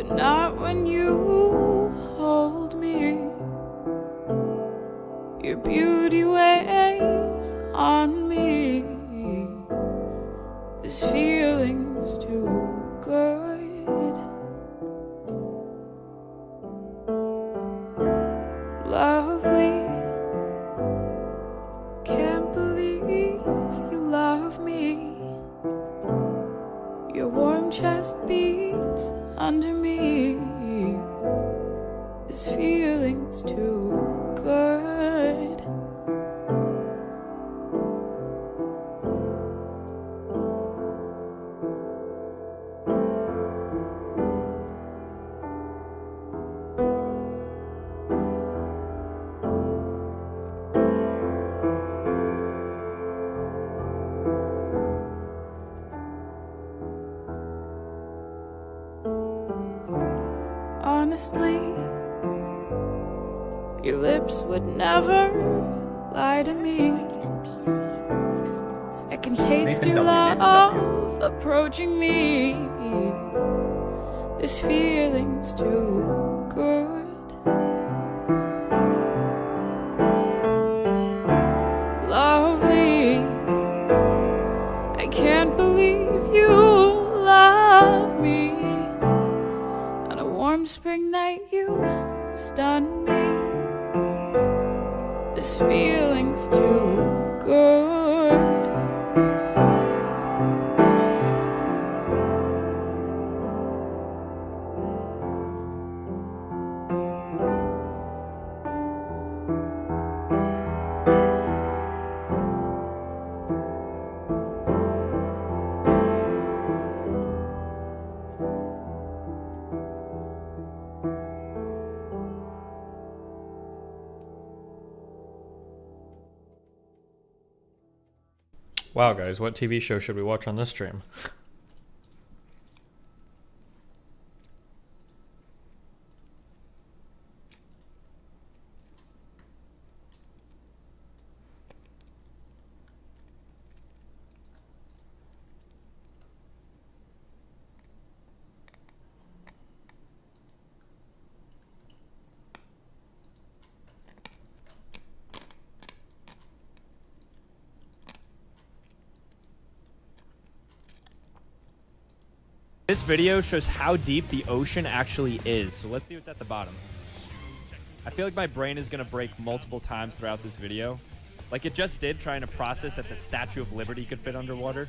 but not when you hold me. Your beauty weighs on me. This feeling's too good. Lovely, can't believe you love me. Your warm chest beats under me. This feeling's too good. Honestly, your lips would never lie to me. I can taste your love approaching me. This feeling's too good. Lovely, I can't believe you love me. On a warm spring night you stun me. This feeling's too good. Wow, guys, what TV show should we watch on this stream? This video shows how deep the ocean actually is, so let's see what's at the bottom. I feel like my brain is going to break multiple times throughout this video. Like it just did, trying to process that the Statue of Liberty could fit underwater.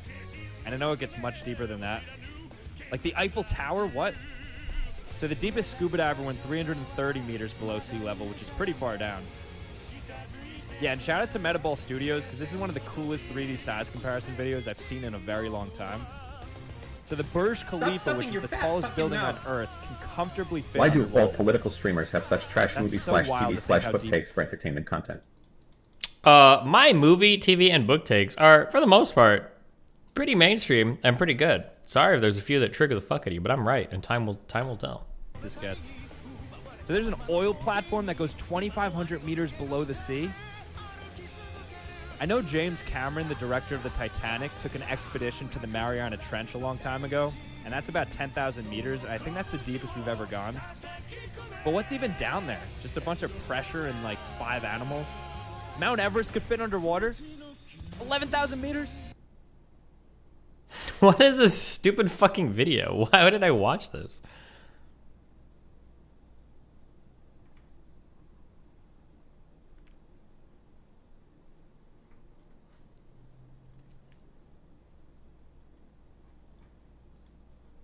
And I know it gets much deeper than that. Like the Eiffel Tower, what? So the deepest scuba diver went 330 meters below sea level, which is pretty far down. Yeah, and shout out to Metaball Studios, because this is one of the coolest 3D size comparison videos I've seen in a very long time. So the Burj Khalifa, which is the tallest building on Earth, can comfortably fit. Why do all political streamers have such trash movie slash TV slash book takes for entertainment content? My movie, TV, and book takes are, for the most part, pretty mainstream and pretty good. Sorry if there's a few that trigger the fuck at you, but I'm right, and time will tell. This gets. So there's an oil platform that goes 2,500 meters below the sea. I know James Cameron, the director of the Titanic, took an expedition to the Mariana Trench a long time ago, and that's about 10,000 meters. I think that's the deepest we've ever gone. But what's even down there? Just a bunch of pressure and like 5 animals. Mount Everest could fit underwater. 11,000 meters. What is this stupid fucking video? Why did I watch this?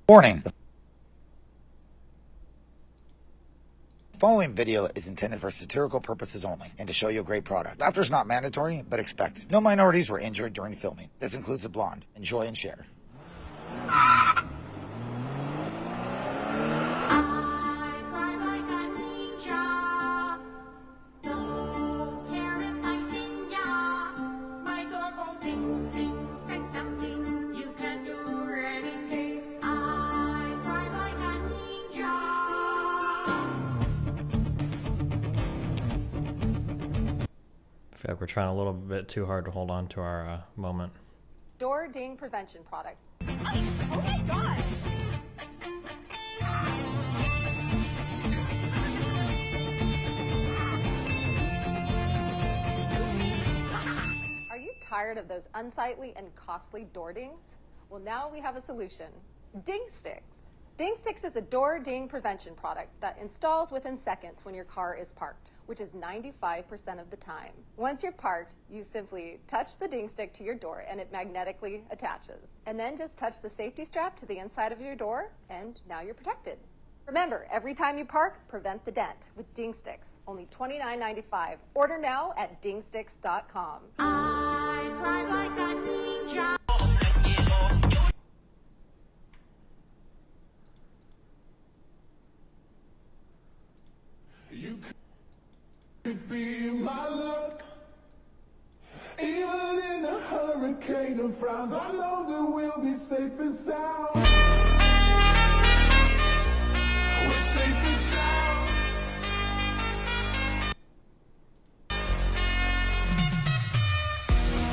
Warning. The following video is intended for satirical purposes only and to show you a great product. Laughter is not mandatory, but expected. No minorities were injured during filming. This includes the blonde. Enjoy and share. I feel like we're trying a little bit too hard to hold on to our moment. Door ding prevention product. Oh my god! tired of those unsightly and costly door dings? Well, now we have a solution. Ding Sticks. Ding Sticks is a door ding prevention product that installs within seconds when your car is parked, which is 95% of the time. Once you're parked, you simply touch the ding stick to your door and it magnetically attaches. And then just touch the safety strap to the inside of your door and now you're protected. Remember, every time you park, prevent the dent with Ding Sticks. Only $29.95. Order now at dingsticks.com. I drive like a ninja. You could be my luck. Even in a hurricane of frowns, I know that we'll be safe and sound. We're safe and sound.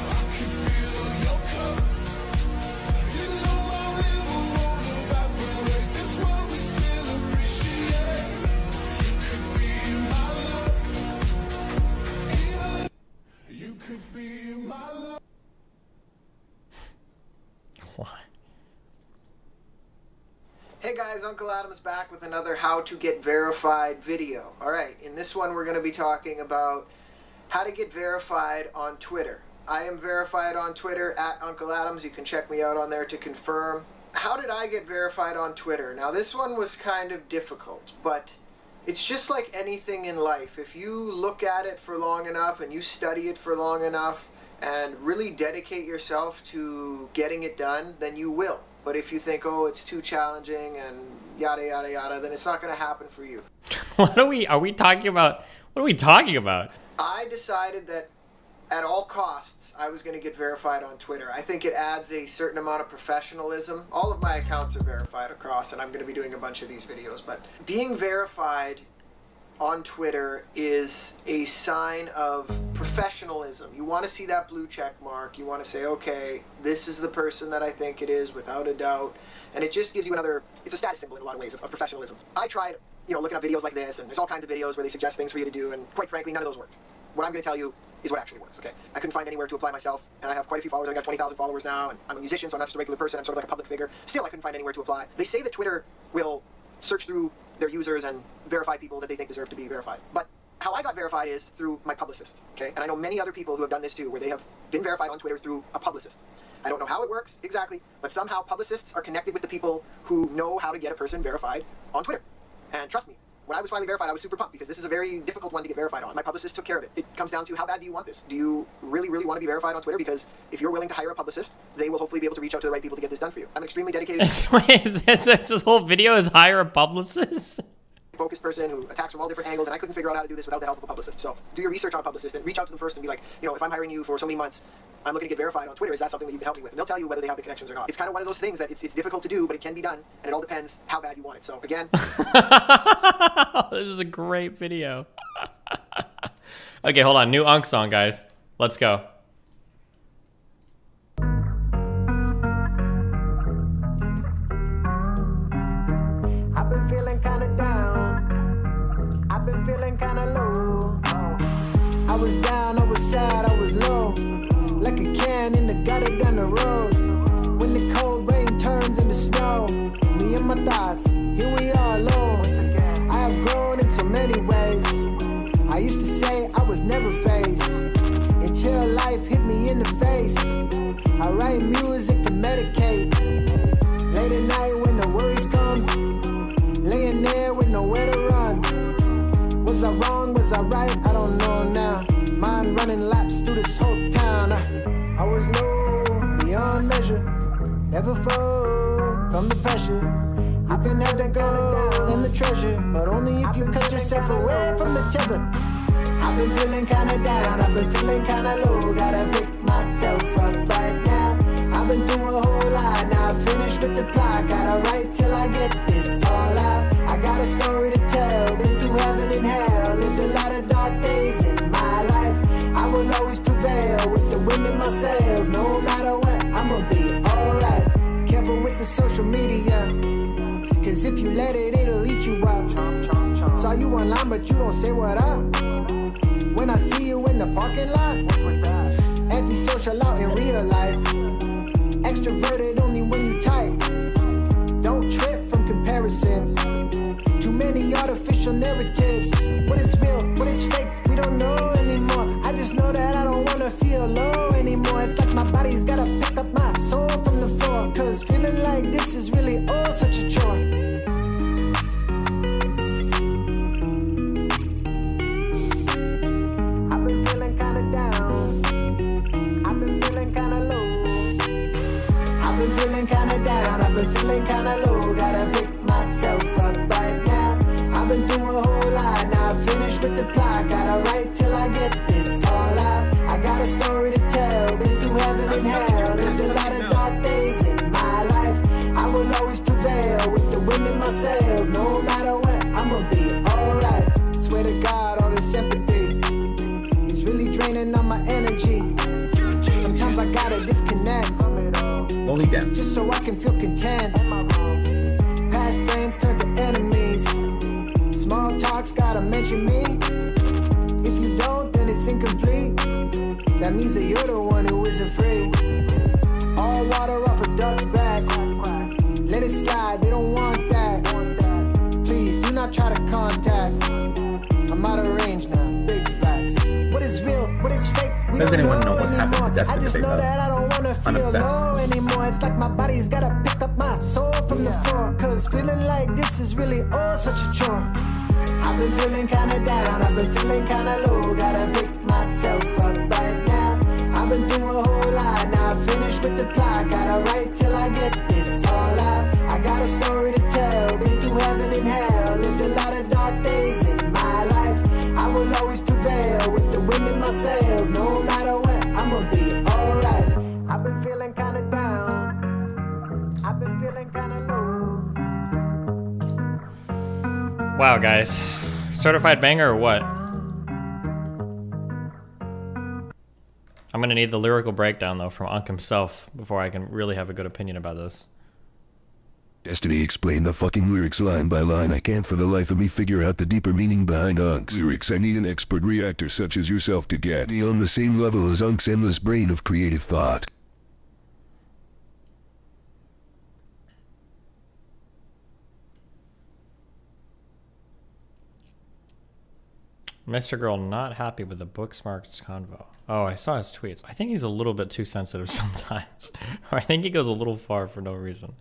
I can feel your cup. You know I never won't evaporate. This world we still appreciate. You could be my luck. Even you could be my luck. What? Hey guys, Uncle Adam's back with another how to get verified video. Alright, in this one we're going to be talking about how to get verified on Twitter. I am verified on Twitter at Uncle Adams. You can check me out on there to confirm. How did I get verified on Twitter? Now this one was kind of difficult, but it's just like anything in life. If you look at it for long enough and you study it for long enough and really dedicate yourself to getting it done, then you will. But if you think, oh, it's too challenging and yada, yada, yada, then it's not going to happen for you. Are we talking about? What are we talking about? I decided that at all costs, I was going to get verified on Twitter. I think it adds a certain amount of professionalism. All of my accounts are verified across, and I'm going to be doing a bunch of these videos. But being verified on Twitter is a sign of professionalism. You want to see that blue check mark. You want to say, okay, this is the person that I think it is without a doubt. And it just gives you another, it's a status symbol in a lot of ways of professionalism. I tried, looking up videos like this, and there's all kinds of videos where they suggest things for you to do, and quite frankly, none of those worked. What I'm going to tell you is what actually works, okay? I couldn't find anywhere to apply myself, and I have quite a few followers. I got 20,000 followers now, and I'm a musician, so I'm not just a regular person. I'm sort of like a public figure. Still, I couldn't find anywhere to apply. They say that Twitter will search through their users and verify people that they think deserve to be verified. But how I got verified is through my publicist, okay? And I know many other people who have done this too, where they have been verified on Twitter through a publicist. I don't know how it works exactly, but somehow publicists are connected with the people who know how to get a person verified on Twitter. And trust me, when I was finally verified, I was super pumped because this is a very difficult one to get verified on. My publicist took care of it. It comes down to how bad do you want this? Do you really, really want to be verified on Twitter? Because if you're willing to hire a publicist, they will hopefully be able to reach out to the right people to get this done for you. I'm extremely dedicated. Wait, this whole video is hire a publicist? Focused person who attacks from all different angles, and I couldn't figure out how to do this without the help of a publicist. So do your research on a publicist and reach out to them first and be like, if I'm hiring you for so many months, I'm looking to get verified on Twitter. Is that something that you can help me with? And they'll tell you whether they have the connections or not. It's kind of one of those things that it's difficult to do, but it can be done, and it all depends how bad you want it. So again, this is a great video. Okay, hold on. New Unk song, guys. Let's go. I've been feeling kind of down. I've been feeling kind of low. I was down, I was sad, I was low. Like a can in the gutter down the road. When the cold rain turns into snow. Me and my thoughts, here we are alone. I have grown in so many ways. I used to say I was never faced. Until life hit me in the face. I write music to medicate. Late at night when the worries come. Laying there with nowhere to run. Was I wrong? Was I right? I don't know now. Mind running laps through this whole town. I was low, beyond measure. Never fold from the pressure. You can have the gold and the treasure, but only if you cut yourself away from the tether. I've been feeling kinda down, I've been feeling kinda low. Gotta pick myself up right now. I've been through a whole lot, now I finished with the plot. Gotta write till I get this all out. I got a story to tell, been through heaven and hell. Lived a lot of dark days in my life. I will always prevail with the wind in my sails. No matter what, I'ma be alright. Careful with the social media, cause if you let it, it'll eat you up. Saw you online but you don't say what up. When I see you in the parking lot, antisocial out in real life. Extroverted only when you type. Don't trip from comparisons. Too many artificial narratives. What is real? What is fake? We don't know anymore. I just know that I don't wanna feel low anymore. It's like my body's gotta pick up my soul from the floor. Cause feeling like this is really oh such a chore. I've been feeling kinda down. I've been feeling kinda low. I've been feeling kinda down. I've been feeling kinda low. Gotta pick myself up right now. I've been through a whole lot. Now I finished with the plot. Gotta write till I get this all out. I got a story to tell. Been through heaven and hell. Lived a lot of dark days in my life. I will always prevail with the wind in my sails. No matter what, I'ma be alright. Swear to God, all this sympathy is really draining on my energy. Sometimes I gotta disconnect. Only dense. Just so I can feel content. Past friends turn to enemies. Small talks gotta mention me. If you don't, then it's incomplete. That means that you're the one who isn't free. All water off a duck's back. Let it slide, they don't want that. Please do not try to contact. I'm out of range now, big facts. What is real? What is fake? We Does don't anyone know know what happened to anymore. Destin I just today, know though? that I don't wanna feel obsessed. low anymore. It's like my body's gotta pick up my soul from the floor. Cause feeling like this is really oh such a chore. I've been feeling kinda down, I've been feeling kinda low. Gotta pick myself up right now. I've been through a whole lot, now I finished with the plot. Gotta write till I get this all out. I got a story to tell, been through heaven and hell. Lived a lot of dark days in my life. I will always prevail with the wind in my sails. No matter what, I'ma be alright. I've been feeling kinda down, I've been feeling kinda low. Wow, guys. Certified banger or what? I'm gonna need the lyrical breakdown though from Unk himself before I can really have a good opinion about this. Destiny explained the fucking lyrics line by line. I can't for the life of me figure out the deeper meaning behind Unk's lyrics. I need an expert reactor such as yourself to get me on the same level as Unk's endless brain of creative thought. Mr. Girl not happy with the Booksmarks convo. Oh, I saw his tweets. I think he's a little bit too sensitive sometimes. Or I think he goes a little far for no reason.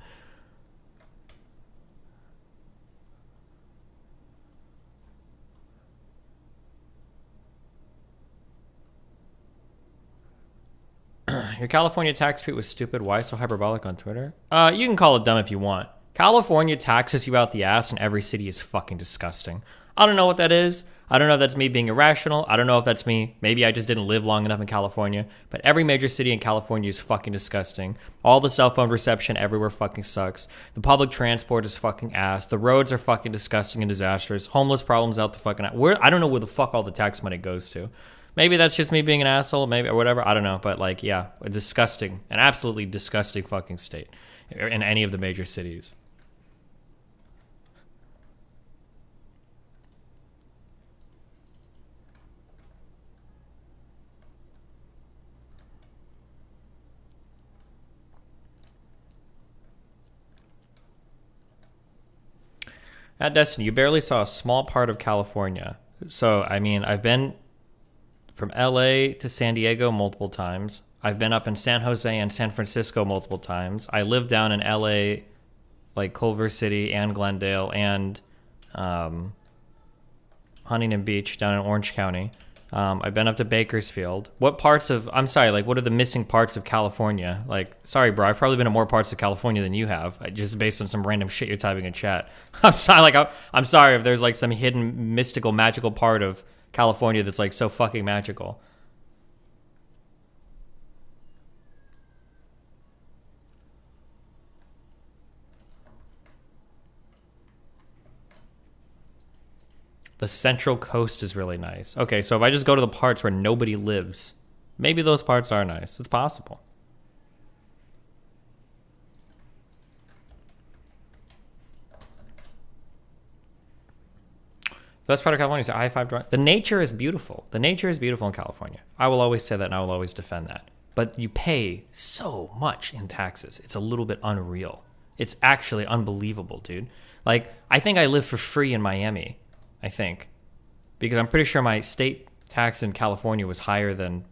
Your California tax tweet was stupid. Why so hyperbolic on Twitter? You can call it dumb if you want. California taxes you out the ass and every city is fucking disgusting. I don't know what that is. I don't know if that's me being irrational. I don't know if that's me. Maybe I just didn't live long enough in California. But every major city in California is fucking disgusting. All the cell phone reception everywhere fucking sucks. The public transport is fucking ass. The roads are fucking disgusting and disastrous. Homeless problems out the fucking ass. I don't know where the fuck all the tax money goes to. Maybe that's just me being an asshole, maybe, or whatever. I don't know. But like, yeah, a disgusting, an absolutely disgusting fucking state in any of the major cities. At Destiny, you barely saw a small part of California. So, I mean, I've been from LA to San Diego multiple times. I've been up in San Jose and San Francisco multiple times. I lived down in LA, like Culver City and Glendale and Huntington Beach down in Orange County. I've been up to Bakersfield. What parts of, I'm sorry, like what are the missing parts of California? Like, sorry, bro, I've probably been to more parts of California than you have, just based on some random shit you're typing in chat. I'm sorry, like, I'm sorry if there's like some hidden, mystical, magical part of California that's like so fucking magical. The Central Coast is really nice. Okay, so if I just go to the parts where nobody lives, maybe those parts are nice. It's possible. Best part of California is the I-5 drive. The nature is beautiful. The nature is beautiful in California. I will always say that, and I will always defend that. But you pay so much in taxes. It's a little bit unreal. It's actually unbelievable, dude. Like, I think I live for free in Miami. I think. Because I'm pretty sure my state tax in California was higher than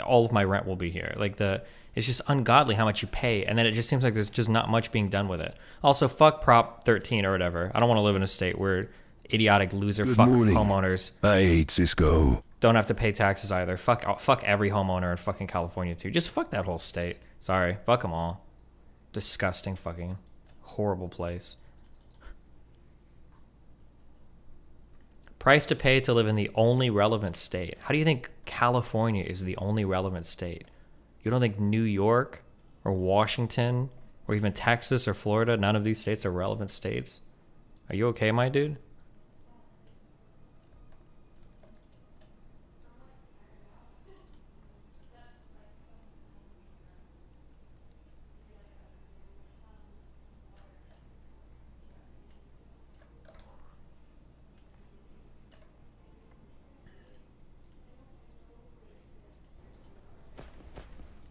all of my rent will be here. Like, it's just ungodly how much you pay, and then it just seems like there's just not much being done with it. Also, fuck Prop 13 or whatever. I don't want to live in a state where idiotic loser fuck homeowners. I hate Cisco. Don't have to pay taxes either. Fuck every homeowner in fucking California too. Just fuck that whole state. Sorry, fuck them all. Disgusting fucking horrible place. Price to pay to live in the only relevant state. How do you think California is the only relevant state? You don't think New York or Washington or even Texas or Florida, none of these states are relevant states? Are you okay, my dude?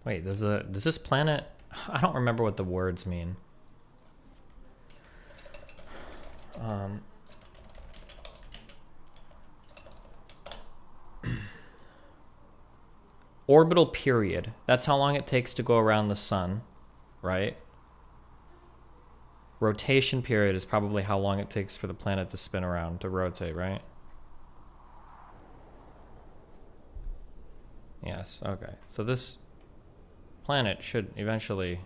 Wait, does this planet... I don't remember what the words mean. Orbital period. That's how long it takes to go around the sun, right? Rotation period is probably how long it takes for the planet to spin around, to rotate, right? Yes, okay. So this planet should eventually...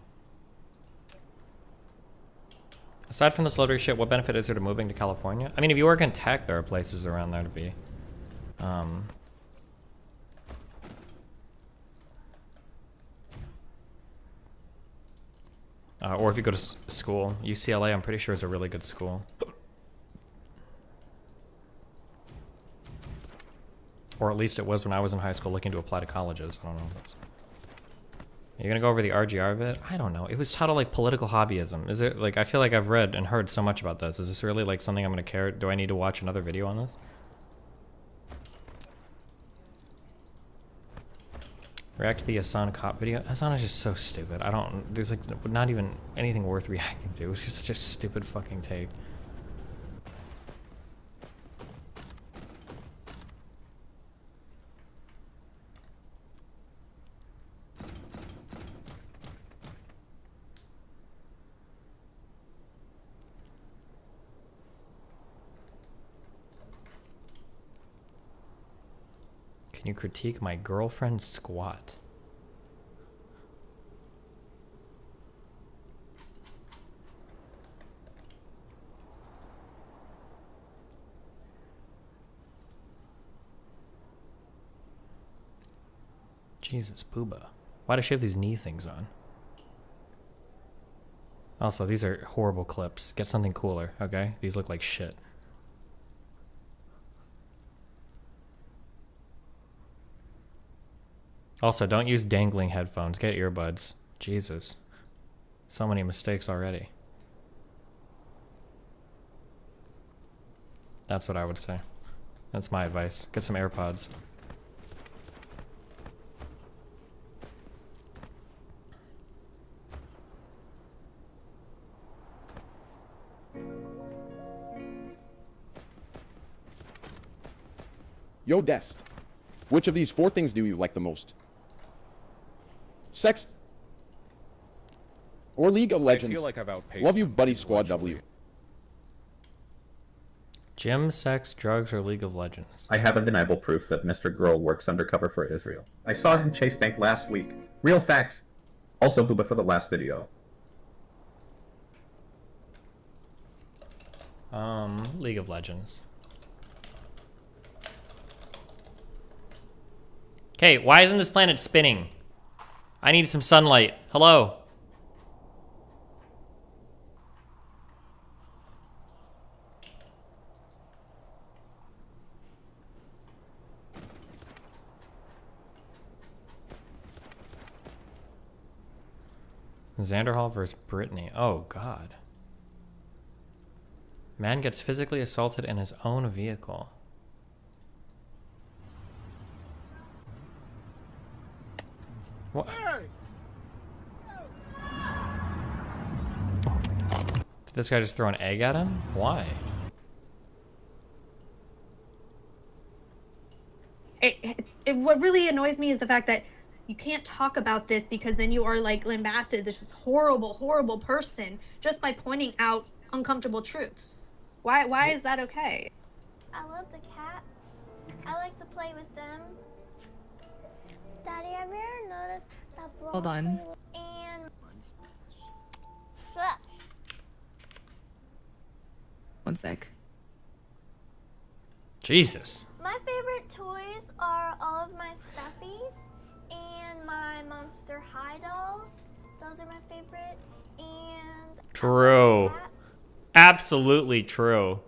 Aside from the celebrity shit, what benefit is there to moving to California? I mean, if you work in tech, there are places around there to be. Or if you go to school. UCLA, I'm pretty sure, is a really good school. Or at least it was when I was in high school looking to apply to colleges. I don't know. You're gonna go over the RGR of it? I don't know. It was titled like political hobbyism. Is it like, I feel like I've read and heard so much about this. Is this really like something I'm gonna care? Do I need to watch another video on this? React to the Hassan cop video. Hassan is just so stupid. I don't, there's like not even anything worth reacting to. It's just such a stupid fucking take. Can you critique my girlfriend's squat? Jesus, booba. Why does she have these knee things on? Also, these are horrible clips. Get something cooler, okay? These look like shit. Also, don't use dangling headphones. Get earbuds. Jesus. So many mistakes already. That's what I would say. That's my advice. Get some AirPods. Yo, Dest. Which of these 4 things do you like the most? Sex or League of Legends? I feel like I've outpaced Love you, buddy. Squad W. Gym, sex, drugs, or League of Legends? I have undeniable proof that Mr. Girl works undercover for Israel. I saw him chase bank last week. Real facts. Also, booba for the last video. League of Legends. Okay, why isn't this planet spinning? I need some sunlight. Hello? Xanderhall versus Brittany. Oh, God. Man gets physically assaulted in his own vehicle. What? Did this guy just throw an egg at him? Why? What really annoys me is the fact that you can't talk about this because then you are like lambasted this horrible, horrible person just by pointing out uncomfortable truths. Why is that okay? I love the cats. I like to play with them. Daddy, have you ever noticed that Hold on. and One sec. Jesus. my favorite toys are all of my stuffies and my Monster High dolls. Those are my favorite. And True. Absolutely true.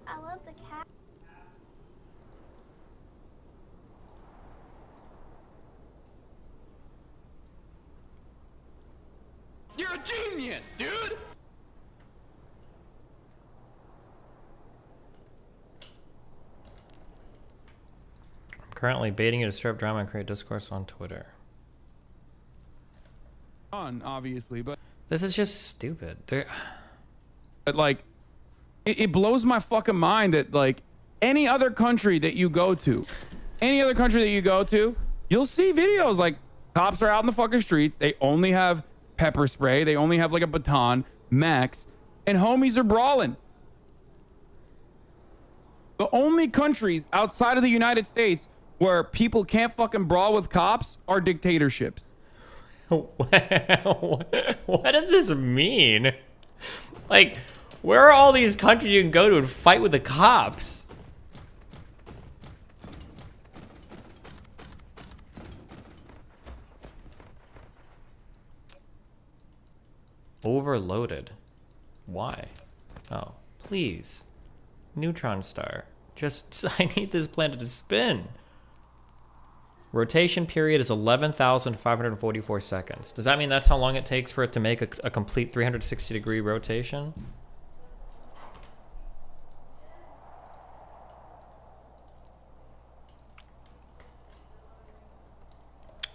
I love the cat. You're a genius, dude! I'm currently baiting you to stir up drama and create discourse on Twitter. Obviously, but this is just stupid. But like, it blows my fucking mind that like any other country that you go to, you'll see videos like cops are out in the fucking streets. They only have pepper spray. They only have like a baton, max, and homies are brawling. The only countries outside of the United States where people can't fucking brawl with cops are dictatorships. What does this mean? Like, where are all these countries you can go to and fight with the cops? Overloaded. Why? Oh, please. Neutron star. Just, I need this planet to spin. Rotation period is 11,544 seconds. Does that mean that's how long it takes for it to make a complete 360-degree rotation?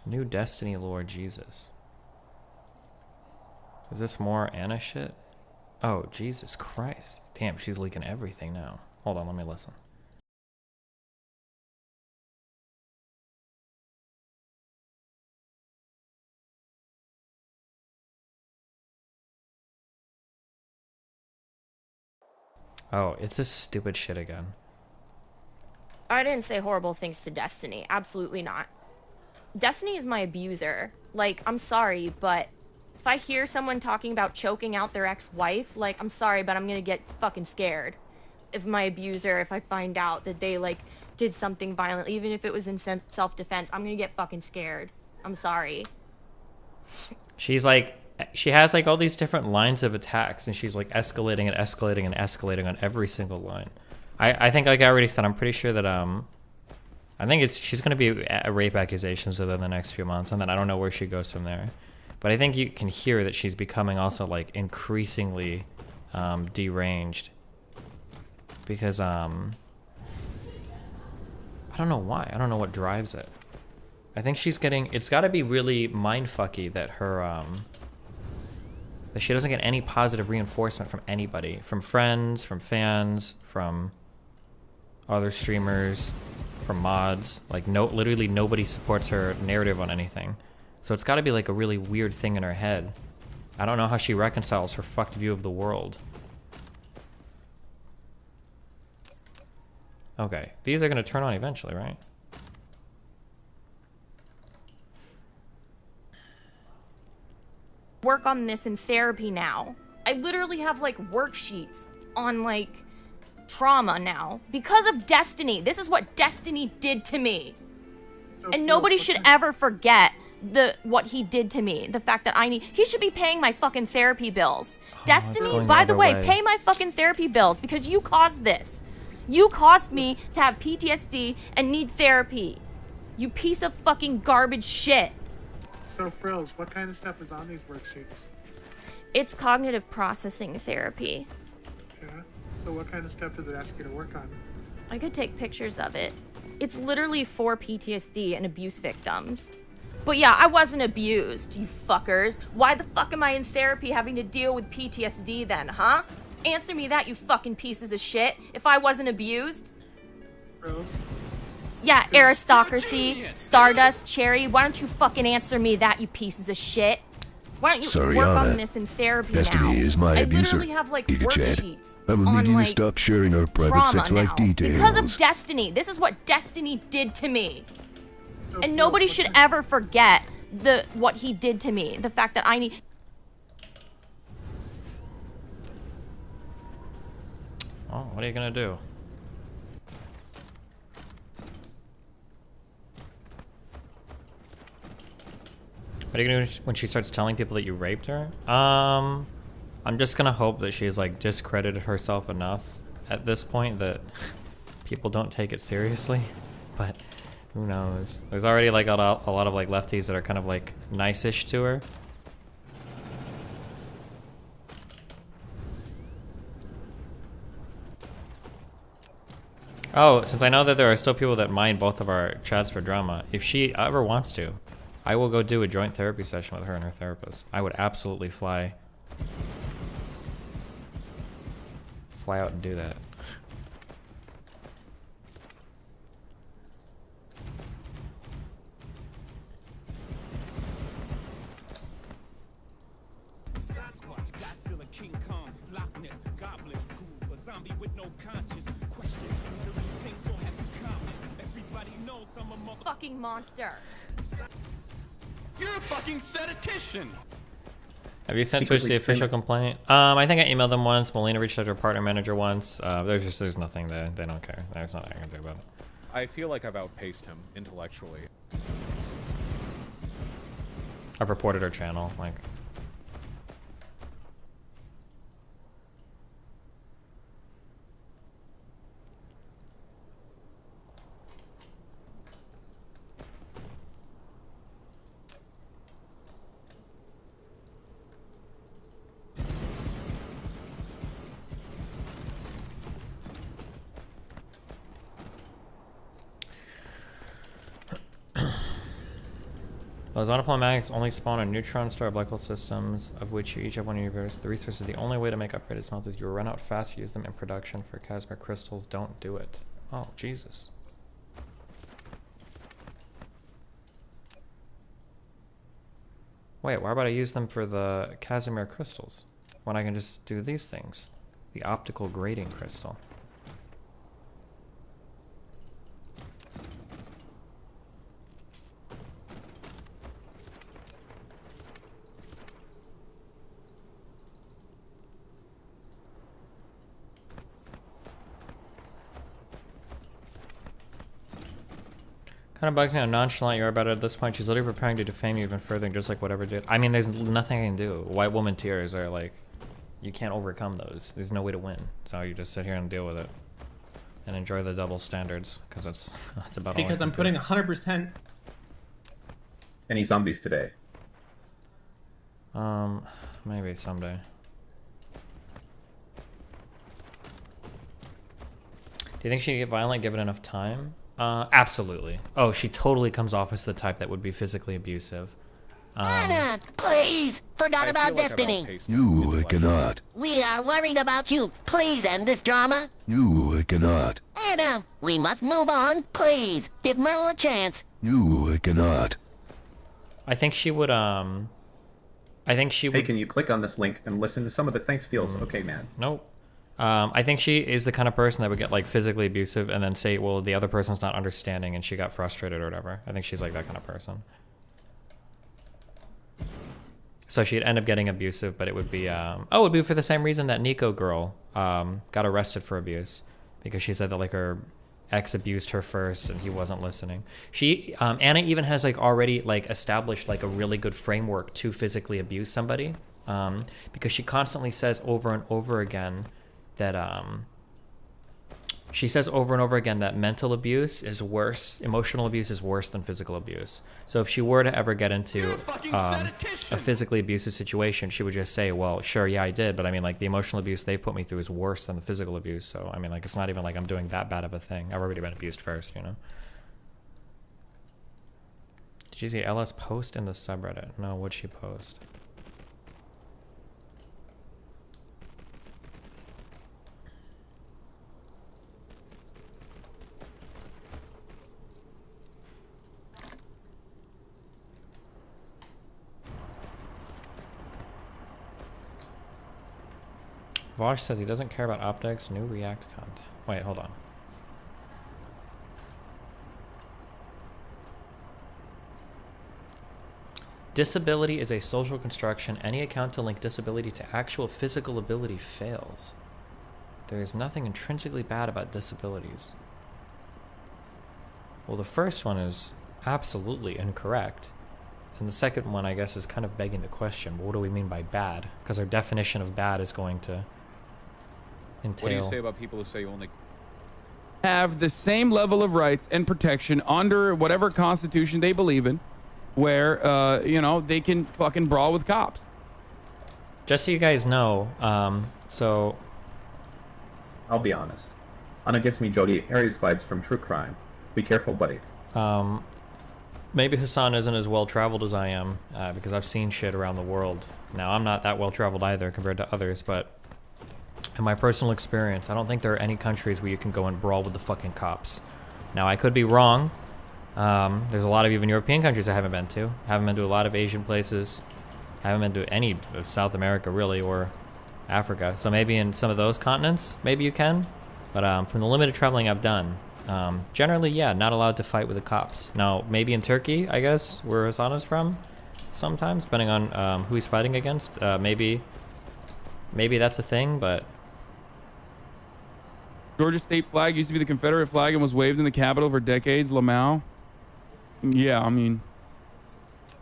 New Destiny lore, Jesus. Is this more Anna shit? Oh, Jesus Christ. Damn, she's leaking everything now. Hold on, let me listen. Oh, it's this stupid shit again. I didn't say horrible things to Destiny. Absolutely not. Destiny is my abuser. Like, I'm sorry, but if I hear someone talking about choking out their ex-wife, like, I'm sorry, but I'm gonna get fucking scared. If my abuser, if I find out that they, like, did something violent, even if it was in self-defense, I'm gonna get fucking scared. I'm sorry. She's like, she has like all these different lines of attacks, and she's like escalating and escalating and escalating on every single line. I think, like I already said, I'm pretty sure that I think she's gonna be rape accusations within the next few months, and then I don't know where she goes from there. But I think you can hear that she's becoming also like increasingly deranged, because I don't know why. I don't know what drives it. I think she's getting, it's got to be really mindfucky that her that she doesn't get any positive reinforcement from anybody, from friends, from fans, from other streamers, from mods. Like, no, literally nobody supports her narrative on anything. So it's got to be like a really weird thing in her head. I don't know how she reconciles her fucked view of the world. Okay, these are going to turn on eventually, right? Work on this in therapy now. I literally have like worksheets on like trauma now because of Destiny. This is what Destiny did to me. And nobody should ever forget what he did to me. The fact that he should be paying my fucking therapy bills. Destiny, by the way, pay my fucking therapy bills because you caused this. You caused me to have PTSD and need therapy. You piece of fucking garbage shit. So, Frills, what kind of stuff is on these worksheets? It's cognitive processing therapy. Yeah. So what kind of stuff does it ask you to work on? I could take pictures of it. It's literally for PTSD and abuse victims. But yeah, I wasn't abused, you fuckers. Why the fuck am I in therapy having to deal with PTSD then, huh? Answer me that, you fucking pieces of shit. If I wasn't abused. Rose? Yeah, aristocracy, Stardust, Cherry, why don't you fucking answer me that, you pieces of shit? Why don't you work on this in therapy Destiny now? is my I abuser. literally have like Giga Chad. worksheets I will need on you to like stop sharing our private trauma sex life now. details. Because of Destiny. This is what Destiny did to me. And nobody should ever forget what he did to me. The fact that I need... Oh, what are you gonna do? What are you gonna do when she starts telling people that you raped her? I'm just gonna hope that she's like discredited herself enough at this point that people don't take it seriously. But who knows? There's already like a lot of like lefties that are kind of like nice-ish to her. Oh, since I know that there are still people that mind both of our chats for drama, if she ever wants to, I will go do a joint therapy session with her and her therapist. I would absolutely fly out and do that. Sasquatch, Godzilla, King Kong, Loch Ness, Goblin, Ghoul, a zombie with no conscience. Question, what do these things all have in common? Everybody knows I'm a mother... Fucking monster. You're a fucking statistician! Have you sent Twitch the official complaint? I think I emailed them once. Melina reached out to her partner manager once. There's nothing there. They don't care. There's nothing I can do about it. I feel like I've outpaced him intellectually. I've reported her channel, like. Those autopolematics only spawn on neutron star black hole systems, of which you each have one universe. The resources, the only way to make upgraded smelters, you will run out fast, use them in production for Casimir crystals. Don't do it. Oh, Jesus. Wait, why would I use them for the Casimir crystals when I can just do these things? The optical grading crystal. Kind of bugs me how nonchalant you are about it at this point. She's literally preparing to defame you even further, just like whatever did. I mean, there's nothing I can do. White woman tears are like, you can't overcome those. There's no way to win. So you just sit here and deal with it. And enjoy the double standards, because that's about all I Because can I'm putting 100%. Any zombies today? Maybe someday. Do you think she'd get violent given enough time? Absolutely. Oh, she totally comes off as the type that would be physically abusive. Anna, please! Forgot about Destiny! No, I cannot. We are worried about you. Please end this drama. No, I cannot. Anna, we must move on. Please, give Merle a chance. No, I cannot. I think she would, I think she would... Hey, can you click on this link and listen to some of it? Thanks, feels okay, man. Nope. I think she is the kind of person that would get like physically abusive and then say, well, the other person's not understanding and she got frustrated or whatever. I think she's like that kind of person. So she'd end up getting abusive, but it would be, it would be for the same reason that Nico girl got arrested for abuse, because she said that like her ex abused her first and he wasn't listening. She, Anna even has like already like established like a really good framework to physically abuse somebody, because she constantly says over and over again that she says over and over again that mental abuse is worse, emotional abuse is worse than physical abuse. So if she were to ever get into a physically abusive situation, she would just say, well, sure, yeah, I did. But I mean, like, the emotional abuse they've put me through is worse than the physical abuse. So, I mean, like, it's not even like I'm doing that bad of a thing. I've already been abused first, you know? Did you see LS post in the subreddit? No, what'd she post? Vosh says he doesn't care about optics, new React content. Wait, hold on. Disability is a social construction. Any account to link disability to actual physical ability fails. There is nothing intrinsically bad about disabilities. Well, the first one is absolutely incorrect. And the second one, I guess, is kind of begging the question, what do we mean by bad? Because our definition of bad is going to entail... What do you say about people who say you only have the same level of rights and protection under whatever constitution they believe in, where, you know, they can fucking brawl with cops? Just so you guys know, so... I'll be honest. Anna gives me Jody Aries vibes from True Crime. Be careful, buddy. Maybe Hassan isn't as well-traveled as I am, because I've seen shit around the world. Now, I'm not that well-traveled either compared to others, but in my personal experience, I don't think there are any countries where you can go and brawl with the fucking cops. Now, I could be wrong. There's a lot of even European countries I haven't been to. Haven't been to a lot of Asian places. Haven't been to any of South America, really, or Africa. So maybe in some of those continents, maybe you can. But from the limited traveling I've done, generally, yeah, not allowed to fight with the cops. Now, maybe in Turkey, I guess, where Hassan is from, sometimes, depending on who he's fighting against, maybe that's a thing, but... Georgia state flag used to be the Confederate flag and was waved in the Capitol for decades. Lamau. Yeah, I mean...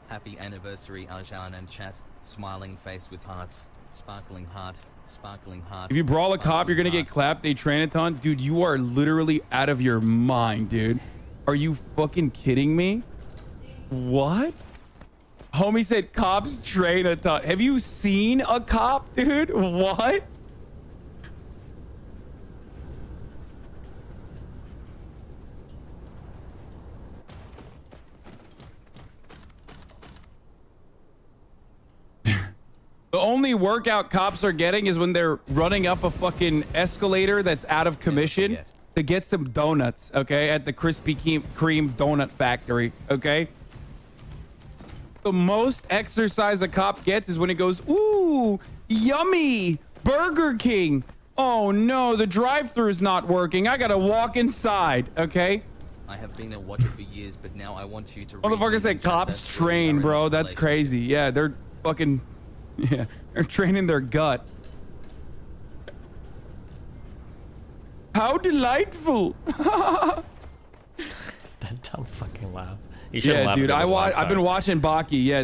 Happy anniversary, Arjan and chat. Smiling face with hearts. Sparkling heart. Sparkling heart. If you brawl a cop, you're gonna get clapped. They train a ton. Dude, you are literally out of your mind, dude. Are you fucking kidding me? What? Homie said cops train a ton. Have you seen a cop, dude? What? The only workout cops are getting is when they're running up a fucking escalator that's out of commission to get some donuts, okay, at the Krispy Kreme donut factory, okay? The most exercise a cop gets is when it goes, ooh, yummy, Burger King. Oh no, the drive-thru is not working. I gotta walk inside, okay? I have been a watcher for years, but now I want you to... Motherfucker said cops train, bro. That's crazy. Yeah, they're fucking... Yeah, they're training their gut. How delightful! That dumb fucking laugh. You should Yeah, laugh dude, at this I've been watching Baki. Yeah,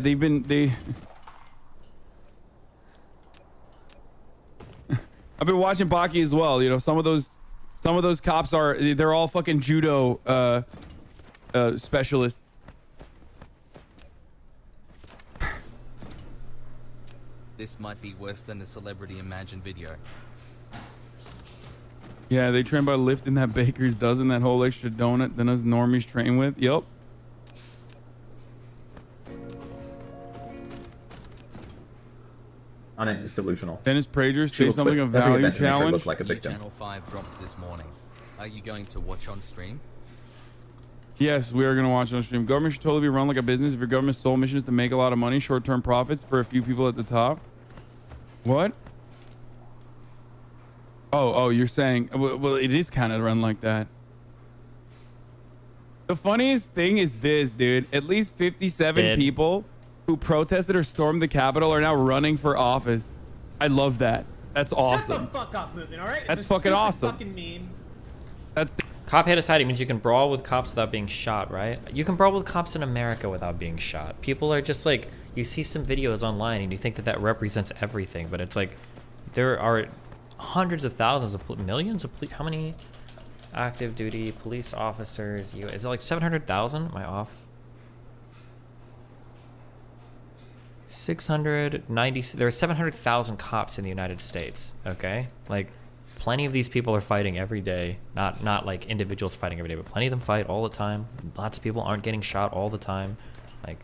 I've been watching Baki as well. You know, some of those cops they're all fucking judo specialists. This might be worse than the Celebrity Imagine video. Yeah, they train by lifting that baker's dozen, that whole extra donut than us normies train with. Yup. Anna is delusional. Dennis Prager She say will something twist of every value event to make her challenge. look like a New victim. Channel 5 dropped this morning. Are you going to watch on stream? Yes, we are going to watch on stream. Government should totally be run like a business. If your government's sole mission is to make a lot of money, short-term profits for a few people at the top. What? Oh, you're saying, well, it is kind of run like that. The funniest thing is this, dude. At least 57 people who protested or stormed the Capitol are now running for office. I love that. That's awesome. Shut the fuck up, movement, all right? That's It's a fucking stupid awesome. Fucking meme. That's Cop hit aside means you can brawl with cops without being shot, right? You can brawl with cops in America without being shot. People are just like, you see some videos online and you think that that represents everything, but it's like, there are hundreds of thousands of millions of how many active duty police officers? Is it like 700,000? Am I off? 690. There are 700,000 cops in the United States. Okay, like plenty of these people are fighting every day. Not like individuals fighting every day, but plenty of them fight all the time. Lots of people aren't getting shot all the time. Like.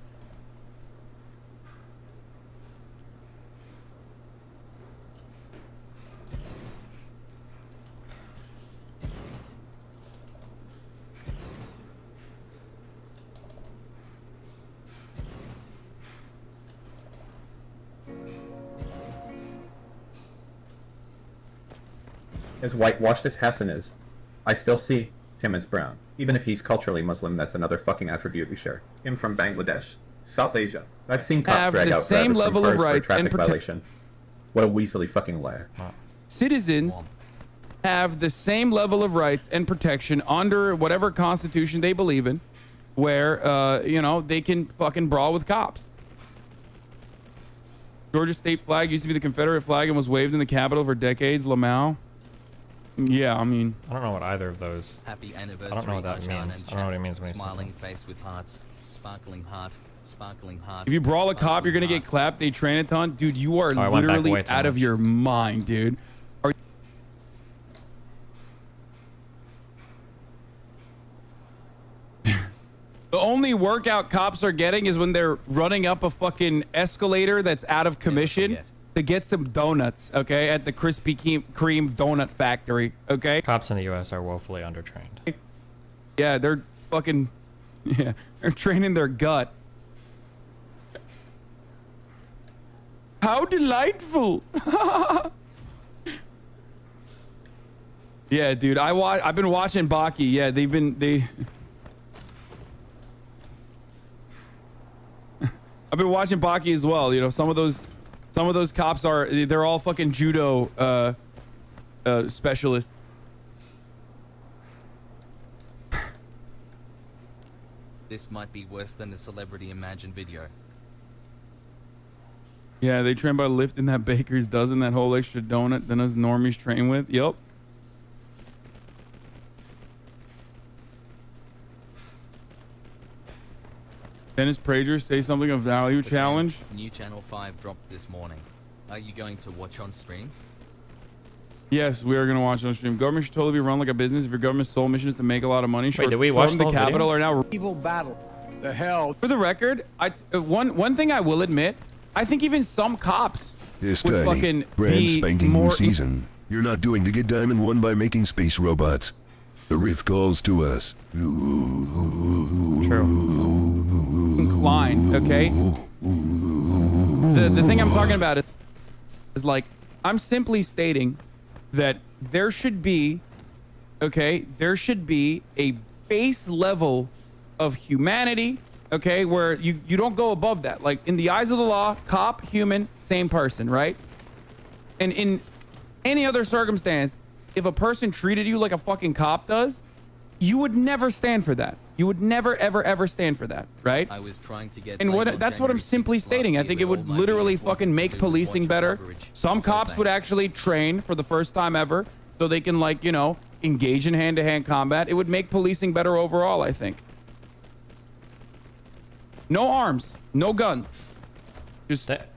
As whitewashed as Hassan is, I still see him as brown. Even if he's culturally Muslim, that's another fucking attribute we share. Him from Bangladesh, South Asia. I've seen cops drag out drivers from cars for a traffic violation. What a weaselly fucking liar. Citizens have the same level of rights and protection under whatever constitution they believe in, where, you know, they can fucking brawl with cops. Georgia state flag used to be the Confederate flag and was waved in the Capitol for decades. Lamau. Yeah, I mean, I don't know what either of those. Happy anniversary. I don't know what that means. I don't know what it means when he says Smiling that. face with hearts. Sparkling heart. Sparkling heart. if you brawl a cop, you're gonna get clapped. They train a ton, dude. You are I went back literally way too out of much. your mind, dude. Are the only workout cops are getting is when they're running up a fucking escalator that's out of commission to get some donuts, okay, at the Krispy Kreme donut factory, okay? Cops in the U.S. are woefully undertrained. Yeah, they're fucking, yeah, they're training their gut. How delightful. Yeah, dude, I've been watching Baki. Yeah, they I've been watching Baki as well. You know, some of those cops they're all fucking judo specialists. This might be worse than the Celebrity Imagine video. Yeah, they train by lifting that baker's dozen, that whole extra donut than us normies train with. Yep. Dennis Prager say something of value challenge. New Channel 5 dropped this morning. Are you going to watch on stream? Yes, we are going to watch on stream. Government should totally be run like a business. If your government's sole mission is to make a lot of money, Wait, did we watch the the whole capital video? are now Evil battle. The hell. For the record, one thing I will admit, I think even some cops This would tiny, fucking brand be spanking more new season. You're not doing to get Diamond 1 by making space robots. The Rift calls to us. inclined, okay? The thing I'm talking about is like, I'm simply stating that there should be, okay, there should be a base level of humanity, okay, where you don't go above that. Like, in the eyes of the law, cop, human, same person, right? And in any other circumstance, if a person treated you like a fucking cop does, you would never stand for that. You would never, ever, ever stand for that, right? I was trying to get. And that's what I'm simply stating. I think it would literally fucking make policing better. Some cops would actually train for the first time ever, so they can, like, you know, engage in hand-to-hand combat. It would make policing better overall, I think. No arms, no guns. Just that.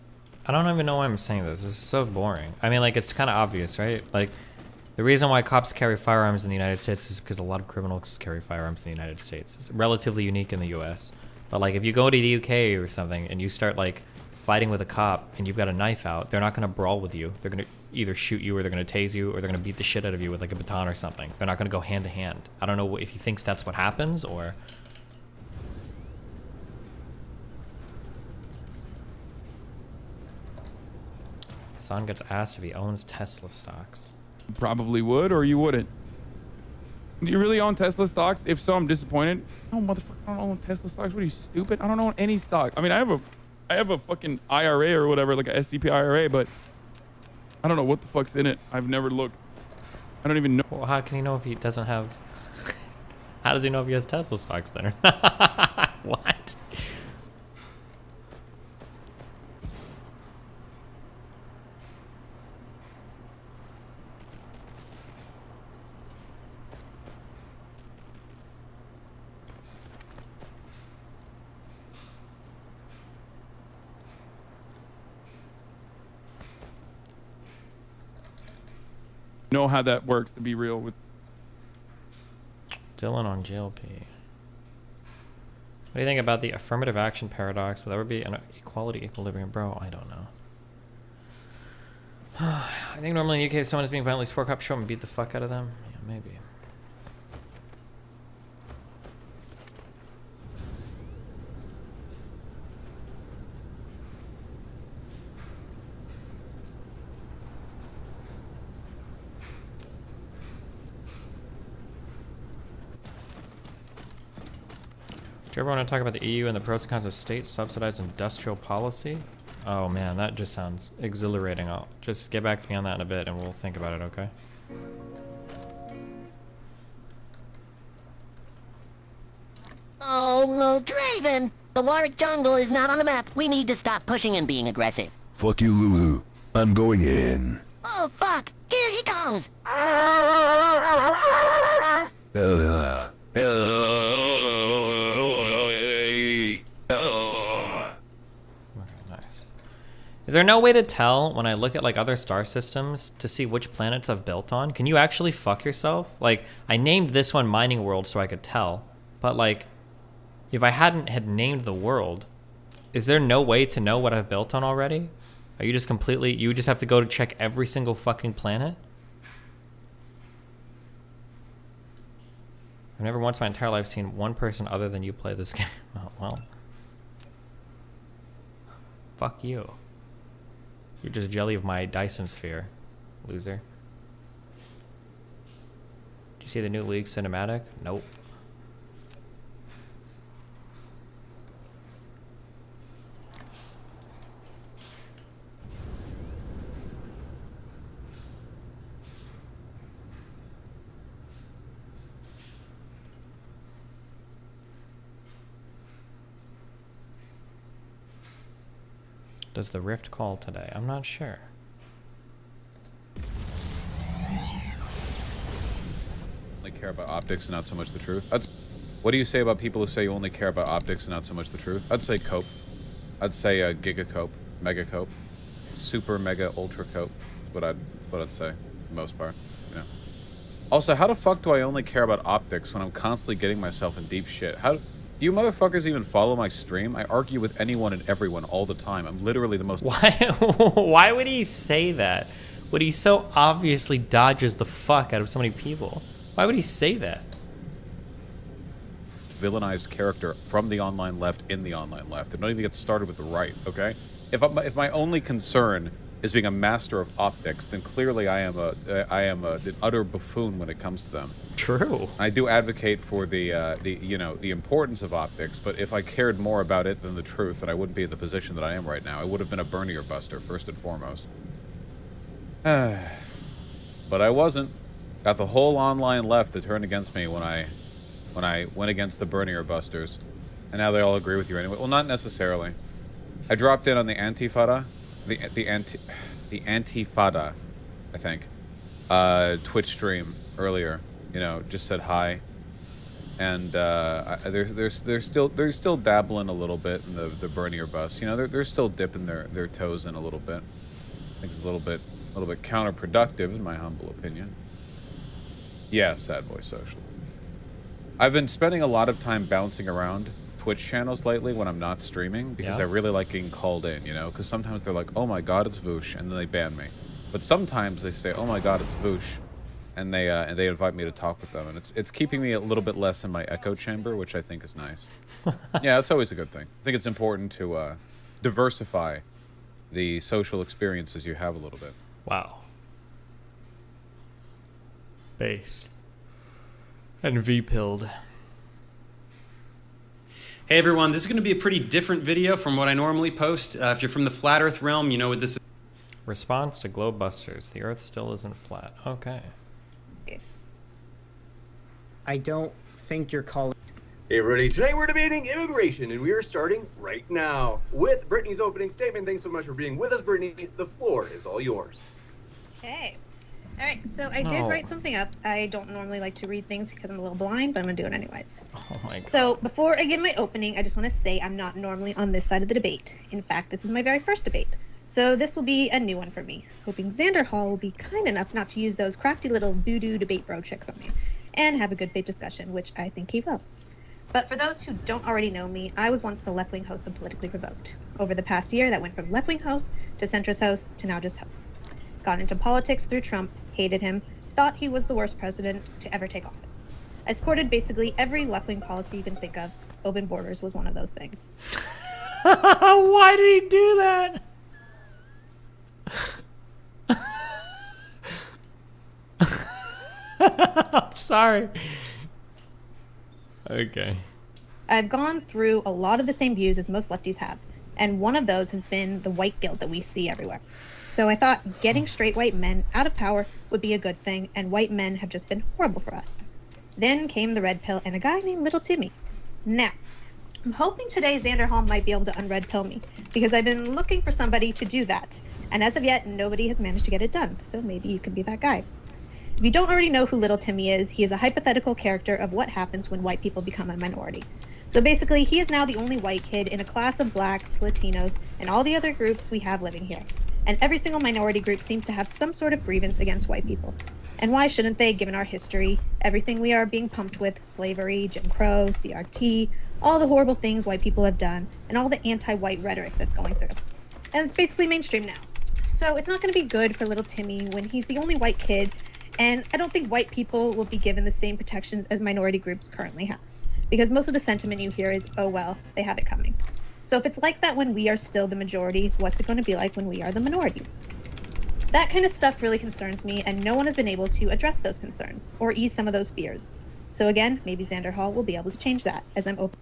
I don't even know why I'm saying this. This is so boring. I mean, like, it's kind of obvious, right? Like, the reason why cops carry firearms in the United States is because a lot of criminals carry firearms in the United States. It's relatively unique in the U.S. But, like, if you go to the U.K. or something and you start, like, fighting with a cop and you've got a knife out, they're not going to brawl with you. They're going to either shoot you or they're going to tase you or they're going to beat the shit out of you with, like, a baton or something. They're not going to go hand to hand. I don't know if he thinks that's what happens or... Son gets asked if he owns Tesla stocks. probably would, or you wouldn't. Do you really own Tesla stocks? If so, I'm disappointed. No, motherfucker, I don't own Tesla stocks. What are you, stupid? I don't own any stock. I mean, I have a fucking IRA or whatever, like a SCP IRA, but I don't know what the fuck's in it. I've never looked. I don't even know. Well, how can he know if he doesn't have... How does he know if he has Tesla stocks then? What? know how that works, to be real with. Dylan on GLP. What do you think about the affirmative action paradox? Will there ever be an equality equilibrium? Bro, I don't know. I think normally in the UK, if someone is being violently sport cop, show them and beat the fuck out of them. Yeah, maybe. Do you ever want to talk about the EU and the pros and cons of state-subsidized industrial policy? Oh man, that just sounds exhilarating. I'll just get back to me on that in a bit and we'll think about it, okay? Oh, no, Draven! The Warwick jungle is not on the map. We need to stop pushing and being aggressive. Fuck you, Lulu. I'm going in. Oh, fuck! Here he comes! Nice. Is there no way to tell when I look at like other star systems to see which planets I've built on? Can you actually fuck yourself? Like, I named this one Mining World so I could tell, but like, if I hadn't had named the world, is there no way to know what I've built on already? Are you just completely, you just have to go to check every single fucking planet? I've never once in my entire life seen one person other than you play this game. Oh, well. Fuck you. You're just jelly of my Dyson sphere, loser. Did you see the new League cinematic? Nope. Does the Rift call today? I'm not sure. Only care about optics and not so much the truth. What do you say about people who say you only care about optics and not so much the truth? I'd say cope. I'd say giga cope, mega cope, super mega ultra cope. What I'd say, for the most part. You know. Also, how the fuck do I only care about optics when I'm constantly getting myself in deep shit? How? Do you motherfuckers even follow my stream? I argue with anyone and everyone all the time. I'm literally the most... Why would he say that? When he so obviously dodges the fuck out of so many people? Why would he say that? Villainized character from the online left in the online left. And don't even get started with the right, okay? If my only concern is being a master of optics, then clearly I am an utter buffoon when it comes to them. True. I do advocate for the importance of optics, but if I cared more about it than the truth, then I wouldn't be in the position that I am right now. I would have been a Bernier buster first and foremost. But I wasn't. Got the whole online left to turn against me when I went against the Bernier busters, and now they all agree with you anyway. Well, not necessarily. I dropped in on the Antifada, the Antifada, I think, Twitch stream earlier. You know, just said hi, and they're still dabbling a little bit in the Bernier bus. You know, they're still dipping their toes in a little bit. I think it's a little bit counterproductive in my humble opinion. Yeah, Sad Boy Social. I've been spending a lot of time bouncing around Twitch channels lately when I'm not streaming because I really like getting called in. You know, because sometimes they're like, "Oh my God, it's Voosh," and then they ban me. But sometimes they say, "Oh my God, it's Voosh." And they invite me to talk with them, and it's keeping me a little bit less in my echo chamber, which I think is nice. Yeah, it's always a good thing. I think it's important to diversify the social experiences you have a little bit. Wow. Base. And V-pilled. Hey everyone, this is going to be a pretty different video from what I normally post. If you're from the Flat Earth realm, you know what this is. Response to Globebusters. The Earth still isn't flat. Okay. I don't think you're calling. Hey everybody, today we're debating immigration, and we are starting right now with Brittany's opening statement. Thanks so much for being with us, Brittany. The floor is all yours. Okay. All right, so I did write something up. I don't normally like to read things because I'm a little blind, but I'm going to do it anyways. Oh my God. So before I give my opening, I just want to say I'm not normally on this side of the debate. In fact, this is my very first debate. So this will be a new one for me, hoping Xander Hall will be kind enough not to use those crafty little voodoo debate bro tricks on me, and have a good faith discussion, which I think he will. But for those who don't already know me, I was once the left-wing host of Politically Provoked. Over the past year, that went from left-wing host to centrist host to now just host. Got into politics through Trump, hated him, thought he was the worst president to ever take office. I supported basically every left-wing policy you can think of. Open borders was one of those things. Why did he do that? I'm sorry. Okay. I've gone through a lot of the same views as most lefties have, and one of those has been the white guilt that we see everywhere. So I thought getting straight white men out of power would be a good thing, and white men have just been horrible for us. Then came the red pill and a guy named Little Timmy. Now, I'm hoping today Xander Hall might be able to unred pill me, because I've been looking for somebody to do that, and as of yet, nobody has managed to get it done, so maybe you can be that guy. If you don't already know who Little Timmy is, he is a hypothetical character of what happens when white people become a minority. So basically, he is now the only white kid in a class of blacks, Latinos, and all the other groups we have living here. And every single minority group seems to have some sort of grievance against white people. And why shouldn't they, given our history, everything we are being pumped with, slavery, Jim Crow, CRT, all the horrible things white people have done, and all the anti-white rhetoric that's going through. And it's basically mainstream now. So it's not going to be good for Little Timmy when he's the only white kid, and I don't think white people will be given the same protections as minority groups currently have. Because most of the sentiment you hear is, oh well, they have it coming. So if it's like that when we are still the majority, what's it going to be like when we are the minority? That kind of stuff really concerns me, and no one has been able to address those concerns, or ease some of those fears. So again, maybe Xander Hall will be able to change that, as I'm open.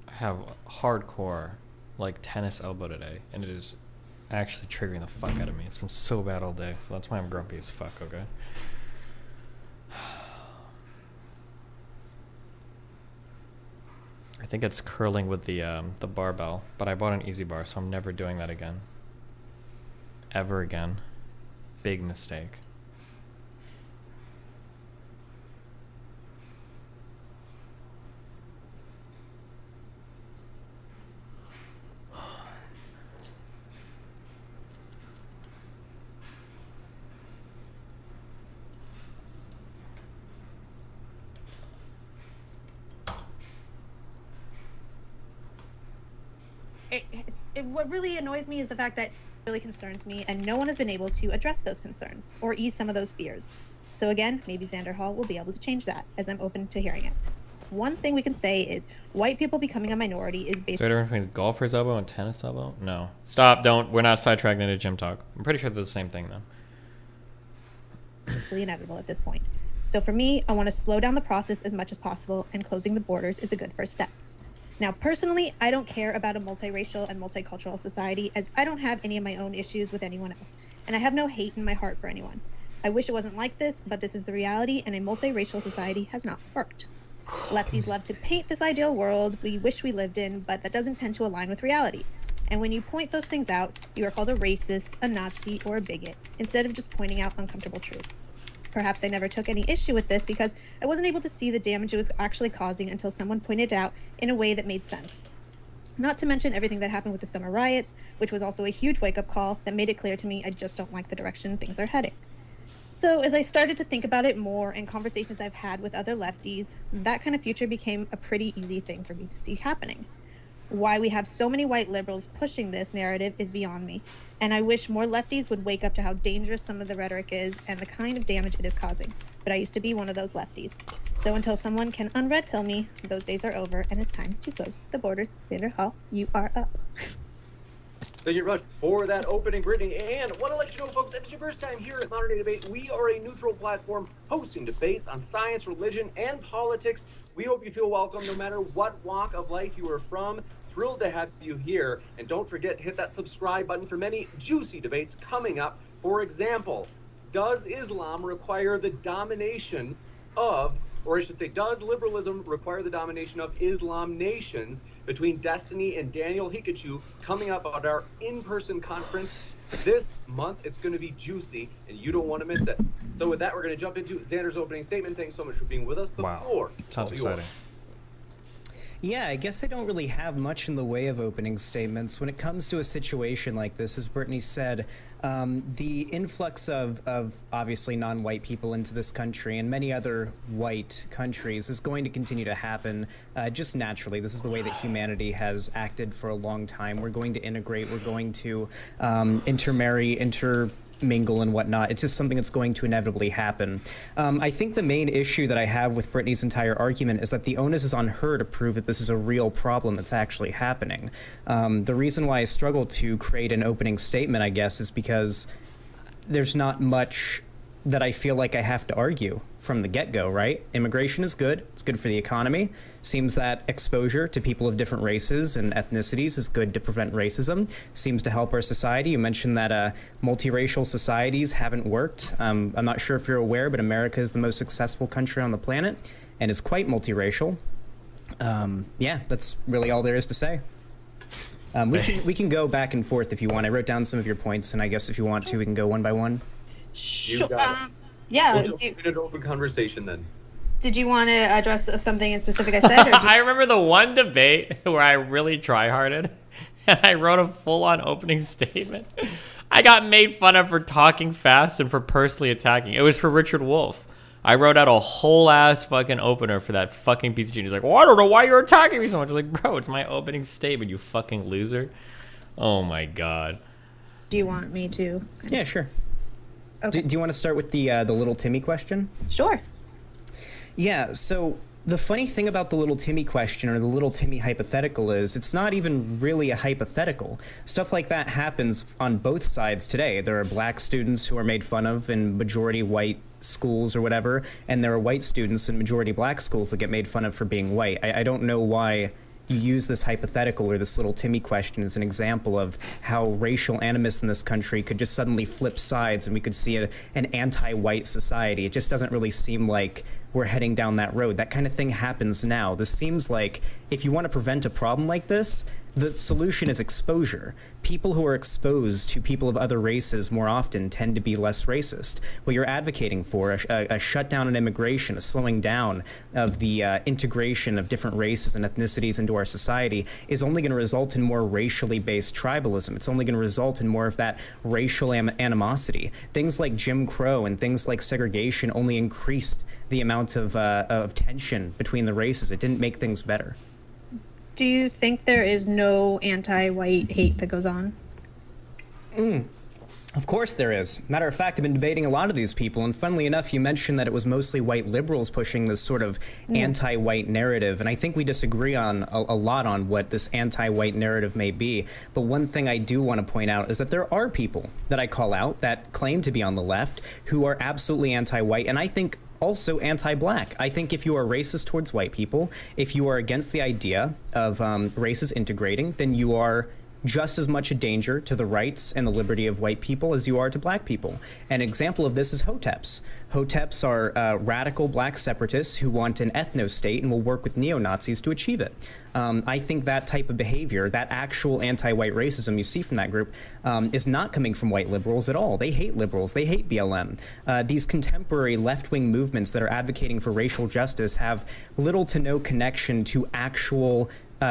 I have hardcore, like, tennis elbow today, and it is actually triggering the fuck out of me. It's been so bad all day, so that's why I'm grumpy as fuck, okay? I think it's curling with the barbell, but I bought an easy bar, so I'm never doing that again. Ever again. Big mistake. What really annoys me is the fact that it really concerns me, and no one has been able to address those concerns or ease some of those fears. So again, maybe Xander Hall will be able to change that, as I'm open to hearing it. One thing we can say is white people becoming a minority is basically... Is there a difference between golfer's elbow and tennis elbow? No. Stop, don't. We're not sidetracking into gym talk. I'm pretty sure they're the same thing, though. Basically inevitable at this point. So for me, I want to slow down the process as much as possible, and closing the borders is a good first step. Now, personally, I don't care about a multiracial and multicultural society, as I don't have any of my own issues with anyone else, and I have no hate in my heart for anyone. I wish it wasn't like this, but this is the reality, and a multiracial society has not worked. Lefties love to paint this ideal world we wish we lived in, but that doesn't tend to align with reality. And when you point those things out, you are called a racist, a Nazi, or a bigot, instead of just pointing out uncomfortable truths. Perhaps I never took any issue with this because I wasn't able to see the damage it was actually causing until someone pointed it out in a way that made sense. Not to mention everything that happened with the summer riots, which was also a huge wake-up call that made it clear to me I just don't like the direction things are heading. So as I started to think about it more in conversations I've had with other lefties, that kind of future became a pretty easy thing for me to see happening. Why we have so many white liberals pushing this narrative is beyond me, and I wish more lefties would wake up to how dangerous some of the rhetoric is and the kind of damage it is causing. But I used to be one of those lefties. So until someone can unred pill me, those days are over, and it's time to close the borders. Xander Hall, you are up. Thank you very much for that opening, Brittany. And want to let you know, folks, if it's your first time here at Modern Day Debate, we are a neutral platform hosting debates on science, religion, and politics. We hope you feel welcome no matter what walk of life you are from. Thrilled to have you here. And don't forget to hit that subscribe button for many juicy debates coming up. For example, does Islam require the domination of, or I should say, does liberalism require the domination of Islam nations? Between Destiny and Daniel Hikachu coming up at our in-person conference this month. It's going to be juicy, and you don't want to miss it. So with that, we're going to jump into Xander's opening statement. Thanks so much for being with us. The floor. Sounds exciting. Yeah, I guess I don't really have much in the way of opening statements. When it comes to a situation like this, as Brittany said, the influx of obviously non-white people into this country and many other white countries is going to continue to happen just naturally. This is the way that humanity has acted for a long time. We're going to integrate, we're going to intermarry, intermingle and whatnot. It's just something that's going to inevitably happen. I think the main issue that I have with Brittany's entire argument is that the onus is on her to prove that this is a real problem that's actually happening. The reason why I struggle to create an opening statement, I guess, is because there's not much that I feel like I have to argue from the get-go, right? Immigration is good. It's good for the economy. Seems that exposure to people of different races and ethnicities is good to prevent racism. Seems to help our society. You mentioned that multiracial societies haven't worked. I'm not sure if you're aware, but America is the most successful country on the planet and is quite multiracial. Yeah, that's really all there is to say. We can go back and forth if you want. I wrote down some of your points, and I guess if you want to, we can go one by one. Sure. Yeah. We'll jump into an open conversation then. Did you want to address something in specific I said? Or I remember the one debate where I really try-harded, and I wrote a full-on opening statement. I got made fun of for talking fast and for personally attacking. It was for Richard Wolff. I wrote out a whole-ass fucking opener for that fucking piece of genius. Like, well, I don't know why you're attacking me so much. I was like, bro, it's my opening statement, you fucking loser. Oh, my God. do you want me to? Yeah, sure. Okay. Do you want to start with the little Timmy question? Sure. Yeah, so the funny thing about the little Timmy question or the little Timmy hypothetical is it's not even really a hypothetical. Stuff like that happens on both sides today. There are black students who are made fun of in majority white schools or whatever, and there are white students in majority black schools that get made fun of for being white. I don't know why you use this hypothetical or this little Timmy question as an example of how racial animus in this country could just suddenly flip sides and we could see an anti-white society. It just doesn't really seem like we're heading down that road. That kind of thing happens now. This seems like if you want to prevent a problem like this, the solution is exposure. People who are exposed to people of other races more often tend to be less racist. What you're advocating for, a shutdown on immigration, a slowing down of the integration of different races and ethnicities into our society, is only going to result in more racially based tribalism. It's only going to result in more of that racial animosity. Things like Jim Crow and things like segregation only increased the amount of tension between the races. It didn't make things better. Do you think there is no anti-white hate that goes on? Of course there is. Matter of fact, I've been debating a lot of these people, and funnily enough, you mentioned that it was mostly white liberals pushing this sort of anti-white narrative, and I think we disagree on a lot on what this anti-white narrative may be. But one thing I do want to point out is that there are people that I call out that claim to be on the left who are absolutely anti-white, and I think also anti-black. I think if you are racist towards white people, if you are against the idea of races integrating, then you are just as much a danger to the rights and the liberty of white people as you are to black people. An example of this is Hoteps. Hoteps are radical black separatists who want an ethno-state and will work with neo-Nazis to achieve it. I think that type of behavior, that actual anti-white racism you see from that group, is not coming from white liberals at all. They hate liberals. They hate BLM. These contemporary left-wing movements that are advocating for racial justice have little to no connection to actual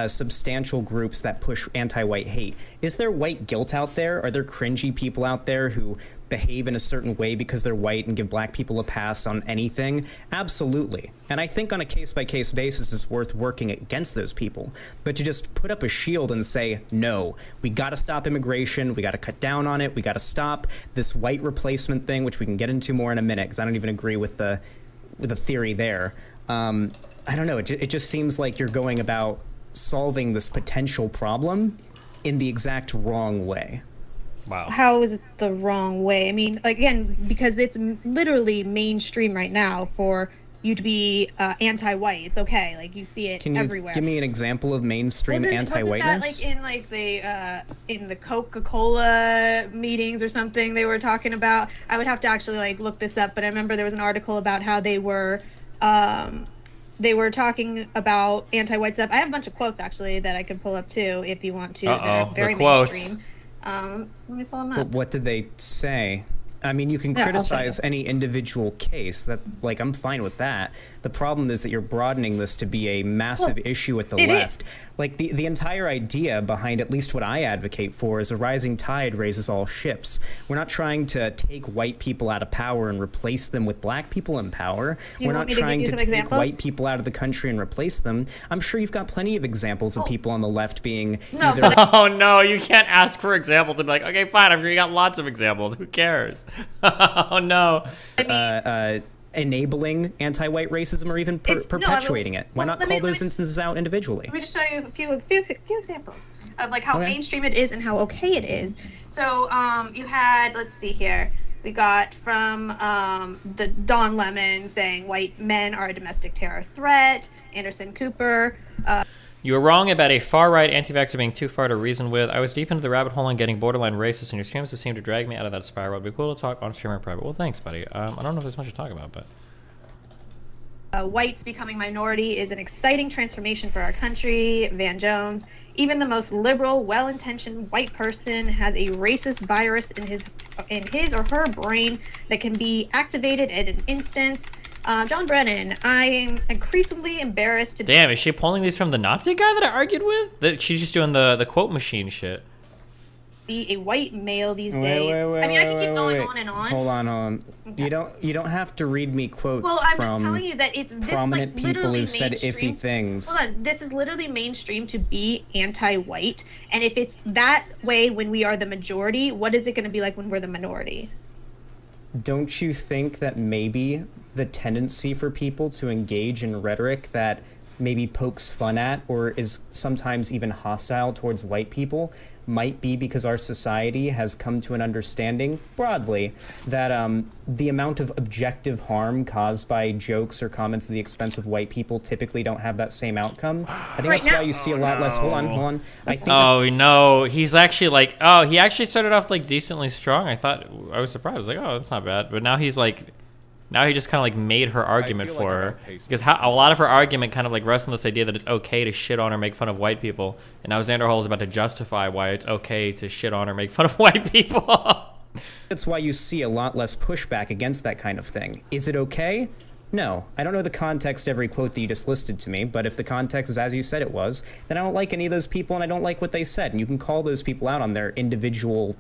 substantial groups that push anti-white hate. Is there white guilt out there? Are there cringy people out there who behave in a certain way because they're white and give black people a pass on anything? Absolutely. And I think on a case-by-case basis it's worth working against those people. But to just put up a shield and say, no, we gotta stop immigration, we gotta cut down on it, we gotta stop this white replacement thing, which we can get into more in a minute, because I don't even agree with the theory there. I don't know, it just seems like you're going about solving this potential problem in the exact wrong way. Wow. How is it the wrong way? I mean, again, because it's literally mainstream right now for you to be anti-white. It's okay. Like you see it Can you everywhere. give me an example of mainstream anti-whiteness? Wasn't that like in the Coca-Cola meetings or something they were talking about? I would have to actually like look this up, but I remember there was an article about how they were talking about anti-white stuff. I have a bunch of quotes actually that I can pull up too if you want to. They're very mainstream. Let me pull them up. What did they say? I mean, you can Yeah, I'll criticize any individual case. That, like, I'm fine with that. The problem is that you're broadening this to be a massive issue with the left. Like, the entire idea behind at least what I advocate for is a rising tide raises all ships. We're not trying to take white people out of power and replace them with black people in power. We're not trying to take white people out of the country and replace them. I'm sure you've got plenty of examples of people on the left being either... Oh no, you can't ask for examples and be like, okay, fine, I'm sure you got lots of examples. Who cares? Oh no. Enabling anti-white racism or even perpetuating it. Why not call those instances out individually? Let me just show you a few examples of like how mainstream it is and how okay it is. So you had, let's see here, we got from the Don Lemon saying white men are a domestic terror threat. Anderson Cooper. You were wrong about a far-right anti-vaxxer being too far to reason with. I was deep into the rabbit hole and getting borderline racist, and your streams would seem to drag me out of that spiral. It'd be cool to talk on stream or private. Well, thanks, buddy. I don't know if there's much to talk about, but... Whites becoming minority is an exciting transformation for our country. Van Jones. Even the most liberal, well-intentioned white person has a racist virus in his or her brain that can be activated at an instance. John Brennan, I'm increasingly embarrassed to... Damn, is she pulling these from the Nazi guy that I argued with? She's just doing the quote machine shit. ...be a white male these days. I mean, I can keep going on and on. Hold on. Okay. You don't have to read me quotes well, I'm from just telling you that it's this prominent like, people who've said mainstream. iffy things. Hold on, this is literally mainstream to be anti-white, and if it's that way when we are the majority, what is it going to be like when we're the minority? Don't you think that maybe the tendency for people to engage in rhetoric that maybe pokes fun at or is sometimes even hostile towards white people might be because our society has come to an understanding broadly that the amount of objective harm caused by jokes or comments at the expense of white people typically don't have that same outcome. I think that's why you see a lot less. Hold on. I think no, he's actually like, he actually started off like decently strong. I was surprised. I was like, oh, that's not bad. But now he's like, now he just kind of like made her argument for her, because a lot of her argument kind of like rests on this idea that it's okay to shit on or make fun of white people, and now Xander Hall is about to justify why it's okay to shit on or make fun of white people. That's why you see a lot less pushback against that kind of thing. Is it okay? No. I don't know the context of every quote that you just listed to me, but if the context is as you said it was, then I don't like any of those people and I don't like what they said, and you can call those people out on their individual,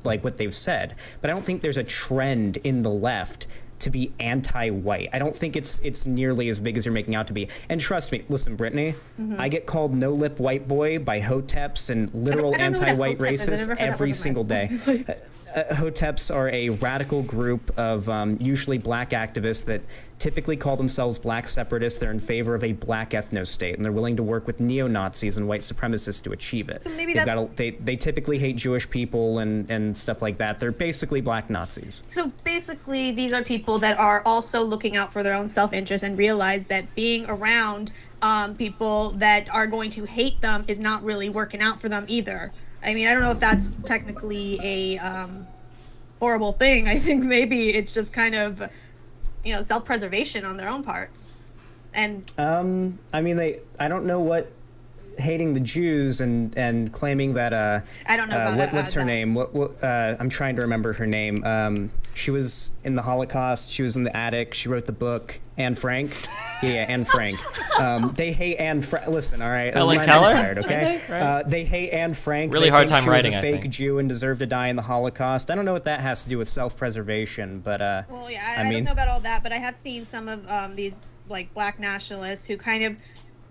like what they've said. But I don't think there's a trend in the left to be anti-white. I don't think it's nearly as big as you're making out to be. And trust me, listen, Brittany, I get called no-lip white boy by hoteps and literal anti-white racists every single day. Hoteps are a radical group of usually black activists that typically call themselves black separatists. They're in favor of a black ethno-state, and they're willing to work with neo-Nazis and white supremacists to achieve it. So maybe they typically hate Jewish people and stuff like that. They're basically black Nazis. So basically, these are people that are also looking out for their own self-interest and realize that being around people that are going to hate them is not really working out for them either. I mean, I don't know if that's technically a horrible thing. I think maybe it's just kind of, self-preservation on their own parts. And I mean, I don't know what hating the Jews and claiming that I don't know about what's her name? I'm trying to remember her name. She was in the Holocaust. She was in the attic. She wrote the book. Anne Frank. Yeah, Anne Frank. They hate Anne Frank. Listen, all right. Helen Keller? Tired, okay? Right. They hate Anne Frank. Really hard time writing, I think. She was a fake Jew and deserved to die in the Holocaust. I don't know what that has to do with self-preservation, but well, yeah, I don't know about all that, but I have seen some of these like black nationalists who kind of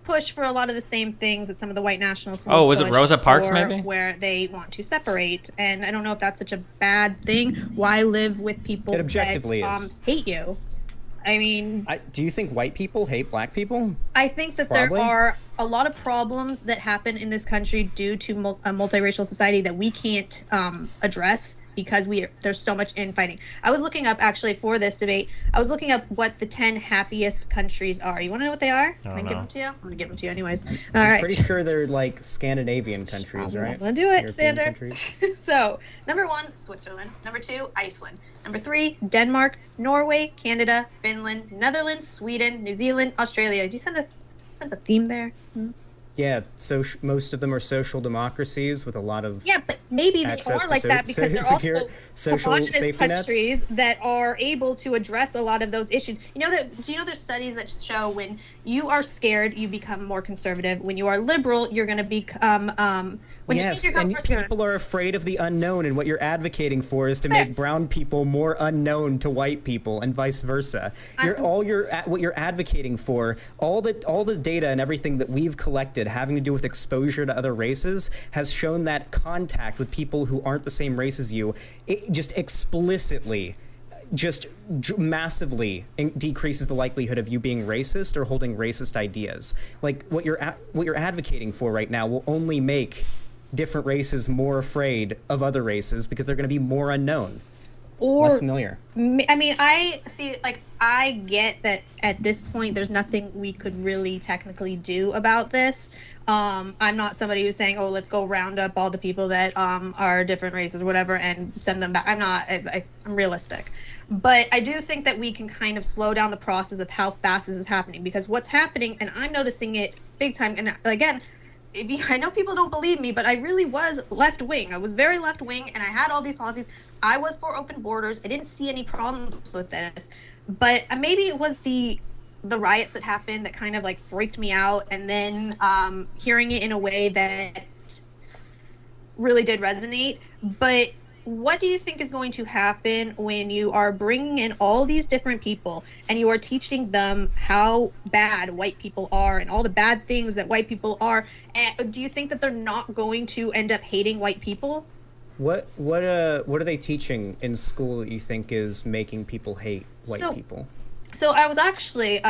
push for a lot of the same things that some of the white nationalists Oh, was it Rosa Parks maybe? Where they want to separate, and I don't know if that's such a bad thing. Why live with people it objectively that hate you? I mean, do you think white people hate black people? I think that there are a lot of problems that happen in this country due to a multiracial society that we can't address because there's so much infighting. I was looking up, actually, for this debate, I was looking up what the 10 happiest countries are. You want to know what they are? Can I give them to you? I'm going to give them to you anyways. All right. I'm pretty sure they're like Scandinavian countries, right? I'm going to do it, European Xander. countries. So, number 1, Switzerland. Number 2, Iceland. Number 3, Denmark, Norway, Canada, Finland, Netherlands, Sweden, New Zealand, Australia. Do you sense a theme there? Yeah, so most of them are social democracies with a lot of but maybe they access are to like that because they're secure also social homogenous safety nets. countries that are able to address a lot of those issues. Do you know there's studies that show when you are scared, you become more conservative. When you are liberal, you're going to become Yes, and people are afraid of the unknown, and what you're advocating for is to make brown people more unknown to white people, and vice versa. What you're advocating for, all the data and everything that we've collected having to do with exposure to other races has shown that contact with people who aren't the same race as you, just explicitly, just massively decreases the likelihood of you being racist or holding racist ideas. Like what you're advocating for right now will only make different races more afraid of other races because they're going to be more unknown, less familiar. I mean, I get that at this point there's nothing we could really technically do about this. I'm not somebody who's saying, oh, let's go round up all the people that are different races or whatever and send them back. I'm realistic. But I do think that we can kind of slow down the process of how fast this is happening, because what's happening, and I'm noticing it big time, and again, I know people don't believe me, but I really was left-wing. I was very left-wing, and I had all these policies. I was for open borders. I didn't see any problems with this. But maybe it was the riots that happened that kind of like freaked me out, and then hearing it in a way that really did resonate. But what do you think is going to happen when you are bringing in all these different people and you are teaching them how bad white people are and all the bad things that white people are? And do you think that they're not going to end up hating white people? What are they teaching in school that you think is making people hate white people? So I was actually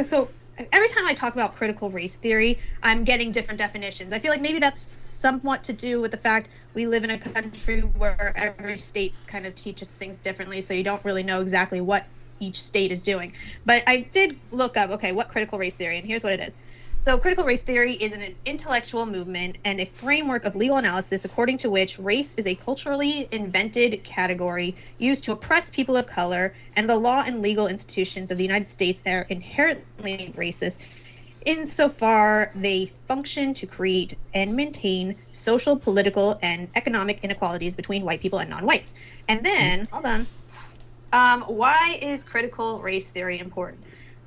so every time I talk about critical race theory, I'm getting different definitions. I feel like maybe that's somewhat to do with the fact we live in a country where every state kind of teaches things differently, so you don't really know exactly what each state is doing. But I did look up, okay, what critical race theory, and here's what it is. So critical race theory is an intellectual movement and a framework of legal analysis according to which race is a culturally invented category used to oppress people of color, and the law and legal institutions of the United States are inherently racist insofar they function to create and maintain social, political, and economic inequalities between white people and non-whites. And then, hold on, why is critical race theory important?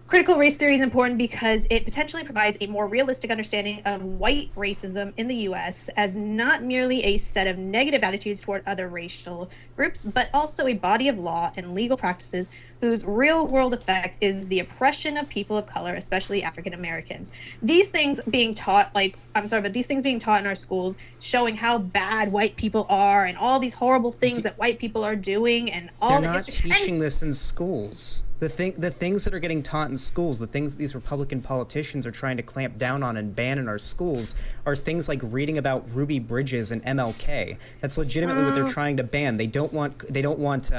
Critical race theory is important because it potentially provides a more realistic understanding of white racism in the U.S. as not merely a set of negative attitudes toward other racial groups, but also a body of law and legal practices whose real-world effect is the oppression of people of color, especially African Americans. These things being taught, these things being taught in our schools, showing how bad white people are and all these horrible things that white people are doing, and all They're not teaching this in schools. The things that are getting taught in schools, the things these Republican politicians are trying to clamp down on and ban in our schools, are things like reading about Ruby Bridges and MLK. That's legitimately what they're trying to ban. They don't want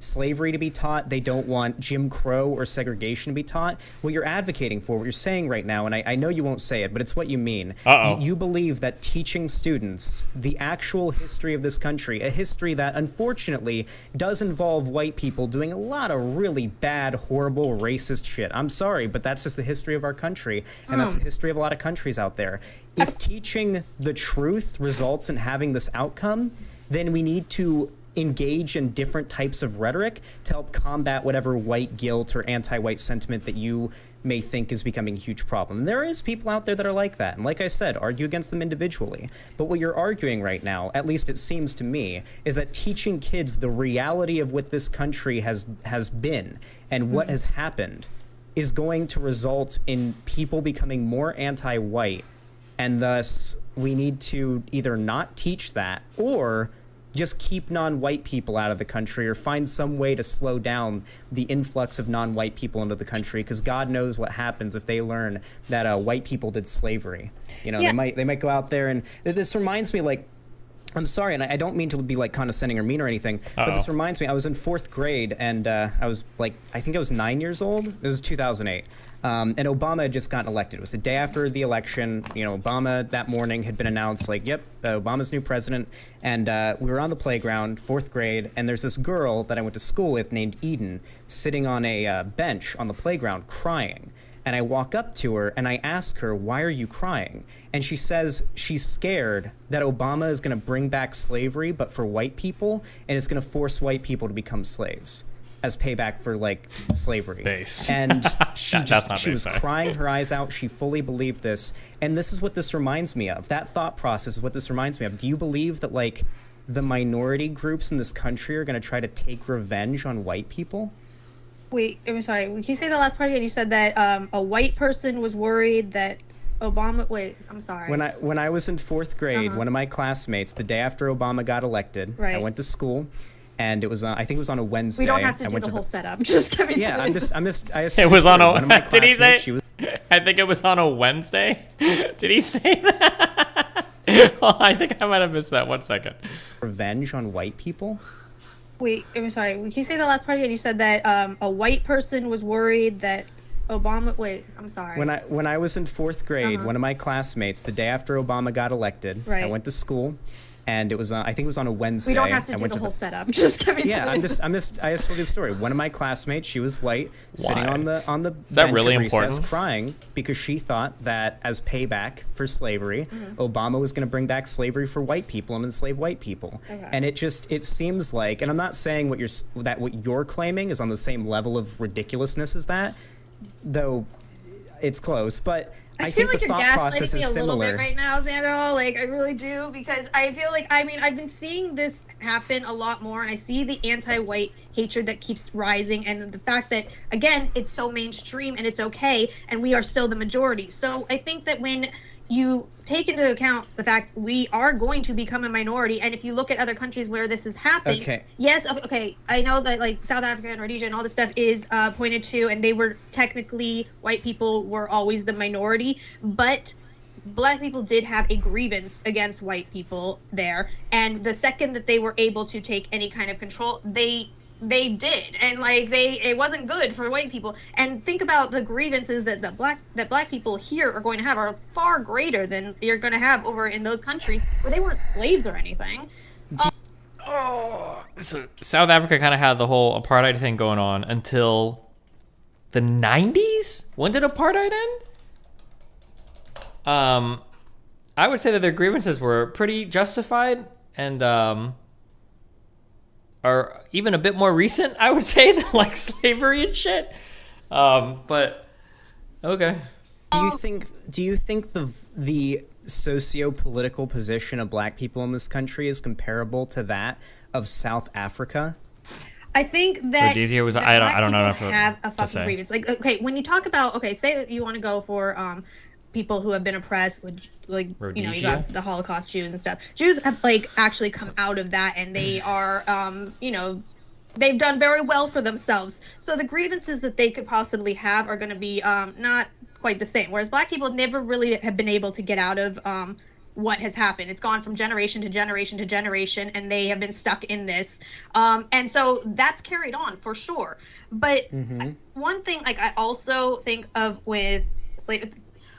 slavery to be taught. They don't want Jim Crow or segregation to be taught. What you're advocating for, what you're saying right now, and I know you won't say it, but it's what you mean. You believe that teaching students the actual history of this country, a history that unfortunately does involve white people doing a lot of really bad, horrible, racist shit. I'm sorry, but that's just the history of our country, and that's the history of a lot of countries out there. If teaching the truth results in having this outcome, then we need to engage in different types of rhetoric to help combat whatever white guilt or anti-white sentiment that you may think is becoming a huge problem. There is people out there that are like that, and like I said, argue against them individually. But what you're arguing right now, at least it seems to me, is that teaching kids the reality of what this country has been and what has happened is going to result in people becoming more anti-white, and thus we need to either not teach that or just keep non-white people out of the country, or find some way to slow down the influx of non-white people into the country, because God knows what happens if they learn that white people did slavery. You know, they might go out there, and this reminds me, like, I'm sorry, and I don't mean to be like condescending or mean or anything, but this reminds me, I was in 4th grade, and I was like, I think I was 9 years old. It was 2008. And Obama had just gotten elected. It was the day after the election. You know, Obama that morning had been announced, like, yep, Obama's new president. And we were on the playground, 4th grade, and there's this girl that I went to school with named Eden sitting on a bench on the playground crying. And I walk up to her and I ask her, why are you crying? And she says she's scared that Obama is going to bring back slavery, but for white people, and it's going to force white people to become slaves as payback for like slavery. Based. And she she was sorry. crying her eyes out. She fully believed this. And this is what this reminds me of. That thought process is what this reminds me of. Do you believe that like the minority groups in this country are going to try to take revenge on white people? Wait, I'm sorry. Can you say the last part again? You said that a white person was worried that Obama. Wait, I'm sorry. When I was in 4th grade, one of my classmates, the day after Obama got elected, I went to school, and it was I think it was on a Wednesday. We don't have to do the whole setuth. Just give me. Yeah, I just. It was on a. One of my Did he say? She was, I think it was on a Wednesday. Did he say that? Well, I think I might have missed that. 1 second. Revenge on white people. Wait, I'm sorry. Can you say the last part again? You said that a white person was worried that Obama. Wait, I'm sorry. When I was in 4th grade, one of my classmates, the day after Obama got elected, I went to school, and it was I think it was on a Wednesday. We don't have to do the whole setup. Just give me. Yeah, I just told you the story. One of my classmates, she was white, sitting on the that bench really at recess, important? crying because she thought that as payback for slavery, Obama was going to bring back slavery for white people and enslave white people. Okay. And it seems like, and I'm not saying what you're claiming is on the same level of ridiculousness as that, though it's close, but I feel think like the you're thought process gaslighting me is a little similar. bit right now, Xandro. Like, I really do, because I feel like, I mean, I've been seeing this happen a lot more, and I see the anti-white hatred that keeps rising, and the fact that, again, it's so mainstream and it's okay, and we are still the majority. So I think that when you take into account the fact we are going to become a minority, and if you look at other countries where this is happening, yes, okay, I know that like South Africa and Rhodesia and all this stuff is pointed to, and they were technically, white people were always the minority, but Black people did have a grievance against white people there, and the second that they were able to take any kind of control, they did, and like it wasn't good for white people. And think about the grievances that black people here are going to have are far greater than you're going to have over in those countries where they weren't slaves or anything. So South Africa kind of had the whole apartheid thing going on until the 90s. When did apartheid end? I would say that their grievances were pretty justified and are even a bit more recent, I would say, than like slavery and shit. But okay. Do you think the socio-political position of Black people in this country is comparable to that of South Africa? I think that Rhodesia was. that I don't know Black enough people have a to fucking say. grievance. Like, okay, when you talk about, say that you want to go for people who have been oppressed, with like Rhodesia? you got the Holocaust Jews and stuff. Jews have like actually come out of that, and they are they've done very well for themselves. So the grievances that they could possibly have are going to be not quite the same. Whereas Black people never really have been able to get out of what has happened. It's gone from generation to generation to generation, and they have been stuck in this. And so that's carried on for sure. But one thing, like I also think of with slavery.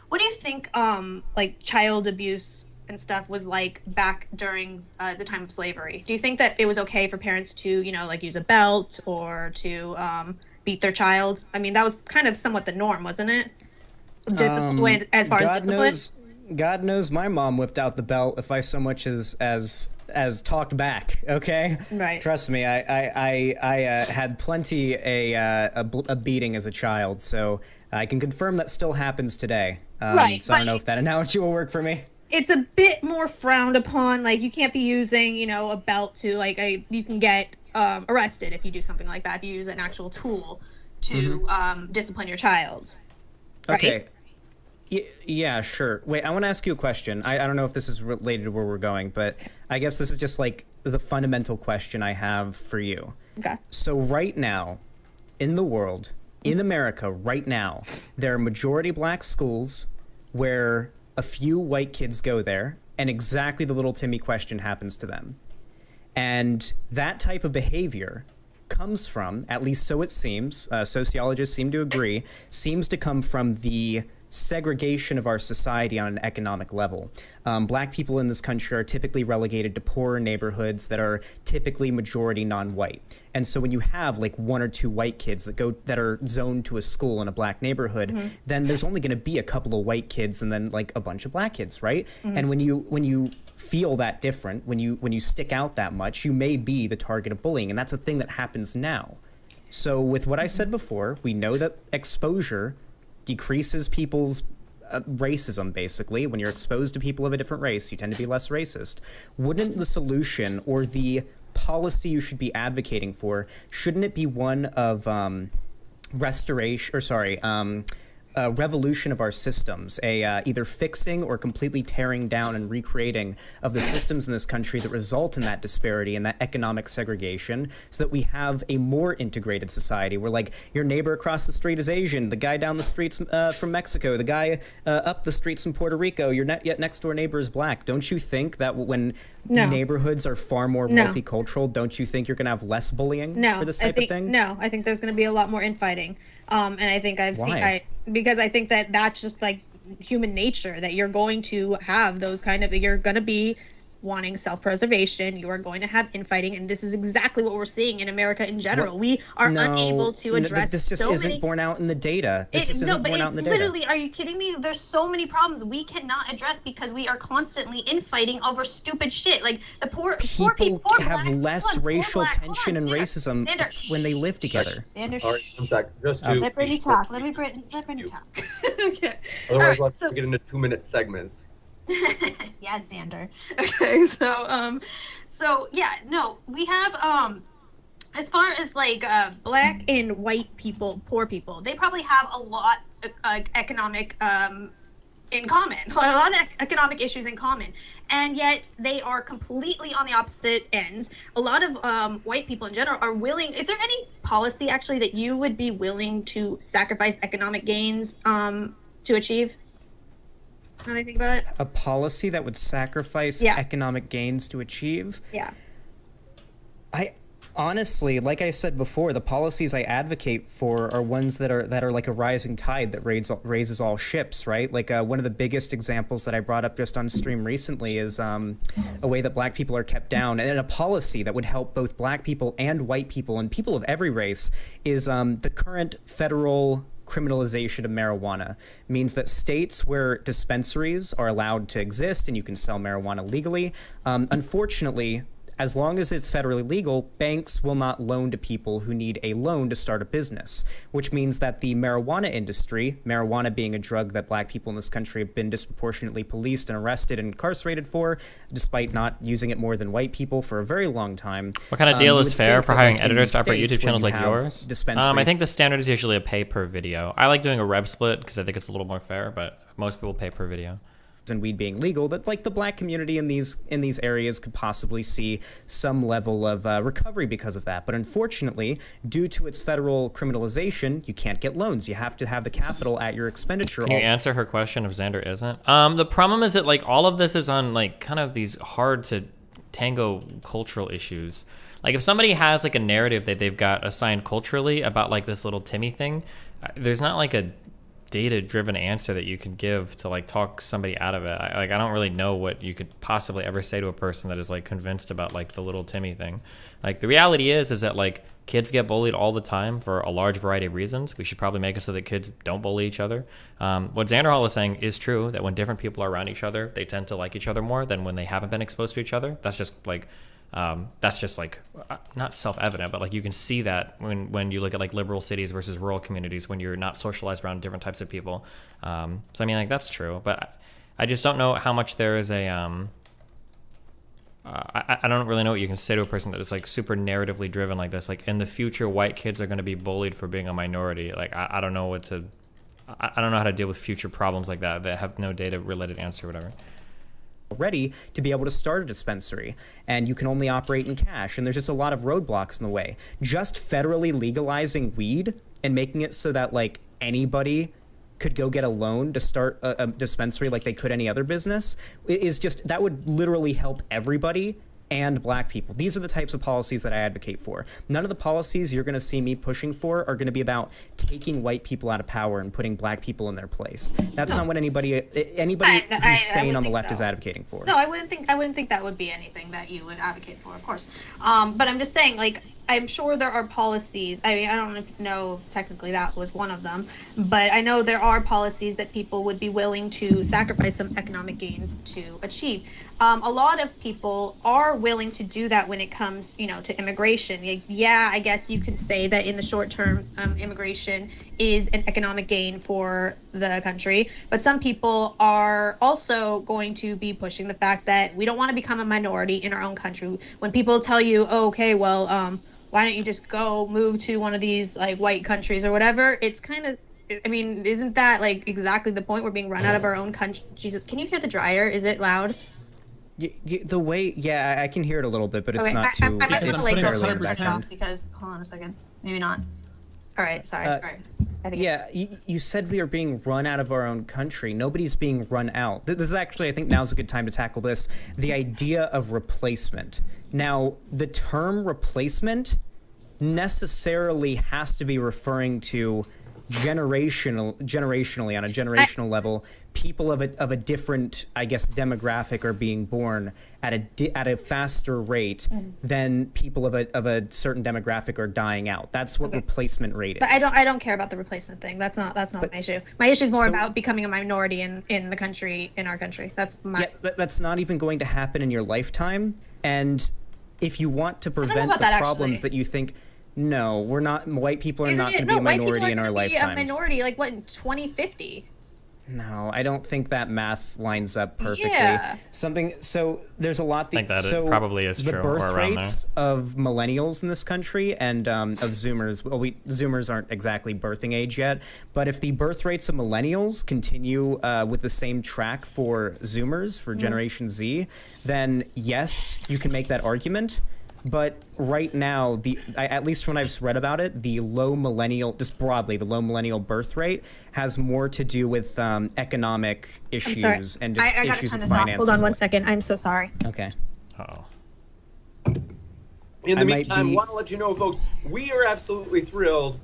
What do you think, like, child abuse and stuff was like back during the time of slavery? Do you think that it was okay for parents to, like, use a belt or to beat their child? I mean, that was kind of somewhat the norm, wasn't it? Discipline, as far as discipline? God knows my mom whipped out the belt if I so much as talked back, okay? Right. Trust me, I had plenty a beating as a child, so I can confirm that still happens today. Right. So I don't know if that analogy will work for me. It's a bit more frowned upon. Like, you can't be using, a belt to, like, you can get arrested if you do something like that, if you use an actual tool to discipline your child. Right? Okay. Yeah, sure. Wait, I want to ask you a question. I don't know if this is related to where we're going, but I guess this is just like the fundamental question I have for you. Okay. So right now, in the world, in America right now, there are majority Black schools where a few white kids go there, and exactly the little Timmy question happens to them. And that type of behavior comes from, at least so it seems, sociologists seem to agree, seems to come from the segregation of our society on an economic level. Black people in this country are typically relegated to poorer neighborhoods that are typically majority non-white. And so when you have like 1 or 2 white kids that are zoned to a school in a black neighborhood, then there's only going to be a couple of white kids and then like a bunch of black kids, right? And when you feel that different, when you stick out that much, you may be the target of bullying, and that's a thing that happens now. So with what I said before, we know that exposure decreases people's racism, basically. When you're exposed to people of a different race, you tend to be less racist. Wouldn't the solution or the policy you should be advocating for, shouldn't it be one of revolution of our systems, either fixing or completely tearing down and recreating of the systems in this country that result in that disparity and that economic segregation, so that we have a more integrated society where, like, your neighbor across the street is Asian, the guy down the street's from Mexico, the guy up the street's from Puerto Rico, your next door neighbor is black. Don't you think that when neighborhoods are far more multicultural, don't you think you're going to have less bullying for this type of thing? No, I think there's going to be a lot more infighting. And I think because I think that that's just like human nature, that you're going to have those you're going to be wanting self-preservation, you are going to have infighting, and this is exactly what we're seeing in America in general. We are unable to address this just isn't borne out in the data. Literally, are you kidding me? There's so many problems we cannot address because we are constantly infighting over stupid shit. Like the poor people have less racial tension and racism when they live together. Xander, all right, one sec. Just to let Brittany talk. Let Brittany talk. Okay. Otherwise, let's get into 2-minute segments. Yeah, Xander. Okay, so yeah, no, we have as far as like black and white people, poor people, they probably have a lot economic in common, a lot of economic issues in common, and yet they are completely on the opposite ends. A lot of white people in general are willing. Is there any policy actually that you would be willing to sacrifice economic gains to achieve? When I think about it, a policy that would sacrifice economic gains to achieve. Yeah. I honestly, like I said before, the policies I advocate for are ones that are like a rising tide that raises all ships, right? Like one of the biggest examples that I brought up just on stream recently is a way that black people are kept down, and a policy that would help both black people and white people and people of every race is the current federal criminalization of marijuana. Means that states where dispensaries are allowed to exist and you can sell marijuana legally, unfortunately, as long as it's federally legal, banks will not loan to people who need a loan to start a business, which means that the marijuana industry, marijuana being a drug that black people in this country have been disproportionately policed and arrested and incarcerated for, despite not using it more than white people for a very long time. What kind of deal is fair for hiring editors to operate YouTube channels like yours? I think the standard is usually a pay per video. I like doing a rev split because I think it's a little more fair, but most people pay per video. And weed being legal, that like the black community in these areas could possibly see some level of recovery because of that. But unfortunately, due to its federal criminalization, you can't get loans. You have to have the capital at your expenditure. Can you answer her question if Xander isn't? The problem is that like all of this is on like kind of these hard to tango cultural issues. Like if somebody has like a narrative that they've got assigned culturally about like this little Timmy thing, there's not like a data-driven answer that you can give to like talk somebody out of it. I don't really know what you could possibly ever say to a person that is like convinced about like the little Timmy thing. Like the reality is that like kids get bullied all the time for a large variety of reasons. We should probably make it so that kids don't bully each other. What Xander Hall is saying is true, that when different people are around each other, they tend to like each other more than when they haven't been exposed to each other. That's just like not self-evident, but like you can see that when you look at like liberal cities versus rural communities, when you're not socialized around different types of people. So I mean, like that's true, but I just don't know how much there is a I don't really know what you can say to a person that is like super narratively driven like this. Like in the future, white kids are going to be bullied for being a minority. Like I don't know I don't know how to deal with future problems like that have no data related answer or whatever. Ready to be able to start a dispensary, and you can only operate in cash, and there's just a lot of roadblocks in the way. Just federally legalizing weed and making it so that like anybody could go get a loan to start a dispensary like they could any other business is just, that would literally help everybody and black people. These are the types of policies that I advocate for. None of the policies you're going to see me pushing for are going to be about taking white people out of power and putting black people in their place. That's not what anybody who's sane on the left is advocating for. No, I wouldn't think that would be anything that you would advocate for, of course. But I'm just saying, like, I'm sure there are policies. I mean, I don't know if technically that was one of them, but I know there are policies that people would be willing to sacrifice some economic gains to achieve. A lot of people are willing to do that when it comes, to immigration. Yeah, I guess you could say that in the short term, immigration is an economic gain for the country, but some people are also going to be pushing the fact that we don't want to become a minority in our own country. When people tell you, oh, okay, well, why don't you just go move to one of these like white countries or whatever? It's kind of, I mean, isn't that like exactly the point? We're being run out of our own country. Jesus, can you hear the dryer? Is it loud? The way, yeah, I can hear it a little bit, but it's Okay, not too. I might It's have to like go fairly turn it off independent. because hold on a second, maybe not. All right, sorry. All right. I think Yeah, you said we are being run out of our own country. Nobody's being run out. This is actually, I think now's a good time to tackle this. The idea of replacement. Now, the term replacement necessarily has to be referring to generationally on a generational level, people of a different, I guess, demographic are being born at a faster rate than people of a certain demographic are dying out. That's what replacement rate is. But I don't care about the replacement thing. That's not my issue. My issue is more about becoming a minority in the country, in our country. That's my. Yeah, that's not even going to happen in your lifetime. And if you want to prevent the about that, problems actually. that you think, no, we're not. White people are Isn't not it- going to be a no, white people minority are in our gonna be lifetimes. A minority, like what, in 2050? No, I don't think that math lines up perfectly. Yeah. So there's a lot. I think that it probably is the true, birth or around rates of millennials in this country and of Zoomers. Well, Zoomers aren't exactly birthing age yet, but if the birth rates of millennials continue with the same track for Zoomers, for Generation Z, then yes, you can make that argument. But right now, at least when I've read about it, the low millennial, just broadly, the low millennial birth rate has more to do with economic issues and just I gotta issues turn with this off. finances. Hold on one second. I'm so sorry. Okay. Oh. In I the might meantime, be- want to let you know, folks, we are absolutely thrilled.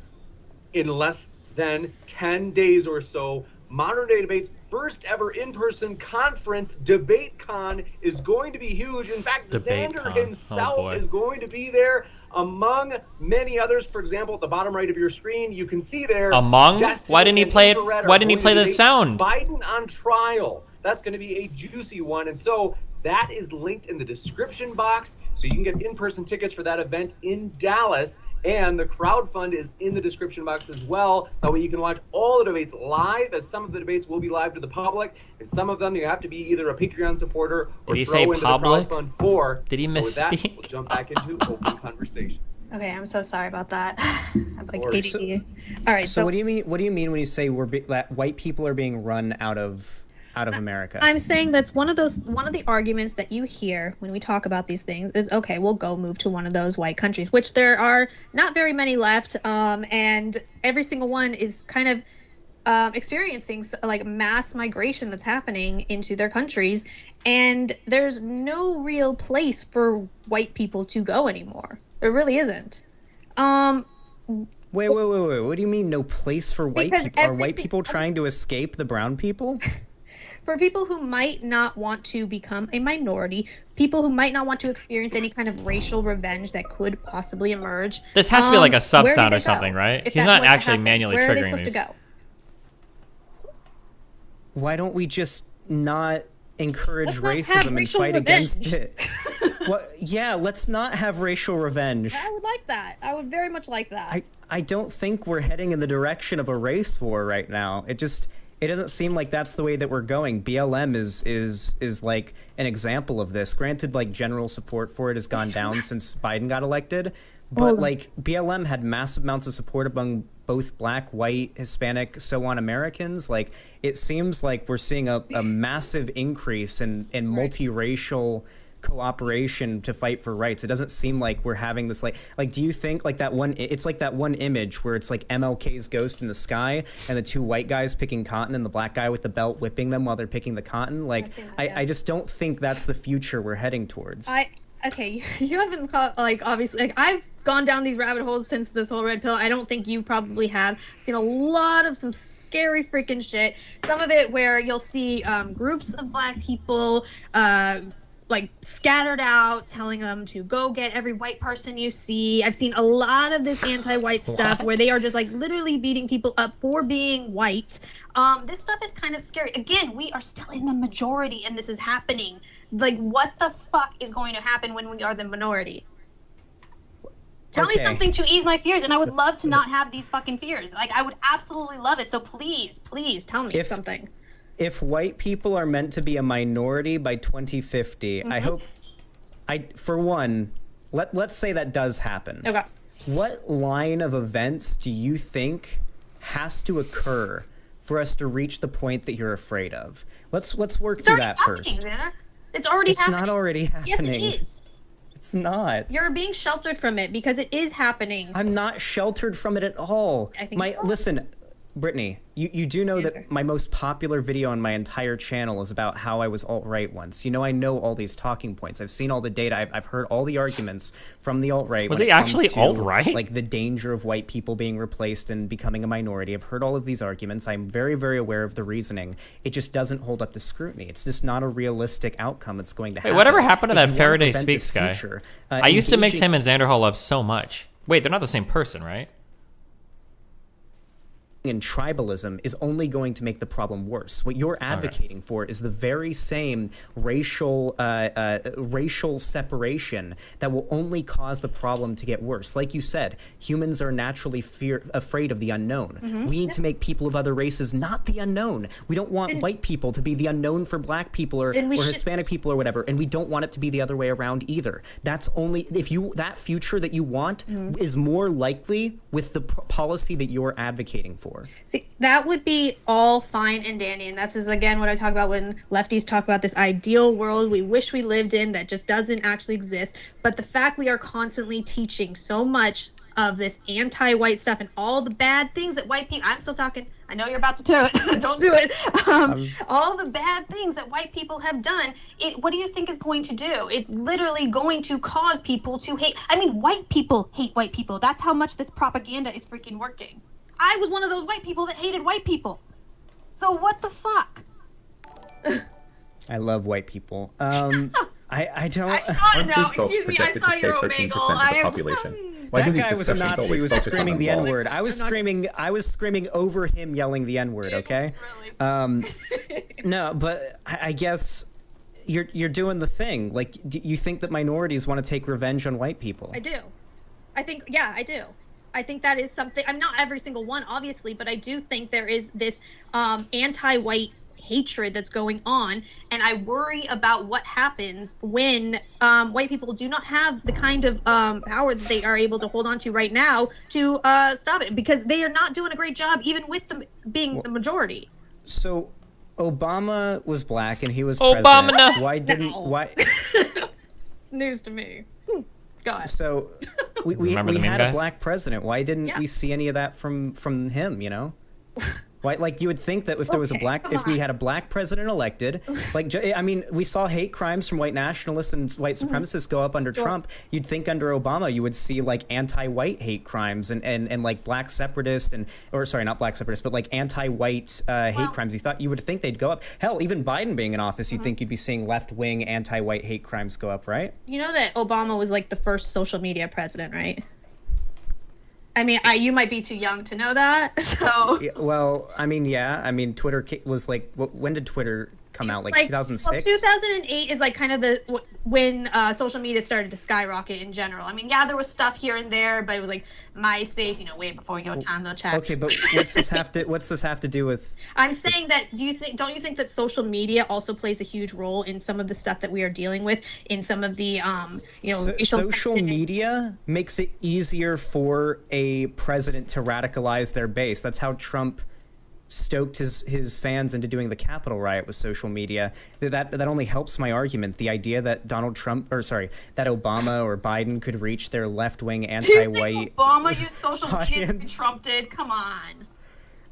In less than 10 days or so, Modern Day Debate's first ever in-person conference, DebateCon, is going to be huge. In fact, DebateCon. Xander Oh, himself boy. is going to be there, among many others. For example, at the bottom right of your screen, you can see there. Among? Destiny Why didn't he and play it? Infrared Why are didn't he going play to the debate sound? Biden on trial. That's going to be a juicy one. And so that is linked in the description box. So you can get in-person tickets for that event in Dallas. And the crowdfund is in the description box as well. That way you can watch all the debates live, as some of the debates will be live to the public. And some of them you have to be either a Patreon supporter or Did he throw say into public? the crowdfund for. Did he So with that, misspeak? we'll jump back into open conversation. Okay, I'm so sorry about that. I'm like Or- ADD. All right, So what do you mean? What do you mean when you say that white people are being run out of America? I'm saying that's one of the arguments that you hear when we talk about these things is, okay, we'll go move to one of those white countries, which there are not very many left, and every single one is kind of experiencing like mass migration that's happening into their countries, and there's no real place for white people to go anymore. There really isn't. Wait. What do you mean no place for white Because people? Are every white si- people trying to escape the brown people? For people who might not want to become a minority, people who might not want to experience any kind of racial revenge that could possibly emerge. This has to be like a sub where do sound they or something, go? right? If He's that not was to actually happen, manually where are they triggering supposed these. to go? Why don't we just not encourage Let's not have racism and racial fight against revenge. it? What? Yeah, let's not have racial revenge. I would like that. I would very much like that. I don't think we're heading in the direction of a race war right now. It doesn't seem like that's the way that we're going. BLM is like an example of this. Granted, like general support for it has gone down since Biden got elected, but like BLM had massive amounts of support among both black, white, Hispanic, so on Americans. Like it seems like we're seeing a massive increase in multiracial cooperation to fight for rights. It doesn't seem like we're having this like do you think like that one, it's like that one image where it's like MLK's ghost in the sky and the two white guys picking cotton and the black guy with the belt whipping them while they're picking the cotton? Like I just don't think that's the future we're heading towards. Okay, you haven't caught, like, obviously, like, I've gone down these rabbit holes since this whole red pill. I don't think you probably have. I've seen a lot of some scary freaking shit. Some of it where you'll see groups of black people like scattered out, telling them to go get every white person you see. I've seen a lot of this anti-white stuff where they are just like literally beating people up for being white. This stuff is kind of scary. Again, we are still in the majority and this is happening. Like, what the fuck is going to happen when we are the minority? Tell me something to ease my fears, and I would love to not have these fucking fears. Like, I would absolutely love it. So please, please tell me something. If white people are meant to be a minority by 2050, I hope, for one, let's say that does happen. Okay. What line of events do you think has to occur for us to reach the point that you're afraid of? Let's work through that first. Xander. It's already happening. It's not already happening. Yes, it is. It's not. You're being sheltered from it because it is happening. I'm not sheltered from it at all. I think listen, Brittany, you do know that my most popular video on my entire channel is about how I was alt-right once. You know, I know all these talking points. I've seen all the data. I've heard all the arguments from the alt-right. Was he actually alt-right? Like the danger of white people being replaced and becoming a minority. I've heard all of these arguments. I'm very, very aware of the reasoning. It just doesn't hold up to scrutiny. It's just not a realistic outcome that's going to happen. Wait, whatever happened to that Faraday Speaks guy? I used to mix him and Xander Hall up so much. Wait, they're not the same person, right? And tribalism is only going to make the problem worse. What you're advocating for is the very same racial separation that will only cause the problem to get worse. Like you said, humans are naturally afraid of the unknown. We need to make people of other races not the unknown. We don't want white people to be the unknown for black people or Hispanic people or whatever, and we don't want it to be the other way around either. That's only that future that you want is more likely with the policy that you're advocating for. See, that would be all fine and dandy, and this is again what I talk about when lefties talk about this ideal world we wish we lived in that just doesn't actually exist. But the fact we are constantly teaching so much of this anti-white stuff and all the bad things that white people, I'm still talking, I know you're about to do it, don't do it, all the bad things that white people have done, what do you think is going to do? It's literally going to cause people to hate. I mean, white people hate white people. That's how much this propaganda is freaking working. I was one of those white people that hated white people. So what the fuck? I love white people. I don't. I saw it now. Excuse me. I saw your Omegle. That guy was a Nazi. He was screaming the N-word. I was screaming over him yelling the N-word. Okay. No, but I guess you're doing the thing. Like, do you think that minorities want to take revenge on white people? I do. I think, yeah, I do. I think that is something. I'm not every single one, obviously, but I do think there is this anti-white hatred that's going on, and I worry about what happens when white people do not have the kind of power that they are able to hold on to right now to stop it, because they are not doing a great job, even with them being the majority. So, Obama was black and he was Obama, president. no. Why didn't It's news to me. God. So we had a black president. Why didn't we see any of that from him? You know, why? Like, you would think that if there was if we had a black president elected, like, I mean, we saw hate crimes from white nationalists and white supremacists go up under Trump. You'd think under Obama you would see like anti-white hate crimes and like black separatist or sorry, not black separatist, but like anti-white hate crimes. You would think they'd go up. Hell, even Biden being in office, you'd think you'd be seeing left-wing anti-white hate crimes go up, right? You know that Obama was like the first social media president, right? I mean, you might be too young to know that, so... Well, I mean, yeah. I mean, Twitter was like... When did Twitter come out? Like 2006? Well, 2008 is like kind of when social media started to skyrocket in general. I mean, yeah, there was stuff here and there, but it was like MySpace, you know, way before your time, though, chat. Okay, but what's this have to do with... I'm saying that, don't you think that social media also plays a huge role in some of the stuff that we are dealing with, in some of the, you know... social media makes it easier for a president to radicalize their base. That's how Trump stoked his fans into doing the Capitol riot with social media. That only helps my argument. The idea that that Obama or Biden could reach their left-wing anti-white. Do you think Obama used social media to be audience. Trump did? Come on.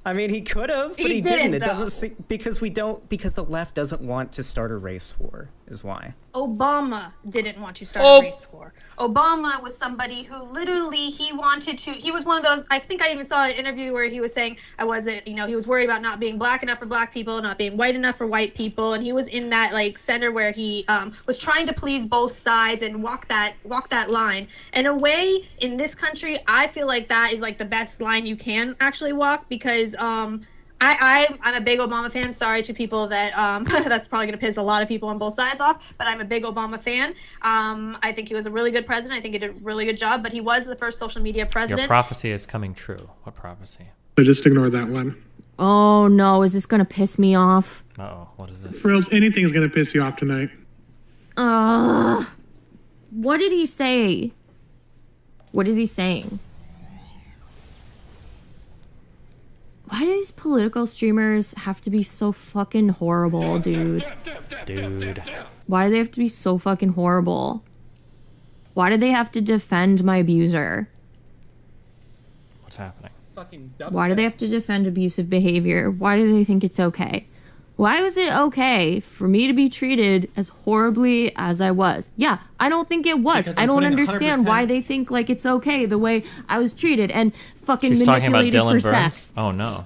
I mean, he could have, but He he didn't, didn't. It though. doesn't seem, because the left doesn't want to start a race war, is why. Obama didn't want to start a race war. Obama was somebody who literally he was one of those, I think I even saw an interview where he was saying he was worried about not being black enough for black people, not being white enough for white people, and he was in that like center where he was trying to please both sides and walk that line. In a way, in this country, I feel like that is like the best line you can actually walk, because I'm a big Obama fan. Sorry to people that that's probably going to piss a lot of people on both sides off, but I'm a big Obama fan. I think he was a really good president. I think he did a really good job, but he was the first social media president. Your prophecy is coming true. What prophecy? So just ignore that one. Oh no, is this gonna piss me off? Uh-oh, what is this? Frills, anything's gonna piss you off tonight. What did he say? What is he saying? Why do these political streamers have to be so fucking horrible, dude? Dude. Why do they have to be so fucking horrible? Why do they have to defend my abuser? What's happening? Why do they have to defend abusive behavior? Why do they think it's okay? Why was it okay for me to be treated as horribly as I was? Yeah, I don't think it was. Because I I'm don't putting understand 100%. why they think like it's okay the way I was treated and fucking She's talking about manipulated Dylan for Burns? sex. Oh no.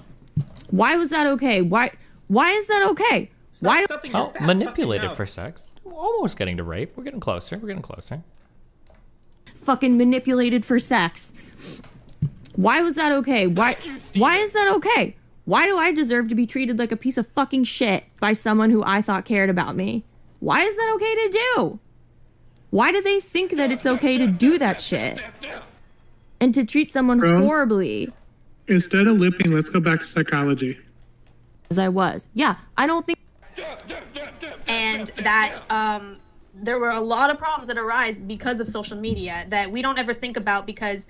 Why was that okay? Why is that okay? Why? Oh, manipulated for sex. Almost getting to rape. We're getting closer. We're getting closer. Fucking manipulated for sex. Why was that okay? Why is that okay? Why do I deserve to be treated like a piece of fucking shit by someone who I thought cared about me? Why is that okay to do? Why do they think that it's okay to do that shit? And to treat someone horribly? Instead of lipping, let's go back to psychology. As I was. Yeah, I don't think... And that there were a lot of problems that arise because of social media that we don't ever think about, because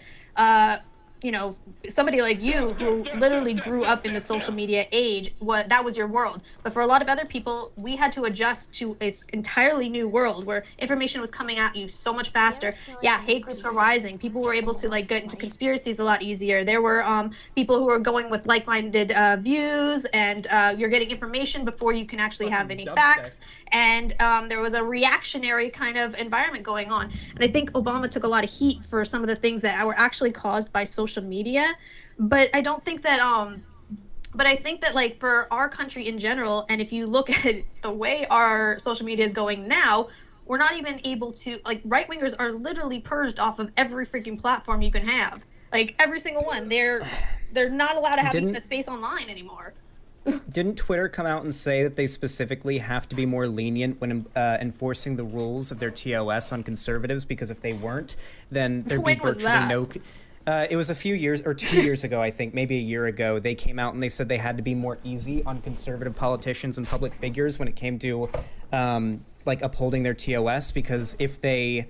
somebody like you who literally grew up in the social media age, that was your world. But for a lot of other people, we had to adjust to this entirely new world where information was coming at you so much faster. Yeah, hate groups were rising. People were able to like get into conspiracies a lot easier. There were people who were going with like-minded views, and you're getting information before you can actually have any facts. And there was a reactionary kind of environment going on. And I think Obama took a lot of heat for some of the things that were actually caused by social media. But I don't think that but I think that like for our country in general, and if you look at the way our social media is going now, we're not even able to, like, right-wingers are literally purged off of every freaking platform you can have. Like every single one. They're not allowed to have even a space online anymore. Didn't Twitter come out and say that they specifically have to be more lenient when enforcing the rules of their TOS on conservatives? Because if they weren't, then there'd be virtually no... it was a few years, or 2 years ago, I think, maybe a year ago, they came out and they said they had to be more easy on conservative politicians and public figures when it came to, like, upholding their TOS, because if they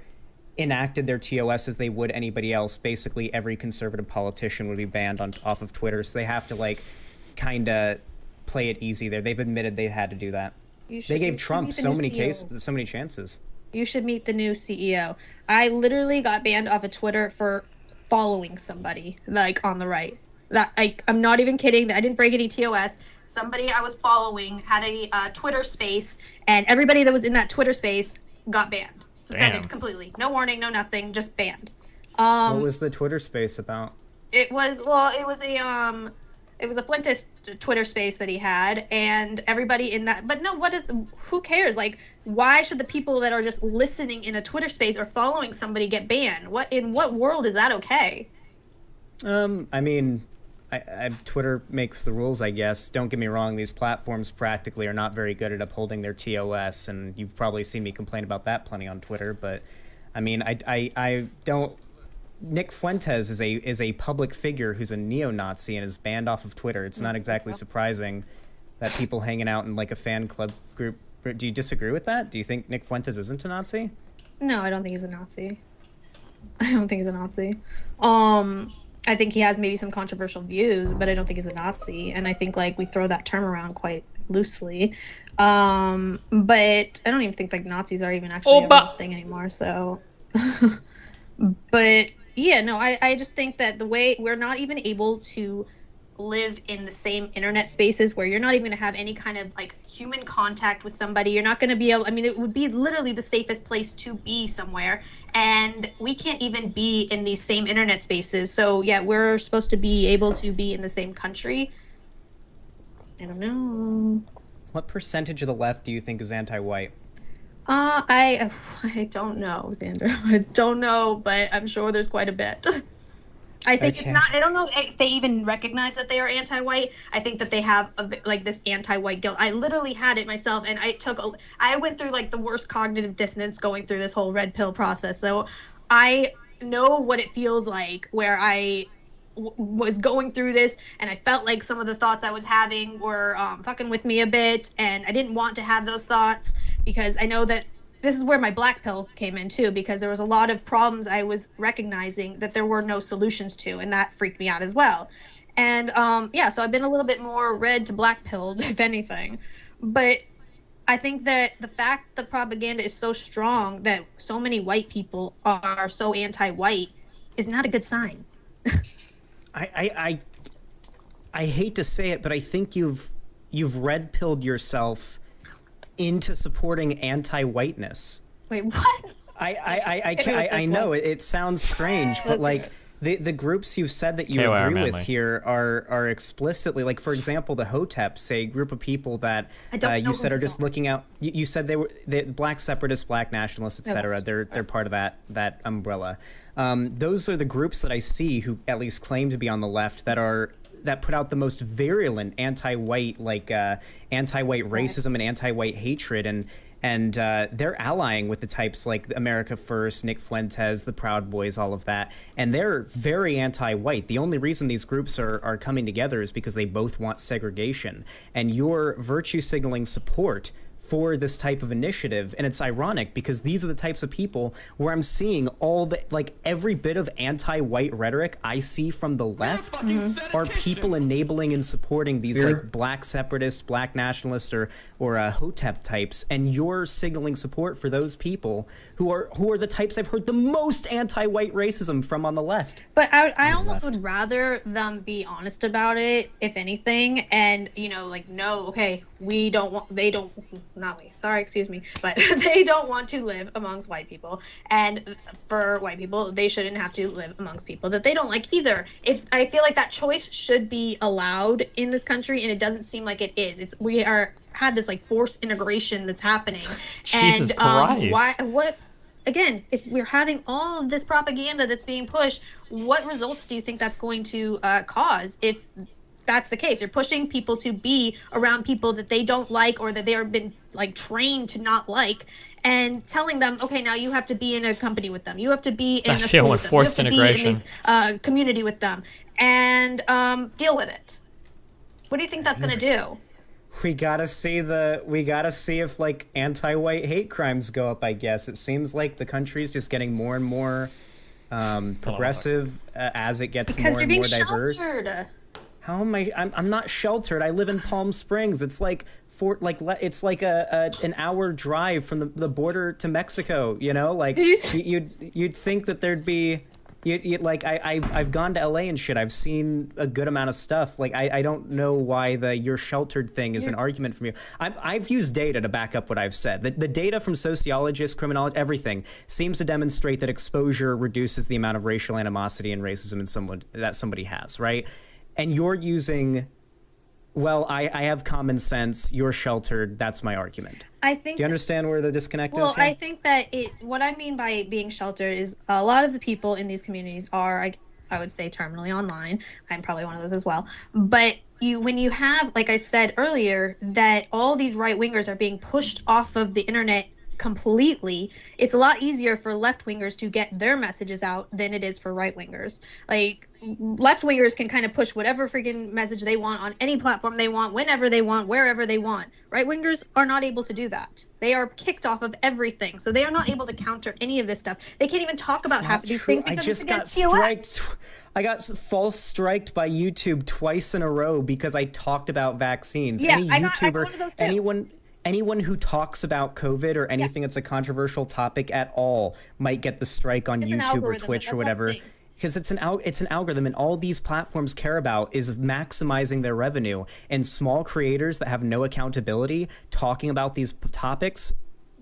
enacted their TOS as they would anybody else, basically every conservative politician would be banned off of Twitter, so they have to, like, kind of play it easy there. They've admitted they had to do that. They gave Trump so many chances. You should meet the new CEO. I literally got banned off of Twitter for following somebody, like, on the right. That I'm not even kidding. I didn't break any TOS. Somebody I was following had a Twitter space, and everybody that was in that Twitter space got banned. Suspended completely. No warning, no nothing, just banned. What was the Twitter space about? It was a Fuentes Twitter space that he had, and everybody in that. But no, who cares? Like, why should the people that are just listening in a Twitter space or following somebody get banned? In what world is that okay? I mean, Twitter makes the rules, I guess. Don't get me wrong; these platforms practically are not very good at upholding their TOS, and you've probably seen me complain about that plenty on Twitter. But I mean, I don't. Nick Fuentes is a public figure who's a neo-Nazi and is banned off of Twitter. It's not exactly surprising that people hanging out in like a fan club group. Do you disagree with that? Do you think Nick Fuentes isn't a Nazi? No, I don't think he's a Nazi. I don't think he's a Nazi. I think he has maybe some controversial views, but I don't think he's a Nazi. And I think like we throw that term around quite loosely. But I don't even think like Nazis are even actually a real thing anymore. So, but yeah, no, I just think that the way we're not even able to live in the same internet spaces where you're not even going to have any kind of like human contact with somebody. You're not going to be able, I mean, it would be literally the safest place to be somewhere. And we can't even be in these same internet spaces. So yeah, we're supposed to be able to be in the same country. I don't know. What percentage of the left do you think is anti-white? I don't know, Xander. I don't know, but I'm sure there's quite a bit. I think it's not, I don't know if they even recognize that they are anti-white. I think that they have like this anti-white guilt. I literally had it myself, and I went through like the worst cognitive dissonance going through this whole red pill process. So I know what it feels like where I was going through this, and I felt like some of the thoughts I was having were fucking with me a bit, and I didn't want to have those thoughts because I know that this is where my black pill came in too, because there was a lot of problems I was recognizing that there were no solutions to, and that freaked me out as well. And yeah, so I've been a little bit more red to black pilled, if anything. But I think that the fact the propaganda is so strong that so many white people are so anti-white is not a good sign. I hate to say it, but I think you've red pilled yourself into supporting anti-whiteness. Wait, what? I know it sounds strange, but like the groups you've said that you agree with here are explicitly, like, for example, the Hoteps, a group of people that you said are just looking out. You said they were black separatists, black nationalists, etc. They're part of that umbrella. Those are the groups that I see who at least claim to be on the left that put out the most virulent anti-white, like anti-white racism and anti-white hatred, and they're allying with the types like America First, Nick Fuentes, the Proud Boys, all of that, and they're very anti-white. The only reason these groups are coming together is because they both want segregation, and your virtue signaling support for this type of initiative. And it's ironic because these are the types of people where I'm seeing all the, like, every bit of anti-white rhetoric I see from the left are people enabling and supporting these like black separatists, black nationalists, or Hotep types, and you're signaling support for those people who are the types I've heard the most anti-white racism from on the left. But I almost would rather them be honest about it, if anything, and, you know, like, no, okay, they don't want to live amongst white people, and for white people, they shouldn't have to live amongst people that they don't like either. If I feel like that choice should be allowed in this country, and it doesn't seem like it is. We had this like forced integration that's happening. Jesus Christ. What again, if we're having all of this propaganda that's being pushed, what results do you think that's going to cause if that's the case? You're pushing people to be around people that they don't like, or that they have been like trained to not like, and telling them, okay, now you have to be in a company with them, you have to be in a school with them, forced integration, be in this community with them, and deal with it. What do you think that's going to do? We gotta see if like anti-white hate crimes go up. I guess it seems like the country's just getting more and more progressive as it gets more and more diverse. Sheltered. How am I? I'm not sheltered. I live in Palm Springs. It's like it's like an hour drive from the border to Mexico. You know, like you'd think that there'd be. I've gone to LA and shit. I've seen a good amount of stuff. Like I don't know why the you're sheltered thing is an argument from you. I've used data to back up what I've said. The data from sociologists, criminologists, everything seems to demonstrate that exposure reduces the amount of racial animosity and racism in that somebody has, right? And you're using, well, I have common sense, you're sheltered, that's my argument. I think. Do you understand where the disconnect is? Well, Here? I think that what I mean by being sheltered is a lot of the people in these communities are, I would say, terminally online. I'm probably one of those as well. But when you have, like I said earlier, that all these right-wingers are being pushed off of the internet completely, it's a lot easier for left-wingers to get their messages out than it is for right-wingers. Like, left-wingers can kind of push whatever freaking message they want on any platform they want, whenever they want, wherever they want. Right-wingers are not able to do that. They are kicked off of everything, so they are not able to counter any of this stuff. They can't even talk about half of these things because it's against TOS. I got false striked by YouTube twice in a row because I talked about vaccines. Yeah, Any I got YouTuber, one of those too. anyone who talks about COVID or anything that's a controversial topic at all might get the strike on It's an YouTube or algorithm, Twitch that's or what I'm whatever. saying. Because it's an algorithm, and all these platforms care about is maximizing their revenue. And small creators that have no accountability talking about these topics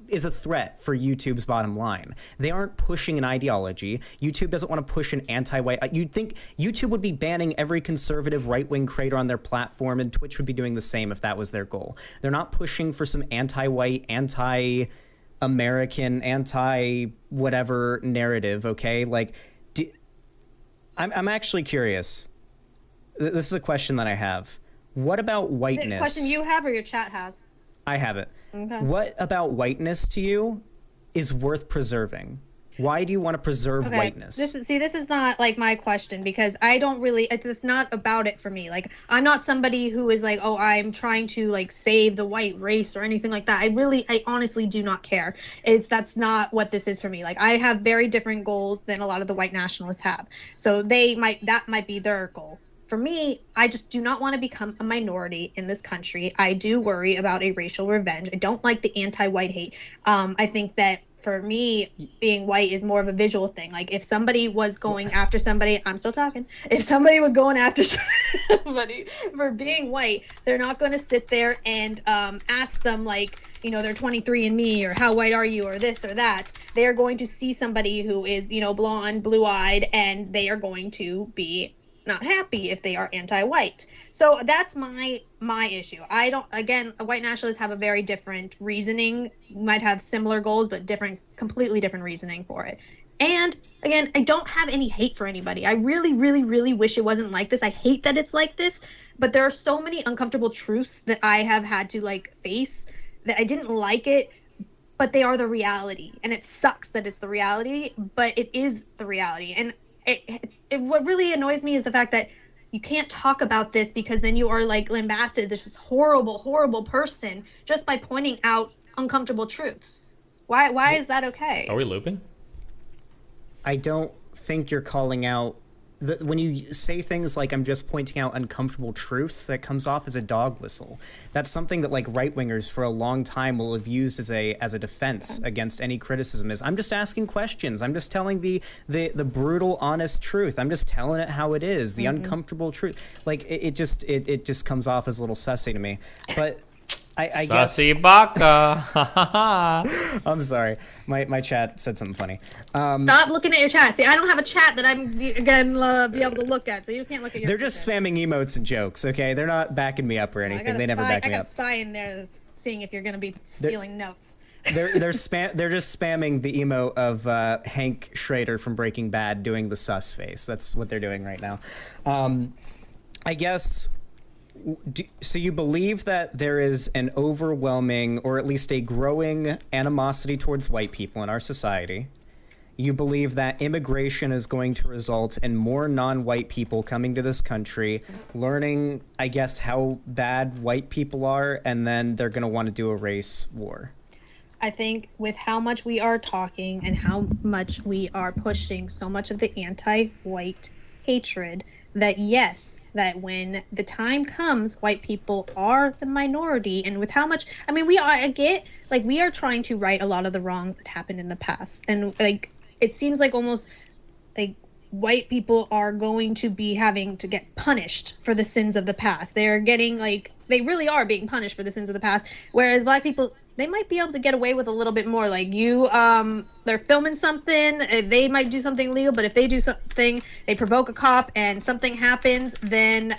is a threat for YouTube's bottom line. They aren't pushing an ideology. YouTube doesn't want to push an anti-white. You'd think YouTube would be banning every conservative right-wing creator on their platform, and Twitch would be doing the same if that was their goal. They're not pushing for some anti-white, anti-American, anti-whatever narrative, okay? Like, I'm actually curious. This is a question that I have. What about whiteness? Is it a question you have or your chat has? I have it. Okay. What about whiteness to you is worth preserving? Why do you want to preserve whiteness? This is not like my question, because I don't really, it's not about it for me. Like, I'm not somebody who is like, oh, I'm trying to like save the white race or anything like that. I honestly do not care. That's not what this is for me. Like, I have very different goals than a lot of the white nationalists have. So that might be their goal. For me, I just do not want to become a minority in this country. I do worry about a racial revenge. I don't like the anti-white hate. I think that for me, being white is more of a visual thing. Like, if somebody was going after somebody, I'm still talking. If somebody was going after somebody for being white, they're not going to sit there and ask them, like, you know, they're 23andMe or how white are you or this or that. They're going to see somebody who is, you know, blonde, blue-eyed, and they are going to be not happy if they are anti-white. So that's my issue. I don't, again, white nationalists have a very different reasoning, might have similar goals, but completely different reasoning for it. And again, I don't have any hate for anybody. I really, really, really wish it wasn't like this. I hate that it's like this, but there are so many uncomfortable truths that I have had to like face that I didn't like it, but they are the reality. And it sucks that it's the reality, but it is the reality. And what really annoys me is the fact that you can't talk about this because then you are like lambasted this horrible, horrible person just by pointing out uncomfortable truths. Why is that okay? Are we looping? I don't think you're calling out when you say things like I'm just pointing out uncomfortable truths, that comes off as a dog whistle. That's something that like right-wingers for a long time will have used as a defense against any criticism. Is I'm just asking questions. I'm just telling the brutal, honest truth. I'm just telling it how it is, the uncomfortable truth. Like it just comes off as a little sussy to me. But I guess Sussy baka. I'm sorry. My chat said something funny. Stop looking at your chat. See, I don't have a chat that I'm gonna be able to look at, so you can't look at your. They're just spamming emotes and jokes. Okay, they're not backing me up or anything. They never back me I got up. a spy in there that's seeing if you're gonna be stealing notes. They're just spamming the emote of Hank Schrader from Breaking Bad doing the sus face. That's what they're doing right now. I guess. So you believe that there is an overwhelming, or at least a growing, animosity towards white people in our society. You believe that immigration is going to result in more non-white people coming to this country, learning, I guess, how bad white people are, and then they're going to want to do a race war. I think with how much we are talking and how much we are pushing so much of the anti-white hatred, that yes, that when the time comes, white people are the minority. And with how much, I mean, we are trying to right a lot of the wrongs that happened in the past. And like, it seems like almost like white people are going to be having to get punished for the sins of the past. They're getting like, they really are being punished for the sins of the past. Whereas black people, they might be able to get away with a little bit more. Like they're filming something, they might do something illegal, but if they do something, they provoke a cop and something happens, then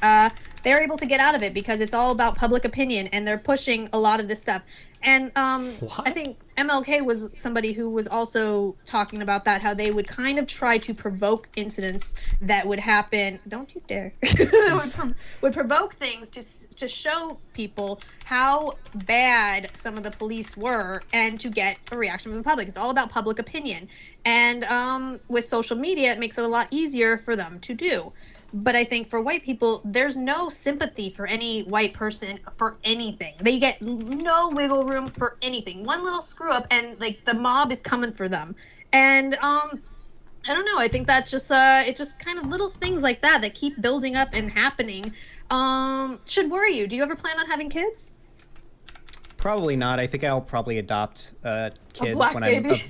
they're able to get out of it because it's all about public opinion and they're pushing a lot of this stuff. And I think MLK was somebody who was also talking about that, how they would kind of try to provoke incidents that would happen. Don't you dare. would provoke things to show people how bad some of the police were and to get a reaction from the public. It's all about public opinion. And with social media, it makes it a lot easier for them to do. But I think for white people, there's no sympathy for any white person for anything. They get no wiggle room for anything. One little screw up and like the mob is coming for them. And I don't know. I think that's just it's just kind of little things like that that keep building up and happening. Should worry you. Do you ever plan on having kids? Probably not. I think I'll probably adopt a kid black when baby?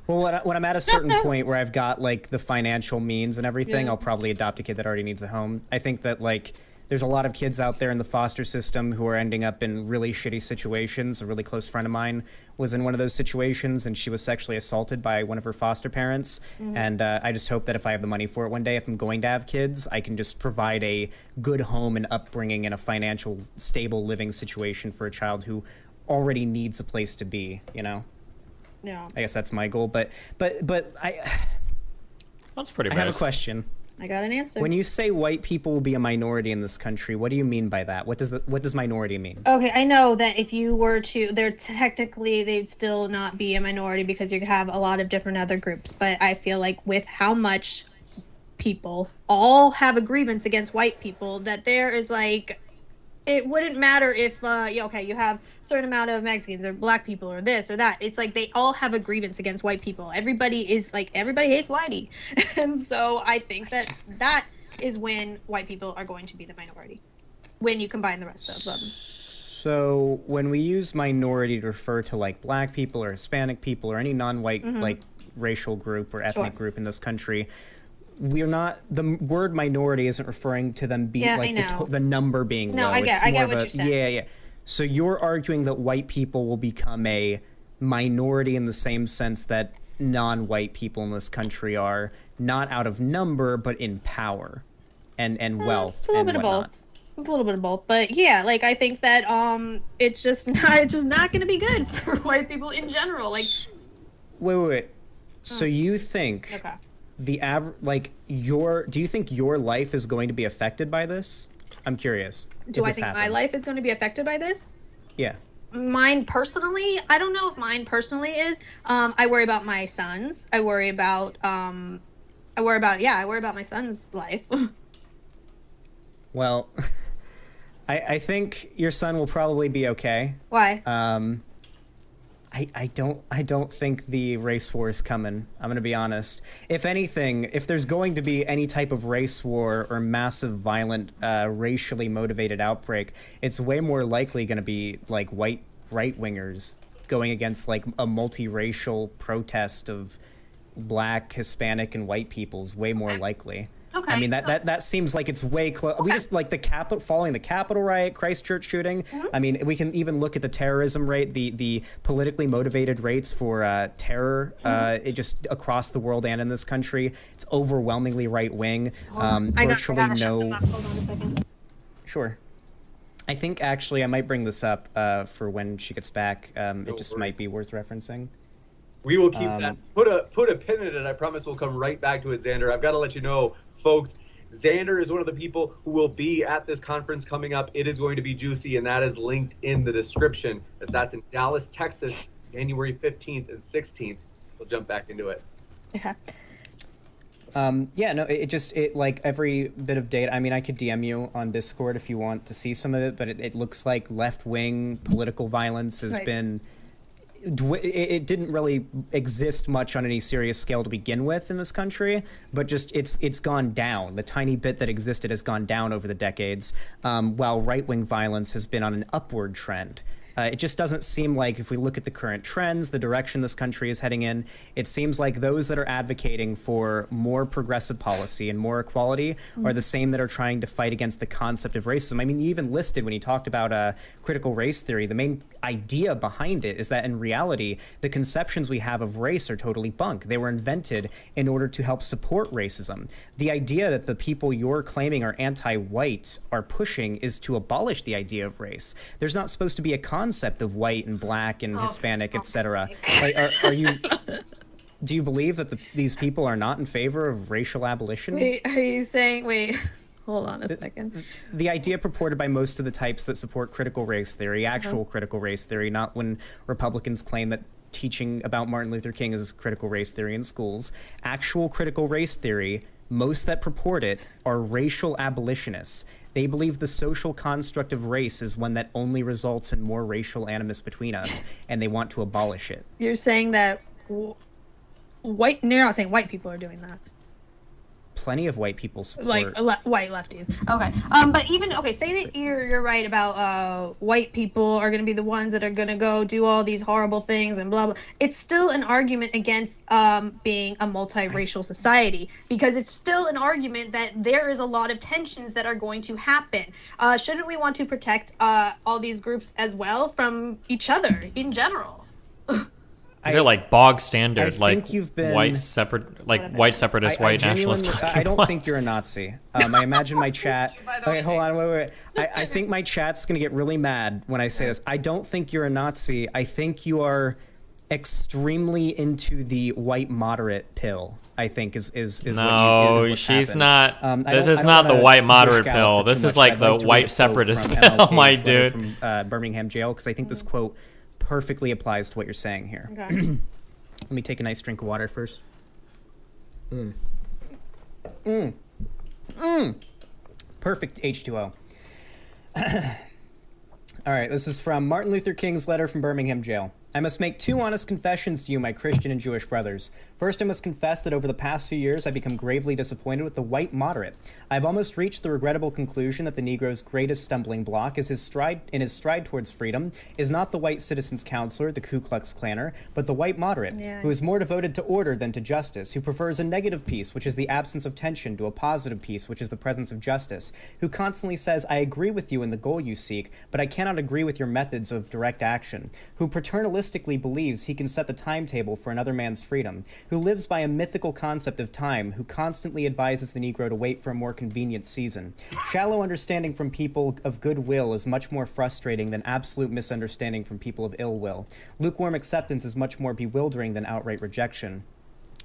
when I'm at a certain point where I've got like the financial means and everything. Yeah. I'll probably adopt a kid that already needs a home. I think that like there's a lot of kids out there in the foster system who are ending up in really shitty situations. A really close friend of mine was in one of those situations, and she was sexually assaulted by one of her foster parents. Mhm. And I just hope that if I have the money for it one day, if I'm going to have kids, I can just provide a good home and upbringing and a financial stable living situation for a child who already needs a place to be, you know? Yeah. I guess that's my goal, but I... That's pretty I have a bad. question. I got an answer. When you say white people will be a minority in this country, what do you mean by that? What does minority mean? Okay, I know that if you were to, they'd still not be a minority because you have a lot of different other groups. But I feel like with how much people all have a grievance against white people, that there is like, it wouldn't matter if, you have a certain amount of Mexicans or black people or this or that. It's like they all have a grievance against white people. Everybody hates whitey. And so I think that is when white people are going to be the minority, when you combine the rest of them. So when we use minority to refer to like black people or Hispanic people or any non-white Mhm. like racial group or ethnic Sure. group in this country, we're not, the word minority isn't referring to them being Yeah, like I know. the number being No, low. I get It's more what of you're saying. Yeah. So you're arguing that white people will become a minority in the same sense that non-white people in this country are, not out of number but in power and wealth It's a little and bit of whatnot. both. It's a little bit of both, but yeah, like I think that it's just not going to be good for white people in general. Like, Wait. So you think okay. do you think your life is going to be affected by this? I'm curious. Do if I this think my happens. life is going to be affected by this? Yeah. Mine personally, I don't know if mine personally is. I worry about my sons. I worry about my son's life. Well, I think your son will probably be okay. Why? I don't think the race war is coming. I'm gonna be honest. If anything, if there's going to be any type of race war or massive violent racially motivated outbreak, it's way more likely gonna be like white right-wingers going against like a multiracial protest of black, Hispanic, and white people's way more likely. Okay, I mean that seems like it's way close. We just like following the Capitol riot, Christchurch shooting. I mean, we can even look at the terrorism rate, the politically motivated rates for terror, it just across the world and in this country. It's overwhelmingly right wing. Virtually no. Hold on a second. Sure. I think actually I might bring this up for when she gets back. It just might be worth referencing. We will keep that. Put a pin in it. I promise we'll come right back to it, Xander. I've got to let you know, folks, Xander is one of the people who will be at this conference coming up. It is going to be juicy, and that is linked in the description, as that's in Dallas, Texas, January 15th and 16th. We'll jump back into it. Okay. Yeah, no, it like every bit of data. I mean, I could DM you on Discord if you want to see some of it, but it looks like left-wing political violence has been. It didn't really exist much on any serious scale to begin with in this country, but just it's gone down. The tiny bit that existed has gone down over the decades, while right-wing violence has been on an upward trend. It just doesn't seem like, if we look at the current trends, the direction this country is heading in, it seems like those that are advocating for more progressive policy and more equality are the same that are trying to fight against the concept of racism. I mean, you even listed when you talked about critical race theory, the main idea behind it is that in reality, the conceptions we have of race are totally bunk. They were invented in order to help support racism. The idea that the people you're claiming are anti-white are pushing is to abolish the idea of race. There's not supposed to be a concept of white and black and Hispanic, etc. Like, are you? Do you believe that these people are not in favor of racial abolition? Wait, are you saying? Wait, hold on a second. The idea purported by most of the types that support critical race theory, actual critical race theory, not when Republicans claim that teaching about Martin Luther King is critical race theory in schools. Actual critical race theory, most that purport it are racial abolitionists. They believe the social construct of race is one that only results in more racial animus between us, and they want to abolish it. You're saying that White. No, you're not saying white people are doing that. Plenty of white people support. Like white lefties. Okay. But even say that you're right about white people are going to be the ones that are going to go do all these horrible things and blah blah. It's still an argument against being a multiracial society, because it's still an argument that there is a lot of tensions that are going to happen. Shouldn't we want to protect all these groups as well from each other in general? Is it like bog standard, like you've been, white separatist, white nationalist talking I don't points? think you're a Nazi. I imagine my chat. Okay, hold on, wait. I think my chat's gonna get really mad when I say this. I don't think you're a Nazi. I think you are extremely into the white moderate pill. I think is no, she's not. This is not the white moderate pill. This is like the white separatist pill, my dude. From Birmingham jail, because I think this quote perfectly applies to what you're saying here. Okay. Let me take a nice drink of water first. Perfect H2O. All right, this is from Martin Luther King's letter from Birmingham jail. I must make two honest confessions to you, my Christian and Jewish brothers. First, I must confess that over the past few years, I've become gravely disappointed with the white moderate. I've almost reached the regrettable conclusion that the Negro's greatest stumbling block is his stride towards freedom is not the white citizens' counselor, the Ku Klux Klanner, but the white moderate, who is more devoted to order than to justice, who prefers a negative peace, which is the absence of tension, to a positive peace, which is the presence of justice, who constantly says, I agree with you in the goal you seek, but I cannot agree with your methods of direct action, who paternalistically believes he can set the timetable for another man's freedom, who lives by a mythical concept of time, who constantly advises the Negro to wait for a more convenient season. Shallow understanding from people of goodwill is much more frustrating than absolute misunderstanding from people of ill will. Lukewarm acceptance is much more bewildering than outright rejection.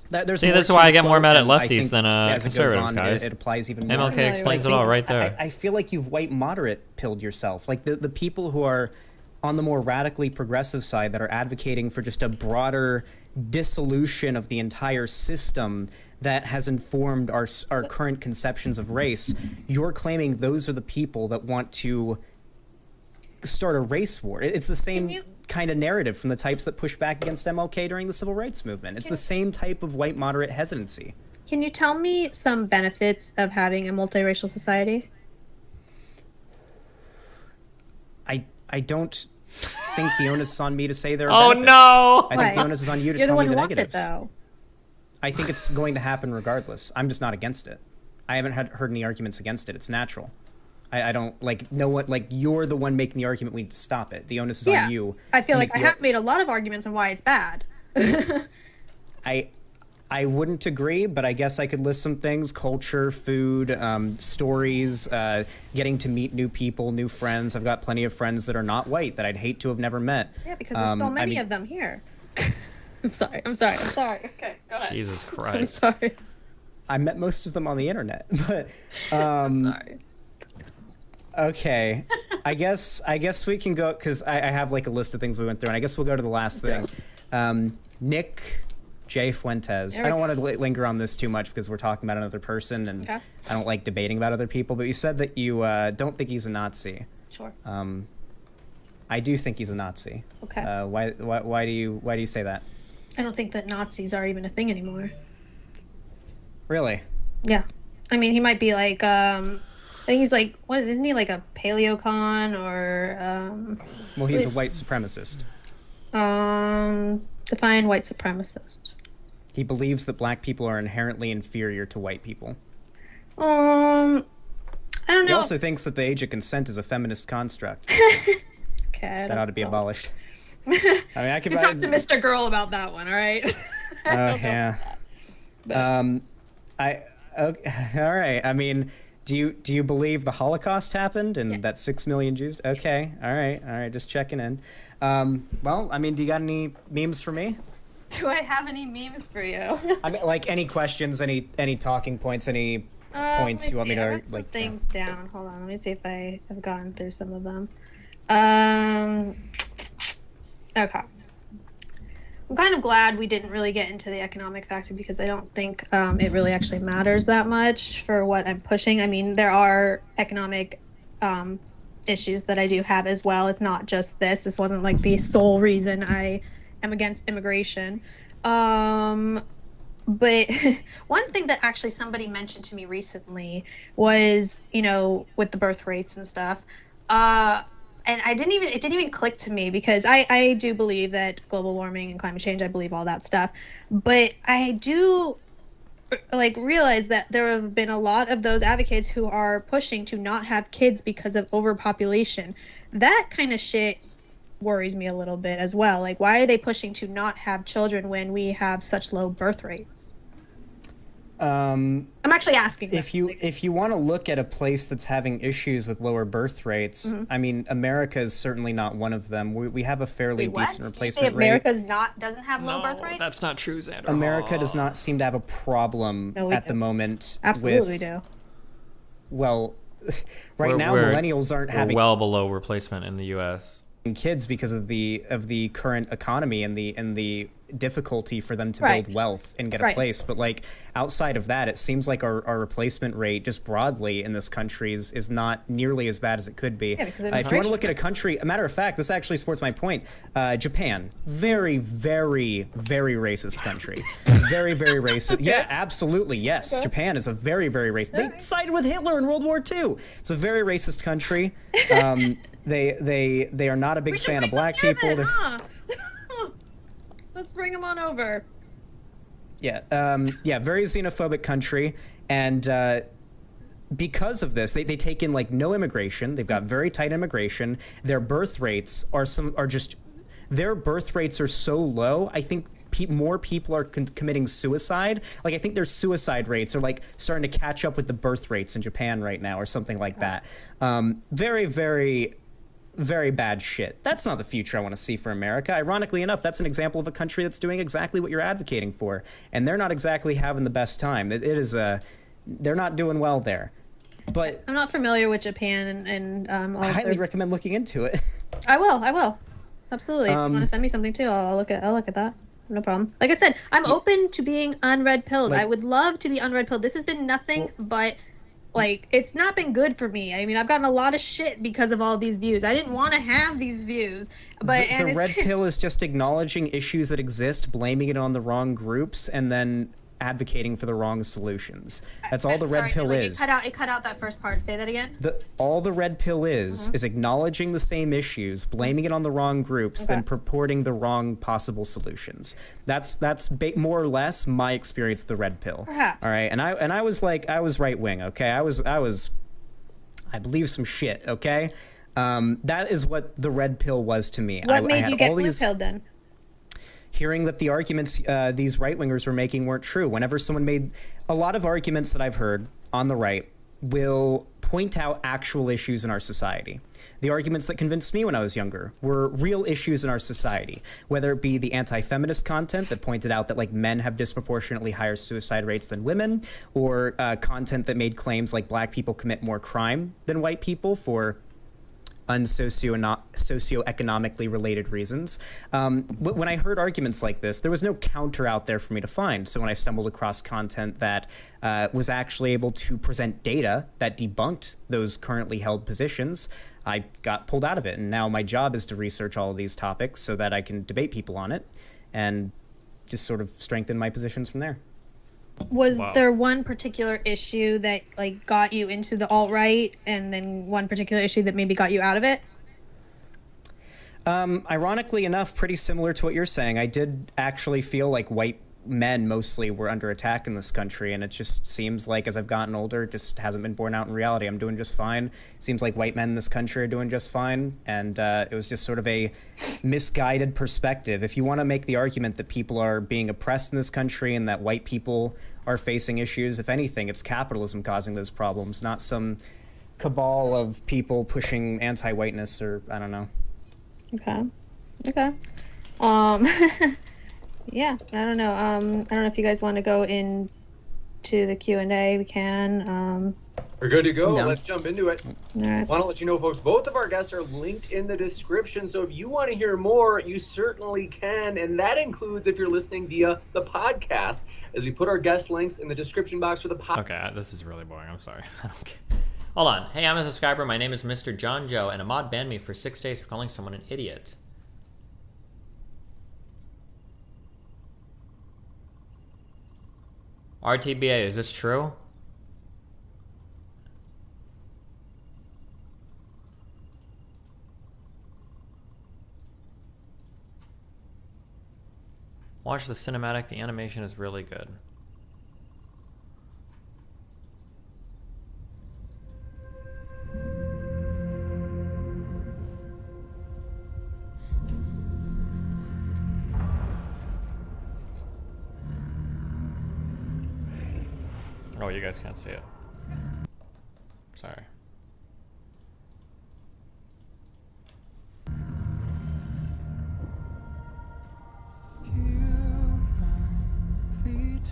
This is why I get more mad at lefties than conservatives, guys. It applies even more. MLK explains it all right there. I feel like you've white moderate pilled yourself. Like the people who are on the more radically progressive side that are advocating for just a broader dissolution of the entire system that has informed our current conceptions of race, you're claiming those are the people that want to start a race war. It's the same kind of narrative from the types that pushed back against MLK during the civil rights movement. It's the same type of white moderate hesitancy. Can you tell me some benefits of having a multiracial society? I don't think the onus is on me to say there Oh are benefits. no! I think the onus is on you to You're tell the me one the who wants negatives. it, though. I think it's going to happen regardless. I'm just not against it. I haven't heard any arguments against it. It's natural. I don't you're the one making the argument. We need to stop it. The onus is on you. I feel like I have made a lot of arguments on why it's bad. I wouldn't agree, but I guess I could list some things: culture, food, stories, getting to meet new people, new friends. I've got plenty of friends that are not white that I'd hate to have never met. Yeah, because there's so many of them here. I'm sorry. Okay, go ahead. Jesus Christ. I'm sorry. I met most of them on the internet, but I'm sorry. Okay, I guess we can go, because I have like a list of things we went through, and I guess we'll go to the last thing. Nick J. Fuentes. I don't want to linger on this too much because we're talking about another person, and I don't like debating about other people, but you said that you don't think he's a Nazi. Sure. I do think he's a Nazi. Okay. Why do you say that? I don't think that Nazis are even a thing anymore. Really? Yeah. I mean, he might be like, I think he's like, isn't he like a paleocon or, Well, he's a white supremacist. Define white supremacist. He believes that black people are inherently inferior to white people. I don't know. He also thinks that the age of consent is a feminist construct. Okay. That ought to be abolished. I mean, I could talk to Mr. Girl about that one, all right? Oh, yeah. Okay, all right. I mean, do you believe the Holocaust happened and that 6 million Jews? Okay, all right. Just checking in. Well, I mean, do you got any memes for me? Do I have any memes for you? I mean, like any questions, any talking points, any points you want me to I wrote some like? things down. Hold on, let me see if I have gone through some of them. Okay. I'm kind of glad we didn't really get into the economic factor because I don't think it really actually matters that much for what I'm pushing. I mean, there are economic issues that I do have as well. It's not just this. This wasn't like the sole reason I am against immigration. But one thing that actually somebody mentioned to me recently was, you know, with the birth rates and stuff, and it didn't even click to me, because I do believe that global warming and climate change, I believe all that stuff, but I do like realize that there have been a lot of those advocates who are pushing to not have kids because of overpopulation. That kind of shit worries me a little bit as well. Like, why are they pushing to not have children when we have such low birth rates? I'm actually asking them. If you want to look at a place that's having issues with lower birth rates, I mean, America is certainly not one of them. We have a fairly decent replacement rate. America's doesn't have low birth rates? That's not true, Xander. America does not seem to have a problem at the moment. Absolutely we do. Well, now millennials aren't having well below replacement in the U.S. kids because of the current economy and the difficulty for them to build wealth and get a place. But like outside of that, it seems like our replacement rate just broadly in this country is not nearly as bad as it could be. If you want to look at a country, a matter of fact, this actually supports my point. Japan, very, very, very racist country. Very, very racist. Okay. Yeah, absolutely. Yes. Okay. Japan is a very, very racist. They sided with Hitler in World War II. It's a very racist country. They are not a big fan of black people. Let's bring them on over. Yeah, very xenophobic country, and because of this, they take in like no immigration. They've got very tight immigration. Their birth rates are their birth rates are so low. I think more people are committing suicide. Like, I think their suicide rates are like starting to catch up with the birth rates in Japan right now, or something like that. Very, very, very bad shit. That's not the future I want to see for America. Ironically enough, that's an example of a country that's doing exactly what you're advocating for, and they're not exactly having the best time. They're not doing well there. But I'm not familiar with Japan and I highly recommend looking into it. I will. Absolutely. If you want to send me something too, I'll look at that. No problem. Like I said, I'm open to being unred pilled. I would love to be unred pilled. This has been nothing but like, it's not been good for me. I mean, I've gotten a lot of shit because of all these views. I didn't want to have these views, but the red pill is just acknowledging issues that exist, blaming it on the wrong groups, and then advocating for the wrong solutions. That's all the red pill is. It cut out that first part. Say that again. All the red pill is acknowledging the same issues, blaming it on the wrong groups, then purporting the wrong possible solutions. That's more or less my experience with the red pill. Perhaps. All right, and I was right wing. Okay, I believe some shit. Okay, that is what the red pill was to me. What made you get blue pilled then? Hearing that the arguments these right-wingers were making weren't true. Whenever someone made a lot of arguments that I've heard on the right will point out actual issues in our society. The arguments that convinced me when I was younger were real issues in our society, whether it be the anti-feminist content that pointed out that like men have disproportionately higher suicide rates than women, or content that made claims like black people commit more crime than white people for socioeconomically related reasons. When I heard arguments like this, there was no counter out there for me to find. So when I stumbled across content that was actually able to present data that debunked those currently held positions, I got pulled out of it. And now my job is to research all of these topics so that I can debate people on it and just sort of strengthen my positions from there. Was there one particular issue that like got you into the alt-right, and then one particular issue that maybe got you out of it? Ironically enough, pretty similar to what you're saying. I did actually feel like white men mostly were under attack in this country, and it just seems like as I've gotten older, it just hasn't been borne out in reality. I'm doing just fine. Seems like white men in this country are doing just fine, and it was just sort of a misguided perspective. If you want to make the argument that people are being oppressed in this country and that white people are facing issues, if anything, it's capitalism causing those problems, not some cabal of people pushing anti-whiteness, or I don't know. Okay. Yeah, I don't know. I don't know if you guys want to go into the Q&A. We can. We're good to go. No. Let's jump into it. All right. Want to let you know, folks, both of our guests are linked in the description. So if you want to hear more, you certainly can. And that includes if you're listening via the podcast, as we put our guest links in the description box for the podcast. Okay, this is really boring. I'm sorry. I don't care. Hold on. Hey, I'm a subscriber. My name is Mr. John Joe, and a mod banned me for 6 days for calling someone an idiot. RTBA, is this true? Watch the cinematic, the animation is really good. Oh, you guys can't see it. Sorry.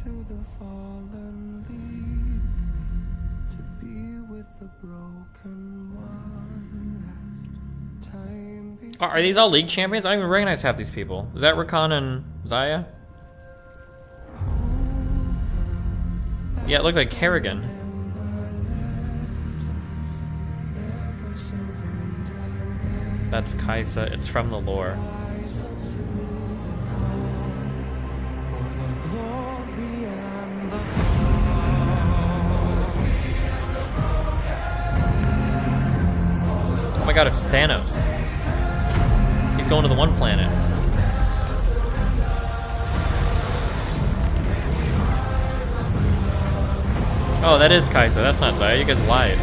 To the fallen, leave me to be with the broken one last time. Are these all league champions? I don't even recognize half these people. Is that Rakan and Zaya? Yeah, it looked like Kerrigan. That's Kaisa. It's from the lore. Oh my god, it's Thanos. He's going to the one planet. Oh, that is Kaisa. That's not Zaya. You guys lied.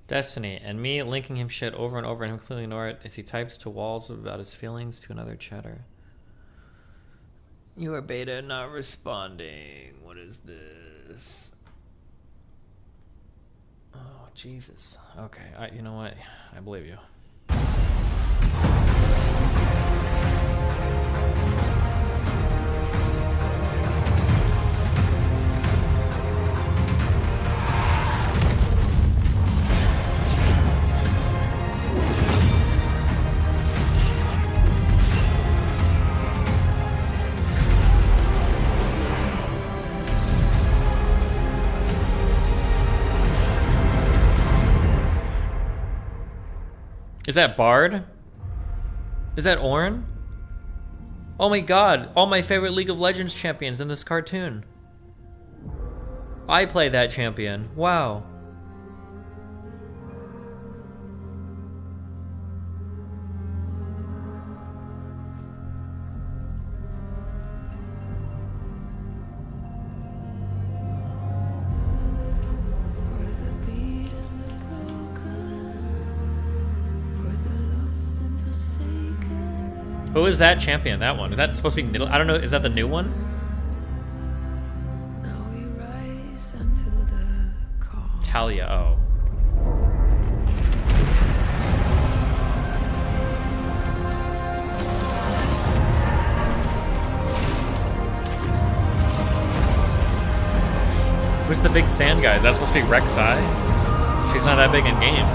Destiny, and me linking him shit over and over and him clearly ignore it as he types to walls about his feelings to another chatter. You are beta not responding. What is this? Oh, Jesus. Okay, you know what? I believe you. Is that Bard? Is that Ornn? Oh my god, all my favorite League of Legends champions in this cartoon. I play that champion. Wow. Who is that champion? That one. Is that supposed to be Nidalee? I don't know. Is that the new one? Talia. Oh. Who's the big sand guy? Is that supposed to be Rek'Sai? She's not that big in game.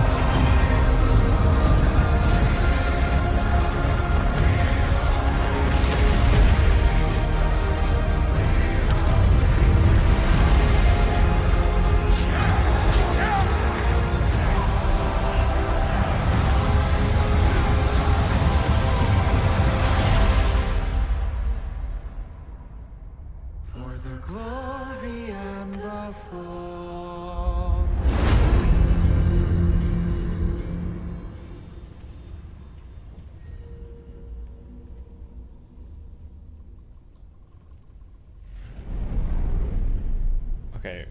Okay.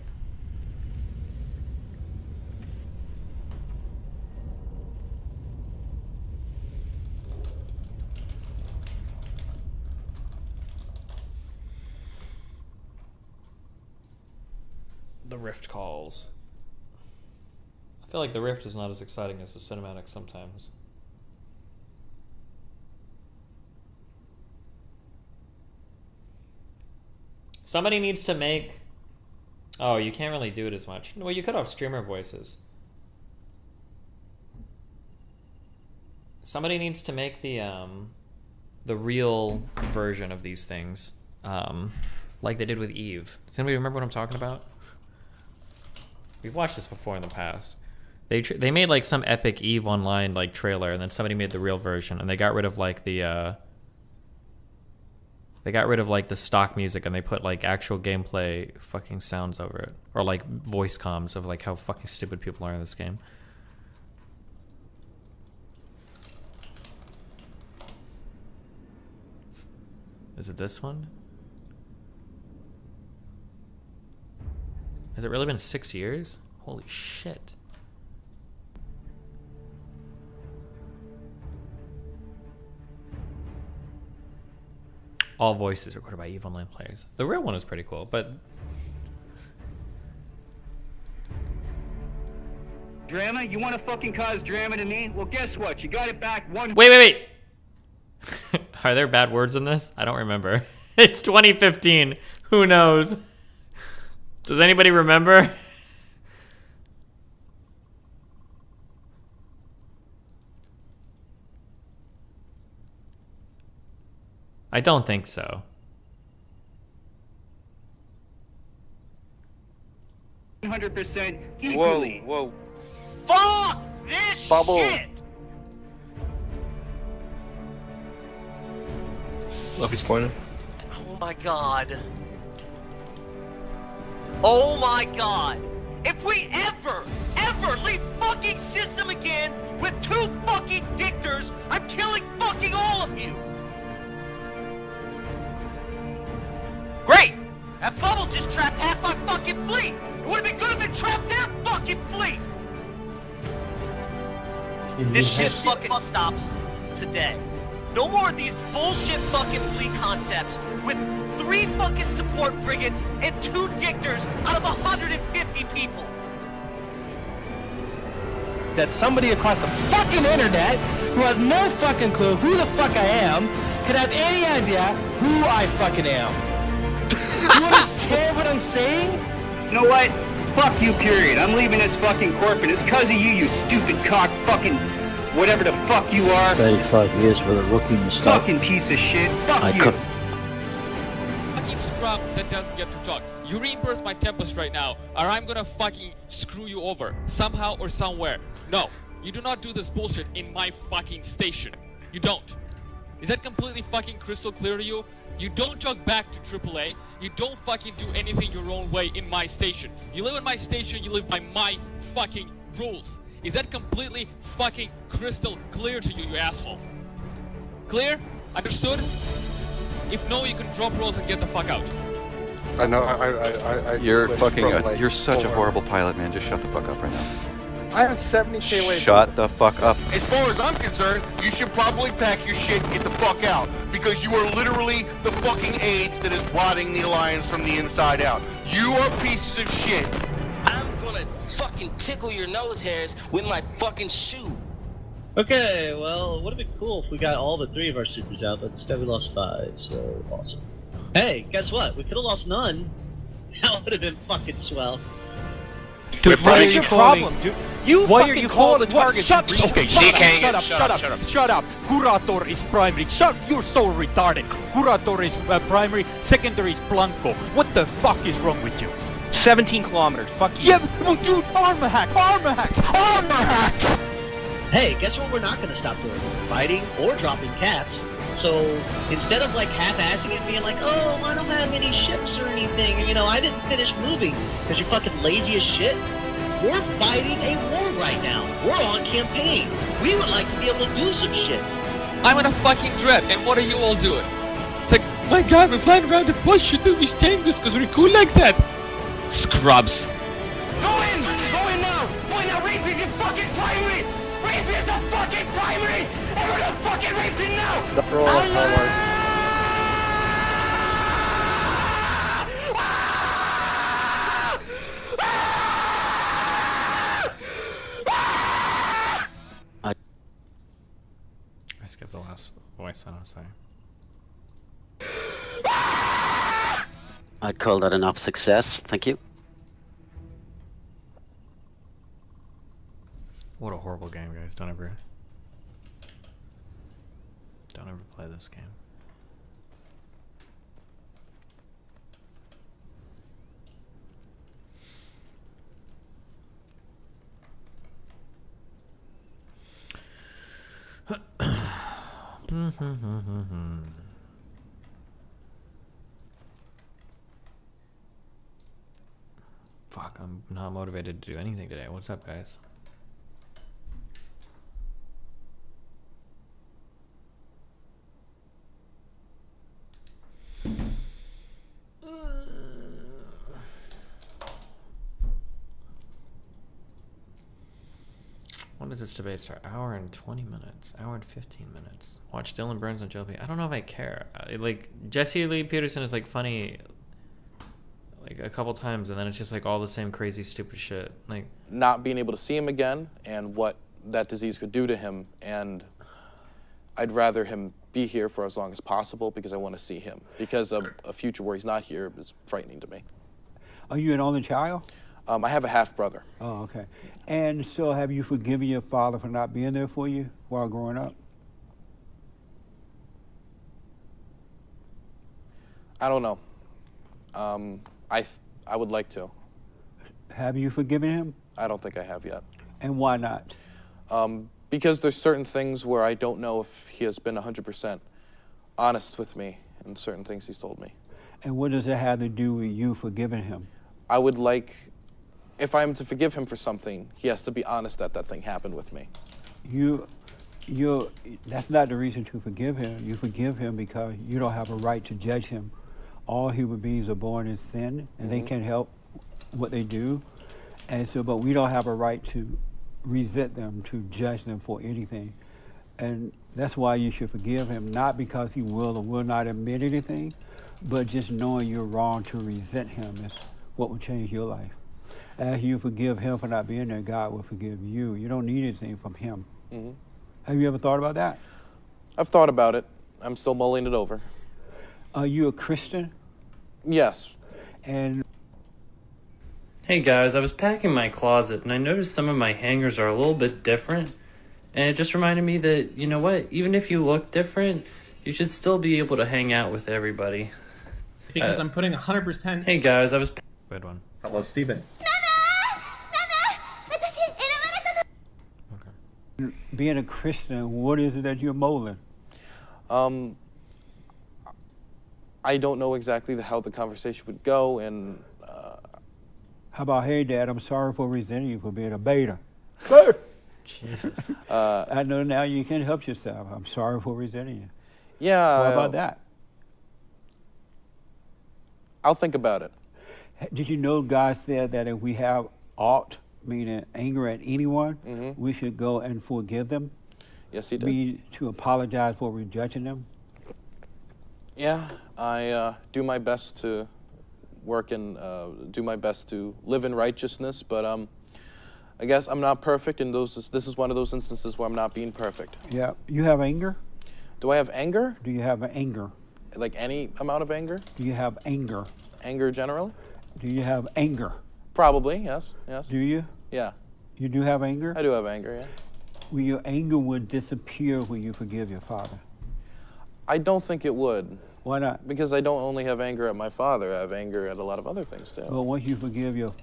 The Rift calls. I feel like the Rift is not as exciting as the cinematic sometimes. Somebody needs to make Oh, you can't really do it as much. Well, you could have streamer voices. Somebody needs to make the real version of these things, like they did with Eve. Does anybody remember what I'm talking about? We've watched this before in the past. They made like some epic Eve Online like trailer, and then somebody made the real version, and they got rid of like the stock music, and they put like actual gameplay fucking sounds over it, or like voice comms of like how fucking stupid people are in this game. Is it this one? Has it really been 6 years? Holy shit. All voices recorded by EVE Online players. The real one is pretty cool, but... Drama? You want to fucking cause drama to me? Well, guess what? You got it back one... Wait! Are there bad words in this? I don't remember. It's 2015. Who knows? Does anybody remember? I don't think so. %100% equally. Whoa. Fuck this Bubble. shit! Luffy's pointing. Oh my god. Oh my god. If we ever leave fucking system again with 2 fucking dictors, I'm killing fucking all of you. Great! That bubble just trapped half my fucking fleet! It would've been good if it trapped their fucking fleet! This shit fucking stops today. No more of these bullshit fucking fleet concepts with 3 fucking support frigates and 2 dictors out of 150 people! That somebody across the fucking internet who has no fucking clue who the fuck I am could have any idea who I fucking am. You understand what I'm saying? You know what? Fuck you, period. I'm leaving this fucking corp, and it's cause of you, you stupid cock fucking whatever the fuck you are. 35 years for a rookie mistake. Fucking piece of shit. Fuck you. Fucking scrub that doesn't get to talk. You reimburse my tempest right now, or I'm gonna fucking screw you over. Somehow or somewhere. No. You do not do this bullshit in my fucking station. You don't. Is that completely fucking crystal clear to you? You don't talk back to AAA. You don't fucking do anything your own way in my station. You live in my station, you live by my fucking rules. Is that completely fucking crystal clear to you, you asshole? Clear? Understood? If no, you can drop rolls and get the fuck out. I know, You're fucking, you're such a horrible pilot, man. Just shut the fuck up right now. I have 70k away. Shut the fuck up. As far as I'm concerned, you should probably pack your shit and get the fuck out. Because you are literally the fucking age that is rotting the Alliance from the inside out. You are pieces of shit. I'm gonna fucking tickle your nose hairs with my fucking shoe. Okay, well, it would have been cool if we got all the 3 of our supers out, but instead we lost 5, so awesome. Hey, guess what? We could have lost none. That would have been fucking swell. Dude, what is your problem, dude? Why are you calling the target? Shut up. Curator is primary. You're so retarded. Curator is primary, secondary is Blanco. What the fuck is wrong with you? 17 kilometers, fuck you. Yeah, well, dude, armor hack! Hey, guess what we're not gonna stop doing? Fighting or dropping caps. So, instead of like half-assing it, being like, oh, I don't have any ships or anything, you know, I didn't finish moving, because you're fucking lazy as shit, we're fighting a war right now. We're on campaign. We would like to be able to do some shit. I'm on a fucking dread, and what are you all doing? It's like, my god, we're flying around the bush shooting these tanks because we're cool like that. Scrubs. Go in now! Rape is your fucking primary! Rape is the fucking primary! And we're gonna fucking rape him now! I skipped the last voice, I'm sorry. I'd call that an op success, thank you. horrible game, guys. Don't ever play this game. Fuck, I'm not motivated to do anything today. What's up, guys? When does this debate start? Hour and 20 minutes. Hour and 15 minutes. Watch Dylan Burns and Joe P. I don't know if I care. Like, Jesse Lee Peterson is, like, funny, like, a couple times, and then it's just, like, all the same crazy, stupid shit. Like, not being able to see him again and what that disease could do to him. And I'd rather him be here for as long as possible because I want to see him. Because a future where he's not here is frightening to me. Are you an only child? I have a half-brother. Oh, okay. And so have you forgiven your father for not being there for you while growing up? I don't know. I would like to. Have you forgiven him? I don't think I have yet. And why not? Because there's certain things where I don't know if he has been 100% honest with me in certain things he's told me. And what does it have to do with you forgiving him? I would like, if I'm to forgive him for something, he has to be honest that that thing happened with me. That's not the reason to forgive him. You forgive him because you don't have a right to judge him. All human beings are born in sin, and they can't help what they do. And so, but we don't have a right to resent them, to judge them for anything. And that's why you should forgive him, not because he will or will not admit anything, but just knowing you're wrong to resent him is what will change your life. As you forgive him for not being there, God will forgive you. You don't need anything from him. Have you ever thought about that? I've thought about it. I'm still mulling it over. Are you a Christian? Yes. And hey guys, I was packing my closet and I noticed some of my hangers are a little bit different. And it just reminded me that, you know what, even if you look different, you should still be able to hang out with everybody. Because I'm putting 100%. Hey guys, I was... Good one. Hello, Steven. being a Christian, what is it that you're molding? I don't know exactly how the conversation would go, and... How about, hey, Dad, I'm sorry for resenting you for being a beta. Jesus. I know now you can't help yourself. I'm sorry for resenting you. Yeah. What about that? I'll think about it. Did you know God said that if we have aught, meaning anger at anyone, we should go and forgive them? Yes, he did. Mean to apologize for rejecting them? Yeah, I do my best to work and do my best to live in righteousness, but I guess I'm not perfect, and this is one of those instances where I'm not being perfect. Yeah. You have anger? Do I have anger? Do you have anger? Like any amount of anger? Do you have anger? Anger generally? Do you have anger? Probably, yes, yes. Do you? Yeah. You do have anger? I do have anger, yeah. Well, your anger would disappear when you forgive your father. I don't think it would. Why not? Because I don't only have anger at my father, I have anger at a lot of other things too. Well, once you forgive your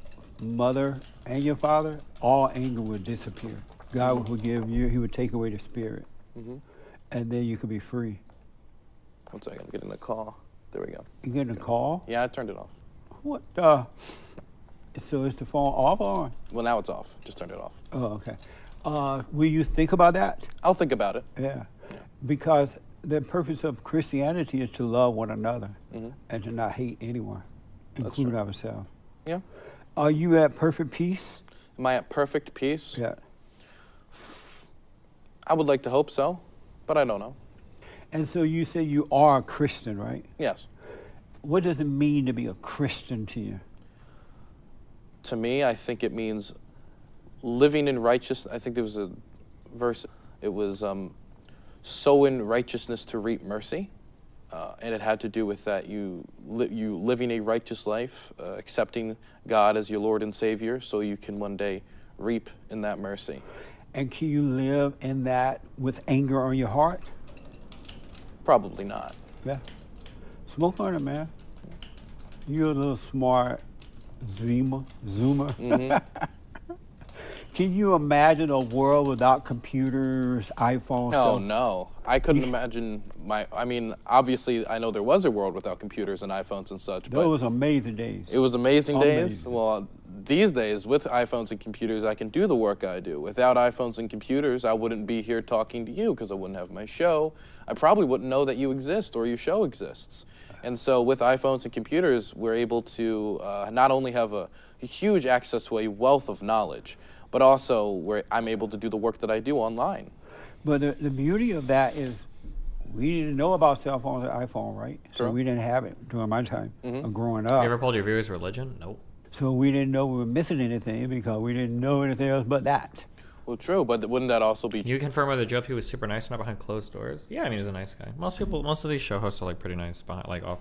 mother and your father, all anger would disappear. God would forgive you. He would take away the spirit. And then you could be free. 1 second, I'm getting a call. There we go. You getting a call? Yeah, I turned it off. What? So is the phone off or on? Well, now it's off. Just turned it off. Oh, okay. Will you think about that? I'll think about it. Yeah. Because the purpose of Christianity is to love one another and to not hate anyone, including ourselves. Yeah. Are you at perfect peace? Am I at perfect peace? Yeah. I would like to hope so, but I don't know. And so you say you are a Christian, right? Yes. What does it mean to be a Christian to you? To me, I think it means living in righteousness. I think there was a verse. It was sow in righteousness to reap mercy. And it had to do with that you living a righteous life, accepting God as your Lord and Savior, so you can one day reap in that mercy. And can you live in that with anger on your heart? Probably not. Yeah. Smoke on it, man. You're a little smart zoomer. Mm-hmm. Can you imagine a world without computers, iPhones? Oh, no. I couldn't imagine I mean, obviously, I know there was a world without computers and iPhones and such, but... Those amazing days. It was amazing days? Amazing. Well, these days, with iPhones and computers, I can do the work I do. Without iPhones and computers, I wouldn't be here talking to you because I wouldn't have my show. I probably wouldn't know that you exist or your show exists. And so with iPhones and computers, we're able to not only have a huge access to a wealth of knowledge, but also where I'm able to do the work that I do online. But the beauty of that is we didn't know about cell phones or iPhone, right? So we didn't have it during my time of growing up. You ever pulled your viewers' religion? Nope. So we didn't know we were missing anything because we didn't know anything else but that. Well, true, but wouldn't that also be... You confirm whether Joe P was super nice or not behind closed doors? Yeah, I mean, he's a nice guy. Most of these show hosts are like pretty nice behind, like off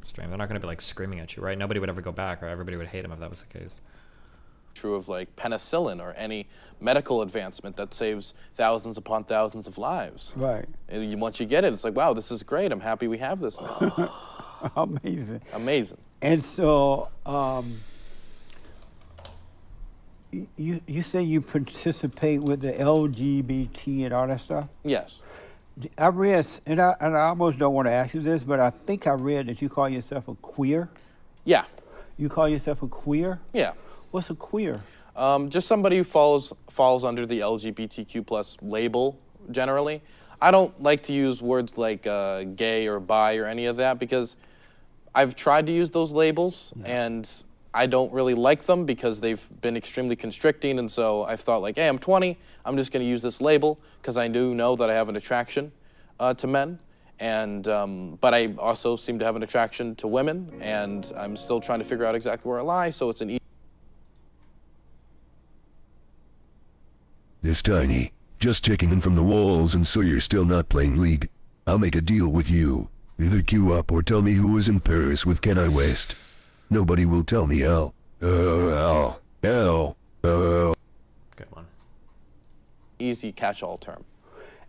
stream. They're not going to be like screaming at you, right? Nobody would ever go back, or everybody would hate him if that was the case. True of like penicillin or any medical advancement that saves thousands upon thousands of lives. Right. And once you get it, it's like, wow, this is great. I'm happy we have this now. Amazing. Amazing. And so, you say you participate with the LGBT and all that stuff? Yes. I read, and I almost don't want to ask you this, but I think I read that you call yourself a queer. Yeah. You call yourself a queer? Yeah. What's a queer? Just somebody who falls under the LGBTQ plus label, generally. I don't like to use words like gay or bi or any of that because I've tried to use those labels and I don't really like them because they've been extremely constricting, and so I've thought like, hey, I'm 20, I'm just going to use this label because I do know that I have an attraction to men, and but I also seem to have an attraction to women, and I'm still trying to figure out exactly where I lie, so it's an This Tiny, just checking in from the walls, and so you're still not playing League. I'll make a deal with you. Either queue up or tell me who was in Paris with Kenai West. Nobody will tell me how. Good one. Easy catch-all term.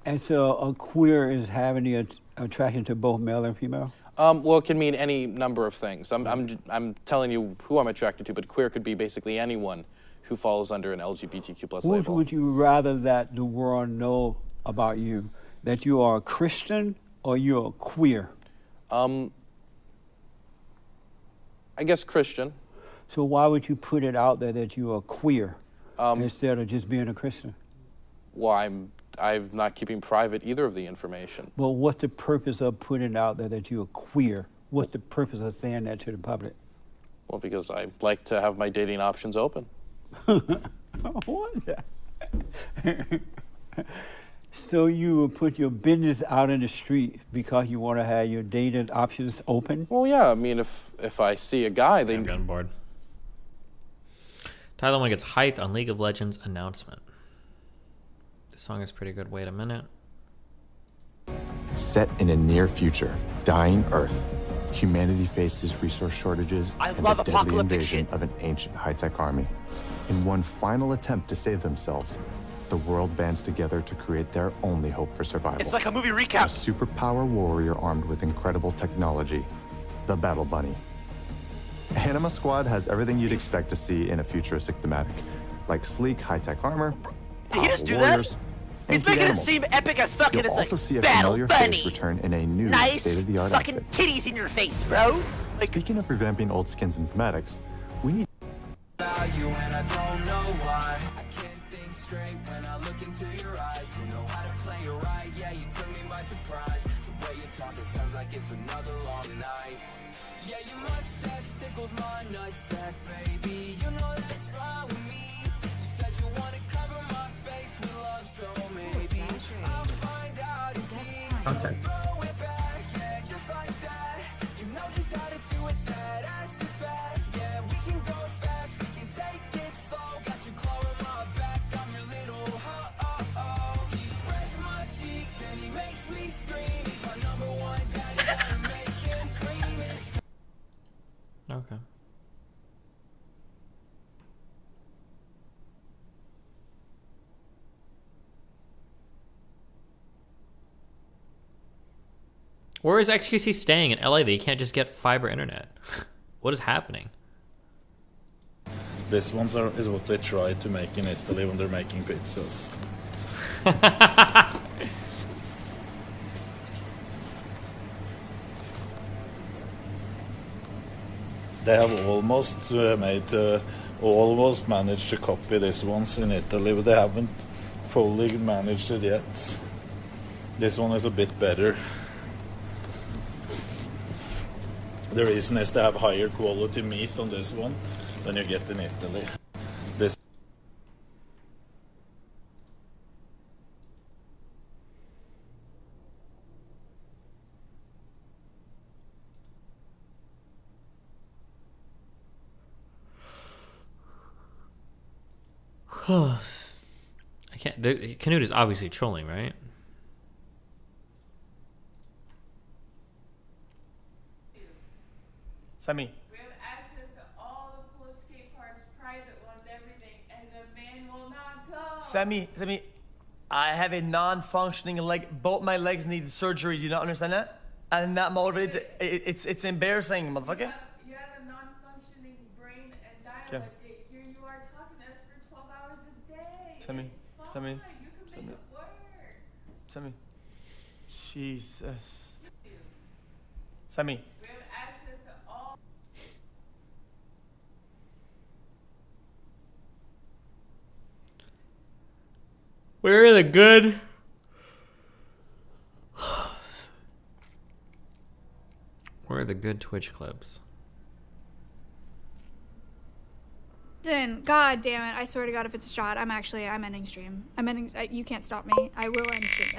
And so a queer is having the attraction to both male and female? Well, it can mean any number of things. I'm telling you who I'm attracted to, but queer could be basically anyone who falls under an LGBTQ plus What label. would you rather that the world know about you? That you are a Christian or you're a queer? I guess Christian. So why would you put it out there that you are queer instead of just being a Christian? Well, I'm not keeping private either of the information. Well, what's the purpose of putting out there that you're queer? What's the purpose of saying that to the public? Well, because I like to have my dating options open. I wonder. So you will put your business out in the street because you want to have your dating options open? Well, yeah. I mean, if I see a guy, they... I'm getting bored. Tyler One gets hyped on League of Legends announcement. This song is pretty good. Wait a minute. Set in a near future, dying Earth, humanity faces resource shortages and the deadly invasion of an ancient high-tech army. In one final attempt to save themselves, the world bands together to create their only hope for survival. It's like a movie recap. A superpower warrior armed with incredible technology, the Battle Bunny. Anima Squad has everything you'd expect to see in a futuristic thematic, like sleek high-tech armor, Did he just do warriors, that? and He's cute making animals. it seem epic as fuck, and You'll it's also like see a Battle familiar Bunny. face return in a new Nice state-of-the-art fucking outfit. titties in your face, bro. Speaking of revamping old skins and thematics, we need value and I don't know why. I can't think straight when I look into your eyes. You know how to play it right, yeah, you took me by surprise. The way you talk, it sounds like it's another long night. Yeah, your mustache tickles my nutsack, baby. You know that's fine with me. You said you wanna cover my face with love, so maybe I'll find out it's easy. Content. Throw it back, yeah, just like that. You know just how to do it, that ass is fat. Yeah, we can go fast, we can take it slow. Got you clawing my back, I'm your little ho-oh-oh. He spreads my cheeks and he makes me scream. He's my number one daddy, wanna make him cream. It's Okay. Where is XQC staying in LA that you can't just get fiber internet? What is happening? This one is what they try to make in Italy when they're making pizzas. They have almost almost managed to copy this ones in Italy, but they haven't fully managed it yet. This one is a bit better. The reason is they have higher quality meat on this one than you get in Italy. This I can't. Canute is obviously trolling, right? Semi. We have access to all the cool skate parks, private ones, everything, and the man will not go. Semi. I have a non-functioning leg. Both my legs need surgery. Do you not understand that? And that motivated. It's embarrassing, motherfucker. You have a non-functioning brain and dialect. Here you are talking to us for 12 hours a day. Semi. It's fine. You can make it work. Semi. Jesus. Semi. We have access to all. Where are the good? Where are the good Twitch clips? God damn it. I swear to God, if it's a shot, I'm ending stream. You can't stop me. I will end the stream.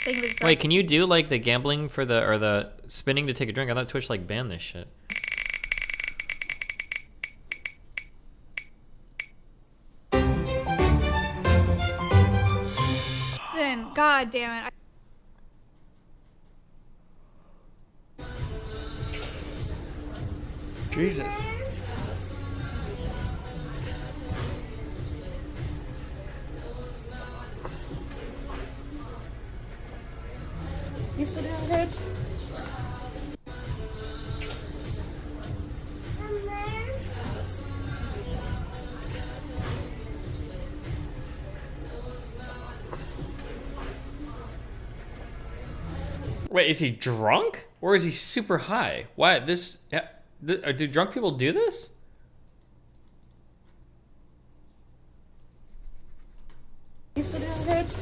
Thank you for the sub. Wait, can you do like the gambling for the spinning to take a drink? I thought Twitch like banned this shit. God damn it. Jesus. You sit down, Rich. Wait, is he drunk or is he super high? Why this? Yeah, do drunk people do this? You sit down, Rich.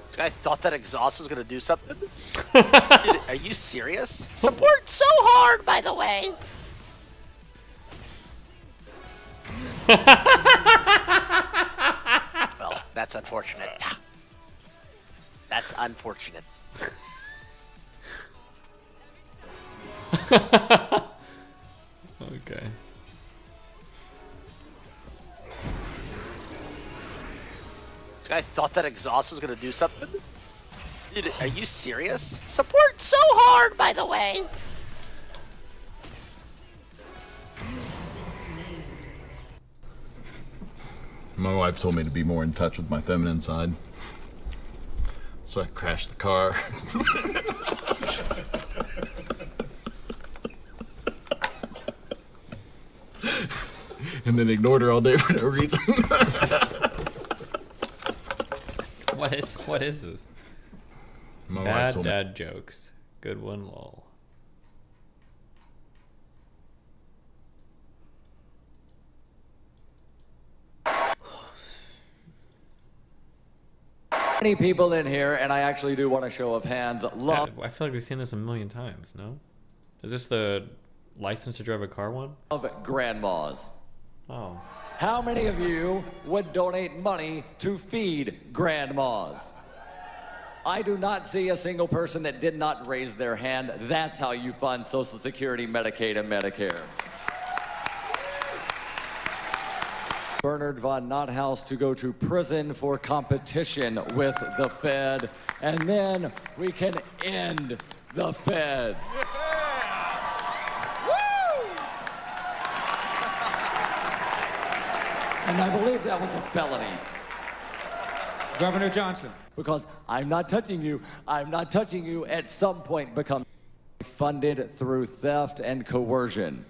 This guy thought that exhaust was gonna do something? Dude, are you serious? Support so hard, by the way! Well, that's unfortunate. That's unfortunate. Okay. This guy thought that exhaust was gonna do something? Dude, are you serious? Support so hard, by the way! My wife told me to be more in touch with my feminine side. So I crashed the car. And then ignored her all day for no reason. What is this? My wife Bad told me- dad jokes. Good one, lol. Many people in here, and I actually do want a show of hands. Love I feel like we've seen this a million times, no? Is this the license to drive a car one? grandmas. Oh. How many of you would donate money to feed grandmas? I do not see a single person that did not raise their hand. That's how you fund Social Security, Medicaid, and Medicare. Bernard von Nothaus to go to prison for competition with the Fed, and then we can end the Fed. And I believe that was a felony. Governor Johnson. Because I'm not touching you. I'm not touching you. At some point become funded through theft and coercion.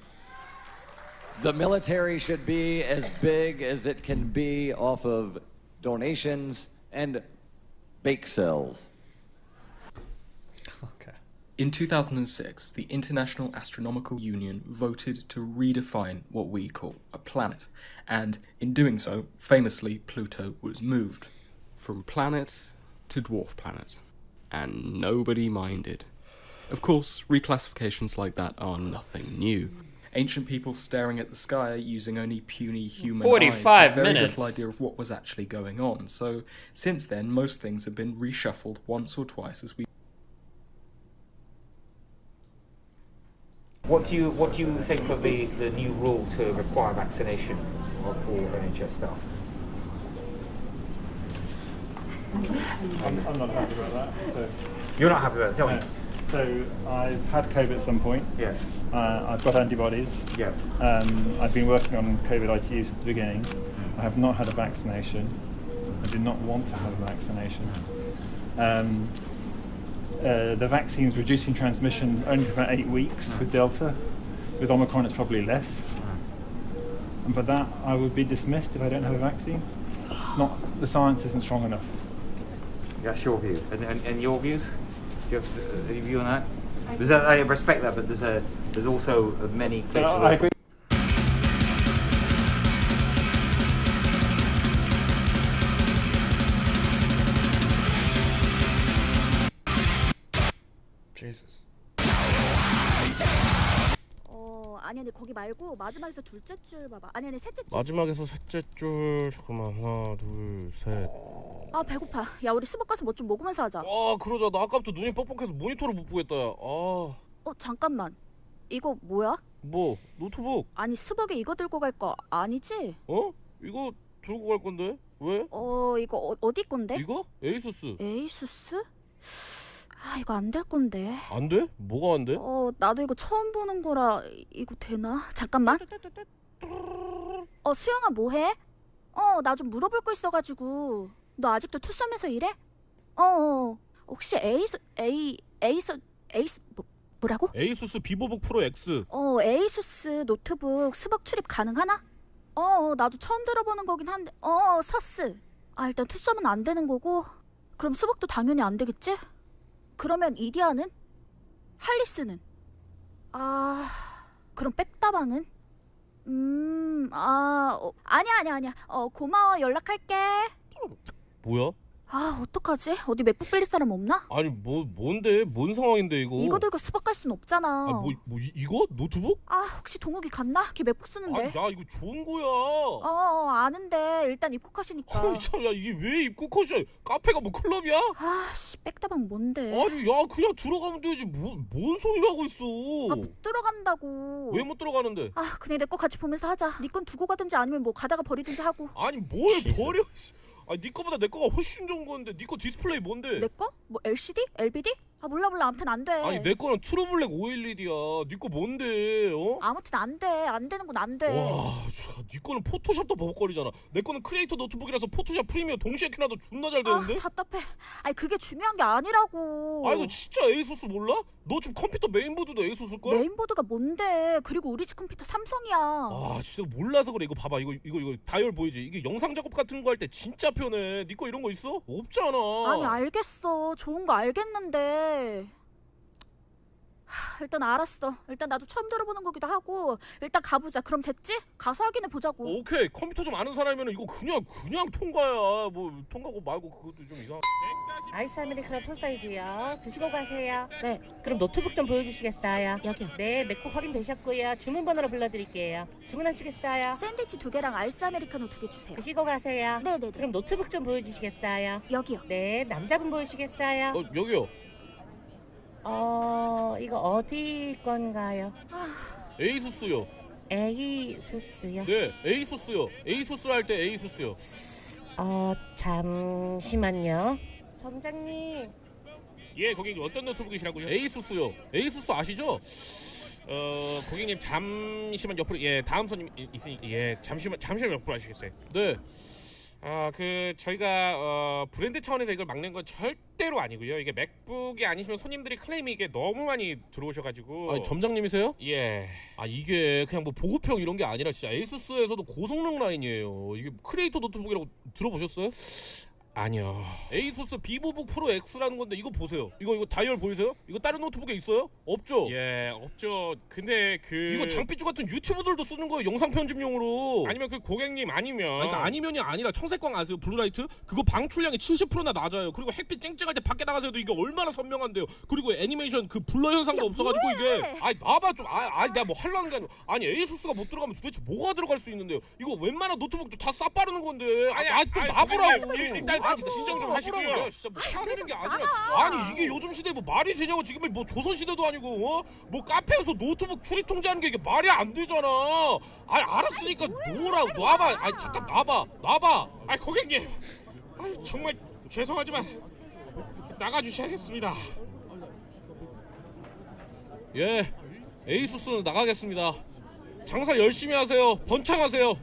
The military should be as big as it can be off of donations and bake sales. In 2006, the International Astronomical Union voted to redefine what we call a planet, and in doing so, famously, Pluto was moved from planet to dwarf planet, and nobody minded. Of course, reclassifications like that are nothing new. Ancient people staring at the sky using only puny human 45 eyes had very minutes. little idea of what was actually going on, so since then, most things have been reshuffled once or twice as we. What do you think of the new rule to require vaccination of all NHS staff? I'm not happy about that. So You're not happy about it? Tell me. So I've had COVID at some point. Yeah. I've got antibodies. Yeah. I've been working on COVID ITU since the beginning. I have not had a vaccination. I do not want to have a vaccination. The vaccine's reducing transmission only for about 8 weeks with Delta. With Omicron, it's probably less. And for that, I would be dismissed if I don't have a vaccine. It's not. The science isn't strong enough. That's your view. And your views? Do you have a view on that? I respect that, but there's also many cases. I agree. Jesus. 아니 근데 거기 말고 마지막에서 둘째 줄 봐봐. 아니 셋째 줄. 마지막에서 셋째 줄. 잠깐만. 하나, 둘, 셋. 아 배고파. 야 우리 수박 가서 뭐 좀 먹으면서 하자. 아 그러자. 나 아까부터 눈이 뻑뻑해서 모니터를 못 보겠다. 야. 잠깐만. 이거 뭐야? 뭐? 노트북. 아니 스벅에 이거 들고 갈 거 아니지? 이거 들고 갈 건데? 왜? 이거 어디 건데? 이거? 에이수스. 에이수스? 아 이거 안 될 건데. 안 돼? 뭐가 안 돼? 나도 이거 처음 보는 거라 이거 되나? 잠깐만. 수영아 뭐해? 나 좀 물어볼 거 있어가지고. 너 아직도 투썸에서 일해? 혹시 뭐라고? 에이수스 비보북 프로 X. 에이수스 노트북 스벅 출입 가능하나? 나도 처음 들어보는 거긴 한데. 서스. 일단 투썸은 안 되는 거고. 그럼 스벅도 당연히 안 되겠지? 그러면 이디아는? 할리스는? 그럼 백다방은? 아니야. 고마워, 연락할게. 뭐야? 어떡하지? 어디 맥북 빌릴 사람 없나? 아니 뭔데? 뭔 상황인데 이거? 이거 들고 수박 갈 순 없잖아. 이거? 노트북? 혹시 동욱이 갔나? 걔 맥북 쓰는데. 야 이거 좋은 거야. 아는데 일단 입국하시니까. 야 이게 왜 입국컷이야? 카페가 뭐 클럽이야? 백다방 뭔데? 아니 야 그냥 들어가면 되지. 뭔 소리를 하고 있어? 못 들어간다고. 왜 못 들어가는데? 그냥 내 거 같이 보면서 하자. 네 건 두고 가든지 아니면 뭐 가다가 버리든지 하고. 아니 뭘 버려? 네 거보다 내 거가 훨씬 좋은 건데. 네 거 디스플레이 뭔데? 내 거? 뭐 LCD? LBD? 몰라 아무튼 안 돼. 아니 내 거는 트루블랙 OLED야. 네 거 뭔데? 아무튼 안 돼. 안 되는 건 안 돼. 네 거는 포토샵도 버벅거리잖아. 내 거는 크리에이터 노트북이라서 포토샵 프리미어 동시에 켜놔도 존나 잘 되는데? 답답해. 그게 중요한 게 아니라고. 너 진짜 에이수스 몰라? 너 지금 컴퓨터 메인보드도 에이수스걸? 메인보드가 뭔데? 그리고 우리 집 컴퓨터 삼성이야. 진짜 몰라서 그래. 이거 봐봐. 이거 다이얼 보이지? 이게 영상 작업 같은 거 할 때 진짜 편해. 네 거 이런 거 있어? 없잖아. 아니 알겠어. 좋은 거 알겠는데. 일단 알았어. 일단 나도 처음 들어보는 거기도 하고. 일단 가보자. 그럼 됐지? 가서 확인해 보자고. 오케이. 컴퓨터 좀 아는 사람이면 이거 그냥 통과야. 뭐 통과고 말고 그것도 좀 이상. 아이스 아메리카노 톨 사이즈요. 드시고 가세요. 네. 그럼 노트북 좀 보여주시겠어요? 여기요. 네, 맥북 확인되셨고요. 주문번호로 불러드릴게요. 주문하시겠어요? 샌드위치 2개랑 아이스 아메리카노 2개 주세요. 드시고 가세요. 네네네. 그럼 노트북 좀 보여주시겠어요? 여기요. 네, 남자분 보여주시겠어요? 여기요. 이거 어디 건가요? 에이수스요. 에이수스요? 네, 에이수스요. 에이수스 할 때 에이수스요. 잠시만요. 점장님. 예, 고객님 어떤 노트북이시라고요? 에이수스요. 에이수스 아시죠? 고객님 잠시만 옆으로 다음 손님 있으니 잠시만 옆으로 하시겠어요? 네. 저희가 브랜드 차원에서 이걸 막는 건 절대로 아니고요. 이게 맥북이 아니시면 손님들이 클레임이 이게 너무 많이 들어오셔가지고. 아니, 점장님이세요? 예. 이게 그냥 뭐 보급형 이런 게 아니라 진짜 에이수스에서도 고성능 라인이에요. 이게 크리에이터 노트북이라고 들어보셨어요? 아니요. 에이수스 비보북 프로 X라는 건데 이거 보세요. 이거 다이얼 보이세요? 이거 다른 노트북에 있어요? 없죠? 예, 없죠. 근데 이거 장삐쭈 같은 유튜버들도 쓰는 거예요. 영상 편집용으로. 아니면 그 고객님 아니면. 그러니까 아니면이 아니라 청색광 아세요? 블루라이트? 그거 방출량이 70%나 낮아요. 그리고 햇빛 쨍쨍할 때 밖에 나가서 해도 이게 얼마나 선명한데요. 그리고 애니메이션 그 블러 현상도 없어가지고 이게. 나봐 좀. 내가 뭐 하려는 게 아니고. 아니 에이수스가 못 들어가면 도대체 뭐가 들어갈 수 있는데요? 이거 웬만한 노트북도 다 싸 빠르는 건데. 좀 놔보라고. 일단 진정 좀 하시고요. 진짜 뭐 화내는 게 아니라 진짜. 아니 이게 요즘 시대에 뭐 말이 되냐고. 지금 뭐 조선 시대도 아니고 뭐 카페에서 노트북 출입 통제하는 게 이게 말이 안 되잖아. 알았으니까 놔봐. 잠깐 놔봐. 고객님. 정말 죄송하지만 나가주셔야겠습니다. 예, 에이수스는 나가겠습니다. 장사 열심히 하세요. 번창하세요.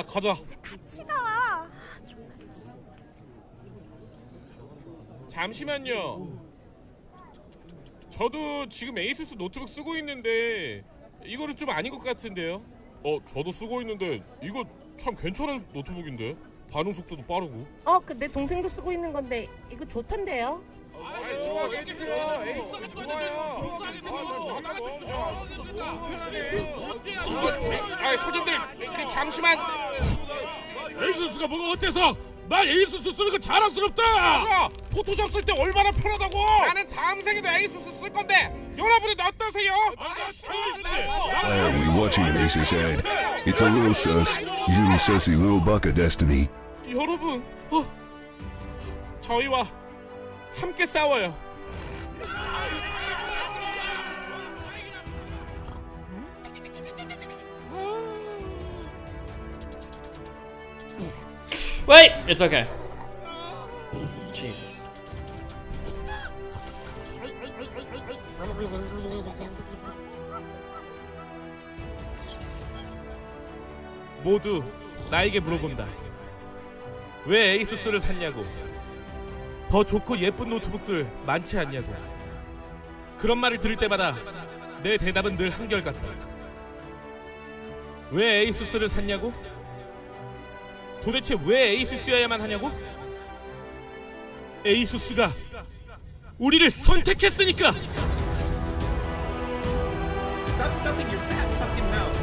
가자. 같이 가. 잠시만요. 저도 지금 에이수스 노트북 쓰고 있는데 이거는 좀 아닌 것 같은데요. 저도 쓰고 있는데 이거 참 괜찮은 노트북인데 반응 속도도 빠르고. 내 동생도 쓰고 있는 건데 이거 좋던데요? 들어가게 해주세요. 에이수스 좋아요. 손님들 잠시만. 에이수스가 뭐가 어때서? 나 에이수스 쓰는 거 자랑스럽다. 맞아. 포토샵 쓸 때 얼마나 편하다고. 나는 다음 생에도 에이수스 쓸 건데 여러분은 어떠세요? Why are we watching an Asus ad? It's a little sus. You sussy little buck of destiny. 여러분, 저희와 함께 싸워요. Wait, it's okay. Jesus. 모두 나에게 물어본다. 왜 에이수스를 샀냐고. 더 좋고 예쁜 노트북들 많지 않냐고. 그런 말을 들을 때마다 내 대답은 늘 한결같다. 왜 에이수스를 샀냐고? 도대체 왜 에이수스여야만 하냐고? 에이수스가 우리를 선택했으니까. Stop stuffing your fat fucking mouth.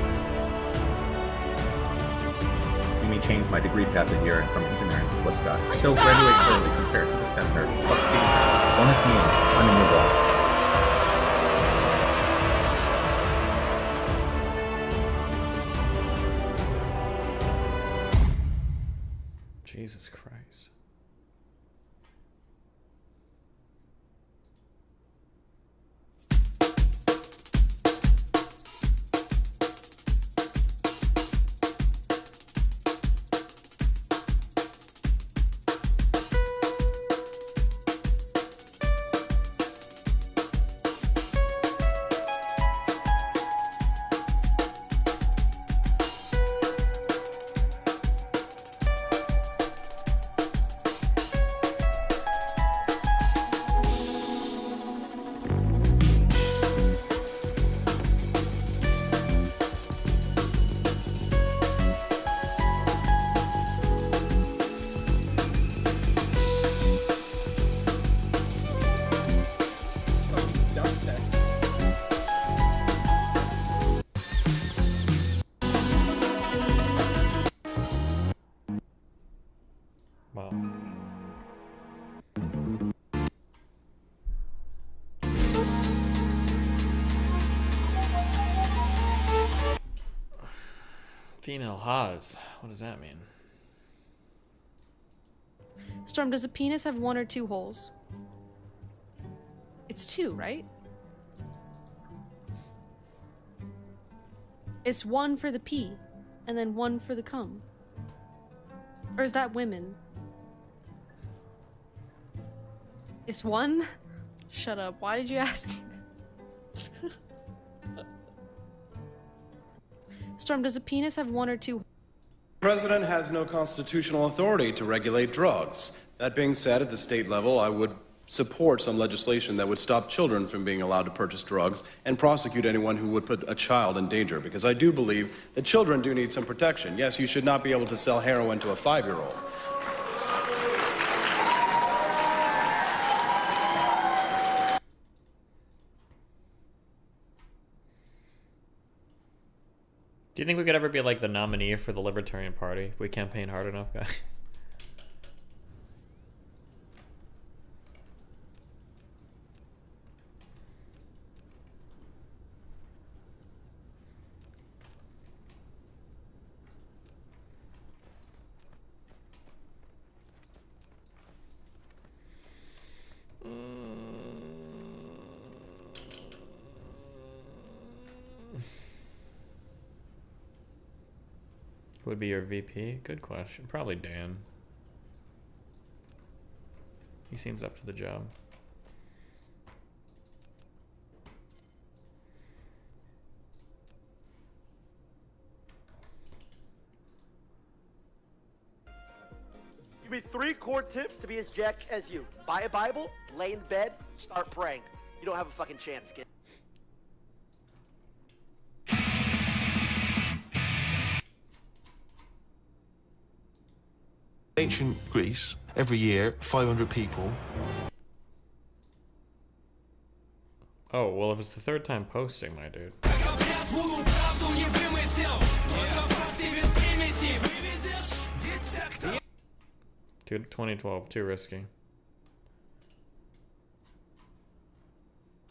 You mean change my degree path in urine from engineering to Scott. Still graduate early compared to the STEM nerd. Fuck speaking time. Bonus me. I'm your boss. Jesus Christ. Wow. Female Haas. What does that mean? Storm, does a penis have 1 or 2 holes? It's 2, right? It's one for the pee, and then one for the cum. Or is that women? It's one? Shut up. Why did you ask me that? Storm, does a penis have one or two? The president has no constitutional authority to regulate drugs. That being said, at the state level, I would support some legislation that would stop children from being allowed to purchase drugs and prosecute anyone who would put a child in danger, because I do believe that children do need some protection. Yes, you should not be able to sell heroin to a 5-year-old. Do you think we could ever be like the nominee for the Libertarian Party if we campaign hard enough, guys? Who would be your VP? Good question. Probably Dan. He seems up to the job. Give me 3 core tips to be as jacked as you. Buy a Bible, lay in bed, start praying. You don't have a fucking chance, kid. Ancient Greece, every year, 500 people. Oh, well, if it's the 3rd time posting, my dude. Dude, 2012, too risky.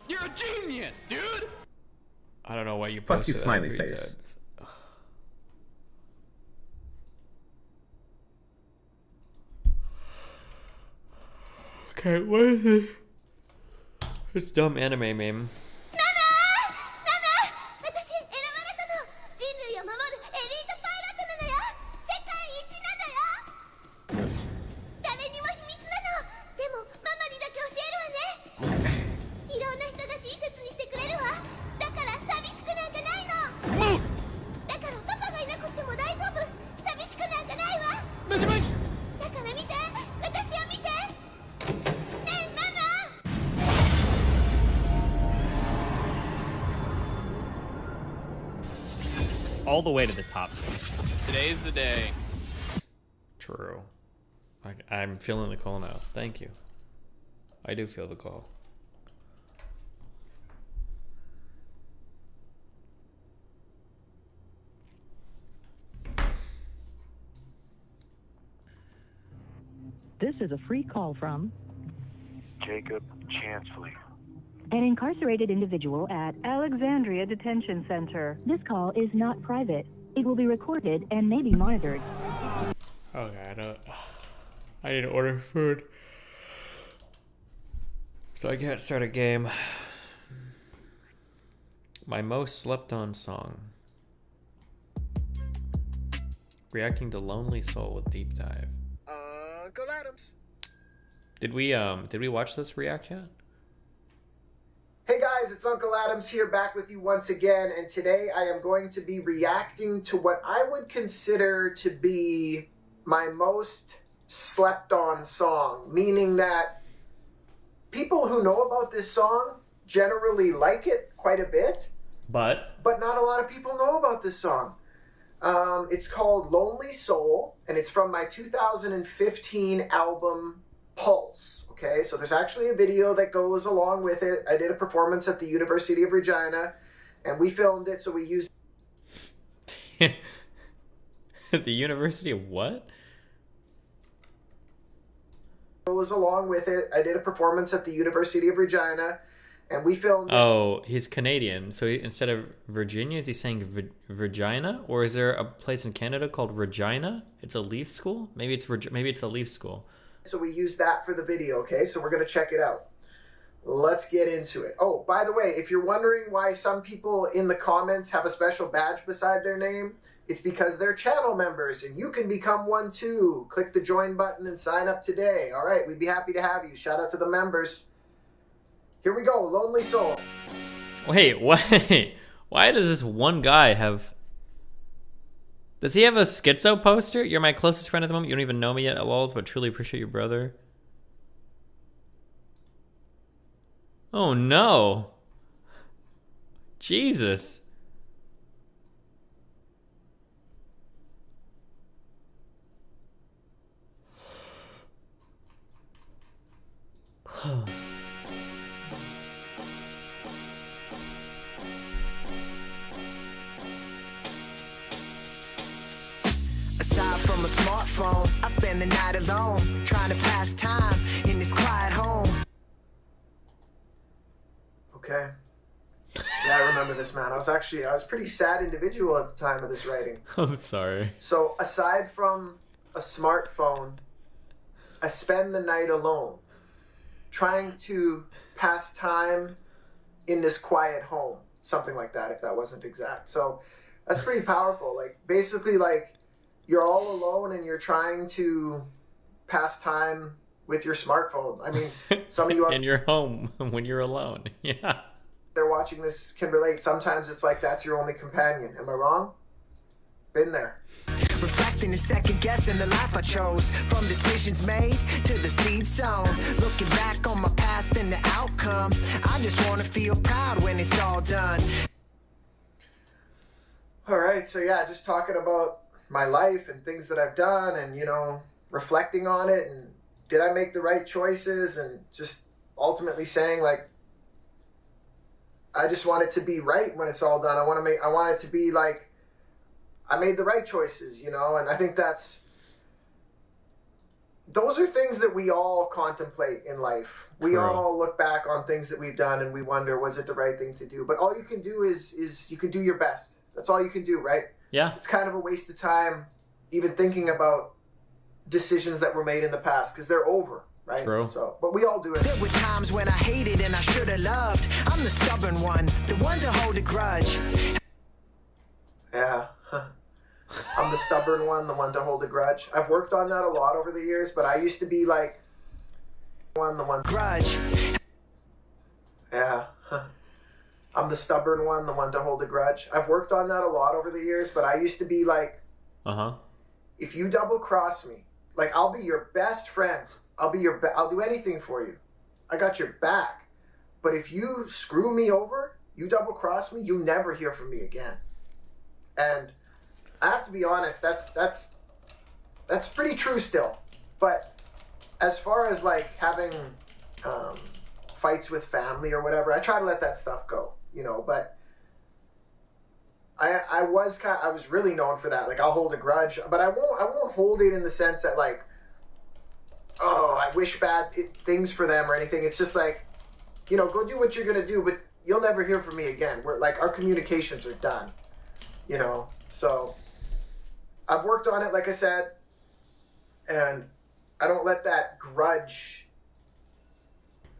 You're a genius, dude! I don't know why you Fuck posted you, that smiley if you face. did. Okay, what is this? It's dumb anime meme. 私選ばれたの。人類を守るエリートパイロットなのよ。世界一なのよ。誰にも秘密なの。でもママにだけ教えるわね。いろんな人が親切にしてくれるわ。だから寂しくなんかないの。だからパパがいなくっても大丈夫。寂しくなんかないわ。だから見て、私を見て。ねえママ。All the way to the top. Today's the day. True. I'm feeling the call now. Thank you. I do feel the call. This is a free call from Jacob Chansley. an incarcerated individual at Alexandria Detention Center. This call is not private. It will be recorded and may be monitored. Okay, I need to order food. So I can't start a game. My most slept on song. Reacting to Lonely Soul with Deep Dive. Uncle Adams. Did we watch this react yet? Hey guys, it's Uncle Adams here, back with you once again, and today I am going to be reacting to what I would consider to be my most slept on song, meaning that people who know about this song generally like it quite a bit, but not a lot of people know about this song. It's called Lonely Soul, and it's from my 2015 album Pulse. Okay, so there's actually a video that goes along with it. I did a performance at the University of Regina, and we filmed it, so we used... The University of what? Goes along with it. I did a performance at the University of Regina, and we filmed... Oh, he's Canadian, so instead of Virginia, is he saying Regina? Or is there a place in Canada called Regina? It's a Leaf school? Maybe it's a Leaf school. So we used that for the video, okay? So we're going to check it out. let's get into it. Oh, by the way, if you're wondering why some people in the comments have a special badge beside their name, it's because they're channel members, and you can become one too. Click the join button and sign up today. All right, we'd be happy to have you. Shout out to the members. Here we go, Lonely Soul. Wait, why does this one guy have... Does he have a schizo poster? You're my closest friend at the moment. You don't even know me yet, lols, but truly appreciate you, brother. Oh no. Jesus. Aside from a smartphone, I spend the night alone, trying to pass time in this quiet home. Okay. Yeah, I remember this, man. I was a pretty sad individual at the time of this writing. I'm sorry. So aside from a smartphone, I spend the night alone, trying to pass time in this quiet home. Something like that, if that wasn't exact. So that's pretty powerful. Like, basically, like, you're all alone and you're trying to pass time with your smartphone. I mean, some of you in your home when you're alone. Yeah. They're watching this can relate. Sometimes it's like that's your only companion. Am I wrong? Been there. Reflecting and second guessing the life I chose, from decisions made to the seed sown. Looking back on my past and the outcome, I just want to feel proud when it's all done. All right, so yeah, just talking about my life and things that I've done, and, you know, reflecting on it, and did I make the right choices, and just ultimately saying, like, I just want it to be right when it's all done. I want it to be like I made the right choices, you know. And I think those are things that we all contemplate in life. We all look back on things that we've done and we wonder, was it the right thing to do? But all you can do is you can do your best. That's all you can do, right? Yeah. It's kind of a waste of time even thinking about decisions that were made in the past, because they're over, right? True. So, but we all do it. There were times when I hated and I should have loved. I'm the stubborn one, the one to hold a grudge. Yeah. I'm the stubborn one, the one to hold a grudge. I've worked on that a lot over the years, but I used to be like the one grudge. Yeah. I'm the stubborn one, the one to hold a grudge. I've worked on that a lot over the years, but I used to be like, if you double cross me, like, I'll be your best friend. I'll do anything for you. I got your back. But if you screw me over, you double cross me, you never hear from me again. And I have to be honest, that's pretty true still. But as far as like having fights with family or whatever, I try to let that stuff go, you know. But I was really known for that. Like, I'll hold a grudge, but I won't hold it in the sense that, like, oh, I wish bad things for them or anything. It's just like, you know, go do what you're gonna do, but you'll never hear from me again. We're like, our communications are done, you know. So I've worked on it, like I said, and I don't let that grudge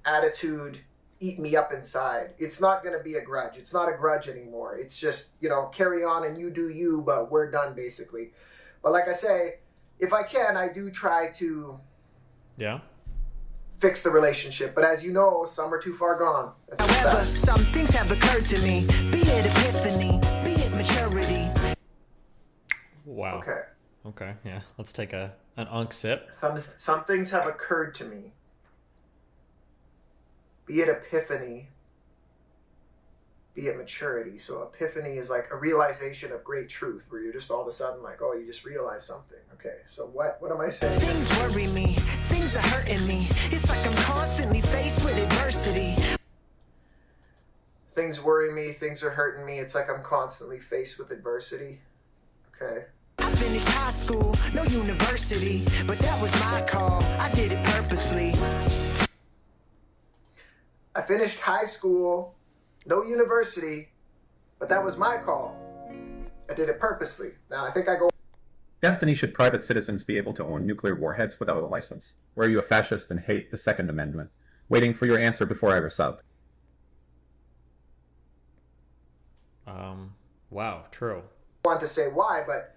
attitude eat me up inside. It's not going to be a grudge. It's not a grudge anymore. It's just, you know, carry on and you do you, but we're done, basically. But like I say, if I can, I do try to fix the relationship. But as you know, some are too far gone. However, some things have occurred to me, be it epiphany, be it maturity. Wow. Okay, yeah. Let's take an unk sip. Some things have occurred to me, be it epiphany, be it maturity. So epiphany is like a realization of great truth, where you're just all of a sudden like, oh, you just realize something. Okay, so what am I saying? Things worry me, things are hurting me. It's like I'm constantly faced with adversity. Things worry me, things are hurting me. It's like I'm constantly faced with adversity. Okay. I finished high school, no university, but that was my call. I did it purposely. I finished high school, no university, but that was my call. I did it purposely. Now, I think I go... Destiny, should private citizens be able to own nuclear warheads without a license? Or are you a fascist and hate the Second Amendment? waiting for your answer before I resub. Wow, true. I want to say why, but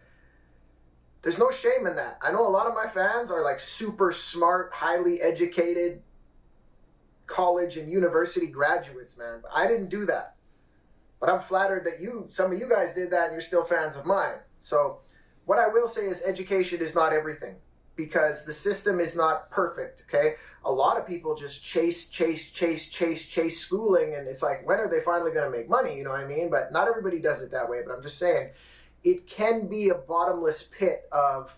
there's no shame in that. I know a lot of my fans are like super smart, highly educated college and university graduates, man. But I didn't do that. But I'm flattered that some of you guys did that and you're still fans of mine. So what I will say is education is not everything, because the system is not perfect, okay? A lot of people just chase schooling, and it's like, when are they finally going to make money, you know what I mean? But not everybody does it that way, but I'm just saying, it can be a bottomless pit of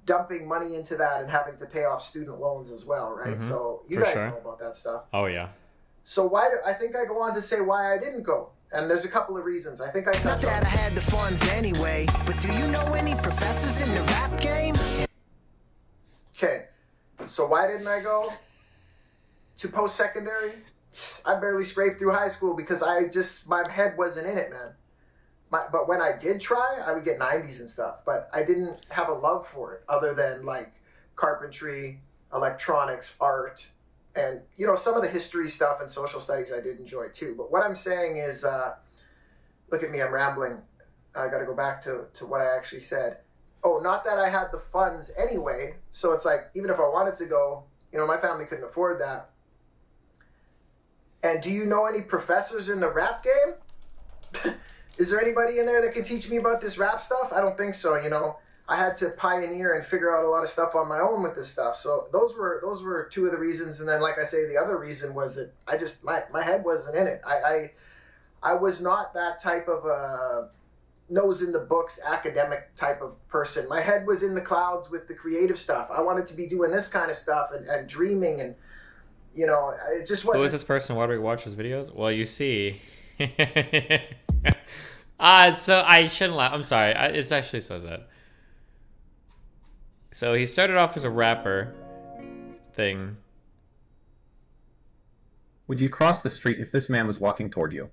dumping money into that and having to pay off student loans as well, right? Mhm, So you for guys sure. know about that stuff. Oh yeah. So I think I go on to say why I didn't go. And there's a couple of reasons. I think I Not that I had the funds anyway, but do you know any professors in the rap game? Okay, so why didn't I go to post-secondary? I barely scraped through high school because my head wasn't in it, man. But when I did try, I would get 90s and stuff. But I didn't have a love for it other than like carpentry, electronics, art, and some of the history stuff and social studies I did enjoy too. But what I'm saying is, look at me, I'm rambling. I got to go back to what I actually said. Oh, not that I had the funds anyway. So it's like, even if I wanted to go, my family couldn't afford that. And do you know any professors in the rap game? Is there anybody in there that can teach me about this rap stuff? I don't think so, I had to pioneer and figure out a lot of stuff on my own with this stuff. So those were two of the reasons. And then, like I say, the other reason was that I just, my head wasn't in it. I was not that type of a nose in the books academic type of person. My head was in the clouds with the creative stuff. I wanted to be doing this kind of stuff and dreaming, and it just wasn't. Who is this person? Why do we watch his videos? Well, you see. So I shouldn't laugh. I'm sorry. It's actually so sad. So he started off as a rapper thing. Would you cross the street if this man was walking toward you?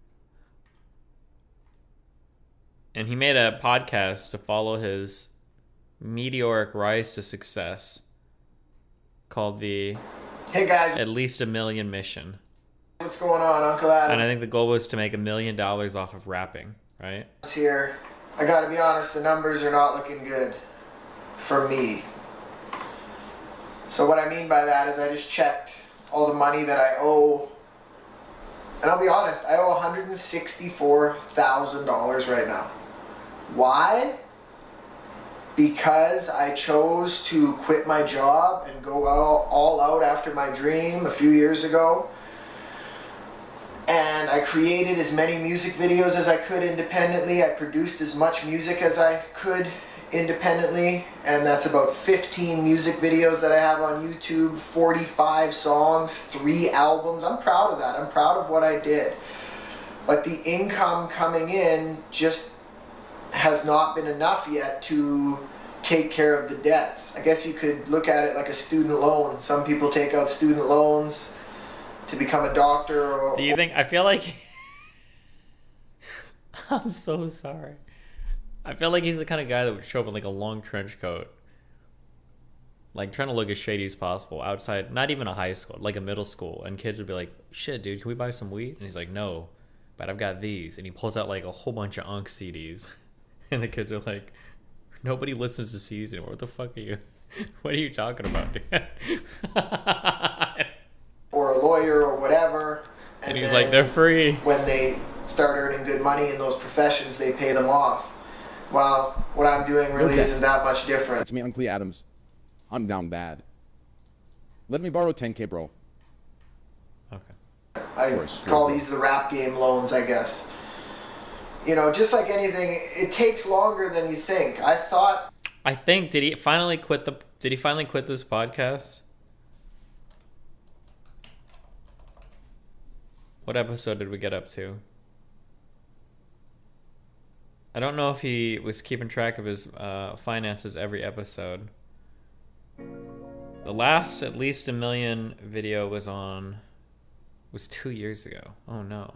And he made a podcast to follow his meteoric rise to success called the Hey guys, At Least a Million Mission. What's going on, Uncle Adam? And I think the goal was to make $1 million off of rapping, right? Here, I gotta be honest, the numbers are not looking good for me. So what I mean by that is I just checked all the money that I owe. And I'll be honest, I owe $164,000 right now. Why? Because I chose to quit my job and go all out after my dream a few years ago. And I created as many music videos as I could independently. I produced as much music as I could independently. And that's about 15 music videos that I have on YouTube, 45 songs, 3 albums. I'm proud of that. I'm proud of what I did. But the income coming in just has not been enough yet to take care of the debts. I guess you could look at it like a student loan. Some people take out student loans to become a doctor. Or, do you think, I feel like, I'm so sorry. I feel like he's the kind of guy that would show up in like a long trench coat, like trying to look as shady as possible outside, not even a high school, like a middle school, and kids would be like, shit dude, can we buy some weed? And he's like, no, but I've got these. And he pulls out like a whole bunch of Unk CDs. And the kids are like, nobody listens to CDs anymore. What the fuck are you? What are you talking about, dude? or a lawyer or whatever. And he's like, they're free. When they start earning good money in those professions, they pay them off. Well, what I'm doing really isn't that much different. It's me, Uncle Adams. I'm down bad. Let me borrow 10K, bro. Okay. I call these the rap game loans, I guess. Just like anything, it takes longer than you think. I think did he finally quit this podcast? What episode did we get up to? I don't know if he was keeping track of his finances every episode. The last At Least a Million video was 2 years ago. Oh no.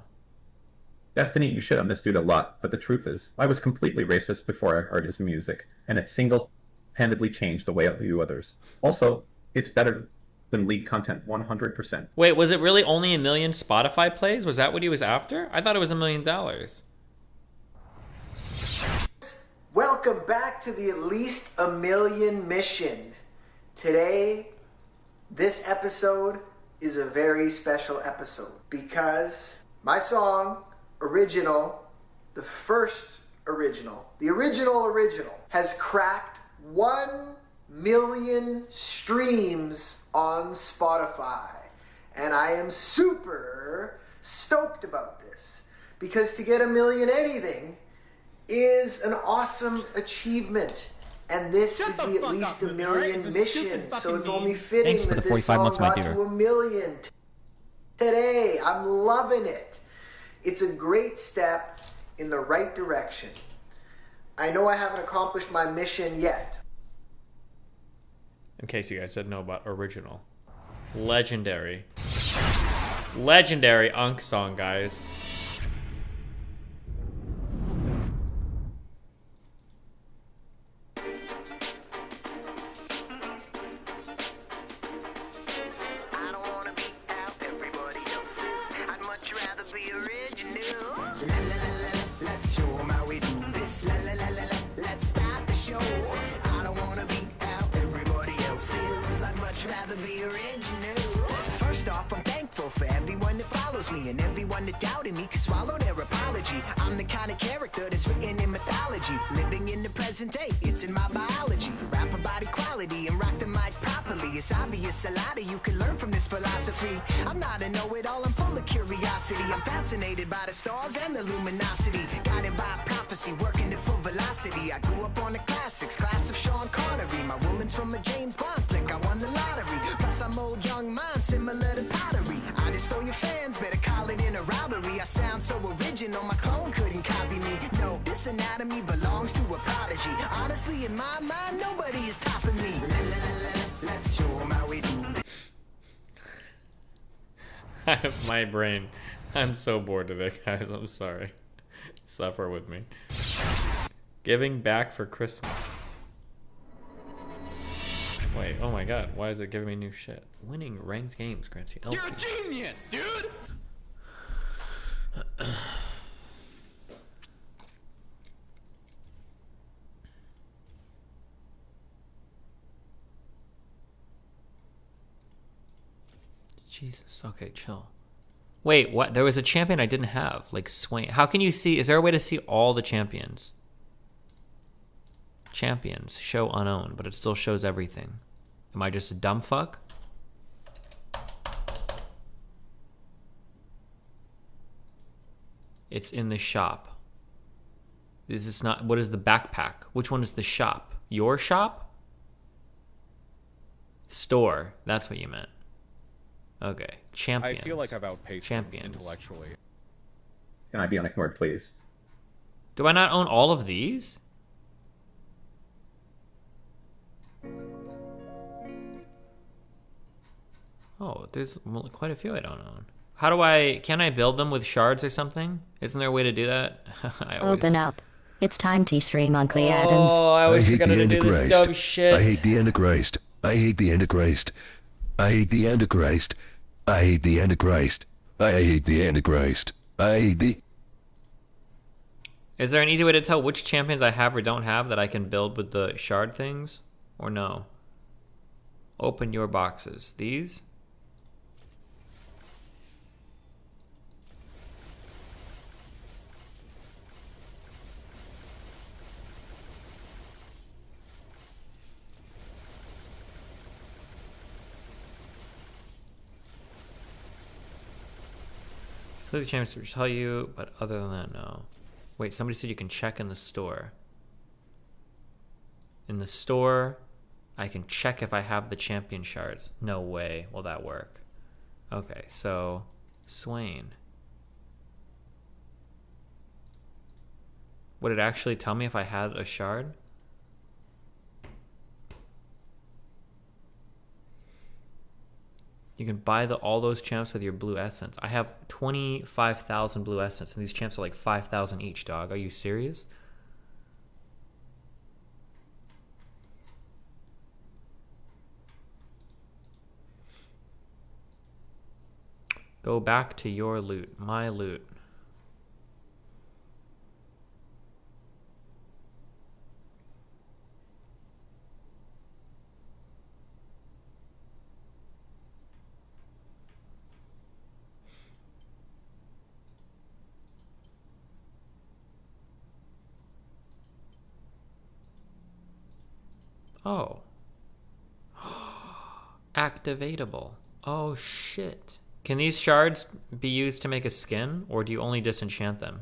Destiny, you shit on this dude a lot, but the truth is, I was completely racist before I heard his music, and it single-handedly changed the way I view others. Also, it's better then lead content 100%. Wait, was it really only 1 million Spotify plays? Was that what he was after? I thought it was $1 million. Welcome back to the At Least a Million mission. Today, this episode is a very special episode because my song, Original, the first original, the original, has cracked 1 million streams on Spotify. And I am super stoked about this because to get 1 million anything is an awesome achievement. And this is the At Least a Million mission, so it's only fitting that this song got to 1 million today. I'm loving it. It's a great step in the right direction. I know I haven't accomplished my mission yet. In case you guys didn't know about Original. Legendary. Legendary Unk song, guys. Let's show 'em how we do this. Let's start the show. I don't wanna be how everybody else is. I'd much rather be original. First off, I'm thankful for everyone that follows me and everyone that doubted me can swallow their apology. I'm the kind of character that's written in mythology. Living in the present day, it's in my biology. Rap about equality and rock the mic properly. It's obvious a lot of you can learn from this philosophy. I'm not a know-it-all, I'm full of curiosity. I'm fascinated by the stars and the luminosity. Guided by prophecy, working at full velocity. I grew up on the classics, class of Sean Connery. My woman's from a James Bond flick, I won the lottery. Plus I'm old young mind, similar to pottery. I just stole your fans, better call it in a robbery. I sound so original, my clone couldn't copy me. No, this anatomy belongs to a prodigy. Honestly, in my mind, nobody is topping me. Let's show 'em how we do this. My brain. I'm so bored today, guys. I'm sorry. Suffer with me. Giving back for Christmas. Wait, oh my god. Why is it giving me new shit? Winning ranked games grants you LP. You're a genius, dude! Jesus. Okay, chill. Wait, what? There was a champion I didn't have, like Swain. How can you see? Is there a way to see all the champions? Champions show unowned, but it still shows everything. Am I just a dumb fuck? It's in the shop. Is this not? What is the backpack? Which one is the shop? Your shop? Store. That's what you meant. Okay, champions. I feel like I've outpaced champions intellectually. Can I be unignored, please? Do I not own all of these? Oh, there's quite a few I don't own. How do I... Can I build them with shards or something? Isn't there a way to do that? I always... Open up. It's time to stream Uncle Adams. Oh, I always forgot to do this dumb shit. I hate the Antichrist. I hate the Antichrist. I hate the Antichrist. I hate the Antichrist. I hate the Antichrist. I hate the... Is there an easy way to tell which champions I have or don't have that I can build with the shard things? Or no? Open your boxes. These? The champions will tell you, but other than that, no. Wait, somebody said you can check in the store. In the store, I can check if I have the champion shards. No way will that work. Okay, so Swain. Would it actually tell me if I had a shard? You can buy all those champs with your blue essence. I have 25,000 blue essence, and these champs are like 5,000 each, dog. Are you serious? Go back to your loot. My loot. Oh. Activatable. Oh shit. Can these shards be used to make a skin, or do you only disenchant them?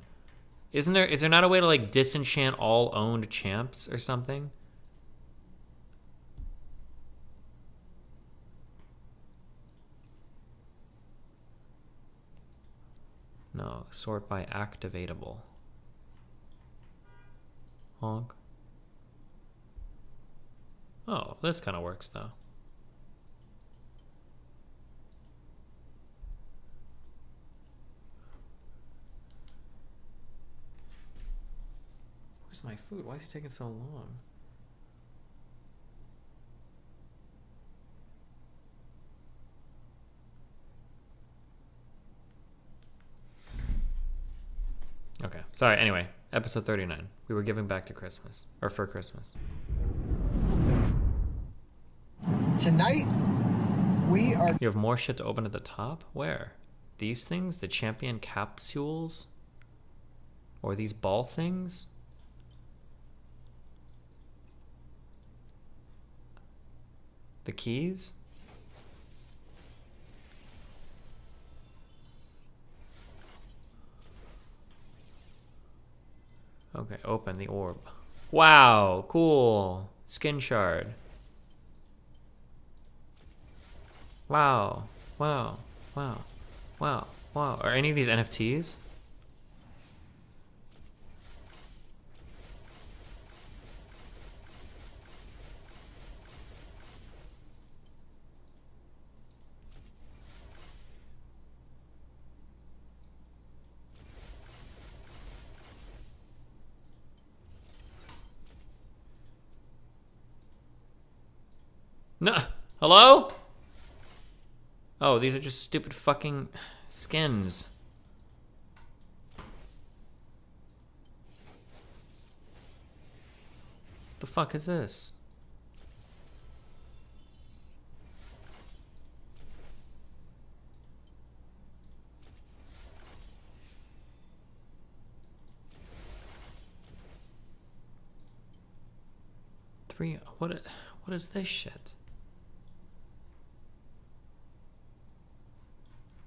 Is there not a way to like disenchant all owned champs or something? No, sort by activatable. Honk. Oh, this kind of works though. Where's my food? Why is it taking so long? Okay, sorry, anyway, episode 39. We were giving back to Christmas, or for Christmas. Tonight, we are... You have more shit to open at the top? Where? These things? The champion capsules? Or these ball things? The keys? Okay, open the orb. Wow, cool. Skin shard. Wow, wow, wow, wow, wow. Are any of these NFTs? No. Hello? Oh, these are just stupid fucking skins. The fuck is this? What is this shit?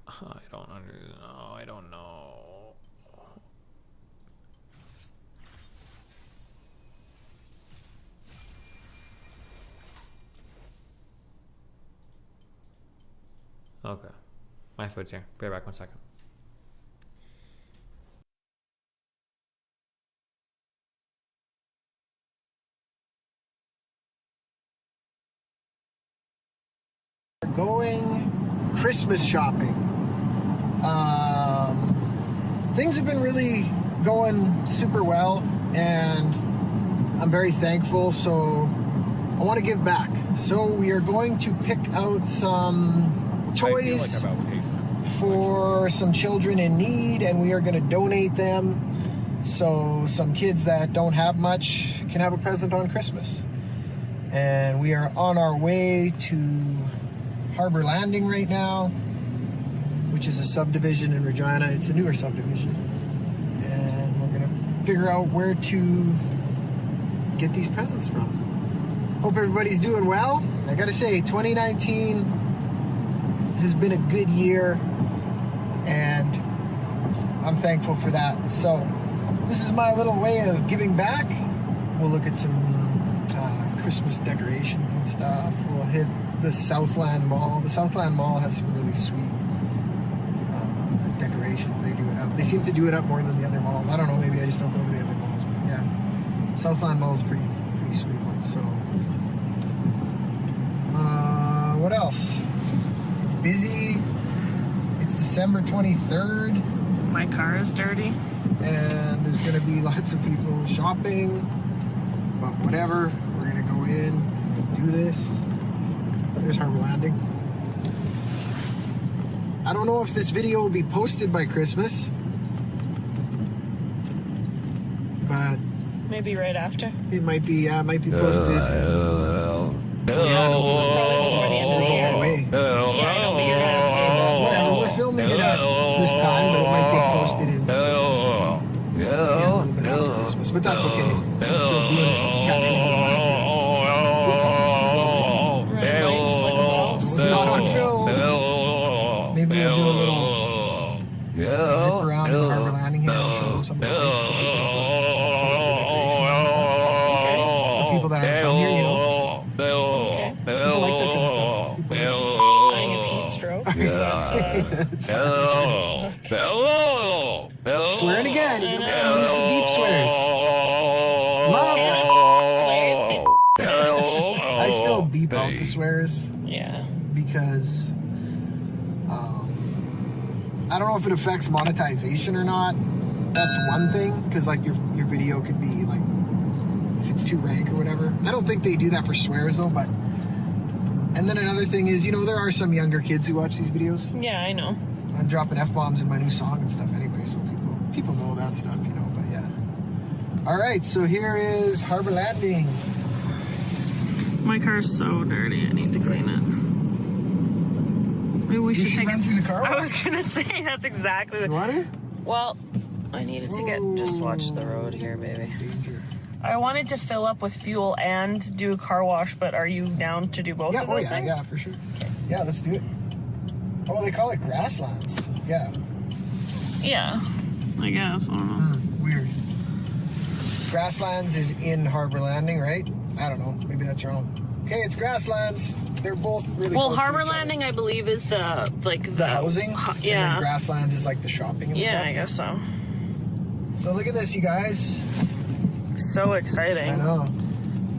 I don't know. I don't know. Okay. My food's here. Be right back 1 second. Going Christmas shopping. Things have been really going super well, and I'm very thankful, so I want to give back. So we are going to pick out some toys for some children in need, and we are going to donate them so some kids that don't have much can have a present on Christmas. And we are on our way to Harbor Landing right now, which is a subdivision in Regina. It's a newer subdivision. And we're gonna figure out where to get these presents from. Hope everybody's doing well. I gotta say, 2019 has been a good year, and I'm thankful for that. So this is my little way of giving back. We'll look at some Christmas decorations and stuff. We'll hit the Southland Mall. The Southland Mall has some really sweet decorations. They do it up. They seem to do it up more than the other malls. I don't know, maybe I just don't go to the other malls, but yeah. Southland Mall is a pretty sweet one. So what else? It's busy. It's December 23rd. My car is dirty. And there's gonna be lots of people shopping. But whatever, we're gonna go in and do this. There's Harbor Landing. I don't know if this video will be posted by Christmas, but maybe right after. it might be posted. Whatever, we're filming it at this time, but it might get posted in a little bit after Christmas. But that's okay. We're still doing it. It's not on film. Maybe we'll do a little zip around the Harbor Landing here and show some of the lights. The people that aren't from here, you know. People like that kind of stuff. Dying of heat stroke. Swearing again. You're going to use the deep swears. I still beep out the swears. Yeah. Because I don't know if it affects monetization or not. That's one thing, because like your video can be like, if it's too rank or whatever. I don't think they do that for swears though, but. And then another thing is, you know, there are some younger kids who watch these videos. Yeah, I know. I'm dropping F-bombs in my new song and stuff anyway, so people know that stuff, you know, but yeah. All right, so here is Harbor Landing. My car's so dirty. I need to clean it. Maybe we should take run through the car wash. I was gonna say that's exactly what. Water? Well, I needed to get. Just watch the road here, baby. I wanted to fill up with fuel and do a car wash, but are you down to do both of those things? Yeah, for sure. Yeah, let's do it. Oh, they call it grasslands. Yeah. Yeah, I guess. I don't know. Weird. Grasslands is in Harbor Landing, right? I don't know. Maybe that's wrong. Okay, it's grasslands. They're both really Well, close Harbor to each Landing, I believe, is the housing. And Yeah. then grasslands is like the shopping and stuff. Yeah, I guess so. So look at this, you guys. So exciting. I know.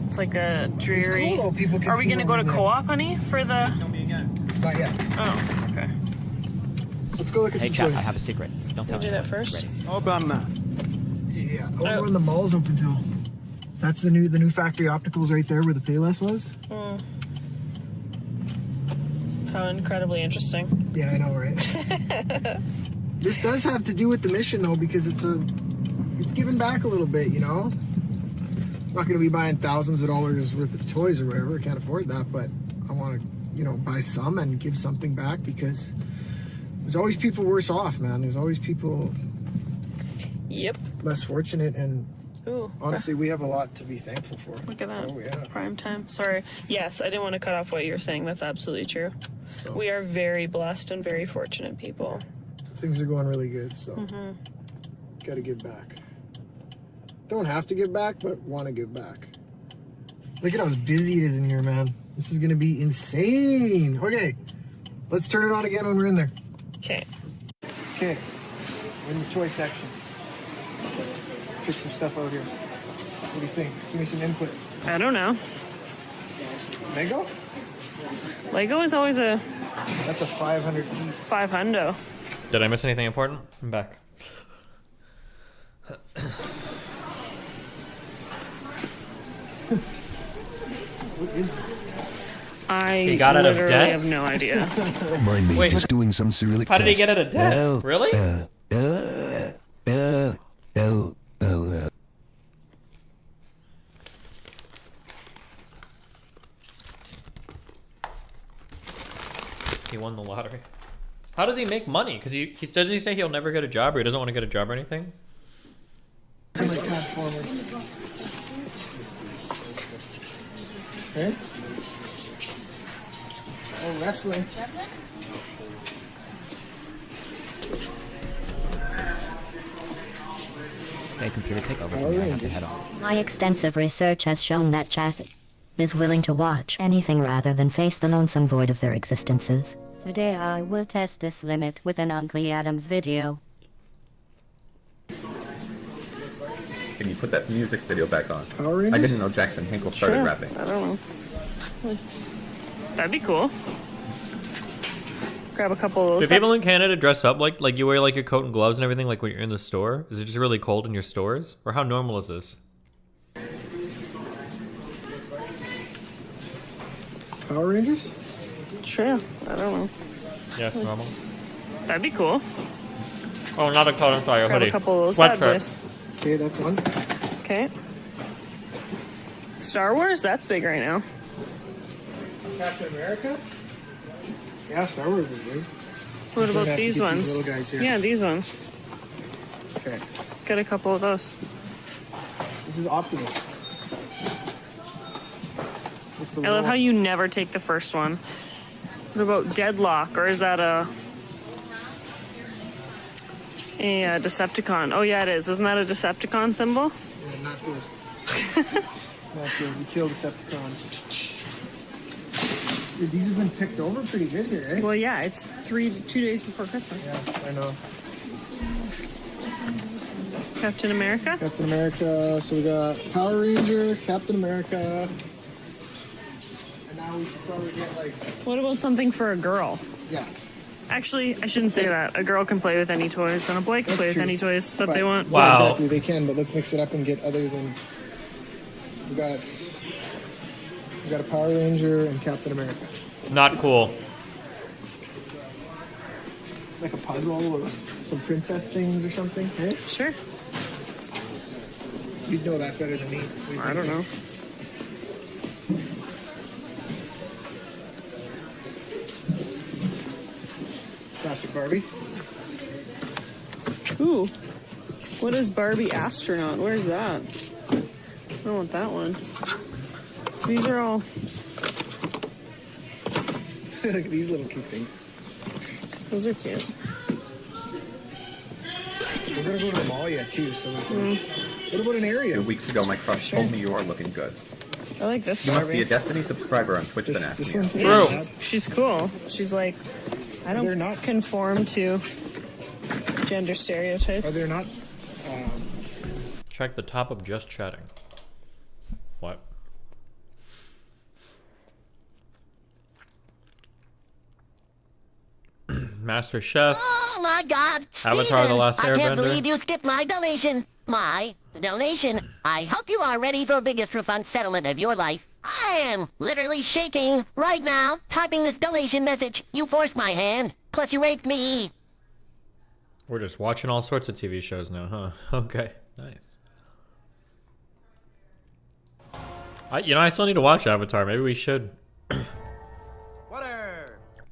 It's like a dreary. It's cool though. People can Are we see gonna go what to we're co-op, honey, for the? Not yet. Oh, okay. Let's go look at Hey, some chat, toys. I have a secret. Don't tell We'll do me. that first. How about that? Yeah. Oh, when the mall's open till. That's the new factory opticals right there where the Payless was. How incredibly interesting. Yeah, I know, right? This does have to do with the mission though, because it's giving back a little bit, you know. I'm not going to be buying thousands of dollars worth of toys or whatever. I can't afford that, but I want to, you know, buy some and give something back, because there's always people worse off, man. There's always people less fortunate, and Ooh, honestly, we have a lot to be thankful for. Look at that. Oh, yeah. Prime time. Sorry. Yes, I didn't want to cut off what you were saying. That's absolutely true. So. We are very blessed and very fortunate people. Things are going really good, so got to give back. Don't have to give back, but want to give back. Look at how busy it is in here, man. This is going to be insane. Okay, let's turn it on again when we're in there. Okay. Okay, we're in the toy section. Let's pick some stuff out here. What do you think? Give me some input. I don't know. Lego? Lego is always a... That's a 500 piece. 500. Did I miss anything important? I'm back. What is this? I got out of literally debt? have no idea. Mind me Wait, just doing some Cyrillic how did he tests. get out of debt? Really? He won the lottery. How does he make money? Because he doesn't he say he'll never get a job, or he doesn't want to get a job or anything? Like Transformers. Okay. Oh, wrestling. Hey, computer, take over. I have to head on. My extensive research has shown that chat is willing to watch anything rather than face the lonesome void of their existences. Today I will test this limit with an Uncle Adams video. Can you put that music video back on? Power Rangers? I didn't know Jackson Hinkle started Sure. rapping. I don't know. That'd be cool. Grab a couple of those. Do people in Canada dress up like you wear like your coat and gloves and everything like when you're in the store? Is it just really cold in your stores? Or how normal is this? Power Rangers? Sure. I don't know. Yes, normal. That'd be cool. Oh, not a coat. I'm sorry, a Grab hoodie. a couple of those bad Sweatshirt. boys. Okay, that's one. Okay. Star Wars? That's big right now. Captain America? Yeah, Star Wars is big. What We're gonna about have to these get ones? These little guys here. Yeah, these ones. Okay. Get a couple of those. This is Optimus. I love how you never take the first one. What about Deadlock? Or is that a Decepticon? Oh yeah, it is. Isn't that a Decepticon symbol? Yeah, not good. Not good. We killed Decepticons. Dude, these have been picked over pretty good here, eh? Well, yeah, it's 2 days before Christmas. Yeah, I know. Captain America? Captain America. So we got Power Ranger, Captain America. And now we should probably get like... What about something for a girl? Yeah. Actually, I shouldn't say that. A girl can play with any toys, and a boy can play with any toys that they want. Yeah, exactly, they can, but let's mix it up and get other than... We got a Power Ranger and Captain America. Not cool. Like a puzzle or some princess things or something, eh? Sure. You'd know that better than me. I don't know. Classic Barbie. Ooh. What is Barbie Astronaut? Where's that? I don't want that one. So these are all... Look at these little cute things. Those are cute. We're gonna go to the mall yet too, so we can... What about an area? 2 weeks ago, my crush told me you are looking good. I like this You must be Barbie. a Destiny subscriber on Twitch then ask me. Yeah, she's cool. She's like, I don't conform to gender stereotypes. Are there not... Check the top of just chatting. What? Master Chef. Oh my God, Avatar: Steven, The Last I can't Airbender. believe you skipped my donation. My donation. I hope you are ready for biggest refund settlement of your life. I am literally shaking right now, typing this donation message. You forced my hand. Plus you raped me. We're just watching all sorts of TV shows now, huh? Okay, nice. I still need to watch Avatar. Maybe we should.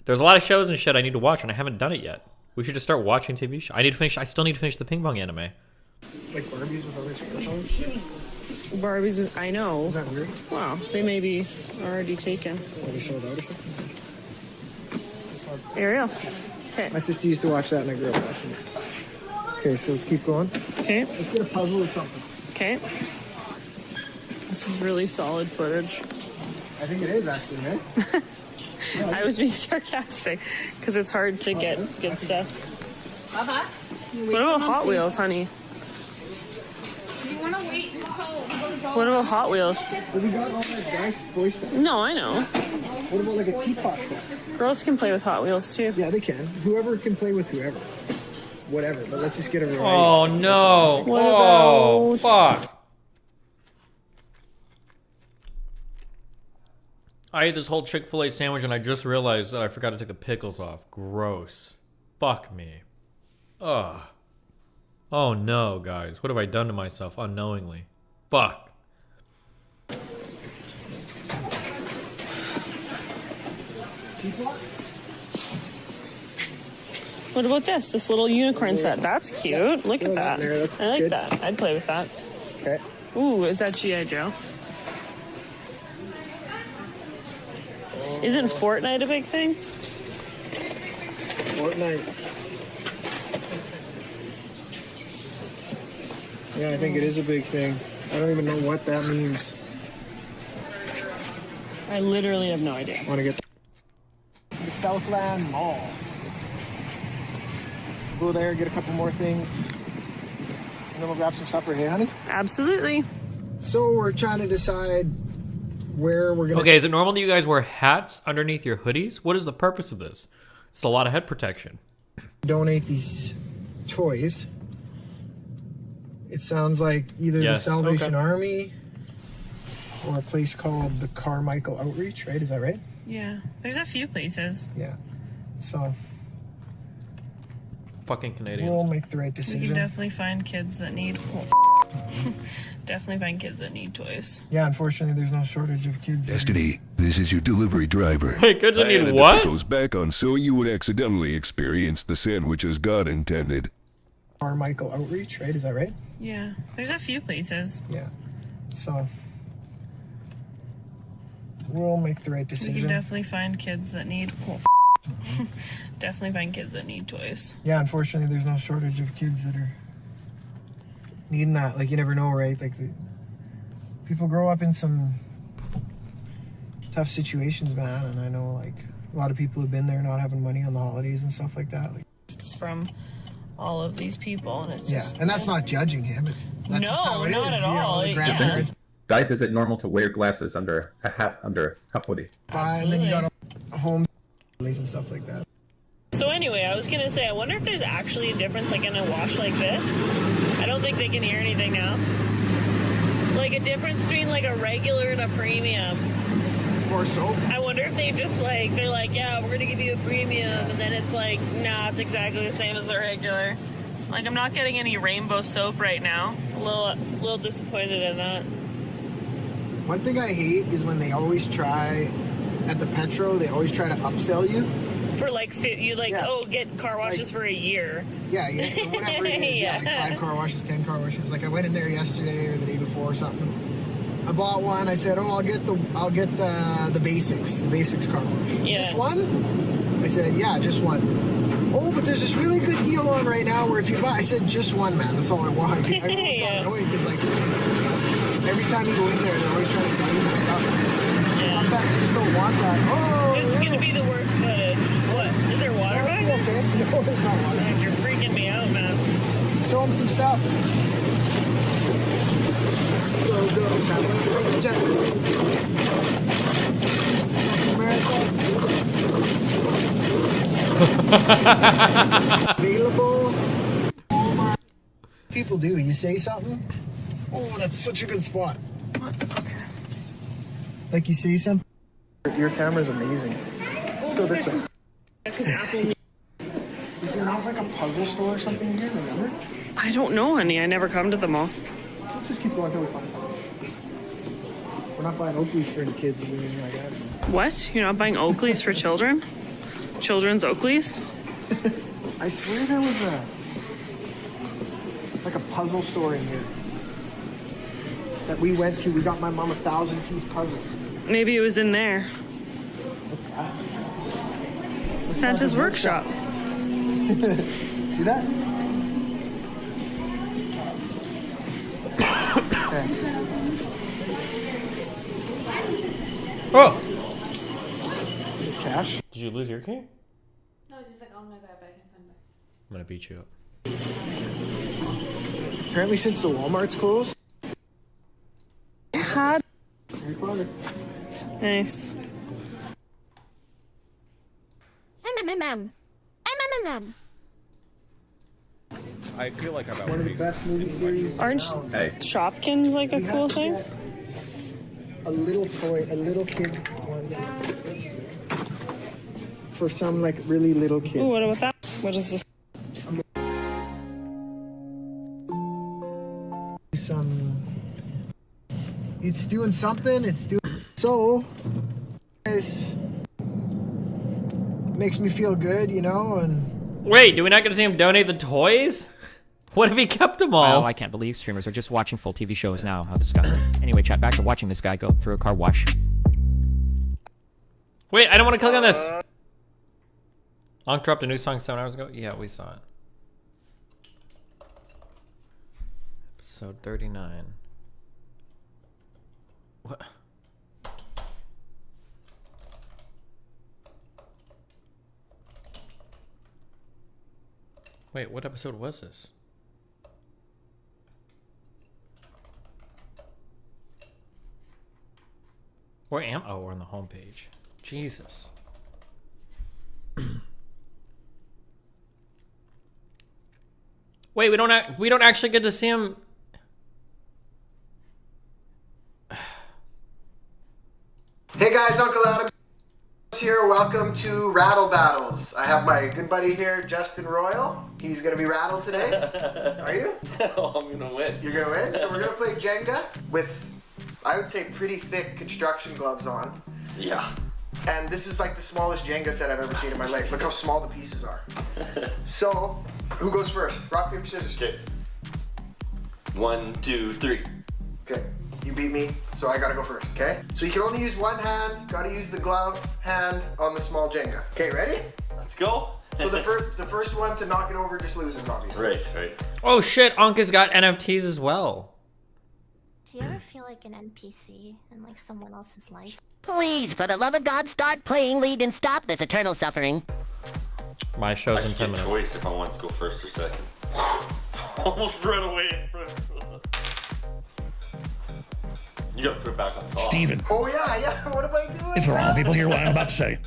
There's a lot of shows and shit I need to watch, and I haven't done it yet. We should just start watching TV shows. I still need to finish the ping pong anime. Like Barbies with other superpowers? Barbies with... I know. Is that weird? Wow, they may be already taken. Are they sold out or something? Ariel. Okay. My sister used to watch that and I grew up watching it. Okay, so let's keep going. Okay. Let's get a puzzle or something. Okay. This is really solid footage. I think it is actually, man. I was being sarcastic because it's hard to get good stuff. What about Hot Wheels, honey? You want to wait until we go to go? What about Hot Wheels? But we got all that guys boy stuff. No, I know. What about like a teapot set? Girls can play with Hot Wheels too. Yeah, they can. Whoever can play with whoever. Whatever, but let's just get a variety. Oh of stuff. no! What Oh about- fuck! I ate this whole Chick-fil-A sandwich and I just realized that I forgot to take the pickles off. Gross. Fuck me. Ugh. Oh no, guys. What have I done to myself unknowingly? Fuck. Teapot? What about this? This little unicorn set. That's cute. Look Throw at that that. in there. That's I like good. that. I'd play with that. Okay. Ooh, is that G.I. Joe? Isn't Fortnite a big thing? Fortnite. Yeah, I think it is a big thing. I don't even know what that means. I literally have no idea. Want to get to the Southland Mall. Go there, get a couple more things, and then we'll grab some supper. Hey, honey? Absolutely. So we're trying to decide where we're gonna. Okay, is it normal that you guys wear hats underneath your hoodies? What is the purpose of this? It's a lot of head protection. Donate these toys. It sounds like either Yes, the Salvation okay. Army or a place called the Carmichael Outreach, right? Is that right? Yeah, there's a few places. Yeah. So Fucking Canadians. We'll make the right We can decision. definitely find kids that need. Definitely find kids that need toys. Yeah, unfortunately, there's no shortage of kids. Destiny, this is your delivery driver. Hey, kids that I need added what? the pickles back on so you would accidentally experience the sandwiches God intended. Carmichael Outreach, right? Is that right? Yeah, there's a few places. Yeah. So we'll make the right We decision. can definitely find kids that need. Definitely find kids that need toys. Yeah, unfortunately, there's no shortage of kids that are needing that. Like, you never know, right? Like, people grow up in some tough situations, man. And I know, like, a lot of people have been there not having money on the holidays and stuff like that. Like, It's from all of these people, and it's yeah, just. and that's not judging him. That's just how it not is, at you know, all. the Yeah. grandparents Guys, is it normal to wear glasses under a hat under a hoodie? buy, and then you got a home and stuff like that. So anyway, I was gonna say, I wonder if there's actually a difference, like in a wash like this. I don't think they can hear anything now. Like a difference between like a regular and a premium. Or soap. I wonder if they just like, they're like, yeah, we're gonna give you a premium, and then it's like, nah, it's exactly the same as the regular. Like, I'm not getting any rainbow soap right now. A little disappointed in that. One thing I hate is when they always try, at the Petro, they always try to upsell you. For like, oh, get car washes for a year. Yeah, whatever it is. Yeah, like 5 car washes, 10 car washes. Like, I went in there yesterday or the day before or something. I bought one. I said, oh, I'll get the basics car wash. Yeah. Just one? I said, yeah, just one. Oh, but there's this really good deal on right now where if you buy, I said, just one, man. That's all I want. I almost got annoyed because, like, every time you go in there, they're always trying to sell you the stuff. Sometimes you just don't want that. Oh, this is gonna be the worst footage. What? Is there water back there? Okay. No, there's not water. Man, you're freaking me out, man. Show them some stuff. Go. Available. People do. You say something. Oh, that's such a good spot. Okay. Like you say something. Your camera's amazing. Let's go this way. Is there not like a puzzle store or something in here? Remember? I don't know, honey. I never come to them all. Let's just keep going until we find something. We're not buying Oakleys for any kids or anything like that. What? You're not buying Oakleys for children? Children's Oakleys? I swear there was a puzzle store in here that we went to. We got my mom a 1,000-piece puzzle. Maybe it was in there. What's that? Santa's workshop. See that? Okay. Oh! There's cash. Did you lose your key? No, it's just like on my back. I can find it. I'm gonna beat you up. Apparently, since the Walmart's closed. Had. Harry Potter. Nice. I feel like I'm at One of the best movie series. Aren't Shopkins like a cool thing? A little toy, a little kid one. For some like really little kid. Ooh, what about that? What is this? It's doing something. It's doing so. Guys, makes me feel good, you know. And wait, do we not get to see him donate the toys? What if he kept them all? Wow, I can't believe streamers are just watching full TV shows now. How disgusting. Anyway, chat, back to watching this guy go through a car wash. Wait, I don't want to click on this. Onk dropped a new song 7 hours ago. Yeah, we saw it. Episode 39. What? Wait, what episode was this? Where am? Oh, we're on the homepage. Jesus. Wait, we don't actually get to see him. hey guys, Uncle Adam here. Welcome to Rattle Battles. I have my good buddy here, Justin Royal. He's gonna be rattled today. Are you? No, I'm gonna win. You're gonna win? So we're gonna play Jenga with, I would say, pretty thick construction gloves on. Yeah. And this is like the smallest Jenga set I've ever seen in my life. Look how small the pieces are. So, who goes first? Rock, paper, scissors. Okay. 1, 2, 3. Okay. You beat me, so I gotta go first, okay? So you can only use one hand, gotta use the glove hand on the small Jenga. Okay, ready? Let's go. So the first one to knock it over just loses, obviously. Right. Oh shit, Anka's got NFTs as well. Do you ever feel like an NPC in like someone else's life? Please, for the love of God, start playing lead and stop this eternal suffering. My show's in 10 minutes. Choice if I want to go first or second. Almost ran away at first. You gotta put it back on top. Steven. Oh yeah, what am I doing? It's for all people hear what I'm about to say.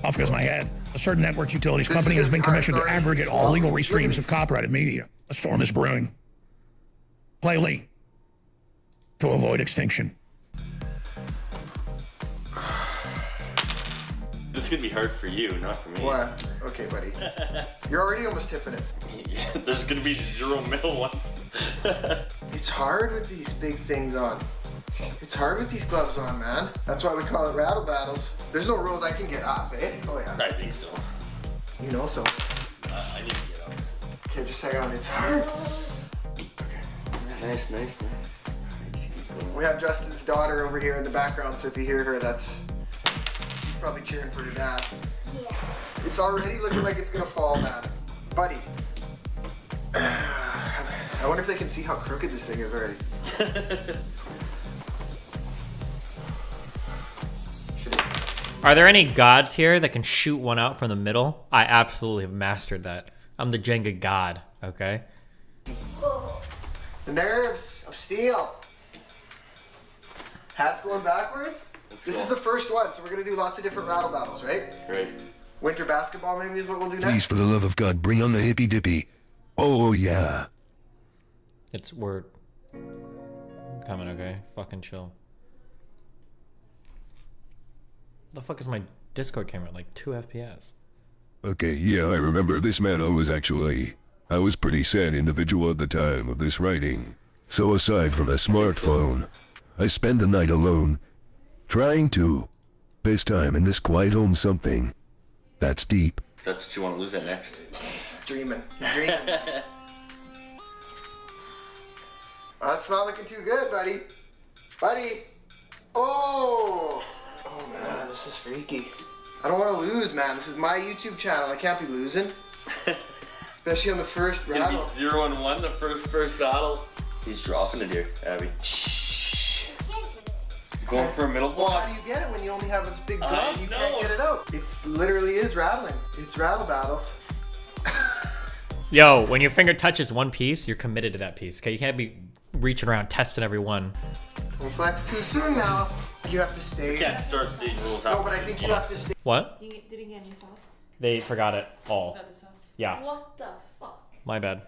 Off goes my head. A certain network utilities company has been commissioned to aggregate all legal restreams of copyrighted media. A storm is brewing. Play Lee to avoid extinction. This is gonna be hard for you, not for me. What? Okay, buddy. You're already almost tipping it. Yeah, there's gonna be 0 middle ones. It's hard with these big things on. It's hard with these gloves on, man. That's why we call it Rattle Battles. There's no rules I can get up, eh? Oh yeah. I think so. You know so. I need to get up. Okay, just hang on. It's hard. Nice. We have Justin's daughter over here in the background, so if you hear her, she's probably cheering for her dad. Yeah. It's already looking like it's gonna fall, man. Buddy. I wonder if they can see how crooked this thing is already. Are there any gods here that can shoot one out from the middle? I absolutely have mastered that. I'm the Jenga god, okay? The nerves of steel. Hats going backwards? This is the first one, so we're gonna do lots of different rattle battles, right? Right. Winter basketball maybe is what we'll do next. Please, for the love of God, bring on the Hippy Dippy. Oh, yeah. It's word. Coming, okay? Fucking chill. The fuck is my Discord camera at like 2 FPS? Okay, yeah, I remember this man. I was pretty sad individual at the time of this writing. So aside from a smartphone, I spend the night alone, trying to pace time in this quiet home something that's deep. That's what you want to lose at next. Dreaming. That's not looking too good, buddy. Oh man, this is freaky. I don't want to lose, man. This is my YouTube channel. I can't be losing. Especially on the first It's rattle. gonna be 0 and 1 the first battle. He's dropping it here, Abby. Going for a middle Well, block. how do you get it when you only have this big I glove? You know. can't get it out. It's literally is rattling. It's rattle battles. Yo, when your finger touches one piece, you're committed to that piece, okay? You can't be reaching around testing every one. Don't flex too soon now. You have to stay. You can't start stage rules No, after. but I think you have to stay. What? You didn't get any sauce? They forgot it all. Got the sauce. Yeah. What the fuck? My bad.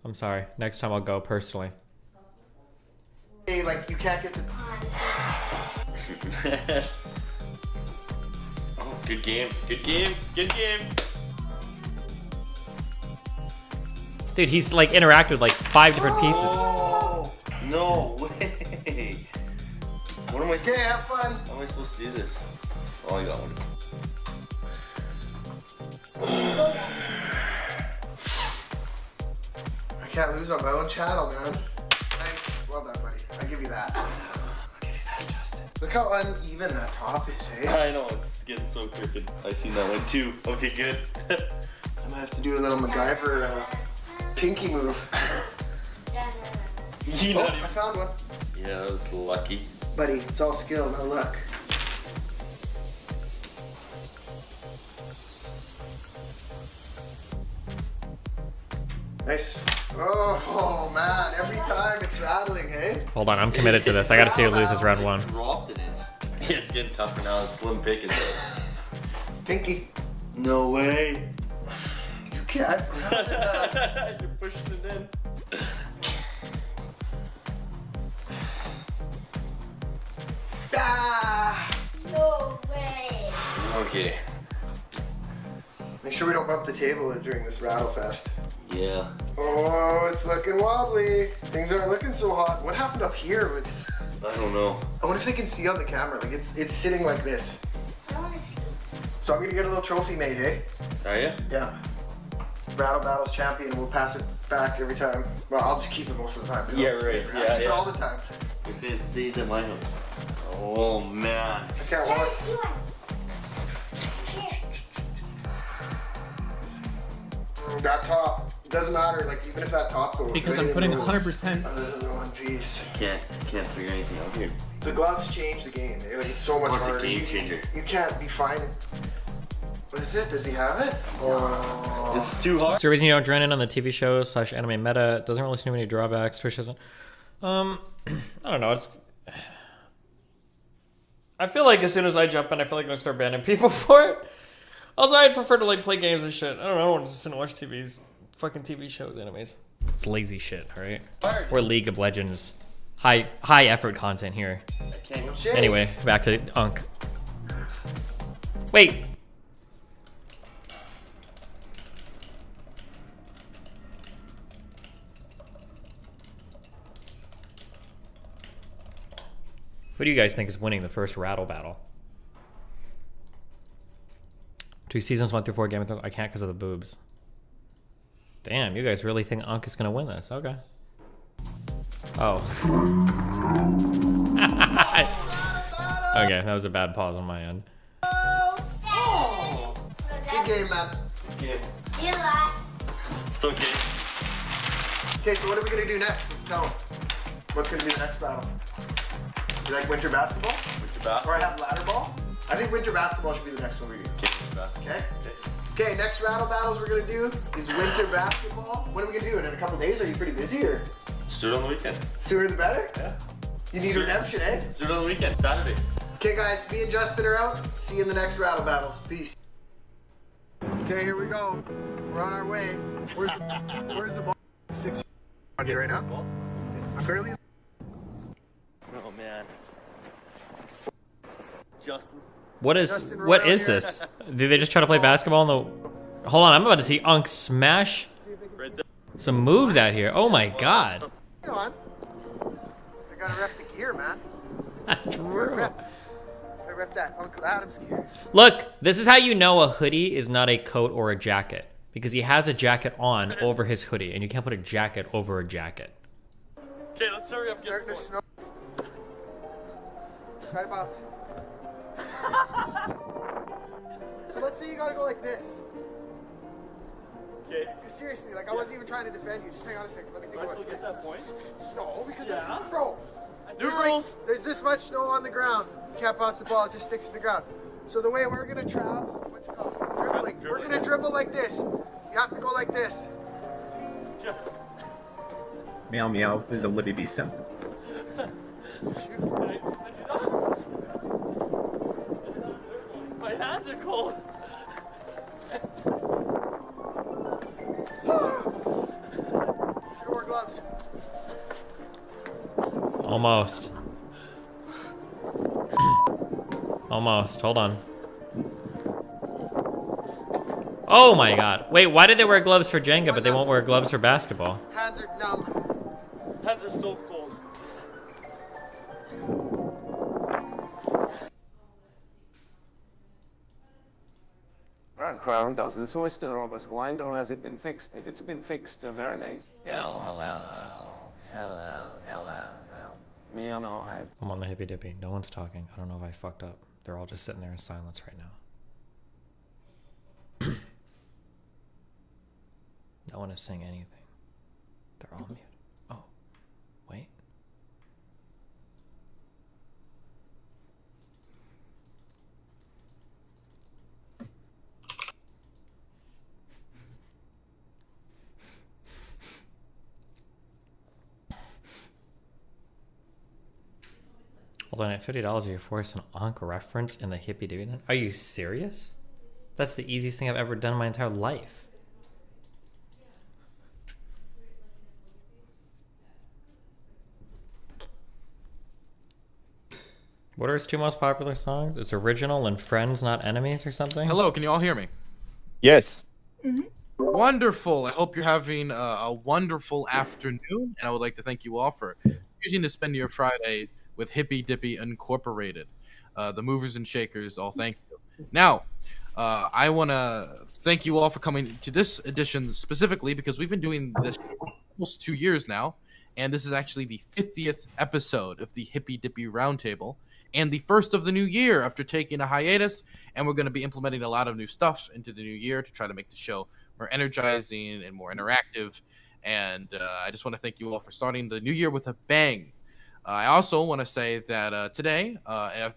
I'm sorry. Next time I'll go personally. Hey, like you can't get the. Oh, good game. Dude, he's like interacted with like 5 different pieces. Oh, No way. What am I okay, have fun. How am I supposed to do this? Oh, I got one. I can't lose on my own channel, man. Nice. Well done, buddy. I'll give you that. Justin. Look how uneven that top is, hey? I know, it's getting so crooked. I seen that one too. Okay, good. I might have to do a little MacGyver pinky move. You Oh, not even... I found one. Yeah, that was lucky. Buddy, it's all skill, no luck. Nice. Oh man, every time it's rattling, hey? Hold on, I'm committed to this. I gotta see who loses round 1. Dropped it in. Yeah, it's getting tougher now. It's slim pickings. Pinky. No way. You can't. You're pushing it in. Ah! No way. Okay. Make sure we don't bump the table during this rattle fest. Yeah. Oh, it's looking wobbly. Things aren't looking so hot. What happened up here with... I don't know. I wonder if they can see on the camera. Like it's sitting like this. So I'm gonna get a little trophy made, hey? Are you? Yeah. Rattle Battles champion. We'll pass it back every time. Well, I'll just keep it most of the time. Yeah, I'll right. I'll Yeah, keep it all the time. You say it stays at my house. Oh man. I can't wait. That top. Doesn't matter. Like even if that top goes. Because I'm putting 100%. Other than one piece. Can't figure anything out here. The gloves change the game. Like it's so much What's a harder. game changer? You can't be fine. What is it? Does he have it? Oh. It's too hard. Is there a reason you don't join in on the TV show / anime meta? It doesn't really seem any drawbacks. Twitch doesn't. I don't know. It's. I feel like as soon as I jump in, I feel like I'm gonna start banning people for it. Also, I'd prefer to like play games and shit. I don't know. I don't want to just sit and watch fucking TV shows, animes. It's lazy shit, alright? Or League of Legends. High effort content here. Anyway, back to Unk. Wait. Who do you guys think is winning the first rattle battle? 2 seasons, 1 through 4 Game of Thrones. I can't because of the boobs. Damn, you guys really think Unk is gonna win this? Okay. Oh. Okay, that was a bad pause on my end. Oh. Good game, man. Yeah. You lost. It's okay. Okay, so what are we gonna do next? Let's tell them. What's gonna be the next battle? You like winter basketball? Winter basketball. Or I have ladder ball? I think winter basketball should be the next one we do. Okay? Okay, next rattle battles we're gonna do is winter basketball. When are we gonna do it? In a couple days? Are you pretty busy or? Let's do it on the weekend. Sooner the better? Yeah. You need redemption, eh? Let's do it on the weekend, Saturday. Okay guys, me and Justin are out. See you in the next rattle battles. Peace. Okay, here we go. We're on our way. Where's the ball? 6 on here right now. I'm barely. Oh man. Justin. What is this? Did they just try to play basketball in the... Hold on, I'm about to see Unk smash some moves out here. Oh my god. Hang on. I gotta rep the gear, man. True. I rep that Uncle Adam's gear. Look, this is how you know a hoodie is not a coat or a jacket. Because he has a jacket on over his hoodie, and you can't put a jacket over a jacket. Okay, let's hurry up. Starting to snow. Try to bounce. So let's say you gotta go like this. Okay. Seriously, like I wasn't even trying to defend you. Just hang on a second. Let me think about it. Get that point? No, because Yeah. bro, New rules. There's this much snow on the ground. You can't bounce the ball. It just sticks to the ground. So the way we're gonna travel, what's it called? Dribbling. We're gonna dribble like this. You have to go like this. Meow meow is a Libby B simp. My hands are cold. Should wear gloves. Almost. Almost. Hold on. Oh my god. Wait, why did they wear gloves for Jenga, but they won't wear gloves for basketball? Hands are numb. Hands are so cold. Crown does this oyster robust line, or has it been fixed? If it's been fixed, very nice. Hello. Me on all hype. I'm on the Hippy Dippy. No one's talking. I don't know if I fucked up. They're all just sitting there in silence right now. No one is saying anything. They're all muted. Oh, wait. Hold on, at $50 you're forced an Ankh reference in the Hippy Dippy. Are you serious? That's the easiest thing I've ever done in my entire life. What are his 2 most popular songs? It's Original and Friends Not Enemies or something? Hello, can you all hear me? Yes. Wonderful. I hope you're having a wonderful afternoon, and I would like to thank you all for choosing to spend your Friday with Hippy Dippy Incorporated. The movers and shakers, all thank you. Now, I want to thank you all for coming to this edition specifically because we've been doing this almost 2 years now, and this is actually the 50th episode of the Hippy Dippy Roundtable and the first of the new year after taking a hiatus, and we're going to be implementing a lot of new stuff into the new year to try to make the show more energizing and more interactive, and I just want to thank you all for starting the new year with a bang. I also want to say that today, a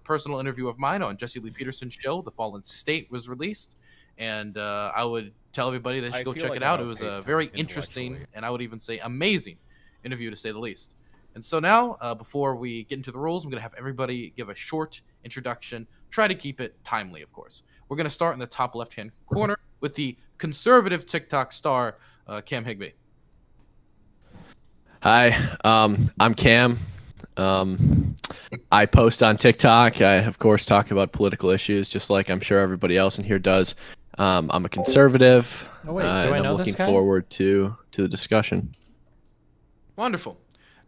personal interview of mine on Jesse Lee Peterson's show, The Fallen State, was released, and I would tell everybody they should go check it out. It was a very interesting, and I would even say amazing interview, to say the least. And so now, before we get into the rules, I'm going to have everybody give a short introduction. Try to keep it timely, of course. We're going to start in the top left-hand corner with the conservative TikTok star, Cam Higbee. Hi, I'm Cam. I post on TikTok. I, of course, talk about political issues, just like I'm sure everybody else in here does. I'm a conservative, Oh, wait, do and I know I'm this looking guy? forward to the discussion. Wonderful.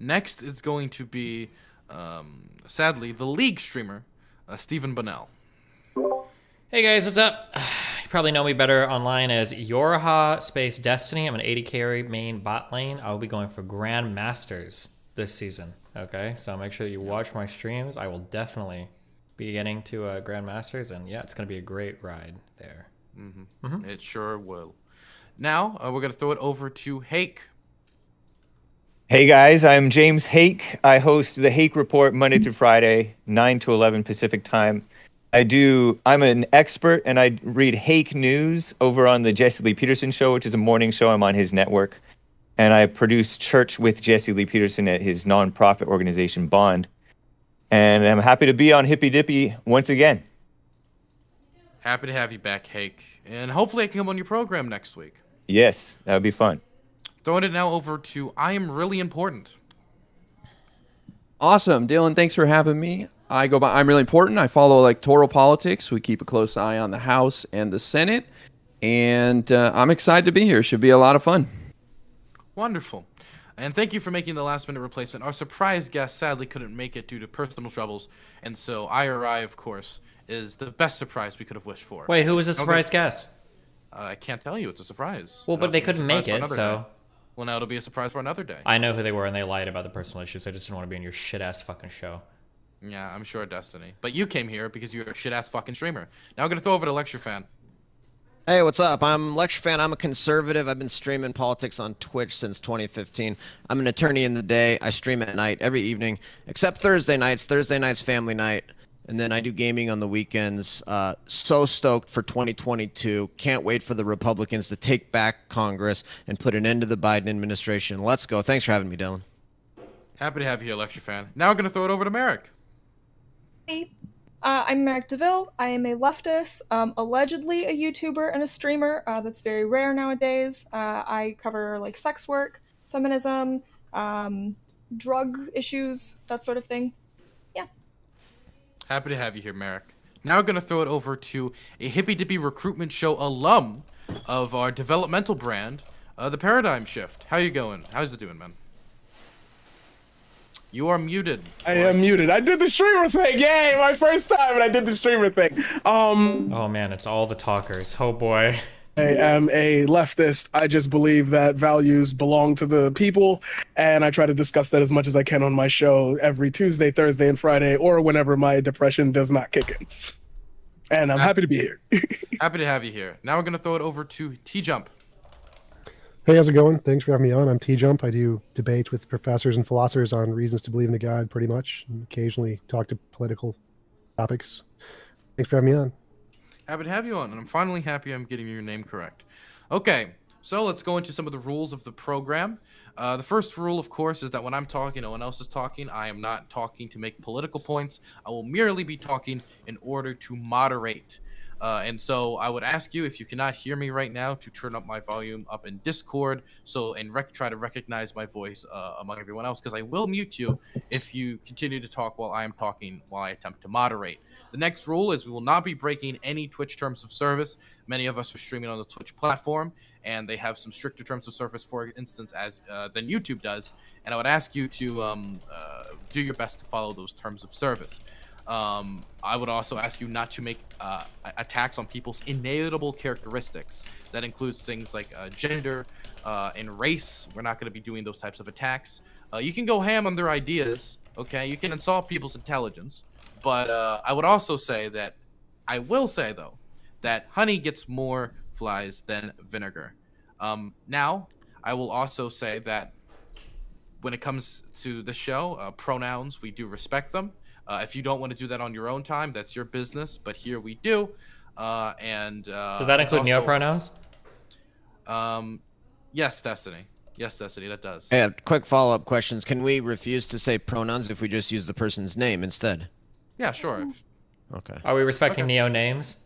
Next is going to be, sadly, the League streamer, Stephen Bunnell. Hey guys, what's up? You probably know me better online as Yorha Space Destiny. I'm an 80 carry main bot lane. I will be going for Grand Masters this season. Okay, so make sure you watch my streams. I will definitely be getting to Grand Masters, and yeah, it's going to be a great ride there. It sure will. Now, we're going to throw it over to Hake. Hey guys, I'm James Hake. I host the Hake Report Monday through Friday, 9 to 11 Pacific time. I'm an expert and I read Hake News over on the Jesse Lee Peterson show, which is a morning show. I'm on his network. And I produce Church with Jesse Lee Peterson at his nonprofit organization, Bond. And I'm happy to be on Hippy Dippy once again. Happy to have you back, Hake. And hopefully I can come on your program next week. Yes, that would be fun. Throwing it now over to I Am Really Important. Awesome. Dylan, thanks for having me. I go by I'm Really Important. I follow electoral politics. We keep a close eye on the House and the Senate. And I'm excited to be here. Should be a lot of fun. Wonderful. And thank you for making the last-minute replacement. Our surprise guest sadly couldn't make it due to personal troubles. And so IRI, of course, is the best surprise we could have wished for. Wait, who was the surprise guest? I can't tell you. It's a surprise. Well, but It'll they be a couldn't surprise make for it, another so... day. Well, now it'll be a surprise for another day. I know who they were, and they lied about the personal issues. I just didn't want to be in your shit-ass fucking show. Yeah, I'm sure, Destiny. But you came here because you're a shit-ass fucking streamer. Now I'm going to throw over to Lecture Fan. Hey, what's up? I'm Lecture Fan. I'm a conservative. I've been streaming politics on Twitch since 2015. I'm an attorney in the day. I stream at night every evening, except Thursday nights. Thursday night's family night. And then I do gaming on the weekends. So stoked for 2022. Can't wait for the Republicans to take back Congress and put an end to the Biden administration. Let's go. Thanks for having me, Dylan. Happy to have you here, Lecture Fan. Now I'm going to throw it over to Merrick. Hey, I'm Merrick DeVille. I am a leftist, allegedly a YouTuber and a streamer. That's very rare nowadays. I cover like sex work, feminism, drug issues, that sort of thing. Yeah. Happy to have you here, Merrick. Now we're going to throw it over to a Hippy Dippy Recruitment Show alum of our developmental brand, the Paradigm Shift. How you going? How's it doing, man? You are muted. I am muted. I did the streamer thing. Yay, my first time, and I did the streamer thing. Oh man, it's all the talkers. Oh boy. I am a leftist. I just believe that values belong to the people, and I try to discuss that as much as I can on my show every Tuesday, Thursday, and Friday, or whenever my depression does not kick in. And I'm happy to be here. Happy to have you here. Now we're going to throw it over to T-Jump. Hey, how's it going? Thanks for having me on. I'm T-Jump. I do debates with professors and philosophers on reasons to believe in a God, pretty much, and occasionally talk to political topics. Thanks for having me on. Happy to have you on, and I'm finally happy I'm getting your name correct. Okay, so let's go into some of the rules of the program. The first rule, of course, is that when I'm talking, no one else is talking. I am not talking to make political points. I will merely be talking in order to moderate. And so I would ask you, if you cannot hear me right now, to turn up my volume up in Discord, and try to recognize my voice among everyone else, because I will mute you if you continue to talk while I am talking, while I attempt to moderate. The next rule is we will not be breaking any Twitch terms of service. Many of us are streaming on the Twitch platform, and they have some stricter terms of service, for instance, than YouTube does. And I would ask you to do your best to follow those terms of service. I would also ask you not to make attacks on people's inalienable characteristics. That includes things like gender and race. We're not going to be doing those types of attacks. You can go ham on their ideas, okay? You can insult people's intelligence. But I would also say that, I will say, though, that honey gets more flies than vinegar. Now, I will also say that when it comes to the show, pronouns, we do respect them. If you don't want to do that on your own time, that's your business. But here we do. Does that include neopronouns? Yes, Destiny. Yes, Destiny, that does. Hey, quick follow-up questions. Can we refuse to say pronouns if we just use the person's name instead? Yeah, sure. Okay. Are we respecting neo names?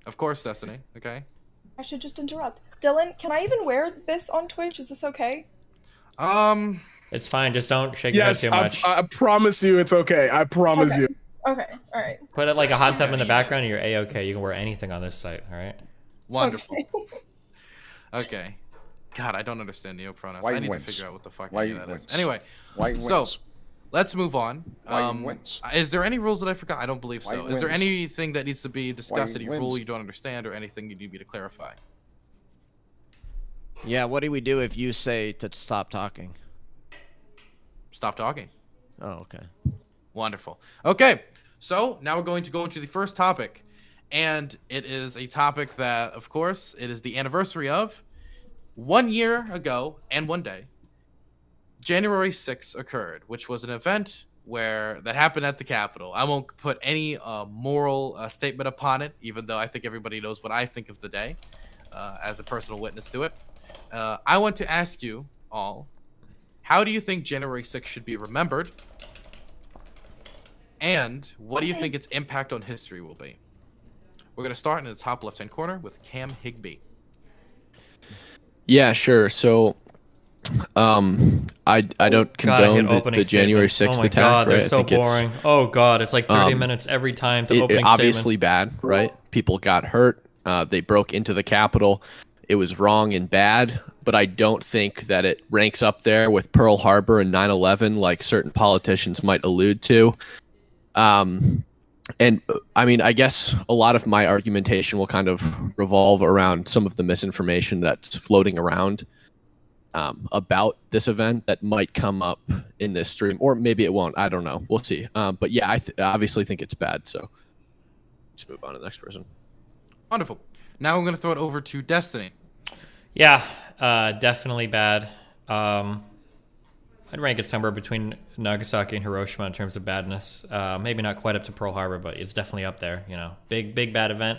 Of course, Destiny. Okay. I should just interrupt. Dylan, can I even wear this on Twitch? Is this okay? It's fine. Just don't shake your head too much. I promise you it's okay. I promise you. Okay, alright. Put it like a hot tub in the background and you're A-okay. You can wear anything on this site, alright? Wonderful. Okay. God, I don't understand neopronouns. I need to figure out what the fuck that is. Anyway, so let's move on. Is there any rules that I forgot? I don't believe so. Is there anything that needs to be discussed, any rule you don't understand, or anything you need me to clarify? Yeah, what do we do if you say to stop talking? Stop talking. Oh, okay. Wonderful. Okay, so now we're going to go into the first topic. And it is a topic that, of course, it is the anniversary of 1 year ago and 1 day. January 6th occurred, which was an event that happened at the Capitol. I won't put any moral statement upon it, even though I think everybody knows what I think of the day as a personal witness to it. I want to ask you all, how do you think January 6th should be remembered? And what do you think its impact on history will be? We're going to start in the top left-hand corner with Cam Higby. Yeah, sure. So, I don't condone the January 6th attack. Oh my God, they're so boring. Oh God, it's like 30 minutes every time. The opening obviously statements. Bad, right? People got hurt. They broke into the Capitol. It was wrong and bad, but I don't think that it ranks up there with Pearl Harbor and 9/11 like certain politicians might allude to. And I mean, I guess a lot of my argumentation will kind of revolve around some of the misinformation that's floating around about this event that might come up in this stream, or maybe it won't. I don't know. We'll see. But yeah, I obviously think it's bad. So let's move on to the next person. Wonderful. Now I'm going to throw it over to Destiny. Yeah, definitely bad. I'd rank it somewhere between Nagasaki and Hiroshima in terms of badness. Maybe not quite up to Pearl Harbor, but it's definitely up there. You know, big bad event.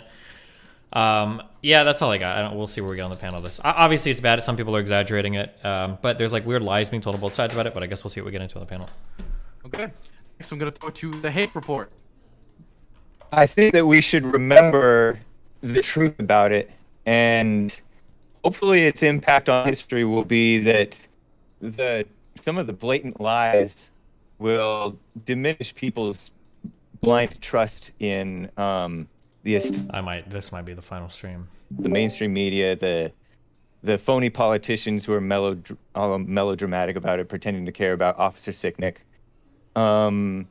Yeah, that's all I got. We'll see where we get on the panel. Obviously, it's bad. Some people are exaggerating it, but there's like weird lies being told on both sides about it. But I guess we'll see what we get into on the panel. Okay. Next, I'm going to throw it to the hate report. I think that we should remember the truth about it, and hopefully its impact on history will be that some of the blatant lies will diminish people's blind trust in this might be the final stream. The mainstream media, the phony politicians who are melodramatic about it, pretending to care about Officer Sicknick. And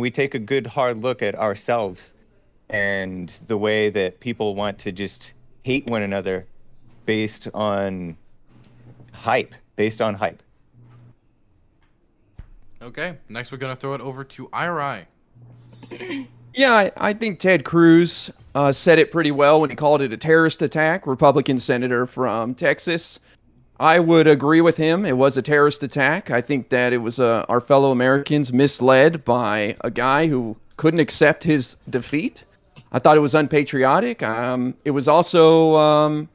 we take a good hard look at ourselves and the way that people want to just hate one another based on hype. Okay, next we're going to throw it over to IRI. Yeah, I think Ted Cruz said it pretty well when he called it a terrorist attack, Republican senator from Texas. I would agree with him. It was a terrorist attack. I think that it was our fellow Americans misled by a guy who couldn't accept his defeat. I thought it was unpatriotic. It was also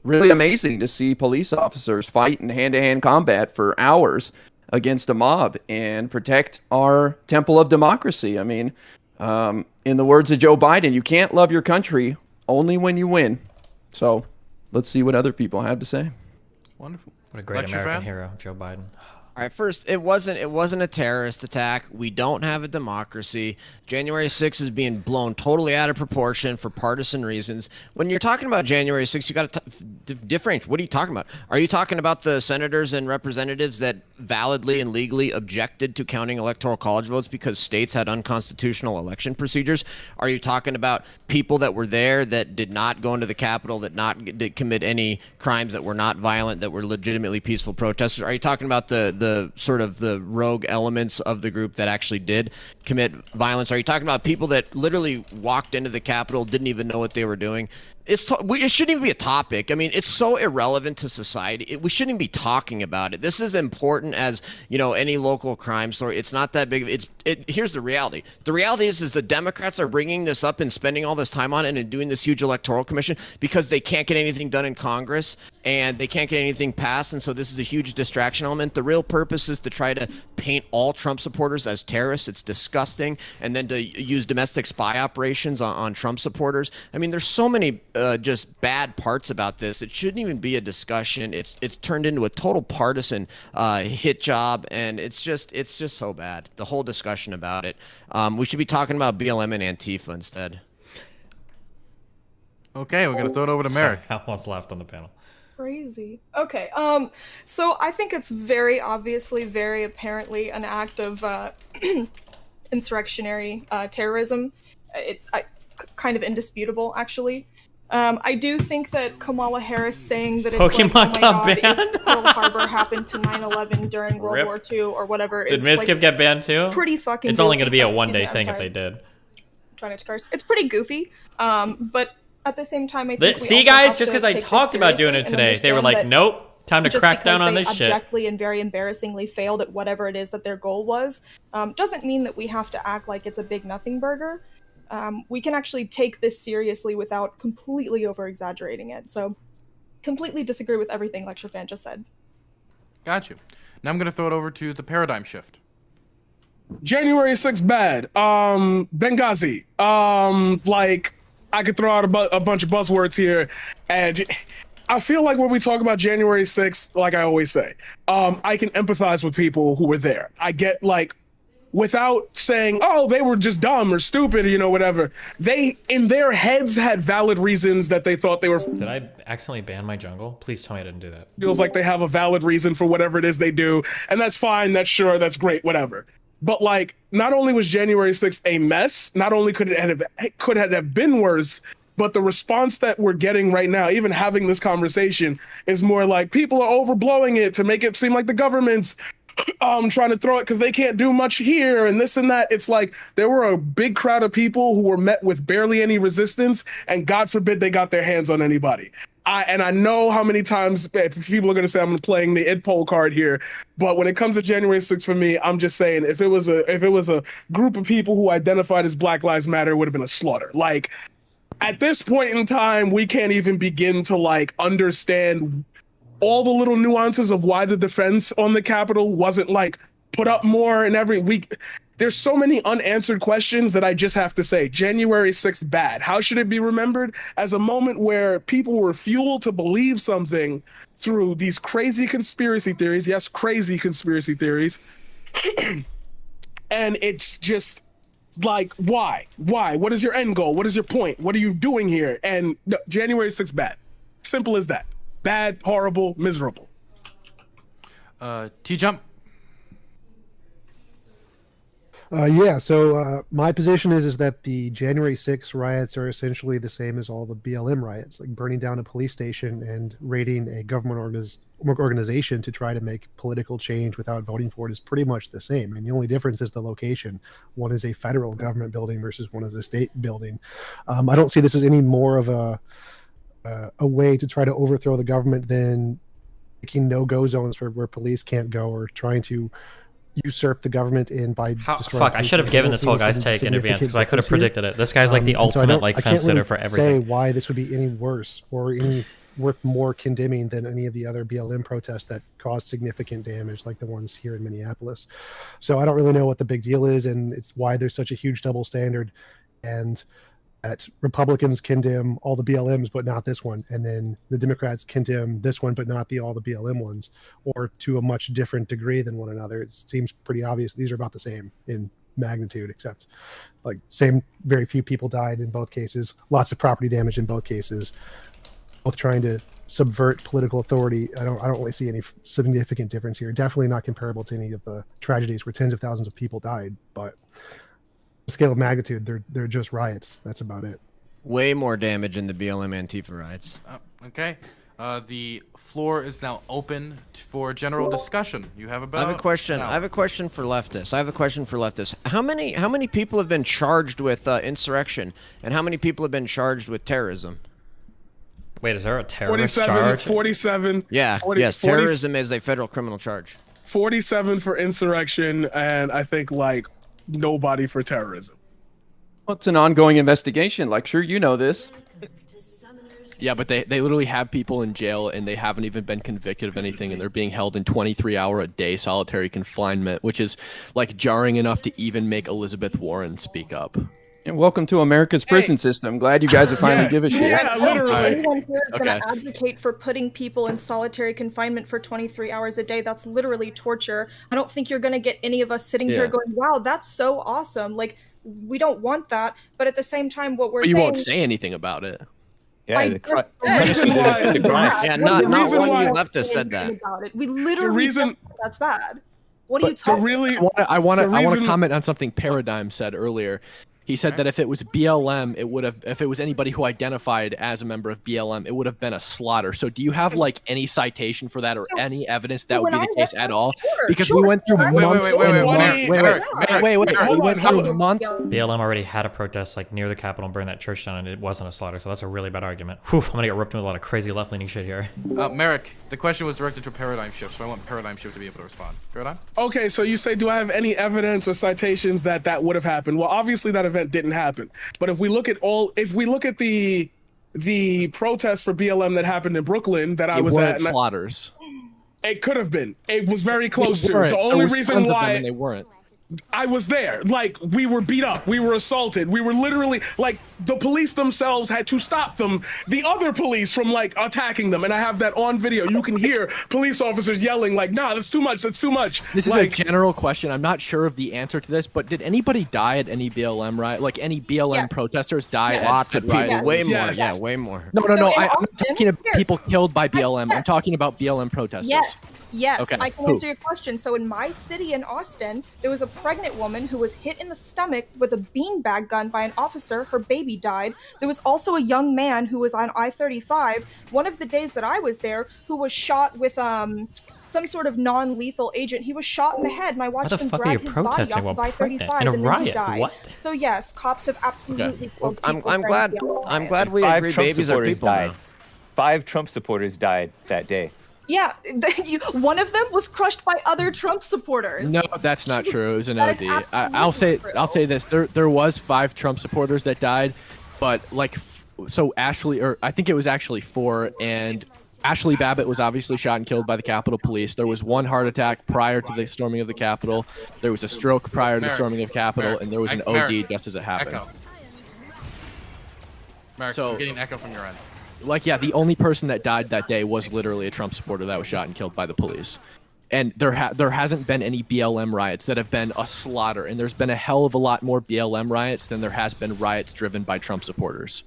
really amazing to see police officers fight in hand-to-hand combat for hours against a mob and protect our temple of democracy. I mean, In the words of Joe Biden, you can't love your country only when you win. So let's see what other people have to say. Wonderful. What a great American hero, Joe Biden. All right, first, it wasn't a terrorist attack. We don't have a democracy. January 6th is being blown totally out of proportion for partisan reasons. When you're talking about January 6th, you got to differentiate. What are you talking about? Are you talking about the senators and representatives that validly and legally objected to counting electoral college votes because states had unconstitutional election procedures? Are you talking about people that were there that did not go into the Capitol, that did commit any crimes, that were not violent, that were legitimately peaceful protesters? Are you talking about the sort of the rogue elements of the group that actually did commit violence? Are you talking about people that literally walked into the Capitol, didn't even know what they were doing? It shouldn't even be a topic. I mean, it's so irrelevant to society. We shouldn't even be talking about it. This is important as, any local crime story. It's not that big. Here's the reality. The reality is the Democrats are bringing this up and spending all this time on it and doing this huge electoral commission because they can't get anything done in Congress and they can't get anything passed. And so this is a huge distraction element. The real purpose is to try to paint all Trump supporters as terrorists. It's disgusting. And then to use domestic spy operations on Trump supporters. I mean, there's so many just bad parts about this. It shouldn't even be a discussion. It's turned into a total partisan hit job, and it's just so bad. The whole discussion about it. We should be talking about BLM and Antifa instead. Okay, we're gonna throw it over to Merrick. Sorry, I almost laughed on the panel. Crazy. Okay. So I think it's very obviously, very apparently an act of insurrectionary terrorism. It's kind of indisputable, actually. I do think that Kamala Harris saying that it's Pokemon like, oh my got god, banned? if Pearl Harbor happened to 9/11 during World Rip. War II or whatever Did is Miskip like, get banned too? pretty fucking It's only going to goofy. be a Excuse one-day me, I'm thing if sorry. they did. I'm trying not to curse. It's pretty goofy. But at the same time, I think we See, also guys, have just to because I take this talked about doing seriously it and today, they were like, understand nope, time to just crack down on because this they shit. abjectly and very embarrassingly failed at whatever it is that their goal was, doesn't mean that we have to act like it's a big nothing burger. We can actually take this seriously without completely over-exaggerating it. So, completely disagree with everything Lecture Fan just said. Got you. Now I'm gonna throw it over to the paradigm shift. January 6th bad. Benghazi. Like I could throw out a bunch of buzzwords here, and I feel like when we talk about January 6th, like I always say, I can empathize with people who were there. I get like, without saying, oh, they were just dumb or stupid, whatever. They, in their heads, had valid reasons that they thought they were. Did I accidentally ban my jungle? Please tell me I didn't do that. Feels like they have a valid reason for whatever it is they do, and that's fine, that's sure, that's great, whatever. But like, not only was January 6th a mess, not only could it have been worse, but the response that we're getting right now, even having this conversation, is more like people are overblowing it to make it seem like the government's trying to throw it because they can't do much here and this and that. It's like there were a big crowd of people who were met with barely any resistance, and God forbid they got their hands on anybody. I know how many times people are going to say I'm playing the id poll card here, but when it comes to January 6th for me, I'm just saying if it was a group of people who identified as Black Lives Matter, it would have been a slaughter. Like at this point in time, we can't even begin to like understand all the little nuances of why the defense on the Capitol wasn't like put up more and every week. There's so many unanswered questions that I just have to say, January 6th bad. How should it be remembered? As a moment where people were fueled to believe something through these crazy conspiracy theories. Yes, crazy conspiracy theories. And it's just like, why? Why? What is your end goal? What is your point? What are you doing here? And no, January 6th bad. Simple as that. Bad, horrible, miserable. T-Jump. So my position is that the January 6th riots are essentially the same as all the BLM riots, like burning down a police station and raiding a government organization to try to make political change without voting for it is pretty much the same. And the only difference is the location. One is a federal government building versus one is a state building. I don't see this as any more of a way to try to overthrow the government than making no-go zones for where police can't go, or trying to usurp the government in by destroying. Fuck, I should have given this whole guy's take in advance because I could have predicted it. This guy's like the ultimate like fence sitter for everything. Say why this would be any worse or any worth more condemning than any of the other BLM protests that caused significant damage, like the ones here in Minneapolis. So I don't really know what the big deal is, and it's why there's such a huge double standard, and that Republicans condemn all the BLMs but not this one, and then the Democrats condemn this one but not all the BLM ones, or to a much different degree than one another. It seems pretty obvious these are about the same in magnitude, except like very few people died in both cases, lots of property damage in both cases, both trying to subvert political authority. I don't really see any significant difference here. Definitely not comparable to any of the tragedies where tens of thousands of people died, but scale of magnitude, they're just riots. That's about it. Way more damage in the BLM Antifa riots. Okay. The floor is now open for general discussion. You have about. I have a question. I have a question for leftists. How many people have been charged with insurrection, and how many people have been charged with terrorism? Wait, is there a terrorist 47, charge? 47. Yeah. 40, yes. 40, Terrorism is a federal criminal charge. 47 for insurrection, and I think like nobody for terrorism. Well, it's an ongoing investigation. Like, sure, you know this. Yeah, but they literally have people in jail and they haven't even been convicted of anything, and they're being held in 23-hour-a-day solitary confinement, which is like jarring enough to even make Elizabeth Warren speak up. And welcome to America's prison system. Glad you guys have finally give a shit. Yeah, literally. Anyone here is Okay. going to advocate for putting people in solitary confinement for 23 hours a day. That's literally torture. I don't think you're going to get any of us sitting here going, wow, that's so awesome. Like, we don't want that. But at the same time, what we're But you saying... won't say anything about it. Yeah, I the just punishment said- of the crime. Yeah, not one of you why- leftists said that. About it. We literally don't think that's bad. What are you But talking about? I want to reason- comment on something Paradigm said earlier. He said that if it was BLM, if it was anybody who identified as a member of BLM, it would have been a slaughter. So do you have like any citation for that or any evidence that would be the case at all? Because we went through months months. BLM already had a protest like near the Capitol and burned that church down, and it wasn't a slaughter. So that's a really bad argument. Whew, I'm gonna get ripped into a lot of crazy left-leaning shit here. Merrick, the question was directed to Paradigm Shift, so I want Paradigm Shift to be able to respond. Paradigm? Okay, so you say, do I have any evidence or citations that would have happened? Well, obviously that event didn't happen. But if we look at the protests for BLM that happened in Brooklyn that I was at, slaughters. It could have been. It was very close They to. weren't. The There only was reason tons of them why and they weren't. I was there. Like, we were beat up. We were assaulted. We were literally, like, the police themselves had to stop them, the other police, from, like, attacking them. And I have that on video. You can hear police officers yelling, like, nah, that's too much. That's too much. This is like, a general question. I'm not sure of the answer to this, but did anybody die at any BLM riot? Like, any BLM protesters die at Lots of people. riots? Way more. Yes. Yeah, way more. No. So in I'm not Austin- talking about people killed by BLM. I'm talking about BLM protesters. Yes, Okay, I can who? answer your question. So in my city in Austin, there was a pregnant woman who was hit in the stomach with a beanbag gun by an officer. Her baby died. There was also a young man who was on I-35 one of the days that I was there who was shot with some sort of non-lethal agent. He was shot in the head, and I watched the him fuck are drag you his body protesting off of while pregnant? I-35 In a and then he riot? died. What? So yes, cops have absolutely killed I'm people. glad. during I'm BLM. glad we Five agree. Trump Babies are supporters people died. now. 5 Trump supporters died that day. Yeah, one of them was crushed by other Trump supporters. No, that's not true. It was an That is OD. I'll say this. There was 5 Trump supporters that died, but like, so Ashley, or I think it was actually 4, and Ashley Babbitt was obviously shot and killed by the Capitol Police. There was 1 heart attack prior to the storming of the Capitol. There was a stroke prior to the storming of the Capitol, and there was an OD just as it happened. Echo. Merrick, So- I'm getting echo from your end. Like, yeah, the only person that died that day was literally a Trump supporter that was shot and killed by the police. And there hasn't been any BLM riots that have been a slaughter, and there's been a hell of a lot more BLM riots than there has been riots driven by Trump supporters.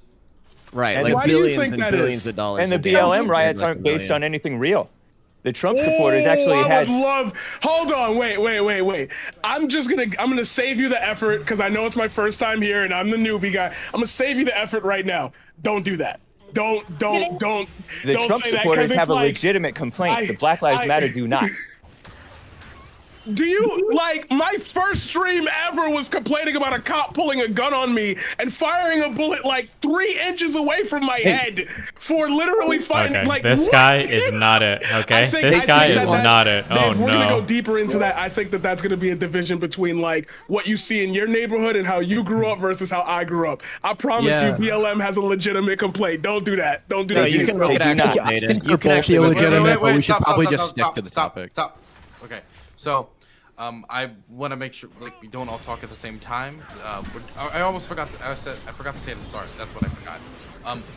Right, And like why do you billions think and that billions is? of dollars. And the is BLM like riots a aren't based billion. on anything real. The Trump supporters actually I had. would love. Hold on, wait. I'm gonna save you the effort because I know it's my first time here and I'm the newbie guy. I'm gonna save you the effort right now. Don't do that. Don't. The don't Trump say that, 'cause supporters it's have a like- legitimate complaint. The Black Lives Matter do not. Do you, like, my first stream ever was complaining about a cop pulling a gun on me and firing a bullet like 3 inches away from my head for literally finding, Okay, like, this what? guy is not it. Okay, this guy is not it. Oh Dave, we're gonna go no. deeper into that. I think that that's gonna be a division between, like, what you see in your neighborhood and how you grew up versus how I grew up. I promise you, BLM has a legitimate complaint. Don't do that. Don't do that. You can make it activated. You can actually Wait, but we should stop, probably stop, just stop, stick to the stop, topic. Stop. Okay, so I want to make sure like we don't all talk at the same time. I almost forgot. I forgot to say at the start. That's what I forgot.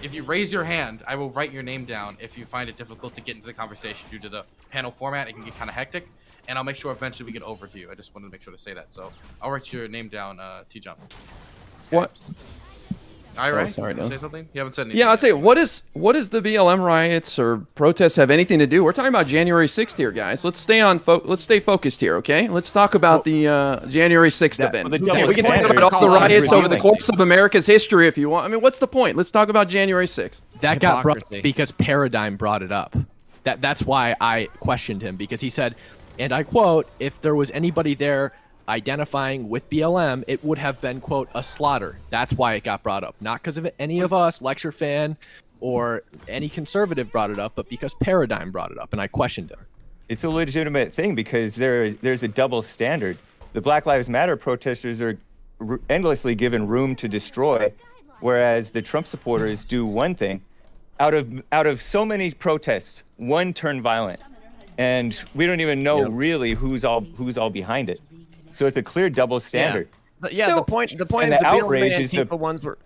If you raise your hand, I will write your name down. If you find it difficult to get into the conversation due to the panel format, it can get kind of hectic. And I'll make sure eventually we get over to you. I just wanted to make sure to say that. So I'll write your name down, T-Jump. What? All right. Sorry, no. Say something? You haven't said anything. Yeah, I'll say, what is the BLM riots or protests have anything to do? We're talking about January 6th here, guys. Let's stay focused here, okay? Let's talk about the January 6th event. We can talk about all the riots over the course of America's history if you want. I mean, what's the point? Let's talk about January 6th. That got brought up because Paradigm brought it up. That's why I questioned him, because he said, and I quote, if there was anybody there identifying with BLM, it would have been, quote, a slaughter. That's why it got brought up. Not because of any of us, Lecture Fan, or any conservative brought it up, but because Paradigm brought it up, and I questioned him. It's a legitimate thing because there's a double standard. The Black Lives Matter protesters are endlessly given room to destroy, whereas the Trump supporters do one thing. Out of so many protests, one turned violent, and we don't even know really who's all behind it. So it's a clear double standard. Yeah, So- the point and is the the outrage BLM is the Antifa ones were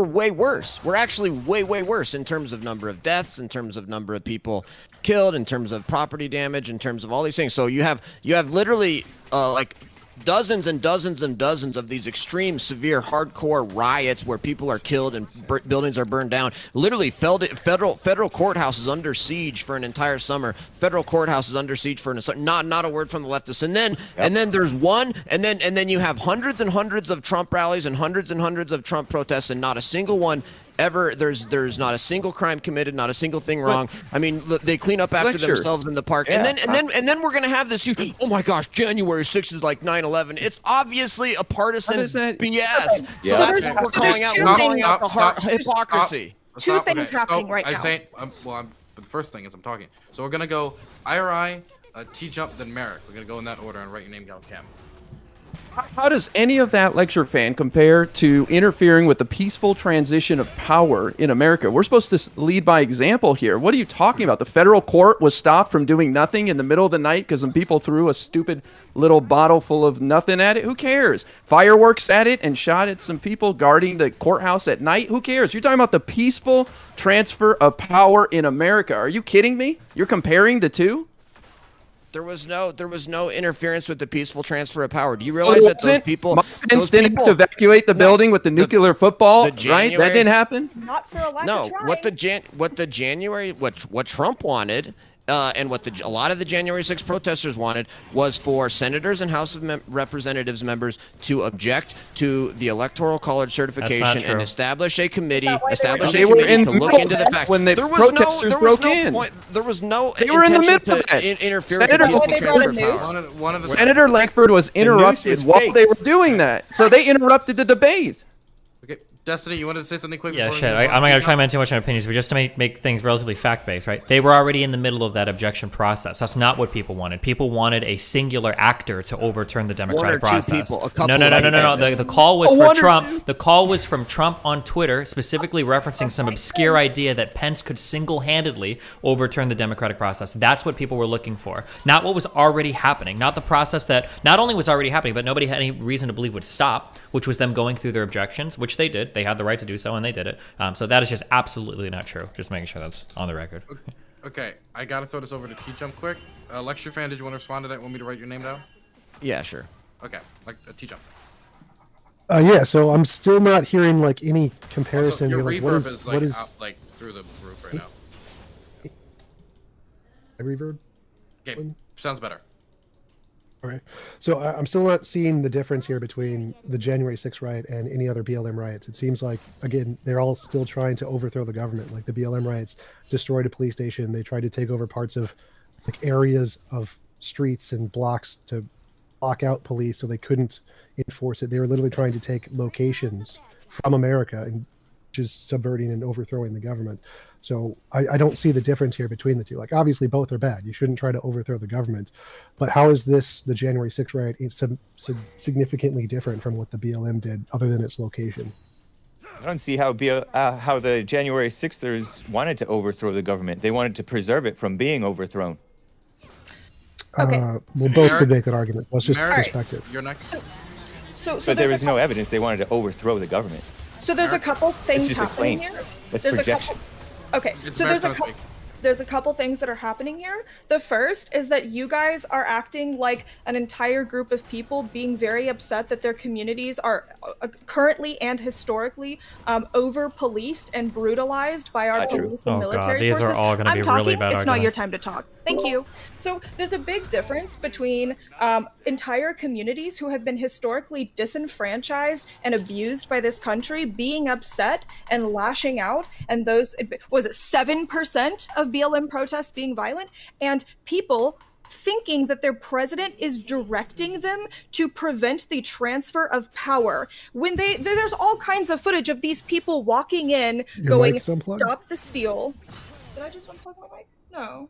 way worse. We're actually way worse in terms of number of deaths, in terms of number of people killed, in terms of property damage, in terms of all these things. So you have literally like dozens and dozens and dozens of these extreme, severe, hardcore riots where people are killed and buildings are burned down. Literally, federal courthouse is under siege for an entire summer. Federal courthouse is under siege for not a word from the leftists. And then there's one, and then you have hundreds and hundreds of Trump rallies and hundreds of Trump protests, and not a single one ever. There's not a single crime committed, not a single thing wrong. I mean, look, they clean up after themselves in the park, and then we're gonna have this huge, oh my gosh, January 6th is like 9/11. It's obviously a partisan BS. So that's what we're calling out. We're calling out the hypocrisy. Two things happening right now. But the first thing is I'm talking. So we're gonna go IRI, T-Jump, then Merrick. We're gonna go in that order and write your name down, Cam. How does any of that, Lecture Fan, compare to interfering with the peaceful transition of power in America? We're supposed to lead by example here. What are you talking about? The federal court was stopped from doing nothing in the middle of the night because some people threw a stupid little bottle full of nothing at it? Who cares? Fireworks at it and shot at some people guarding the courthouse at night? Who cares? You're talking about the peaceful transfer of power in America. Are you kidding me? You're comparing the two? There was no interference with the peaceful transfer of power. Do you realize that those people didn't have to evacuate the building with the nuclear football, right? That didn't happen. Not for a lack No, of trying. what Trump wanted, and what a lot of the January 6th protesters wanted was for senators and House of Representatives members to object to the Electoral College certification and establish a committee, to look into the fact. When the protesters broke in. There was no They were in the middle of to it. interfere with the peaceful transfer of power. Senator Langford was interrupted while they were doing that. So they interrupted the debate. Destiny, you wanted to say something quick? Yeah, before shit. I'm not gonna chime in too much on opinions, but just to make things relatively fact-based, right? They were already in the middle of that objection process. That's not what people wanted. People wanted a singular actor to overturn the democratic process. No. The call was for Trump. The call was from Trump on Twitter, specifically referencing some obscure idea that Pence could single-handedly overturn the democratic process. That's what people were looking for, not what was already happening, not the process that not only was already happening, but nobody had any reason to believe would stop, which was them going through their objections, which they did. They had the right to do so, and they did it. So that is just absolutely not true. Just making sure that's on the record. Okay, I gotta throw this over to T-Jump quick. Lecture Fan, did you want to respond to that? Want me to write your name down? Yeah, sure. Okay, like T-Jump. Yeah, so I'm still not hearing like any comparison. Your Like, reverb is like what is out, like through the roof right now. my reverb? Okay, sounds better. Okay, so I'm still not seeing the difference here between the January 6th riot and any other BLM riots. It seems like, again, they're all still trying to overthrow the government. Like the BLM riots destroyed a police station. They tried to take over parts of like areas of streets and blocks to block out police so they couldn't enforce it. They were literally trying to take locations from America and just subverting and overthrowing the government. So I don't see the difference here between the two. Like, obviously both are bad. You shouldn't try to overthrow the government. But how is this, the January 6th riot, significantly different from what the BLM did other than its location? I don't see how the January 6thers wanted to overthrow the government. They wanted to preserve it from being overthrown. Okay. Well, both could make that argument. Let's just perspective. You're next. But there was no evidence they wanted to overthrow the government. So there's a couple things It's just a happening claim. here. That's There's projection. Okay, so there's a couple things that are happening here. The first is that you guys are acting like an entire group of people being very upset that their communities are currently and historically over-policed and brutalized by our police and military these forces. are all going to be really bad It's not your arguments. time to talk. Thank you. So there's a big difference between entire communities who have been historically disenfranchised and abused by this country being upset and lashing out, and those, was it 7% of BLM protests being violent, and people thinking that their president is directing them to prevent the transfer of power. When there's all kinds of footage of these people walking in going, "Stop the steal." Did I just unplug my mic? No.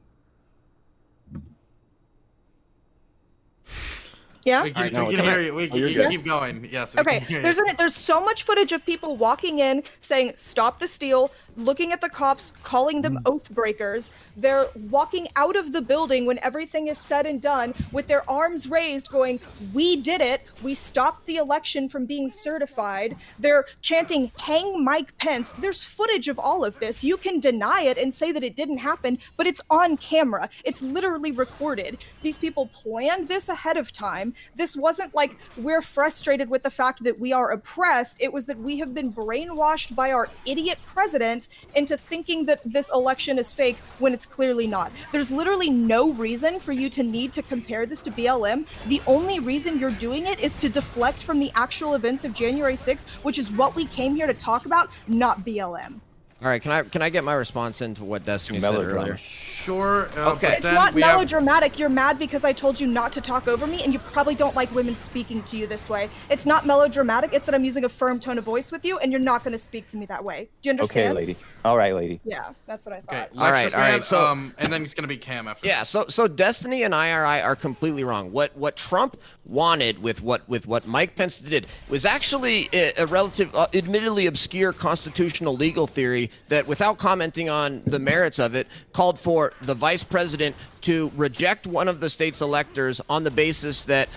Yeah. We can hear you. We can keep going. Yes. We Okay. can hear you. There's so much footage of people walking in saying, "Stop the steal," looking at the cops, calling them oath breakers. They're walking out of the building when everything is said and done with their arms raised going, "We did it. We stopped the election from being certified." They're chanting, "Hang Mike Pence." There's footage of all of this. You can deny it and say that it didn't happen, but it's on camera. It's literally recorded. These people planned this ahead of time. This wasn't like we're frustrated with the fact that we are oppressed. It was that we have been brainwashed by our idiot president into thinking that this election is fake when it's clearly not. There's literally no reason for you to need to compare this to BLM. The only reason you're doing it is to deflect from the actual events of January 6th, which is what we came here to talk about, not BLM. All right, can I get my response into what Destiny said earlier? Sure. Okay. It's not melodramatic. You're mad because I told you not to talk over me, and you probably don't like women speaking to you this way. It's not melodramatic. It's that I'm using a firm tone of voice with you, and you're not going to speak to me that way. Do you understand? Okay, lady. All right, lady. Yeah, that's what I thought. Okay. All right. So, and then it's gonna be Cam after. Yeah. So Destiny and IRI are completely wrong. What Trump wanted with what Mike Pence did was actually a relative, admittedly obscure constitutional legal theory that, without commenting on the merits of it, called for the vice president to reject one of the state's electors on the basis that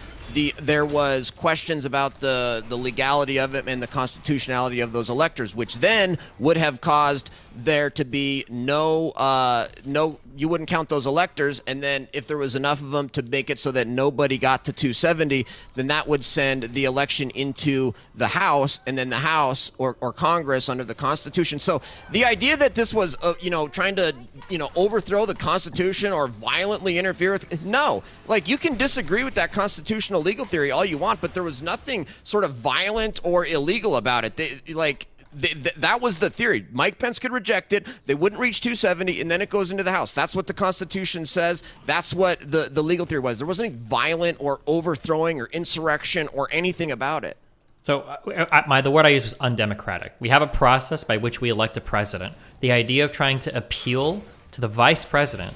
there was questions about the legality of it and the constitutionality of those electors, which then would have caused there to be you wouldn't count those electors, and then if there was enough of them to make it so that nobody got to 270, then that would send the election into the House, and then the House or Congress under the Constitution. So the idea that this was trying to overthrow the Constitution or violently interfere with, no, like, you can disagree with that constitutional legal theory all you want, but there was nothing sort of violent or illegal about it. That was the theory. Mike Pence could reject it. They wouldn't reach 270, and then it goes into the House. That's what the Constitution says. That's what the legal theory was. There wasn't any violent or overthrowing or insurrection or anything about it. So the word I use is undemocratic. We have a process by which we elect a president. The idea of trying to appeal to the vice president,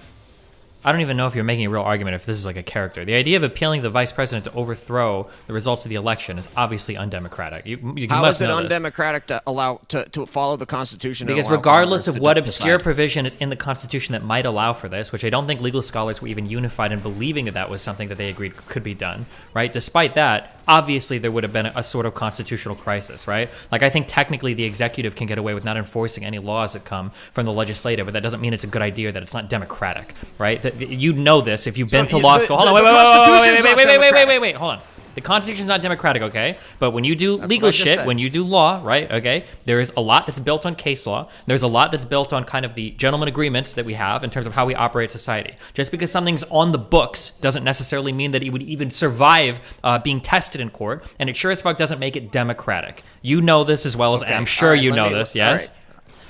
I don't even know if you're making a real argument if this is like a character. The idea of appealing to the vice president to overthrow the results of the election is obviously undemocratic. You How must is it know this. undemocratic to allow to follow the Constitution? Because and allow regardless Congress of to what decide? obscure provision is in the Constitution that might allow for this, which I don't think legal scholars were even unified in believing that that was something that they agreed could be done, right? Despite that, obviously there would have been a sort of constitutional crisis, right? Like, I think technically the executive can get away with not enforcing any laws that come from the legislative, but that doesn't mean it's a good idea that it's not democratic, right? You know this if you've been to law school. Hold on, wait, hold on. The Constitution's not democratic, okay? But when you do legal shit, when you do law, right, okay, there is a lot that's built on case law. There's a lot that's built on kind of the gentleman agreements that we have in terms of how we operate society. Just because something's on the books doesn't necessarily mean that it would even survive being tested in court, and it sure as fuck doesn't make it democratic. You know this as well as I'm sure you know this, yes?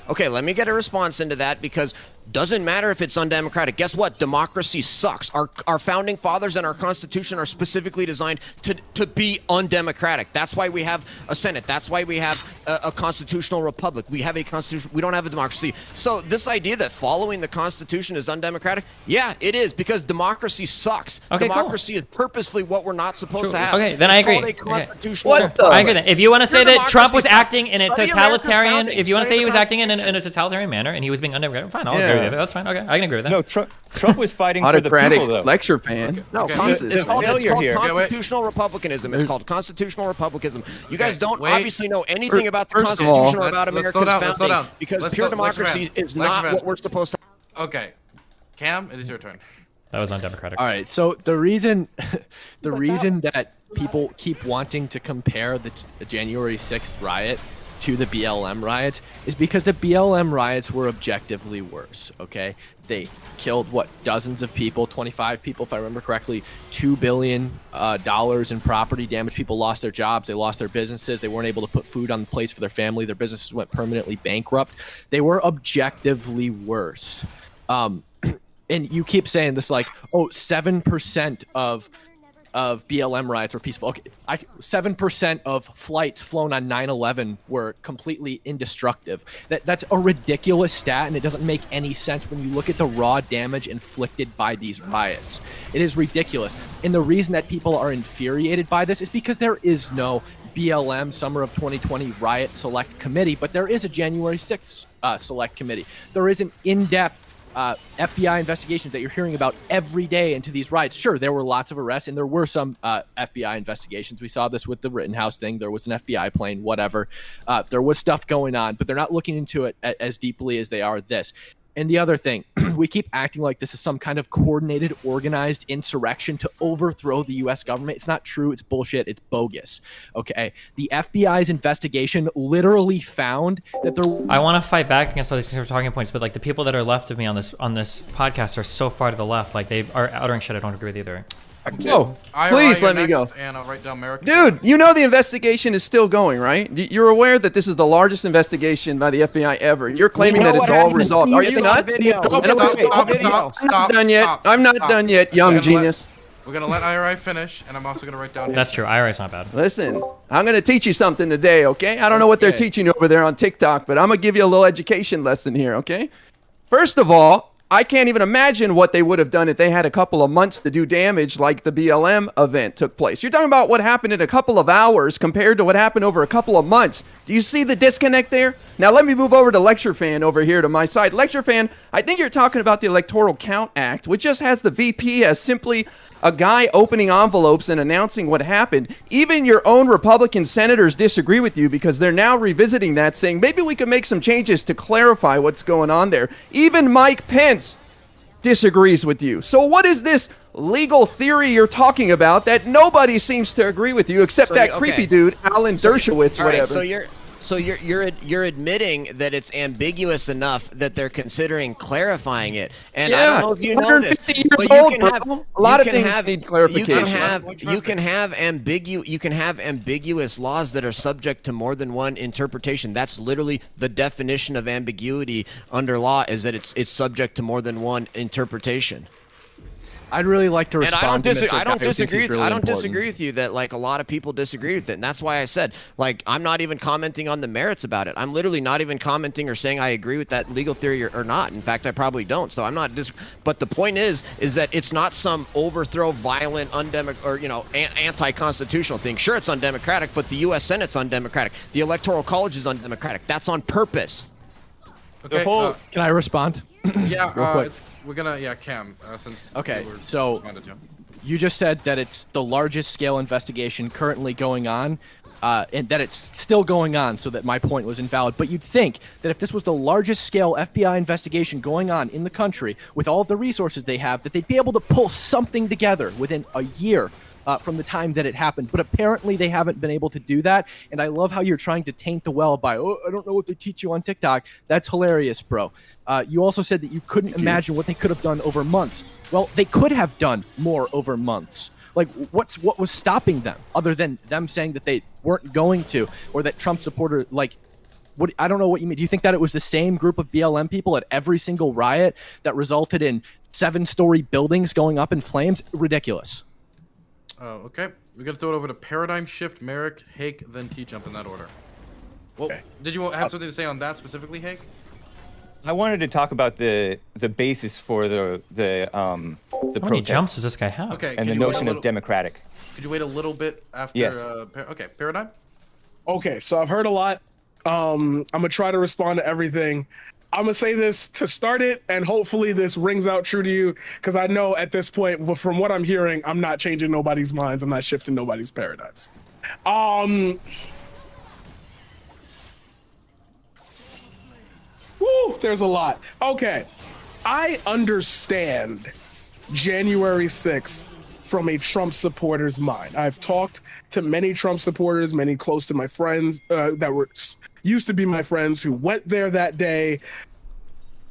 Okay, let me get a response into that, because Doesn't matter if it's undemocratic. Guess what? Democracy sucks. Our founding fathers and our Constitution are specifically designed to be undemocratic. That's why we have a Senate. That's why we have a constitutional republic. We have a constitution. We don't have a democracy. So this idea that following the Constitution is undemocratic, yeah, it is, because democracy sucks. Okay, democracy is purposefully what we're not supposed to have. Okay, then I It's agree. called a Okay. constitutional I republic. agree. Then. If you want to say Your that Trump was democracy acting in a Study America's totalitarian, founding. if you want to Study say he was the acting in a totalitarian manner and he was being undemocratic, fine, I'll agree Yeah. with it. That's fine. Okay, I can agree with that. No, Trump was fighting for the Autocratic people, though. lecture fan. No, Okay. it's The called failure here. constitutional republicanism. It's called constitutional republicanism. You guys don't wait. obviously know anything about the First of all- Constitution or about Let's slow America's down, let's slow founding, down. because Let's pure slow- lecture democracy man. is Lecture not man. what we're supposed to. Okay, Cam, it is your turn. That was undemocratic. All right. So the reason that people keep wanting to compare the January 6th riot to the BLM riots is because the BLM riots were objectively worse. Okay, they killed dozens of people, 25 people if I remember correctly, $2 billion in property damage. People lost their jobs, they lost their businesses, they weren't able to put food on the plates for their family, their businesses went permanently bankrupt. They were objectively worse. And you keep saying this like, oh, 7% of BLM riots were peaceful. Okay, 7% of flights flown on 9/11 were completely indestructive. That's a ridiculous stat, and it doesn't make any sense when you look at the raw damage inflicted by these riots. It is ridiculous. And the reason that people are infuriated by this is because there is no BLM Summer of 2020 Riot Select Committee, but there is a January 6th Select Committee. There is an in-depth FBI investigations that you're hearing about every day into these riots. Sure, there were lots of arrests, and there were some FBI investigations. We saw this with the Rittenhouse thing. There was an FBI plane, whatever. There was stuff going on, but they're not looking into it as deeply as they are this. And the other thing, we keep acting like this is some kind of coordinated, organized insurrection to overthrow the U.S. government. It's not true. It's bullshit. It's bogus. Okay? The FBI's investigation literally found that there... I want to fight back against all these talking points, but like the people that are left of me on this podcast are so far to the left, like they are uttering shit I don't agree with either. No, IRI, please you're let me go. next, and I'll write down American. Dude, you know the investigation is still going, right? You're aware that this is the largest investigation by the FBI ever. You're claiming that it's all resolved. Are you nuts? I'm not done yet. I'm not done yet, young genius. We're going to let IRI finish, and I'm also going to write down... That's true. IRI's not bad. Listen, I'm going to teach you something today, okay? I don't know what they're teaching over there on TikTok, but I'm going to give you a little education lesson here, okay? First of all, I can't even imagine what they would have done if they had a couple of months to do damage like the BLM event took place. You're talking about what happened in a couple of hours compared to what happened over a couple of months. Do you see the disconnect there? Now let me move over to Lecture Fan over here to my side. Lecture Fan, I think you're talking about the Electoral Count Act, which just has the VP as simply a guy opening envelopes and announcing what happened. Even your own Republican senators disagree with you because they're now revisiting that, saying maybe we could make some changes to clarify what's going on there. Even Mike Pence disagrees with you. So what is this legal theory you're talking about that nobody seems to agree with you except that creepy dude, Alan Dershowitz, whatever? So you're admitting that it's ambiguous enough that they're considering clarifying it. And I don't know if you know this, but you can have a lot of things need clarification. You can have ambiguous laws that are subject to more than one interpretation. That's literally the definition of ambiguity under law, is that it's subject to more than one interpretation. I'd really like to And respond I don't, to Mr. I don't Guy who thinks disagree. he's really I don't important. disagree with you that like a lot of people disagree with it, and that's why I said like I'm not even commenting on the merits about it. I'm literally not even commenting or saying I agree with that legal theory or not. In fact, I probably don't. So I'm not. But the point is that it's not some overthrow, violent, anti-constitutional thing. Sure, it's undemocratic, but the U.S. Senate's undemocratic. The Electoral College is undemocratic. That's on purpose. Okay, can I respond? Yeah, Real quick. we're gonna, Cam, since... Okay, you were so trying to jump. you just said that it's the largest scale investigation currently going on, and that it's still going on, so that my point was invalid. But you'd think that if this was the largest scale FBI investigation going on in the country, with all of the resources they have, that they'd be able to pull something together within a year from the time that it happened. But apparently they haven't been able to do that. And I love how you're trying to taint the well by, oh, I don't know what they teach you on TikTok. That's hilarious, bro. You also said that you couldn't imagine what they could have done over months. Well, they could have done more over months. Like, what was stopping them, other than them saying that they weren't going to, or that Trump supporters, like, What I don't know what you mean. Do you think that it was the same group of BLM people at every single riot that resulted in 7-story buildings going up in flames? Ridiculous. Oh, okay. We got to throw it over to Paradigm Shift, Merrick, Hake, then T-Jump in that order. Well, did you have something to say on that specifically, Hake? I wanted to talk about the basis for the How many protest. jumps does this guy have? Okay, And the you wait a notion little- of democratic. Could you wait a little bit after? Yes. Okay, Paradigm. Okay, so I've heard a lot. I'm gonna try to respond to everything. I'm gonna say this to start it, and hopefully this rings out true to you, because I know at this point, from what I'm hearing, I'm not changing nobody's minds. I'm not shifting nobody's paradigms. Woo, there's a lot. Okay, I understand January 6th from a Trump supporter's mind. I've talked to many Trump supporters, many close to my friends that were used to be my friends who went there that day.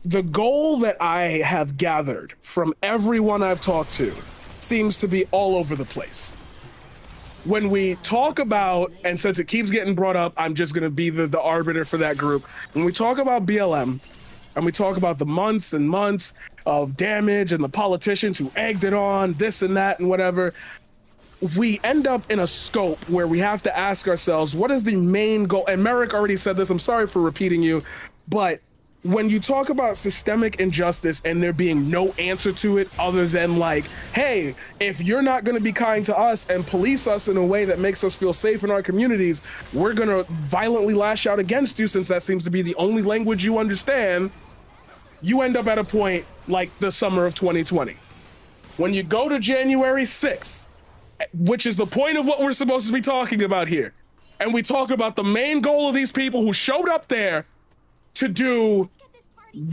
The goal that I have gathered from everyone I've talked to seems to be all over the place. When we talk about, and since it keeps getting brought up, I'm just going to be the arbiter for that group. When we talk about BLM, and we talk about the months and months of damage and the politicians who egged it on, this and that and whatever, we end up in a scope where we have to ask ourselves, what is the main goal? And Merrick already said this, I'm sorry for repeating you, but when you talk about systemic injustice and there being no answer to it other than like, hey, if you're not going to be kind to us and police us in a way that makes us feel safe in our communities, we're going to violently lash out against you, since that seems to be the only language you understand. You end up at a point like the summer of 2020. When you go to January 6th, which is the point of what we're supposed to be talking about here, and we talk about the main goal of these people who showed up there to do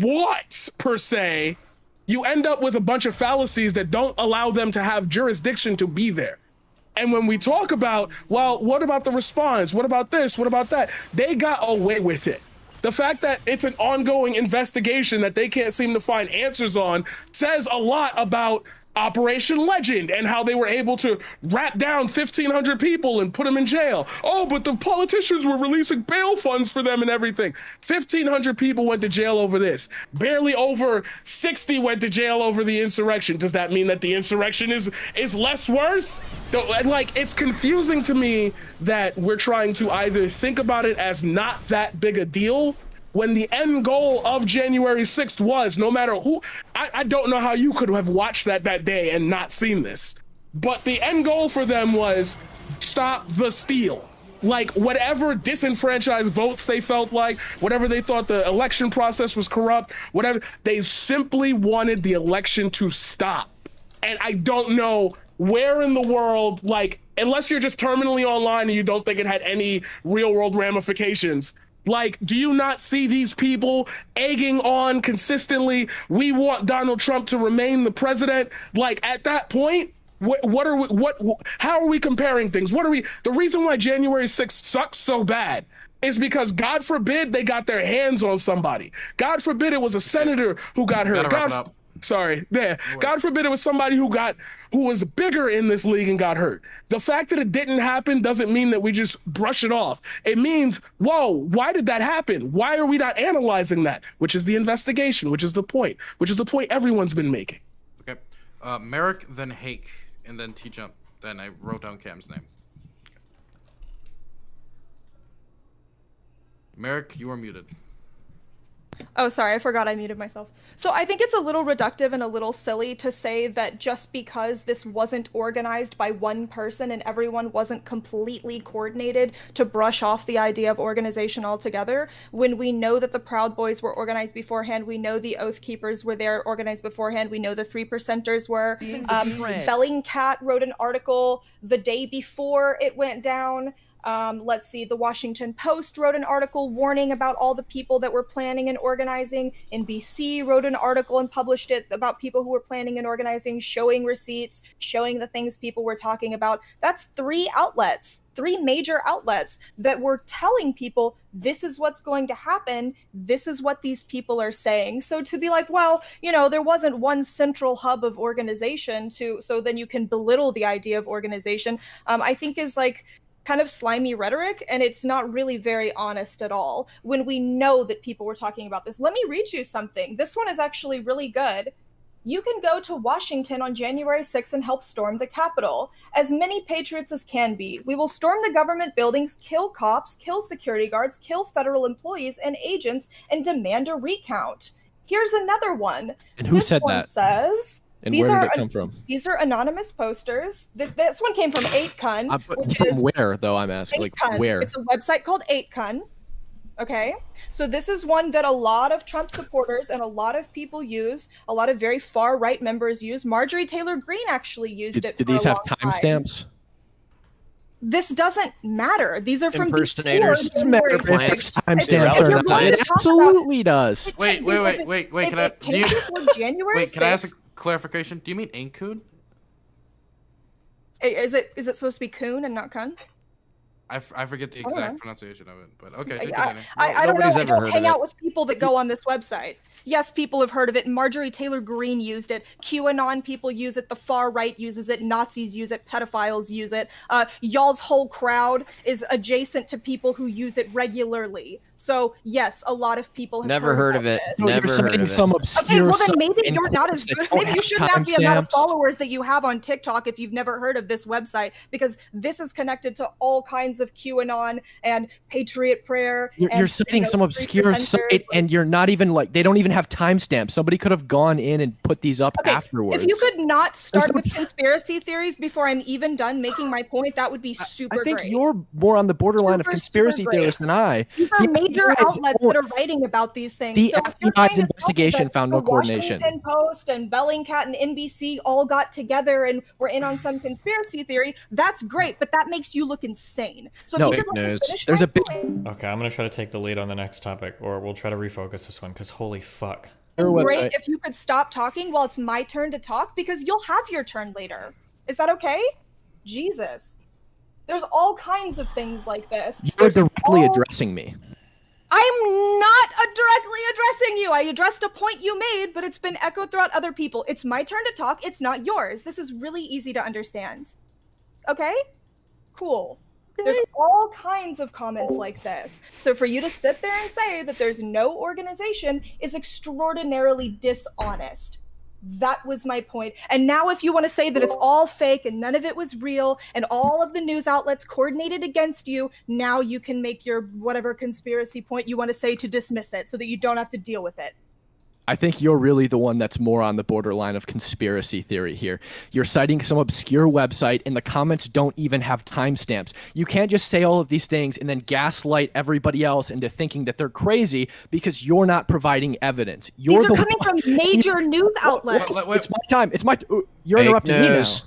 what, per se, you end up with a bunch of fallacies that don't allow them to have jurisdiction to be there. And when we talk about, well, what about the response? What about this? What about that? They got away with it. The fact that it's an ongoing investigation that they can't seem to find answers on says a lot about Operation Legend and how they were able to wrap down 1,500 people and put them in jail. Oh, but the politicians were releasing bail funds for them and everything. 1,500 people went to jail over this. Barely over 60 went to jail over the insurrection. Does that mean that the insurrection is less worse? Like, it's confusing to me that we're trying to either think about it as not that big a deal, when the end goal of January 6th was, no matter who, I don't know how you could have watched that day and not seen this, but the end goal for them was stop the steal. Like, whatever disenfranchised votes they felt like, whatever they thought the election process was corrupt, whatever, they simply wanted the election to stop. And I don't know where in the world, like, unless you're just terminally online and you don't think it had any real world ramifications, like, do you not see these people egging on consistently? We want Donald Trump to remain the president. Like, at that point, how are we comparing things? The reason why January 6th sucks so bad is because, God forbid, they got their hands on somebody. God forbid it was a senator who got hurt. God forbid it was somebody who was bigger in this league and got hurt. The fact that it didn't happen doesn't mean that we just brush it off. It means, whoa, why did that happen? Why are we not analyzing that? Which is the investigation, which is the point everyone's been making. Okay, Merrick, then Hake, and then T-Jump. Then I wrote down Cam's name. Merrick, you are muted. Oh, sorry, I forgot I muted myself. So I think it's a little reductive and a little silly to say that just because this wasn't organized by one person and everyone wasn't completely coordinated to brush off the idea of organization altogether, when we know that the Proud Boys were organized beforehand, we know the Oath Keepers were there organized beforehand, we know the 3%ers were. Bellingcat wrote an article the day before it went down. Let's see, the Washington Post wrote an article warning about all the people that were planning and organizing. NBC wrote an article and published it about people who were planning and organizing, showing receipts, showing the things people were talking about. That's three major outlets that were telling people, this is what's going to happen. This is what these people are saying. So to be like, well, there wasn't one central hub of organization so then you can belittle the idea of organization, I think is like, kind of slimy rhetoric, and it's not really very honest at all when we know that people were talking about this. Let me read you something. This one is actually really good. You can go to Washington on January 6th and help storm the Capitol. As many patriots as can be. We will storm the government buildings, kill cops, kill security guards, kill federal employees and agents, and demand a recount. Here's another one. And who said one that? Says, And where did it come from? These are anonymous posters. This one came from 8kun, which From is where, though, I'm asking? Like, 8kun. where? It's a website called 8kun. Okay, so this is one that a lot of Trump supporters and a lot of people use, a lot of very far right members use. Marjorie Taylor Greene actually used it. Did these have timestamps? This doesn't matter. These are from Impersonators. before Doesn't matter January if 6th. timestamps If or you're not. going It to talk absolutely does. Wait. Can I? Do you, January wait, can I ask 6th, a clarification? Do you mean Aincoon? is it supposed to be Coon and not Kun? I forget the I don't exact know. pronunciation of it, but okay. I don't know. I don't hang it. out with people that go on this website. Yes, people have heard of it. Marjorie Taylor Greene used it. QAnon people use it. The far right uses it. Nazis use it. Pedophiles use it. Y'all's whole crowd is adjacent to people who use it regularly. So yes, a lot of people have Never heard of about it. this. Never you're heard citing of it. some Okay, obscure well then site maybe in you're not quotes as that good. don't Maybe you have shouldn't have the amount of timestamps. followers that you have on TikTok if you've never heard of this website, because this is connected to all kinds of QAnon and Patriot Prayer. You're citing some obscure site, and you're not even like, they don't even have timestamps. Somebody could have gone in and put these up afterwards. If you could not start with conspiracy theories before I'm even done making my point, that would be super I think great. you're more on the borderline of Super, conspiracy super great. theorists than I. These are The major FBI's outlets that are writing about these things. The So if you're trying to FBI's tell me investigation that found no the coordination. Washington Post and Bellingcat and NBC all got together and were in on some conspiracy theory, that's great, but that makes you look insane. So No, if you could let me finish there's my a big point, Okay, I'm gonna try to take the lead on the next topic, or we'll try to refocus this one, because holy fuck. great if you could stop talking while it's my turn to talk, because you'll have your turn later. Is that okay? Jesus. There's all kinds of things like this. You're directly addressing me. I'm not directly addressing you. I addressed a point you made, but it's been echoed throughout other people. It's my turn to talk. It's not yours. This is really easy to understand. Okay? Cool. There's all kinds of comments like this. So for you to sit there and say that there's no organization is extraordinarily dishonest. That was my point. And now if you want to say that it's all fake and none of it was real and all of the news outlets coordinated against you, now you can make your whatever conspiracy point you want to say to dismiss it so that you don't have to deal with it. I think you're really the one that's more on the borderline of conspiracy theory here. You're citing some obscure website and the comments don't even have timestamps. You can't just say all of these things and then gaslight everybody else into thinking that they're crazy because you're not providing evidence. You're These are the coming one- from major news outlets. It's my time. It's my. You're Fake interrupting me now. news.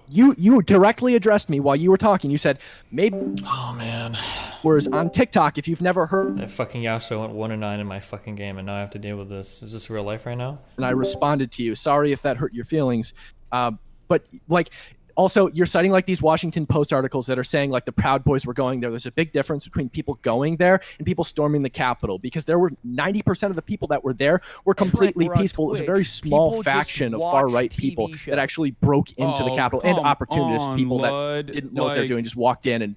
You directly addressed me while you were talking. You said maybe. Oh man. Whereas on TikTok, if you've never heard, That fucking Yasuo went 1-9 in my fucking game, and now I have to deal with this. Is this real life right now? and I responded to you. Sorry if that hurt your feelings, but like. Also, you're citing like these Washington Post articles that are saying like the Proud Boys were going there. There's a big difference between people going there and people storming the Capitol, because there were 90% of the people that were there were completely We're on peaceful. It was a Twitch. very small People just faction of watch far-right TV people shows. that actually broke into the Oh, Capitol, and come opportunist on, people Lud. that didn't know what they're Like- doing, just walked in and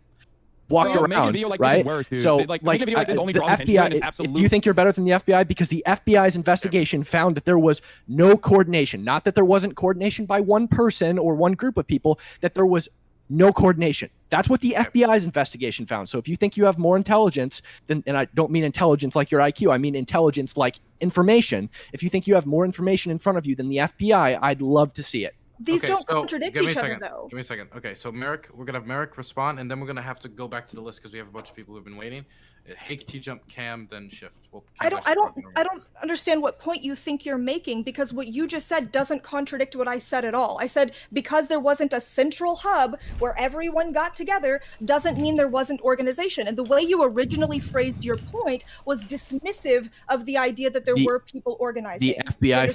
walked Bro, making a around, video like this is right? worse, dude. So, Like, making a video like this only the draws attention, and it's FBI. absolute- Do you think you're better than the FBI? Because the FBI's investigation found that there was no coordination. Not that there wasn't coordination by one person or one group of people. That there was no coordination. That's what the FBI's investigation found. So if you think you have more intelligence than, and I don't mean intelligence like your IQ, I mean intelligence like information. If you think you have more information in front of you than the FBI, I'd love to see it. These Okay, don't so contradict give me each a other, second. though. Give me a second. Okay, so Merrick, we're gonna have Merrick respond, and then we're gonna have to go back to the list because we have a bunch of people who've been waiting. Hake, T-Jump, Cam, then Shift. Well, I don't understand what point you think you're making, because what you just said doesn't contradict what I said at all. I said because there wasn't a central hub where everyone got together doesn't mean there wasn't organization. And the way you originally phrased your point was dismissive of the idea that there were people organizing. The FBI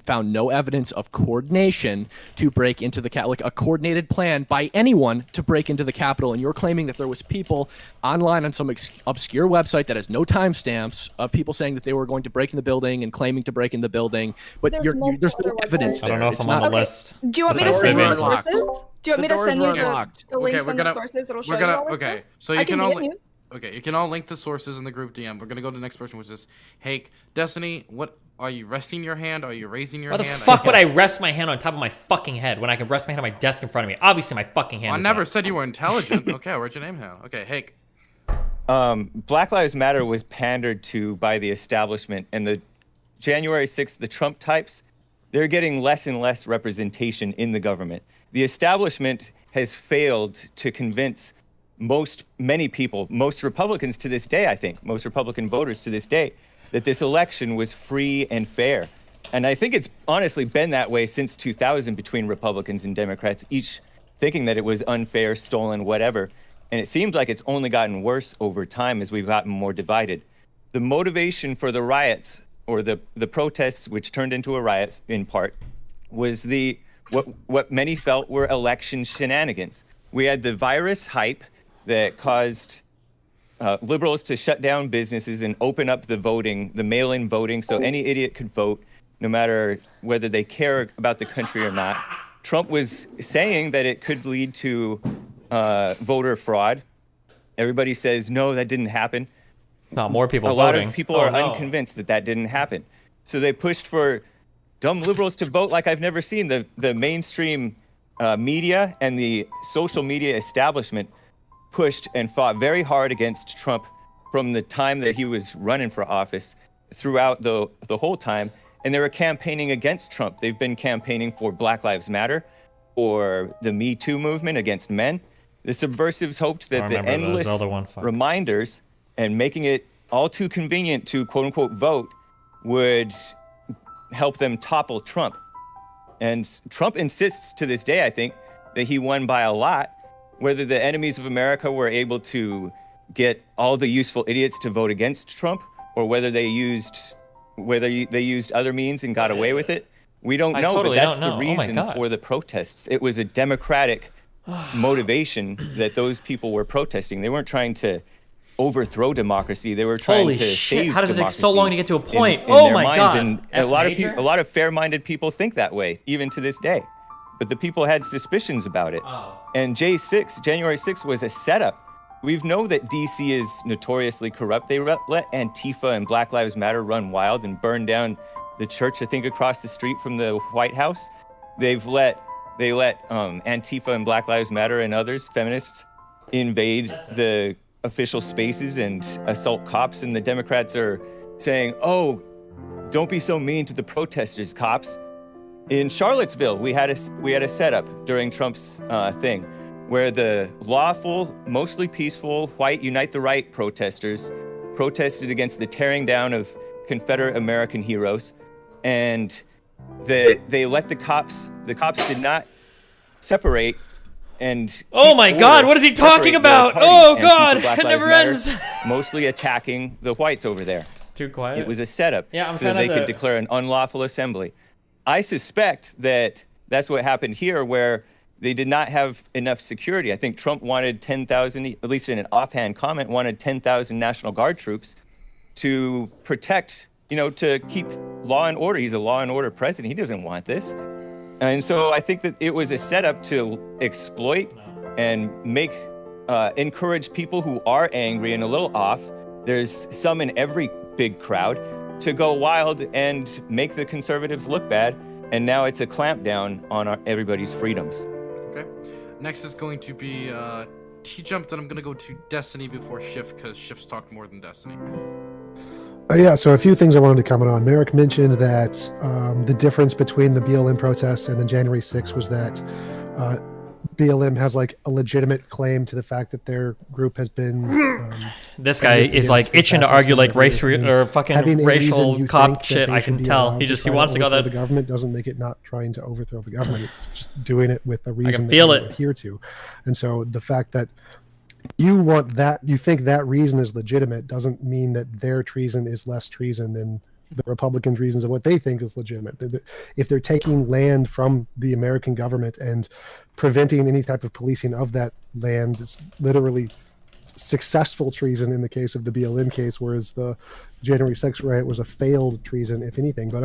found no evidence of coordination to break into the like a coordinated plan by anyone to break into the Capitol. And you're claiming that there was people online on some obscure website that has no timestamps of people saying that they were going to break in the building and claiming to break in the building, but there's no evidence there. I don't know if I'm on the list. Do you want me to send you the sources? Do you want me to send you the links we're and gonna, the sources that'll show we're gonna, you all this okay, stuff? so I you can all DM you. okay, you can all link the sources in the group DM. We're gonna go to the next person, which is Hake. Destiny, what are you resting your hand? Are you raising your Why the hand? fuck would I rest my hand on top of my fucking head when I can rest my hand on my desk in front of me? Obviously, my fucking hand. I is never up. said you were intelligent. Okay, where'd your name go? Okay, Hake. Black Lives Matter was pandered to by the establishment, and the January 6th, the Trump types, they're getting less and less representation in the government. The establishment has failed to convince many people, most Republicans to this day, I think, most Republican voters to this day, that this election was free and fair. And I think it's honestly been that way since 2000 between Republicans and Democrats, each thinking that it was unfair, stolen, whatever. And it seems like it's only gotten worse over time as we've gotten more divided. The motivation for the riots, or the protests, which turned into a riot in part, was what many felt were election shenanigans. We had the virus hype that caused liberals to shut down businesses and open up the voting, the mail-in voting, so any idiot could vote, no matter whether they care about the country or not. Trump was saying that it could lead to voter fraud. Everybody says, no, that didn't happen. Not more people A voting. lot of people are unconvinced that that didn't happen. So they pushed for dumb liberals to vote like I've never seen. The mainstream media and the social media establishment pushed and fought very hard against Trump from the time that he was running for office throughout the whole time. And they were campaigning against Trump. They've been campaigning for Black Lives Matter, or the Me Too movement against men. The subversives hoped that the endless reminders and making it all too convenient to quote unquote vote would help them topple Trump. And Trump insists to this day, I think, that he won by a lot. Whether the enemies of America were able to get all the useful idiots to vote against Trump, or whether they used other means and got away with it, we don't know. Totally but that's don't know. the reason for the protests. It was a democratic motivation that those people were protesting. They weren't trying to overthrow democracy. They were trying Holy to shit, save how does it take so democracy long to get to a point? in Oh their my minds. God. And F a lot of fair-minded people think that way, even to this day. But the people had suspicions about it. And January 6th was a setup. We know that DC is notoriously corrupt. They let Antifa and Black Lives Matter run wild and burn down the church, I think, across the street from the White House. They let Antifa and Black Lives Matter and others, feminists, invade the official spaces and assault cops. And the Democrats are saying, oh, don't be so mean to the protesters, cops. In Charlottesville, we had a setup during Trump's thing where the lawful, mostly peaceful, white Unite the Right protesters protested against the tearing down of Confederate American heroes. And they let the cops did not separate and oh my God, what is he talking about? Oh God, it never ends. Mostly attacking the whites over there. Too quiet. It was a setup Yeah, so that they could declare an unlawful assembly. I suspect that that's what happened here, where they did not have enough security. I think Trump wanted 10,000, at least in an offhand comment, wanted 10,000 National Guard troops to protect, to keep law and order. He's a law and order president. He doesn't want this. And so I think that it was a setup to exploit and encourage people who are angry and a little off. There's some in every big crowd to go wild and make the conservatives look bad. And now it's a clampdown on everybody's freedoms. Okay. Next is going to be T-Jump, then I'm going to go to Destiny before Shift, because Shift's talked more than Destiny. Yeah, so a few things I wanted to comment on. Merrick mentioned that the difference between the BLM protests and the January 6th was that BLM has like a legitimate claim to the fact that their group has been. This guy is like itching to argue like race or fucking racial cop shit. I can tell. He wants to go that. The government doesn't make it not trying to overthrow the government. It's just doing it with a reason. I can feel it. Adhere to, and so the fact that you think that reason is legitimate doesn't mean that their treason is less treason than the Republicans' reasons of what they think is legitimate. If they're taking land from the American government and preventing any type of policing of that land, it's literally successful treason in the case of the BLM case, whereas the January 6th riot was a failed treason, if anything. But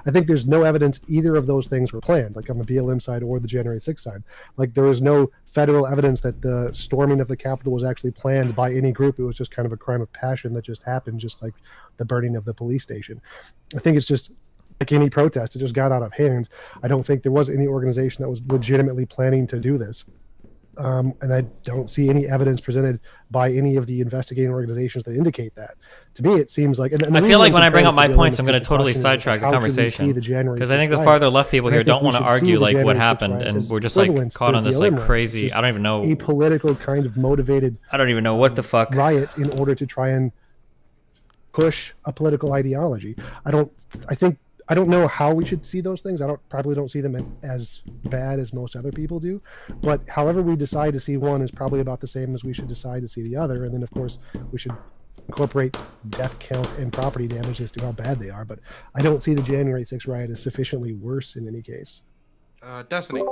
I think there's no evidence either of those things were planned, like on the BLM side or the January 6th side. Like there is no federal evidence that the storming of the Capitol was actually planned by any group. It was just kind of a crime of passion that just happened, just like the burning of the police station. I think it's just like any protest, it just got out of hand. I don't think there was any organization that was legitimately planning to do this. And I don't see any evidence presented by any of the investigating organizations that indicate that. To me, it seems like... And I feel like when I bring up my points, I'm going to totally sidetrack the conversation. Because I think the farther left people here don't want to argue like what happened, and we're just like caught on this like crazy... I don't even know... A political kind of motivated... I don't even know what the fuck... ...riot in order to try and push a political ideology. I don't know how we should see those things. Probably don't see them as bad as most other people do. But however we decide to see one is probably about the same as we should decide to see the other. And then, of course, we should incorporate death count and property damage as to how bad they are. But I don't see the January 6th riot as sufficiently worse in any case. Destiny.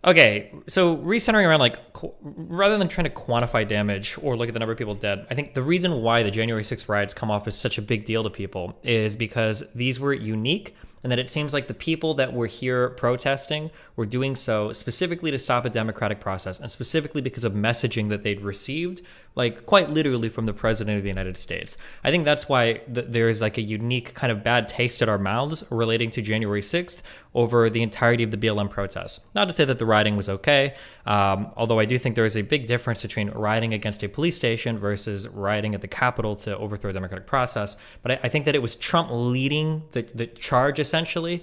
Okay, so recentering around like, rather than trying to quantify damage or look at the number of people dead, I think the reason why the January 6th riots come off as such a big deal to people is because these were unique, and that it seems like the people that were here protesting were doing so specifically to stop a democratic process, and specifically because of messaging that they'd received, like quite literally from the president of the United States. I think that's why there is like a unique kind of bad taste at our mouths relating to January 6th over the entirety of the BLM protests. Not to say that the rioting was okay, although I do think there is a big difference between rioting against a police station versus rioting at the Capitol to overthrow a democratic process. But I think that it was Trump leading the charge, essentially,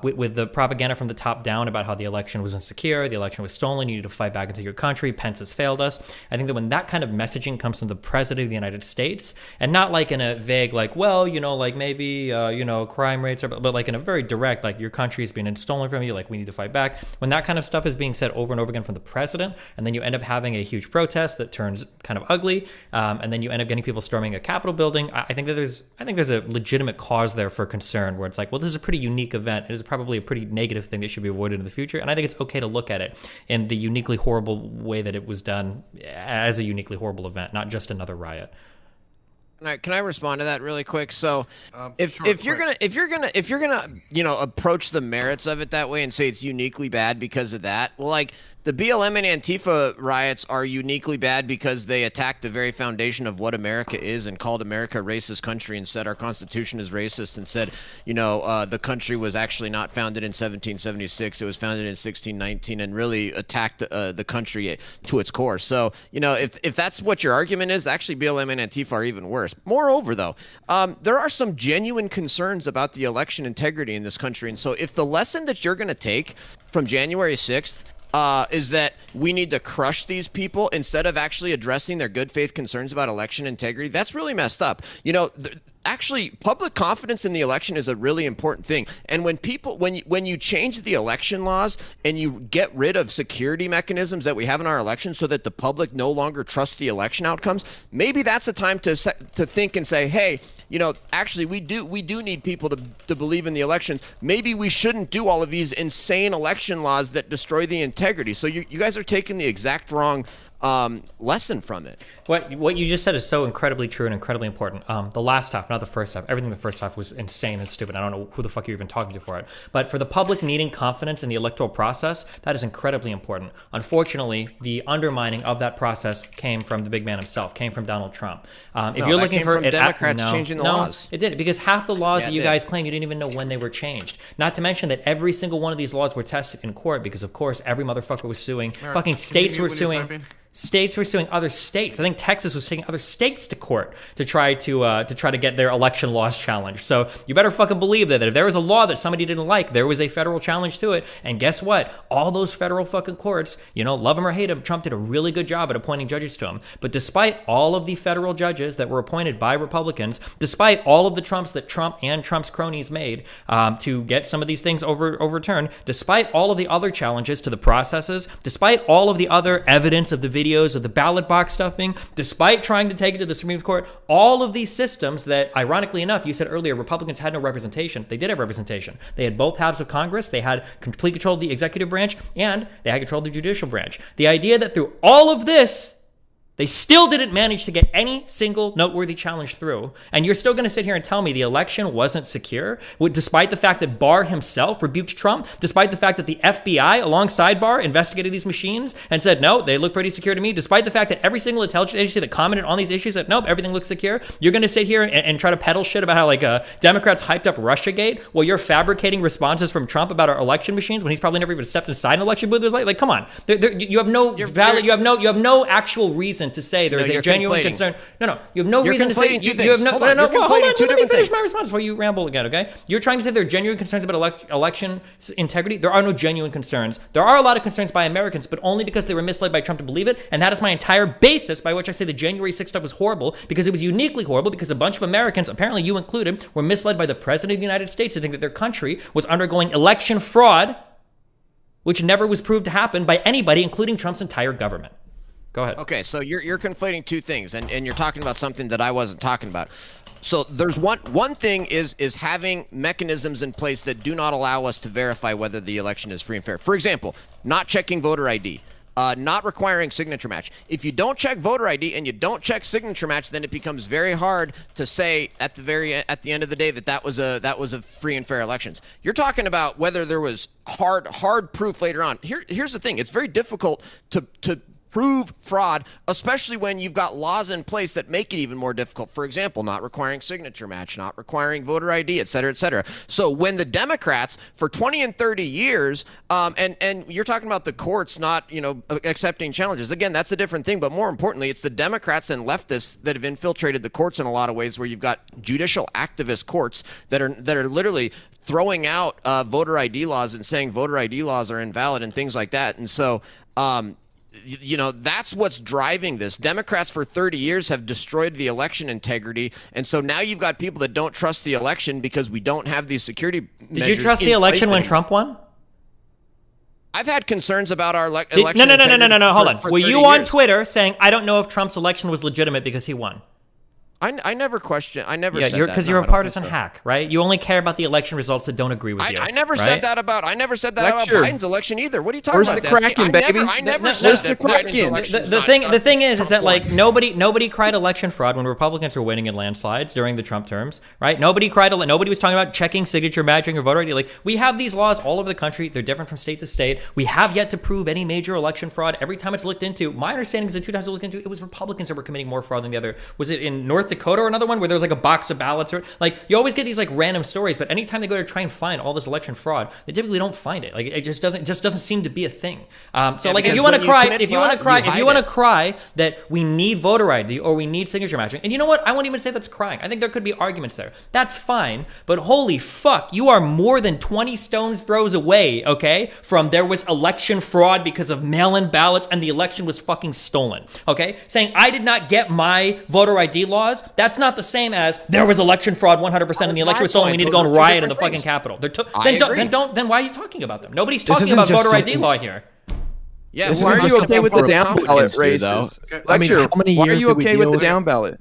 with the propaganda from the top down about how the election was insecure, the election was stolen, you need to fight back into your country, Pence has failed us. I think that when that kind of messaging comes from the president of the United States, and not like in a vague, like, well, you know, like maybe, you know, crime rates are, but like in a very direct, like your country is being stolen from you, like we need to fight back. When that kind of stuff is being said over and over again from the president, and then you end up having a huge protest that turns kind of ugly, and then you end up getting people storming a Capitol building, I think there's a legitimate cause there for concern, where it's like, well, this is a pretty unique event. It is probably a pretty negative thing that should be avoided in the future. And I think it's okay to look at it in the uniquely horrible way that it was done, as a uniquely horrible event, not just another riot. Can I respond to that really quick? So, if you're gonna you know, approach the merits of it that way and say it's uniquely bad because of that, well, like the BLM and Antifa riots are uniquely bad because they attacked the very foundation of what America is and called America a racist country and said our Constitution is racist and said, you know, the country was actually not founded in 1776, it was founded in 1619, and really attacked the country to its core. So, you know, if that's what your argument is, actually BLM and Antifa are even worse. Moreover, though, there are some genuine concerns about the election integrity in this country. And so if the lesson that you're going to take from January 6th is that we need to crush these people instead of actually addressing their good faith concerns about election integrity, that's really messed up. You know, actually, public confidence in the election is a really important thing. And when people, when you change the election laws and you get rid of security mechanisms that we have in our elections so that the public no longer trusts the election outcomes, maybe that's a time to think and say, hey, you know, actually we do need people to believe in the elections. Maybe we shouldn't do all of these insane election laws that destroy the integrity. So you guys are taking the exact wrong lesson from it. What you just said is so incredibly true and incredibly important. The last half, not the first half. Everything in the first half was insane and stupid. I don't know who the fuck you're even talking to for it. But for the public needing confidence in the electoral process, that is incredibly important. Unfortunately, the undermining of that process came from the big man himself, came from Donald Trump. If you're looking for Democrats changing the laws. It didn't, because half the laws that you guys claim, you didn't even know when they were changed. Not to mention that every single one of these laws were tested in court, because of course every motherfucker was suing. Fucking states were suing. States were suing other states. I think Texas was taking other states to court to try to get their election laws challenged. So you better fucking believe that if there was a law that somebody didn't like, there was a federal challenge to it. And guess what? All those federal fucking courts, you know, love him or hate him, Trump did a really good job at appointing judges to him. But despite all of the federal judges that were appointed by Republicans, despite all of the Trumps that Trump and Trump's cronies made to get some of these things overturned, despite all of the other challenges to the processes, despite all of the other evidence of the videos of the ballot box stuffing, despite trying to take it to the Supreme Court, all of these systems that, ironically enough, you said earlier, Republicans had no representation. They did have representation. They had both halves of Congress. They had complete control of the executive branch, and they had control of the judicial branch. The idea that through all of this, They still didn't manage to get any single noteworthy challenge through. And you're still going to sit here and tell me the election wasn't secure, despite the fact that Barr himself rebuked Trump, despite the fact that the FBI, alongside Barr, investigated these machines and said, no, they look pretty secure to me, despite the fact that every single intelligence agency that commented on these issues said, nope, everything looks secure. You're going to sit here and try to peddle shit about how like Democrats hyped up Russiagate while you're fabricating responses from Trump about our election machines when he's probably never even stepped inside an election booth. Like come on, you have no valid, you have no actual reason to say there's a genuine concern. No, you have no reason to say you have no. Hold on, let me finish my response before you ramble again. Okay, you're trying to say there are genuine concerns about election integrity. There are no genuine concerns. There are a lot of concerns by Americans, but only because they were misled by Trump to believe it, and that is my entire basis by which I say the January 6th stuff was horrible, because it was uniquely horrible because a bunch of Americans, apparently you included, were misled by the President of the United States to think that their country was undergoing election fraud, which never was proved to happen by anybody, including Trump's entire government. Go ahead. Okay, so you're conflating two things, and you're talking about something that I wasn't talking about. So there's one thing is having mechanisms in place that do not allow us to verify whether the election is free and fair. For example, not checking voter ID. Not requiring signature match. If you don't check voter ID and you don't check signature match, then it becomes very hard to say at the end of the day that was a free and fair elections. You're talking about whether there was hard proof later on. Here's the thing: it's very difficult to prove fraud, especially when you've got laws in place that make it even more difficult. For example, not requiring signature match, not requiring voter ID, et cetera, et cetera. So when the Democrats, for 20 and 30 years, and you're talking about the courts not, accepting challenges. Again, that's a different thing, but more importantly, it's the Democrats and leftists that have infiltrated the courts in a lot of ways, where you've got judicial activist courts that are literally throwing out voter ID laws and saying voter ID laws are invalid and things like that. And so, that's what's driving this. Democrats for 30 years have destroyed the election integrity, and so now you've got people that don't trust the election because we don't have these security measures. Did you trust the election when Trump won? I've had concerns about our election. No. Hold on. Were you on Twitter saying, I don't know if Trump's election was legitimate because he won? I never questioned. I never said that. Because you're a partisan hack, right? You only care about the election results that don't agree with you. I never said that about. I never said that about Biden's election either. What are you talking Where's about? The Kraken, baby? I never said that Biden's election. The thing is that like nobody cried election fraud when Republicans were winning in landslides during the Trump terms, right? Nobody was talking about checking signature matching or voter ID. Like, we have these laws all over the country. They're different from state to state. We have yet to prove any major election fraud. Every time it's looked into, my understanding is the 2 times it looked into, it was Republicans that were committing more fraud than the other. Was it in North Dakota or another one where there was like a box of ballots, or like, you always get these like random stories, but anytime they go to try and find all this election fraud, they typically don't find it. Like, it just doesn't seem to be a thing. Like, if you want to cry that we need voter ID or we need signature matching, and you know what, I won't even say that's crying. I think there could be arguments there. That's fine, but holy fuck, you are more than 20 stones throws away, okay, from there was election fraud because of mail-in ballots and the election was fucking stolen, okay? Saying I did not get my voter ID laws, that's not the same as there was election fraud 100% and the election was stolen. We need to go and riot in the fucking Capitol. Then why are you talking about them? Nobody's talking about voter ID law here. Yeah, why are you okay with the down ballot races? Lecture, why are you okay with the down ballot?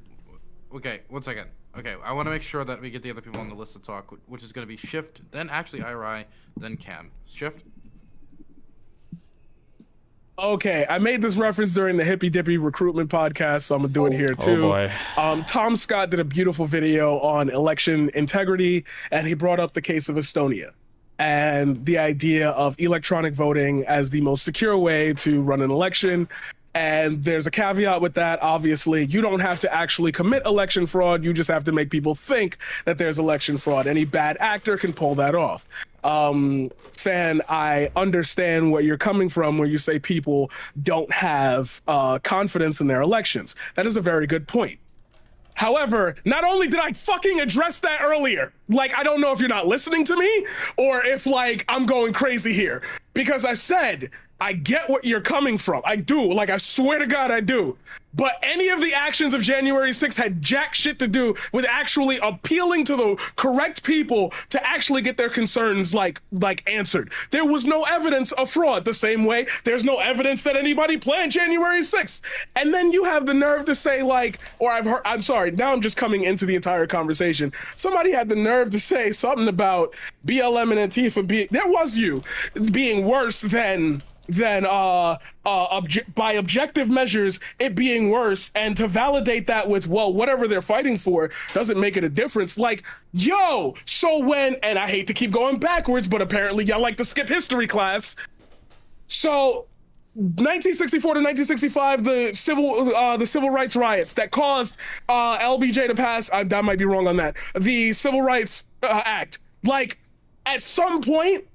Okay, 1 second. Okay, I want to make sure that we get the other people on the list to talk, which is going to be Shift, then actually IRI, then Cam. Shift? Okay, I made this reference during the Hippy Dippy recruitment podcast, so I'm gonna do it here too. Oh boy. Tom Scott did a beautiful video on election integrity, and he brought up the case of Estonia and the idea of electronic voting as the most secure way to run an election. And there's a caveat with that. Obviously, you don't have to actually commit election fraud. You just have to make people think that there's election fraud. Any bad actor can pull that off. Fan, I understand where you're coming from, where you say people don't have confidence in their elections. That is a very good point. However, not only did I fucking address that earlier, like, I don't know if you're not listening to me or if, like, I'm going crazy here, because I said, I get what you're coming from. I do. Like, I swear to God, I do. But any of the actions of January 6th had jack shit to do with actually appealing to the correct people to actually get their concerns, like answered. There was no evidence of fraud, the same way there's no evidence that anybody planned January 6th. And then you have the nerve to say, like, or I'm sorry, now I'm just coming into the entire conversation. Somebody had the nerve to say something about BLM and Antifa that was you being worse than than by objective measures it being worse, and to validate that with, well, whatever they're fighting for doesn't make it a difference. Like, yo, so when, and I hate to keep going backwards, but apparently y'all like to skip history class. So 1964 to 1965, the civil rights riots that caused LBJ to pass, I might be wrong on that, the Civil Rights Act. Like, at some point,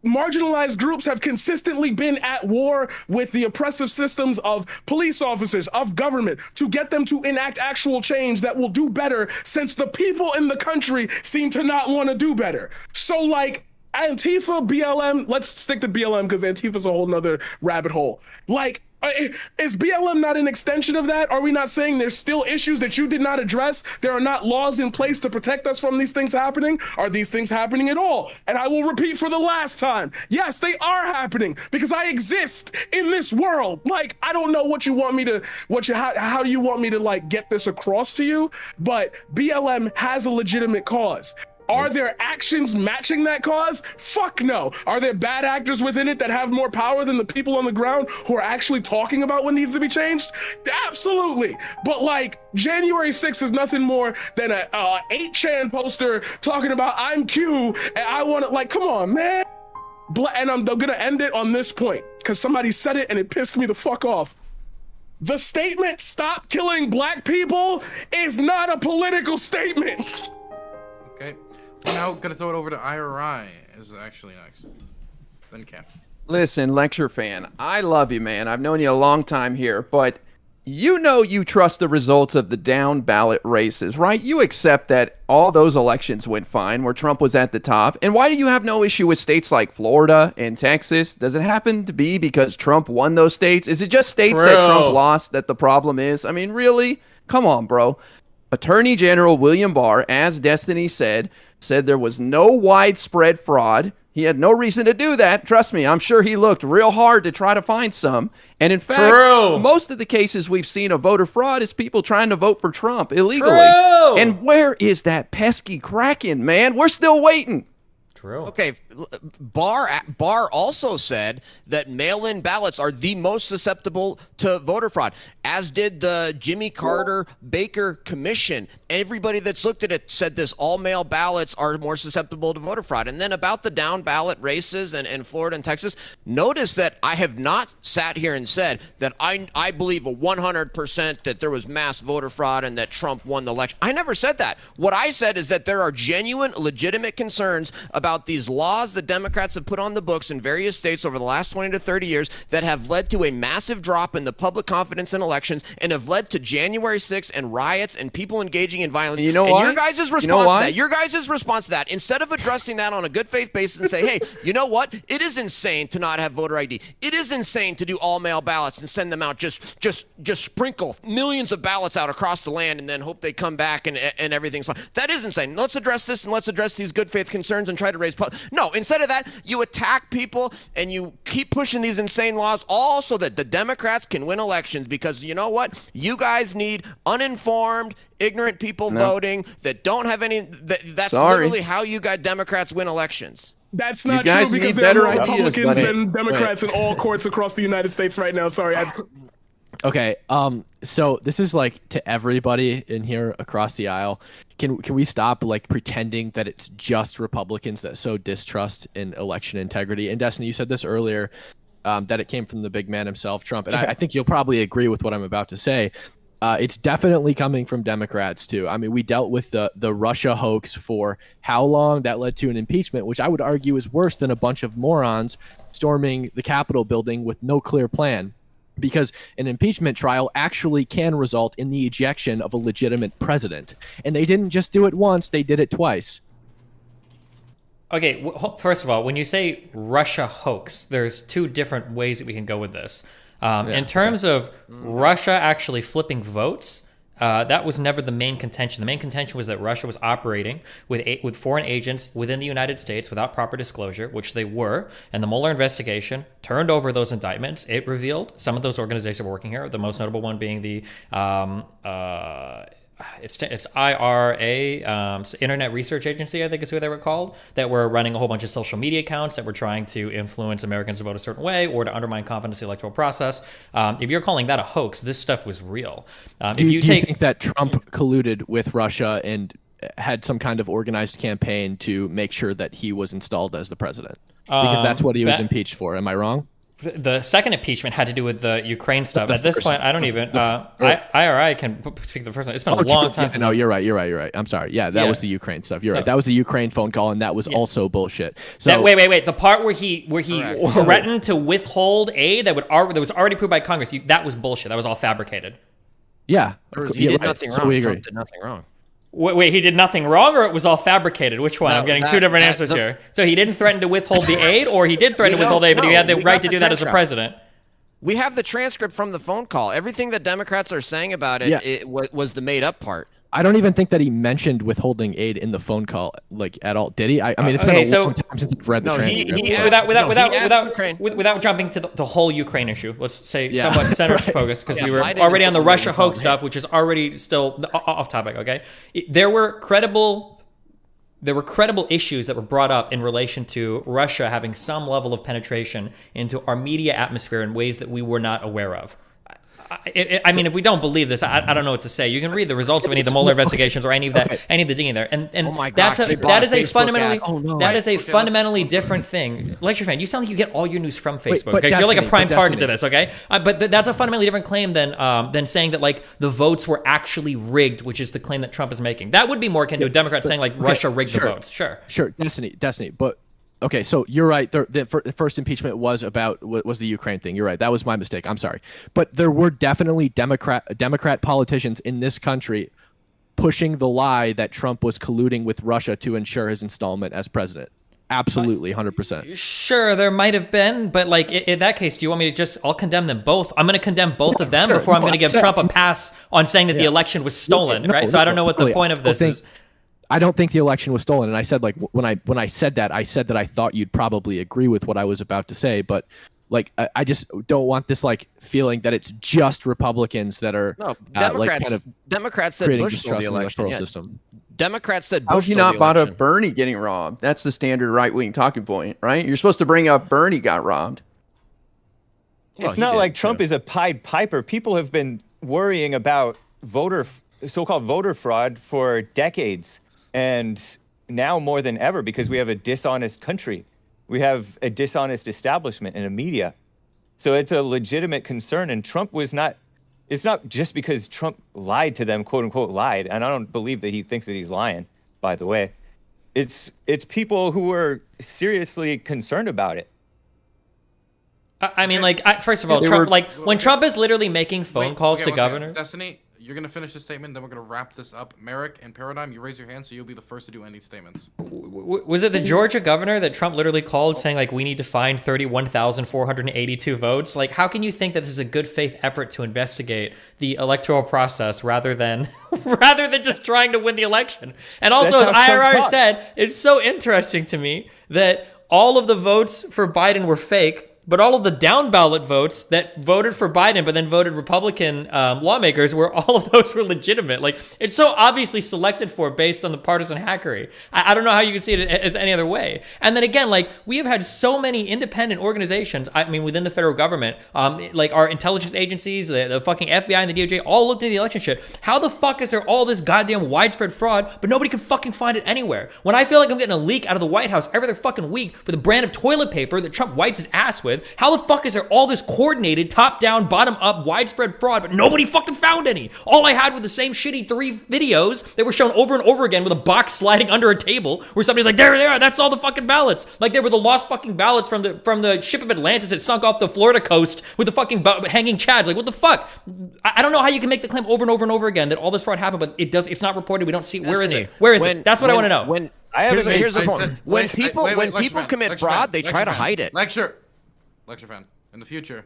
marginalized groups have consistently been at war with the oppressive systems of police officers, of government, to get them to enact actual change that will do better, since the people in the country seem to not want to do better. So, like, Antifa, BLM, let's stick to BLM because Antifa's a whole nother rabbit hole. Like, is BLM not an extension of that? Are we not saying there's still issues that you did not address? There are not laws in place to protect us from these things happening? Are these things happening at all? And I will repeat for the last time, yes, they are happening because I exist in this world. Like, I don't know what you want me to, how do you want me to, like, get this across to you? But BLM has a legitimate cause. Are there actions matching that cause? Fuck no. Are there bad actors within it that have more power than the people on the ground who are actually talking about what needs to be changed? Absolutely. But, like, January 6th is nothing more than a 8chan poster talking about I'm Q and I want to, like, come on, man. And I'm gonna end it on this point because somebody said it and it pissed me the fuck off. The statement, stop killing black people, is not a political statement. Okay. We're now gonna throw it over to IRI is actually next. Then Cap. Listen, lecture fan, I love you, man. I've known you a long time here, but you know you trust the results of the down ballot races, right? You accept that all those elections went fine where Trump was at the top. And why do you have no issue with states like Florida and Texas? Does it happen to be because Trump won those states? Is it just states that Trump lost that the problem is? I mean, really? Come on, bro. Attorney General William Barr, as Destiny said there was no widespread fraud. He had no reason to do that. Trust me, I'm sure he looked real hard to try to find some. And in fact, most of the cases we've seen of voter fraud is people trying to vote for Trump illegally. And where is that pesky Kraken, man? We're still waiting. Okay, Barr also said that mail-in ballots are the most susceptible to voter fraud, as did the Jimmy Carter Baker Commission. Everybody that's looked at it said this: all mail ballots are more susceptible to voter fraud. And then about the down ballot races in Florida and Texas, notice that I have not sat here and said that I believe 100% that there was mass voter fraud and that Trump won the election. I never said that. What I said is that there are genuine, legitimate concerns about these laws that Democrats have put on the books in various states over the last 20 to 30 years that have led to a massive drop in the public confidence in elections and have led to January 6th and riots and people engaging in violence. You know and why? Your guys' response to that, your guys' response to that, instead of addressing that on a good faith basis and say, hey, you know what? It is insane to not have voter ID. It is insane to do all mail ballots and send them out, just sprinkle millions of ballots out across the land and then hope they come back and everything's fine. That is insane. Let's address this and let's address these good faith concerns and try to raise no, instead of that, you attack people and you keep pushing these insane laws all so that the Democrats can win elections, because you know what? You guys need uninformed, ignorant people voting that don't have any. That's literally how you got Democrats win elections. That's not true because there are more Republicans than Democrats in all courts across the United States right now. Sorry. Okay, so this is like to everybody in here across the aisle. Can we stop like pretending that it's just Republicans that sow distrust in election integrity? And Destiny, you said this earlier, that it came from the big man himself, Trump. And I think you'll probably agree with what I'm about to say. It's definitely coming from Democrats too. I mean, we dealt with the Russia hoax for how long? That led to an impeachment, which I would argue is worse than a bunch of morons storming the Capitol building with no clear plan. Because an impeachment trial actually can result in the ejection of a legitimate president. And they didn't just do it once, they did it twice. Okay, first of all, when you say Russia hoax, there's two different ways that we can go with this. In terms of Russia actually flipping votes, that was never the main contention. The main contention was that Russia was operating with foreign agents within the United States without proper disclosure, which they were. And the Mueller investigation turned over those indictments. It revealed some of those organizations were working here, the most notable one being the it's IRA, Internet Research Agency, I think is who they were called, that were running a whole bunch of social media accounts that were trying to influence Americans to vote a certain way or to undermine confidence in the electoral process. If you're calling that a hoax, this stuff was real. Do you think that Trump colluded with Russia and had some kind of organized campaign to make sure that he was installed as the president? Because that's what he was impeached for. Am I wrong? The second impeachment had to do with the Ukraine stuff. At this point, I don't even. IRI can speak the first one. It's been a long time. No, you're right. I'm sorry. Yeah, that was the Ukraine stuff. You're right. That was the Ukraine phone call, and that was also bullshit. So wait. The part where he threatened to withhold aid that was already approved by Congress. That was bullshit. That was all fabricated. Yeah, he did nothing wrong. So we agree. Trump did nothing wrong. Wait, he did nothing wrong, or it was all fabricated? Which one? I'm getting two different answers here. So he didn't threaten to withhold the aid, or he did threaten to withhold aid, but he had the right to do that as a president? We have the transcript from the phone call. Everything that Democrats are saying about it, it was the made-up part. I don't even think that he mentioned withholding aid in the phone call, like, at all. Did he? I mean, it's been a long time since I've read the transcript. Without jumping to the whole Ukraine issue, let's say somewhat center focus, because we were already on the Russia hoax stuff, which is already still off topic. Okay, there were credible issues that were brought up in relation to Russia having some level of penetration into our media atmosphere in ways that we were not aware of. I mean, if we don't believe this, I don't know what to say. You can read the results of any of the Mueller investigations or any of the digging there, and that is a fundamentally different thing. Lecture fan, you sound like you get all your news from Facebook. Okay? You're like a prime target to this, okay? But that's a fundamentally different claim than saying that like the votes were actually rigged, which is the claim that Trump is making. That would be more akin to a Democrat saying like Russia rigged the votes. Sure, Destiny, but. Okay, so you're right. The first impeachment was the Ukraine thing. You're right. That was my mistake. I'm sorry. But there were definitely Democrat politicians in this country pushing the lie that Trump was colluding with Russia to ensure his installment as president. Absolutely, 100%. Sure, there might have been, but like in that case, do you want me to I'll condemn them both. I'm going to condemn both of them before I'm going to give Trump a pass on saying that the election was stolen, right? So I don't know what the point of this is. I don't think the election was stolen, and I said like when I said that I thought you'd probably agree with what I was about to say, but like I just don't want this like feeling that it's just Republicans that are Democrats said Bush stole the election. System. Democrats said Bush How have you not brought up Bernie getting robbed? That's the standard right-wing talking point, right? You're supposed to bring up Bernie got robbed. It's not like Trump is a Pied Piper. People have been worrying about so-called voter fraud for decades. And now more than ever, because we have a dishonest country, we have a dishonest establishment and a media. So it's a legitimate concern. And Trump it's not just because Trump lied to them, quote unquote, lied. And I don't believe that he thinks that he's lying, by the way. It's people who are seriously concerned about it. I mean, first of all, when Trump is literally making phone calls to governors. Destiny, you're going to finish the statement, then we're going to wrap this up. Merrick and Paradigm, you raise your hand, so you'll be the first to do any statements. Was it the Georgia governor that Trump literally called saying, like, we need to find 31,482 votes? Like, how can you think that this is a good faith effort to investigate the electoral process rather than just trying to win the election? And also, as IRR said, it's so interesting to me that all of the votes for Biden were fake, but all of the down ballot votes that voted for Biden but then voted Republican lawmakers, all of those were legitimate. Like, it's so obviously selected for based on the partisan hackery. I don't know how you can see it as any other way. And then again, like, we have had so many independent organizations, I mean, within the federal government, like our intelligence agencies, the fucking FBI and the DOJ, all looked into the election shit. How the fuck is there all this goddamn widespread fraud, but nobody can fucking find it anywhere? When I feel like I'm getting a leak out of the White House every other fucking week for the brand of toilet paper that Trump wipes his ass with, how the fuck is there all this coordinated, top-down, bottom-up, widespread fraud, but nobody fucking found any? All I had were the same shitty 3 videos that were shown over and over again with a box sliding under a table where somebody's like, there they are, that's all the fucking ballots. Like they were the lost fucking ballots from the ship of Atlantis that sunk off the Florida coast with the fucking hanging chads. Like, what the fuck? I don't know how you can make the claim over and over and over again that all this fraud happened, but it's not reported. We don't see it. Where is it? Where is it? That's what I want to know. Here's the point. When people commit fraud, they try to hide it. Lecture fan, in the future,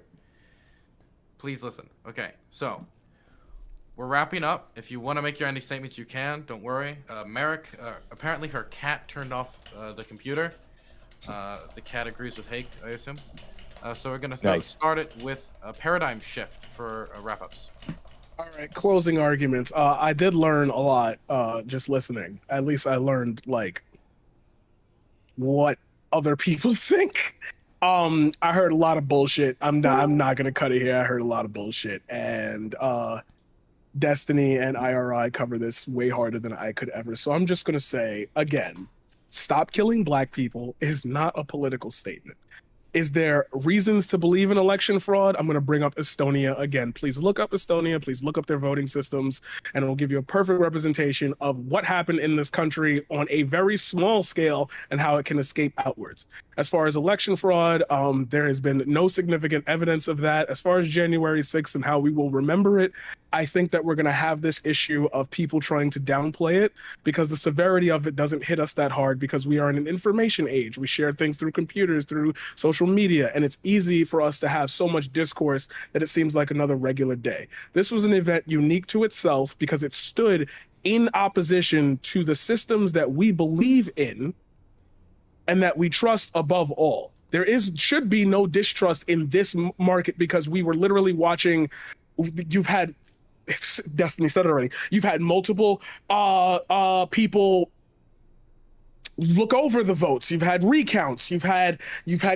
please listen. Okay, so we're wrapping up. If you want to make your ending statements, you can. Don't worry. Merrick, apparently her cat turned off the computer. The cat agrees with Hake, I assume. So we're going to start it with a paradigm shift for wrap-ups. All right, closing arguments. I did learn a lot just listening. At least I learned like what other people think. I heard a lot of bullshit. I'm not gonna cut it here. I heard a lot of bullshit, and Destiny and IRI cover this way harder than I could ever. So I'm just gonna say again, stop killing black people is not a political statement. Is there reasons to believe in election fraud? I'm going to bring up Estonia again. Please look up Estonia. Please look up their voting systems, and it'll give you a perfect representation of what happened in this country on a very small scale and how it can escape outwards. As far as election fraud, there has been no significant evidence of that. As far as January 6th and how we will remember it, I think that we're going to have this issue of people trying to downplay it because the severity of it doesn't hit us that hard because we are in an information age. We share things through computers, through social media, and it's easy for us to have so much discourse that it seems like another regular day. This was an event unique to itself because it stood in opposition to the systems that we believe in and that we trust above all. There should be no distrust in this market because we were literally watching. You've had, Destiny said it already. You've had multiple people look over the votes. You've had recounts. You've had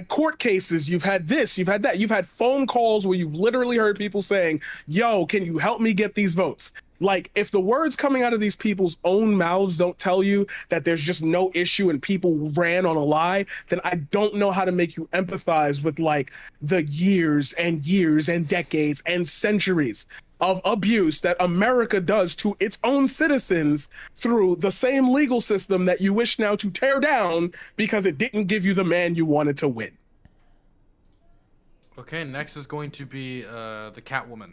court cases. You've had this. You've had that. You've had phone calls where you've literally heard people saying, "Yo, can you help me get these votes?" Like, if the words coming out of these people's own mouths don't tell you that there's just no issue and people ran on a lie, then I don't know how to make you empathize with like the years and decades and centuries of abuse that America does to its own citizens through the same legal system that you wish now to tear down because it didn't give you the man you wanted to win. Okay, next is going to be the Catwoman.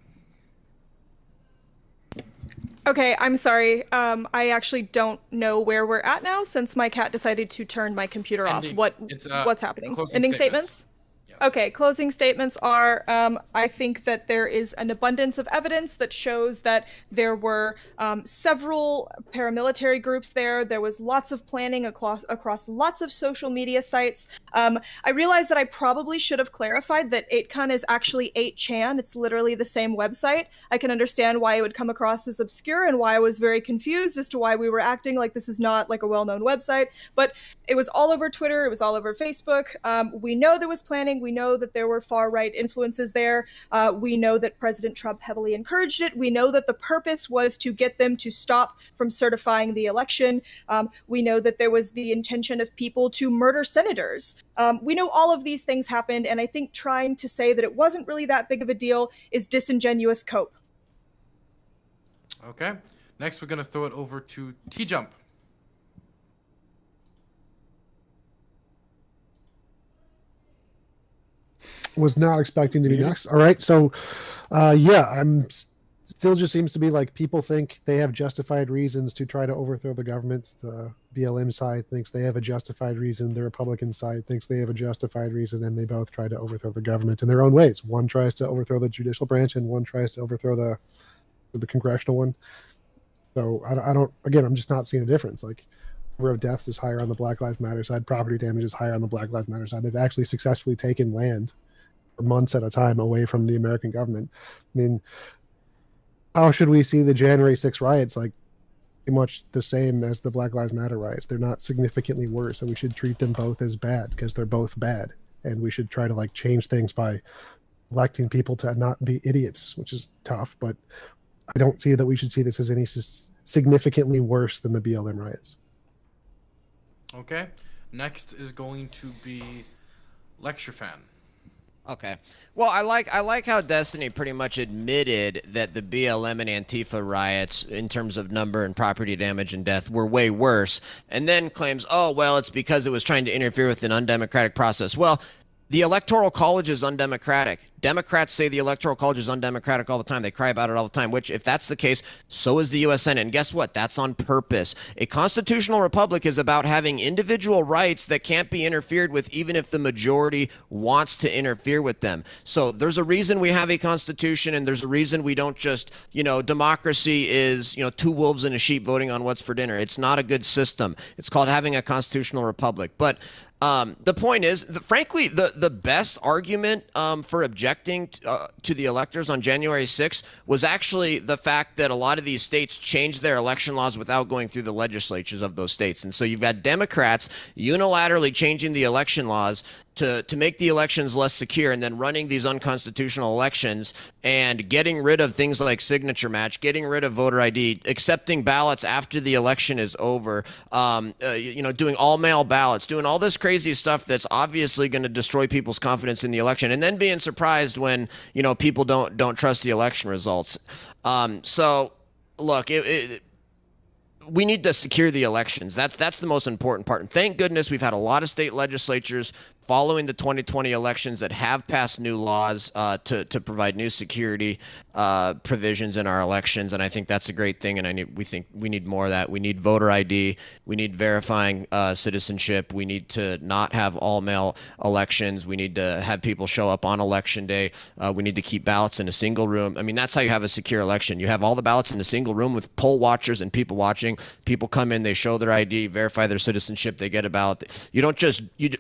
Okay, I'm sorry. I actually don't know where we're at now since my cat decided to turn my computer off. What's happening? Ending statements? Okay, closing statements are, I think that there is an abundance of evidence that shows that there were several paramilitary groups there. There was lots of planning across lots of social media sites. I realized that I probably should have clarified that 8kun is actually 8chan. It's literally the same website. I can understand why it would come across as obscure and why I was very confused as to why we were acting like this is not like a well-known website. But it was all over Twitter. It was all over Facebook. We know there was planning. We know that there were far-right influences there. We know that President Trump heavily encouraged it. We know that the purpose was to get them to stop from certifying the election. We know that there was the intention of people to murder senators. We know all of these things happened, and I think trying to say that it wasn't really that big of a deal is disingenuous cope. Okay, next we're going to throw it over to T-Jump. Was not expecting to be next. All right, so yeah, still just seems to be like people think they have justified reasons to try to overthrow the government. The BLM side thinks they have a justified reason. The Republican side thinks they have a justified reason, and they both try to overthrow the government in their own ways. One tries to overthrow the judicial branch, and one tries to overthrow the congressional one. So I don't. Again, I'm just not seeing a difference. Like, number of deaths is higher on the Black Lives Matter side. Property damage is higher on the Black Lives Matter side. They've actually successfully taken land for months at a time away from the American government. I mean, how should we see the January 6th riots like pretty much the same as the Black Lives Matter riots? They're not significantly worse, and we should treat them both as bad because they're both bad. And we should try to like change things by electing people to not be idiots, which is tough, but I don't see that we should see this as any significantly worse than the BLM riots. Okay, next is going to be Lecture Fan. Okay. Well, I like how Destiny pretty much admitted that the BLM and Antifa riots, in terms of number and property damage and death, were way worse, and then claims, oh, well, it's because it was trying to interfere with an undemocratic process. Well, the Electoral College is undemocratic. Democrats say the Electoral College is undemocratic all the time. They cry about it all the time, which, if that's the case, so is the U.S. Senate. And guess what? That's on purpose. A constitutional republic is about having individual rights that can't be interfered with, even if the majority wants to interfere with them. So there's a reason we have a constitution, and there's a reason we don't just, democracy is, two wolves and a sheep voting on what's for dinner. It's not a good system. It's called having a constitutional republic. But The point is, frankly, the best argument for objecting to the electors on January 6th was actually the fact that a lot of these states changed their election laws without going through the legislatures of those states. And so you've got Democrats unilaterally changing the election laws to make the elections less secure, and then running these unconstitutional elections and getting rid of things like signature match, getting rid of voter ID, accepting ballots after the election is over, doing all mail ballots, doing all this crazy stuff that's obviously going to destroy people's confidence in the election, and then being surprised when people don't trust the election results. So look, we need to secure the elections. That's the most important part. And thank goodness we've had a lot of state legislatures following the 2020 elections that have passed new laws to provide new security provisions in our elections, and I think that's a great thing. And we think we need more of that. We need voter ID. We need verifying citizenship. We need to not have all mail elections. We need to have people show up on election day. We need to keep ballots in a single room. I mean, that's how you have a secure election. You have all the ballots in a single room with poll watchers and people watching. People come in, they show their ID, verify their citizenship, they get a ballot. You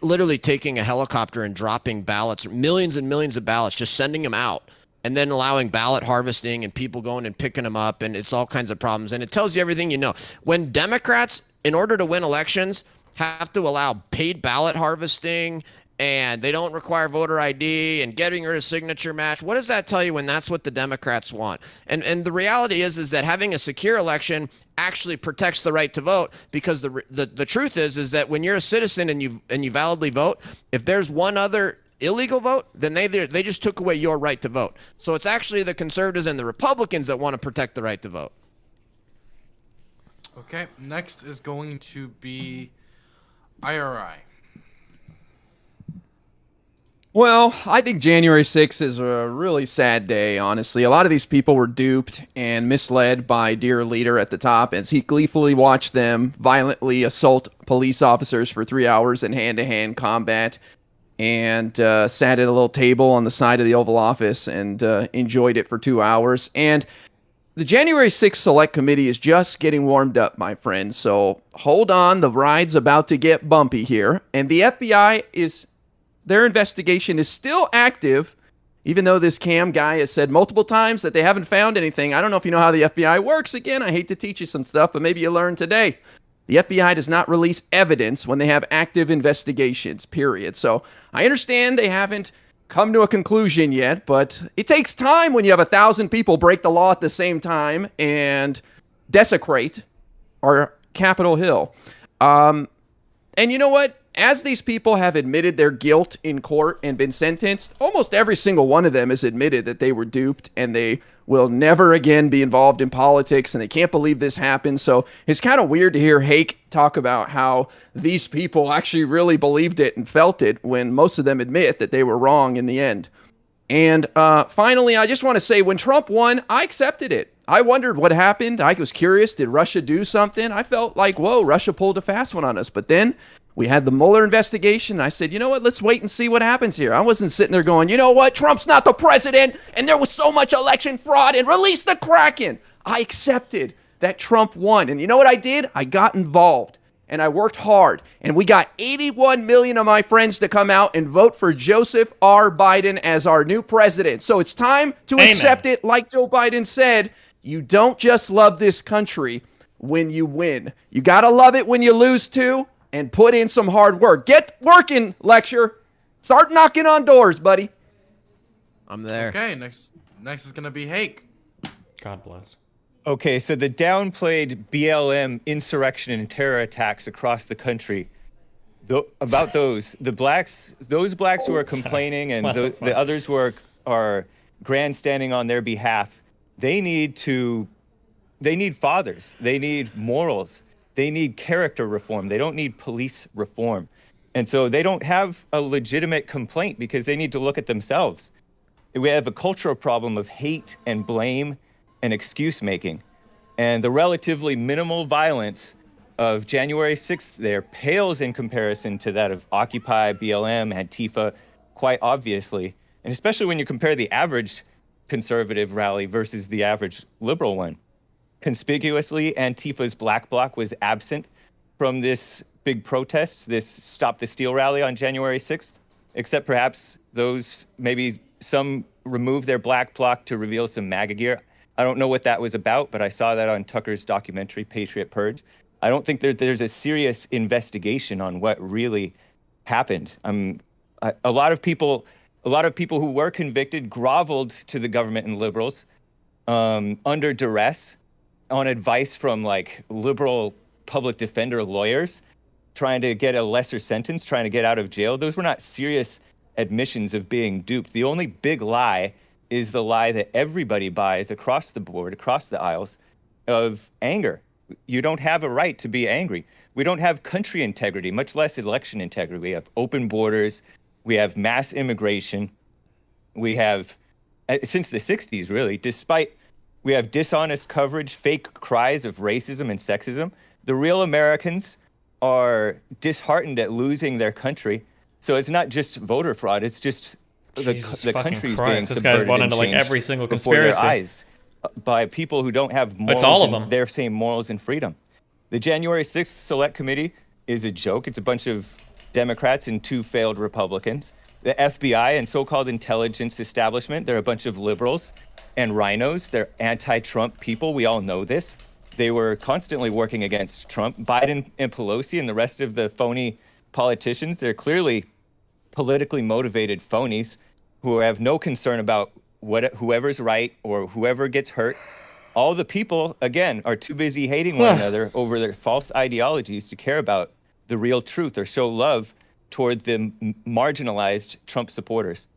literally taking a helicopter and dropping ballots, millions and millions of ballots, just sending them out, and then allowing ballot harvesting and people going and picking them up, and it's all kinds of problems. And it tells you everything you know. When Democrats, in order to win elections, have to allow paid ballot harvesting, and they don't require voter ID and getting rid of signature match, what does that tell you when that's what the Democrats want? And the reality is that having a secure election actually protects the right to vote, because the truth is that when you're a citizen and you validly vote, if there's one other illegal vote, then they just took away your right to vote. So it's actually the conservatives and the Republicans that want to protect the right to vote. Okay, next is going to be IRI. Well, I think January 6th is a really sad day, honestly. A lot of these people were duped and misled by dear leader at the top as he gleefully watched them violently assault police officers for 3 hours in hand-to-hand combat, and sat at a little table on the side of the Oval Office and enjoyed it for 2 hours. And the January 6th Select Committee is just getting warmed up, my friends. So hold on, the ride's about to get bumpy here. And the FBI their investigation is still active, even though this Cam guy has said multiple times that they haven't found anything. I don't know if you know how the FBI works. Again, I hate to teach you some stuff, but maybe you learned today. The FBI does not release evidence when they have active investigations, period. So I understand they haven't come to a conclusion yet, but it takes time when you have 1,000 people break the law at the same time and desecrate our Capitol Hill. And you know what? As these people have admitted their guilt in court and been sentenced, almost every single one of them has admitted that they were duped and they will never again be involved in politics, and they can't believe this happened. So it's kind of weird to hear Hake talk about how these people actually really believed it and felt it when most of them admit that they were wrong in the end. And finally, I just want to say, when Trump won, I accepted it. I wondered what happened. I was curious, did Russia do something? I felt like, whoa, Russia pulled a fast one on us. But then we had the Mueller investigation. I said, you know what? Let's wait and see what happens here. I wasn't sitting there going, you know what? Trump's not the president, and there was so much election fraud, and release the Kraken. I accepted that Trump won. And you know what I did? I got involved, and I worked hard. And we got 81 million of my friends to come out and vote for Joseph R. Biden as our new president. So it's time to accept it. Like Joe Biden said, you don't just love this country when you win. You got to love it when you lose, too. And put in some hard work. Get working, lecture. Start knocking on doors, buddy. I'm there. Okay, next is going to be Hake. God bless. Okay, so the downplayed BLM insurrection and terror attacks across the country. About those blacks who are complaining and the others who are grandstanding on their behalf, they need fathers. They need morals. They need character reform. They don't need police reform. And so they don't have a legitimate complaint because they need to look at themselves. We have a cultural problem of hate and blame and excuse making. And the relatively minimal violence of January 6th there pales in comparison to that of Occupy, BLM, Antifa, quite obviously. And especially when you compare the average conservative rally versus the average liberal one. Conspicuously, Antifa's Black Bloc was absent from this big protests, this Stop the Steal rally on January 6th, except perhaps those, maybe some remove their black bloc to reveal some MAGA gear. I don't know what that was about, but I saw that on Tucker's documentary, Patriot Purge. I don't think there's a serious investigation on what really happened. A lot of people who were convicted groveled to the government and liberals under duress on advice from like liberal public defender lawyers trying to get a lesser sentence, trying to get out of jail. Those were not serious admissions of being duped. The only big lie is the lie that everybody buys across the board, across the aisles, of anger. You don't have a right to be angry. We don't have country integrity, much less election integrity. We have open borders. We have mass immigration. We have, since the 60s, really, we have dishonest coverage, fake cries of racism and sexism. The real Americans are disheartened at losing their country. So it's not just voter fraud. It's just the country's being this guy's subverted bought and into like changed every single before their conspiracy eyes by people who don't have morals. It's all of and them. their same morals and freedom. The January 6th Select Committee is a joke. It's a bunch of Democrats and 2 failed Republicans. The FBI and so-called intelligence establishment, they're a bunch of liberals and rhinos. They're anti-Trump people. We all know this. They were constantly working against Trump. Biden and Pelosi and the rest of the phony politicians, they're clearly politically motivated phonies who have no concern about whoever's right or whoever gets hurt. All the people, again, are too busy hating one another over their false ideologies to care about the real truth or show love toward the marginalized Trump supporters.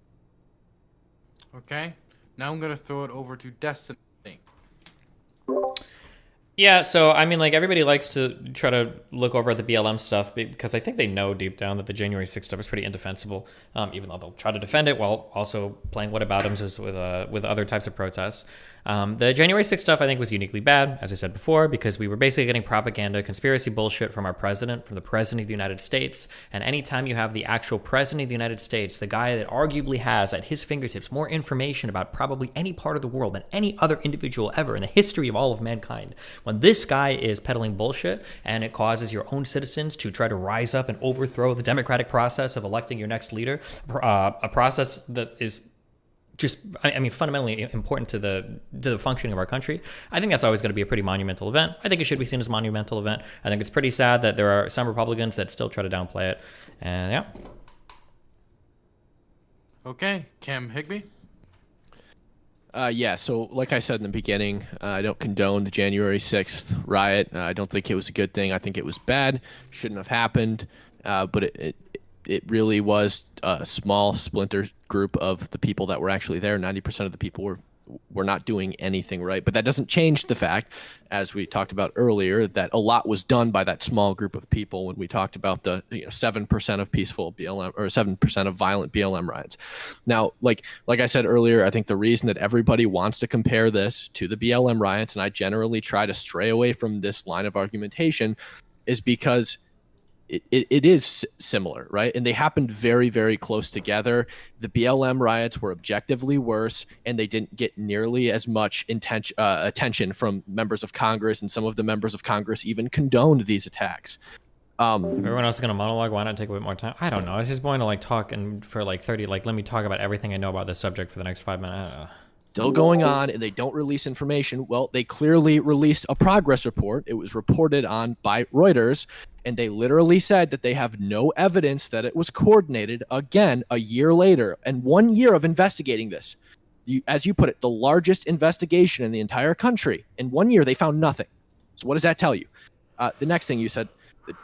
Okay, now I'm gonna throw it over to Destiny. Yeah, so I mean, like, everybody likes to try to look over at the BLM stuff because I think they know deep down that the January 6th stuff is pretty indefensible, even though they'll try to defend it while also playing whataboutisms with other types of protests. The January 6th stuff I think was uniquely bad, as I said before, because we were basically getting propaganda, conspiracy bullshit from our president, from the president of the United States. And anytime you have the actual president of the United States, the guy that arguably has at his fingertips more information about probably any part of the world than any other individual ever in the history of all of mankind, when this guy is peddling bullshit and it causes your own citizens to try to rise up and overthrow the democratic process of electing your next leader, a process that is just, I mean, fundamentally important to the functioning of our country, I think that's always going to be a pretty monumental event. I think it should be seen as a monumental event. I think it's pretty sad that there are some Republicans that still try to downplay it. And yeah. Okay, Cam Higby. Yeah, so like I said in the beginning, I don't condone the January 6th riot. I don't think it was a good thing. I think it was bad. Shouldn't have happened. But it really was a small splinter group of the people that were actually there. 90% of the people were not doing anything right. But that doesn't change the fact, as we talked about earlier, that a lot was done by that small group of people when we talked about the 7% of peaceful BLM or 7% of violent BLM riots. Now, like I said earlier, I think the reason that everybody wants to compare this to the BLM riots, and I generally try to stray away from this line of argumentation, is because it is similar, right? And they happened very, very close together. The BLM riots were objectively worse, and they didn't get nearly as much attention from members of Congress, and some of the members of Congress even condoned these attacks. If everyone else is going to monologue, why not take a bit more time? I don't know. I was just going to talk and for 30, let me talk about everything I know about this subject for the next 5 minutes. I don't know. Still going on, and they don't release information. Well, they clearly released a progress report. It was reported on by Reuters, and they literally said that they have no evidence that it was coordinated, again, a year later, and 1 year of investigating this. As you put it, the largest investigation in the entire country. In 1 year, they found nothing. So what does that tell you? The next thing you said,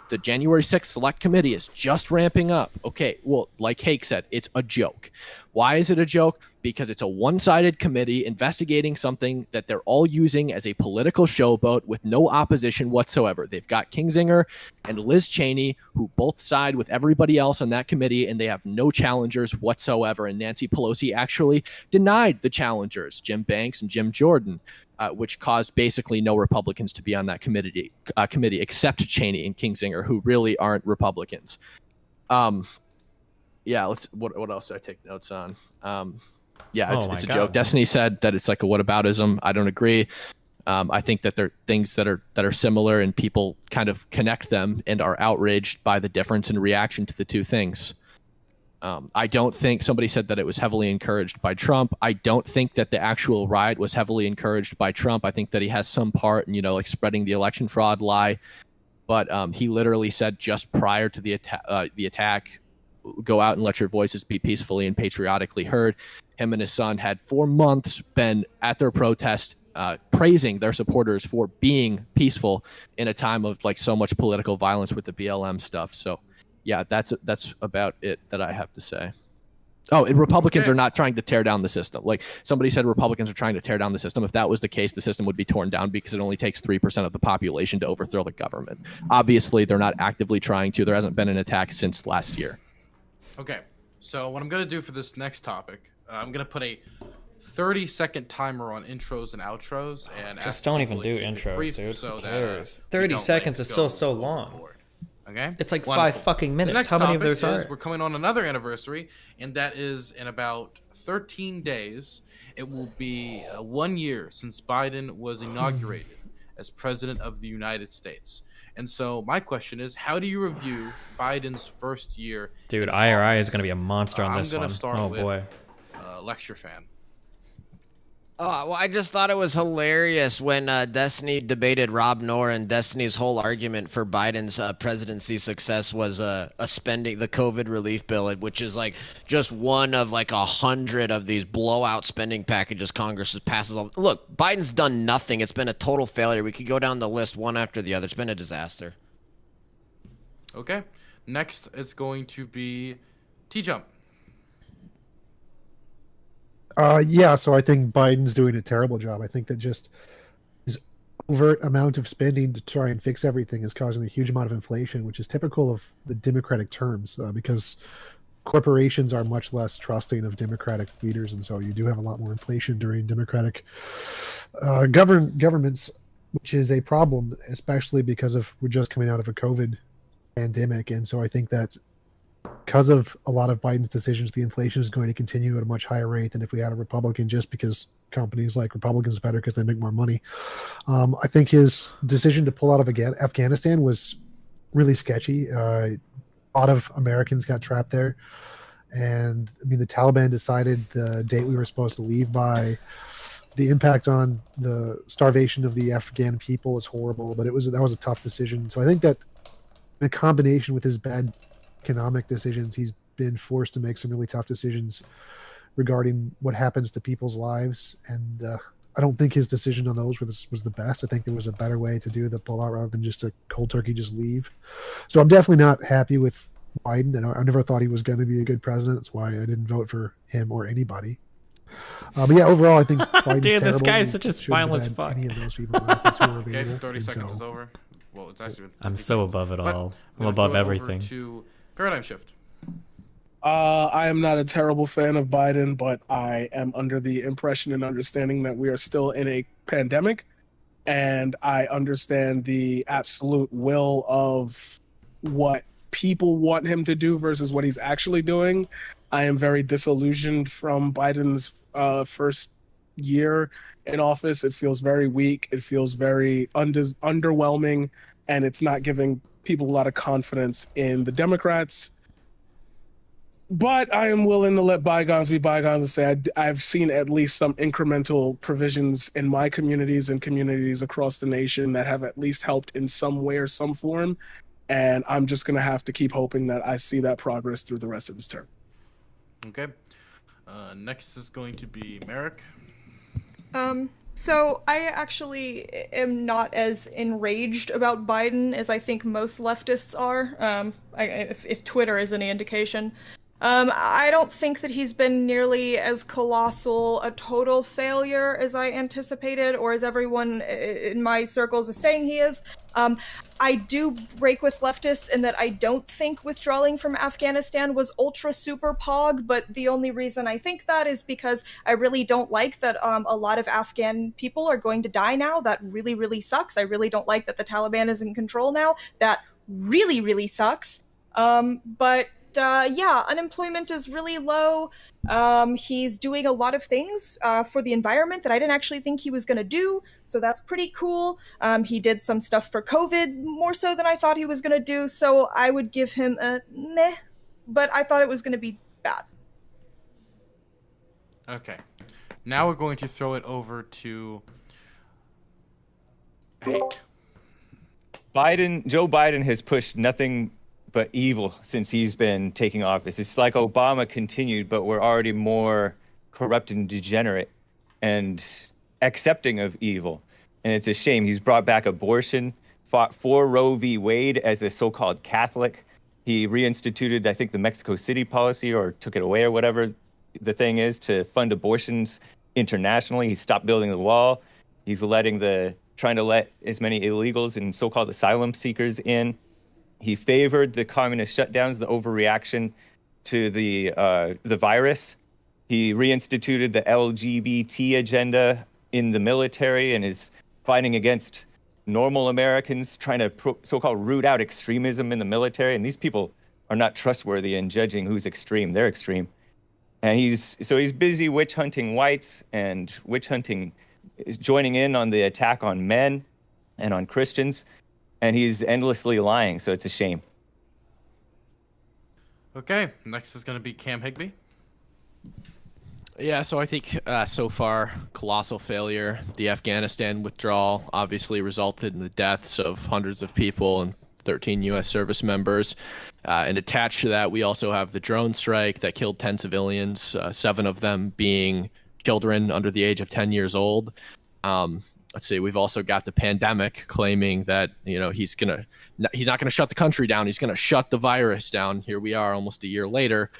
the January 6th Select Committee is just ramping up. Okay, well, like Hake said, it's a joke. Why is it a joke? Because it's a one-sided committee investigating something that they're all using as a political showboat with no opposition whatsoever. They've got Kinzinger and Liz Cheney, who both side with everybody else on that committee, and they have no challengers whatsoever. And Nancy Pelosi actually denied the challengers, Jim Banks and Jim Jordan, which caused basically no Republicans to be on that committee except Cheney and Kinzinger, who really aren't Republicans. Yeah, what else did I take notes on? Yeah, it's a joke. Destiny said that it's like a whataboutism. I don't agree. I think that they're things that are similar, and people kind of connect them and are outraged by the difference in reaction to the two things. I don't think somebody said that it was heavily encouraged by Trump. I don't think that the actual riot was heavily encouraged by Trump. I think that he has some part in, like spreading the election fraud lie. But he literally said just prior to the attack, go out and let your voices be peacefully and patriotically heard. Him and his son had for months been at their protest, praising their supporters for being peaceful in a time of like so much political violence with the BLM stuff. So yeah, that's about it that I have to say. Oh, and Republicans are not trying to tear down the system. Like somebody said, Republicans are trying to tear down the system. If that was the case, the system would be torn down because it only takes 3% of the population to overthrow the government. Obviously, they're not actively trying to. There hasn't been an attack since last year. Okay, so what I'm going to do for this next topic, I'm going to put a 30-second timer on intros and outros. And just don't even do intros, dude. Who cares? 30 seconds is still so long. Okay, it's like Wonderful. 5 fucking minutes. The next How many of topic those are? We're coming on another anniversary, and that is in about 13 days. It will be 1 year since Biden was inaugurated as president of the United States. And so my question is, how do you review Biden's first year? Dude, IRI is going to be a monster on this one. I'm going to start with boy. Lecture Fan. Oh, well, I just thought it was hilarious when Destiny debated Rob Noor, and Destiny's whole argument for Biden's presidency success was spending the COVID relief bill, which is like just one of like 100 of these blowout spending packages Congress passes. Look, Biden's done nothing. It's been a total failure. We could go down the list one after the other. It's been a disaster. Okay. Next, it's going to be T-Jump. Yeah, so I think Biden's doing a terrible job. I think that just his overt amount of spending to try and fix everything is causing a huge amount of inflation, which is typical of the Democratic terms, because corporations are much less trusting of Democratic leaders, and so you do have a lot more inflation during Democratic governments, which is a problem, especially because we're just coming out of a COVID pandemic, and so I think that because of a lot of Biden's decisions, the inflation is going to continue at a much higher rate than if we had a Republican, just because companies like Republicans better because they make more money. I think his decision to pull out of Afghanistan was really sketchy. A lot of Americans got trapped there. And I mean, the Taliban decided the date we were supposed to leave by. The impact on the starvation of the Afghan people is horrible, but that was a tough decision. So I think that in combination with his bad economic decisions, he's been forced to make some really tough decisions regarding what happens to people's lives, and I don't think his decision on those was the best. I think there was a better way to do the pullout rather than just a cold turkey just leave. So I'm definitely not happy with Biden, and I never thought he was going to be a good president. That's why I didn't vote for him or anybody. But yeah, overall, I think Biden's dude, this terrible. guy is such a spineless fuck. Any of those people in office who were Okay, available, 30 and seconds so- is over. Well, it's actually been I'm 50 so seconds. above it But all. I'm I'm gonna above throw it over everything. to Paradigm Shift. I am not a terrible fan of Biden, but I am under the impression and understanding that we are still in a pandemic, and I understand the absolute will of what people want him to do versus what he's actually doing. I am very disillusioned from Biden's first year in office. It feels very weak. It feels very underwhelming, and it's not giving people a lot of confidence in the Democrats. But I am willing to let bygones be bygones and say I've seen at least some incremental provisions in my communities and communities across the nation that have at least helped in some way or some form. And I'm just going to have to keep hoping that I see that progress through the rest of his term. Okay. Next is going to be Merrick. So I actually am not as enraged about Biden as I think most leftists are, if Twitter is any indication. I don't think that he's been nearly as colossal a total failure as I anticipated, or as everyone in my circles is saying he is. I do break with leftists in that I don't think withdrawing from Afghanistan was ultra super pog, but the only reason I think that is because I really don't like that a lot of Afghan people are going to die now. That really, really sucks. I really don't like that the Taliban is in control now. That really, really sucks. But yeah, unemployment is really low. He's doing a lot of things for the environment that I didn't actually think he was going to do, so that's pretty cool. He did some stuff for COVID more so than I thought he was going to do, so I would give him a meh, but I thought it was going to be bad. Okay. Now we're going to throw it over to Hank. Joe Biden has pushed nothing but evil since he's been taking office. It's like Obama continued, but we're already more corrupt and degenerate and accepting of evil. And it's a shame. He's brought back abortion, fought for Roe v. Wade as a so-called Catholic. He reinstituted, I think, the Mexico City policy, or took it away, or whatever the thing is, to fund abortions internationally. He stopped building the wall. He's trying to let as many illegals and so-called asylum seekers in. He favored the communist shutdowns, the overreaction to the virus. He reinstituted the LGBT agenda in the military and is fighting against normal Americans, trying to so-called root out extremism in the military. And these people are not trustworthy in judging who's extreme. They're extreme. And he's busy witch hunting whites and joining in on the attack on men and on Christians. And he's endlessly lying, so it's a shame. Okay, next is going to be Cam Higbee. Yeah, so I think so far, colossal failure. The Afghanistan withdrawal obviously resulted in the deaths of hundreds of people and 13 U.S. service members. And attached to that, we also have the drone strike that killed 10 civilians, 7 of them being children under the age of 10 years old. Let's see, we've also got the pandemic claiming that, he's not going to shut the country down. He's going to shut the virus down. Here we are almost a year later.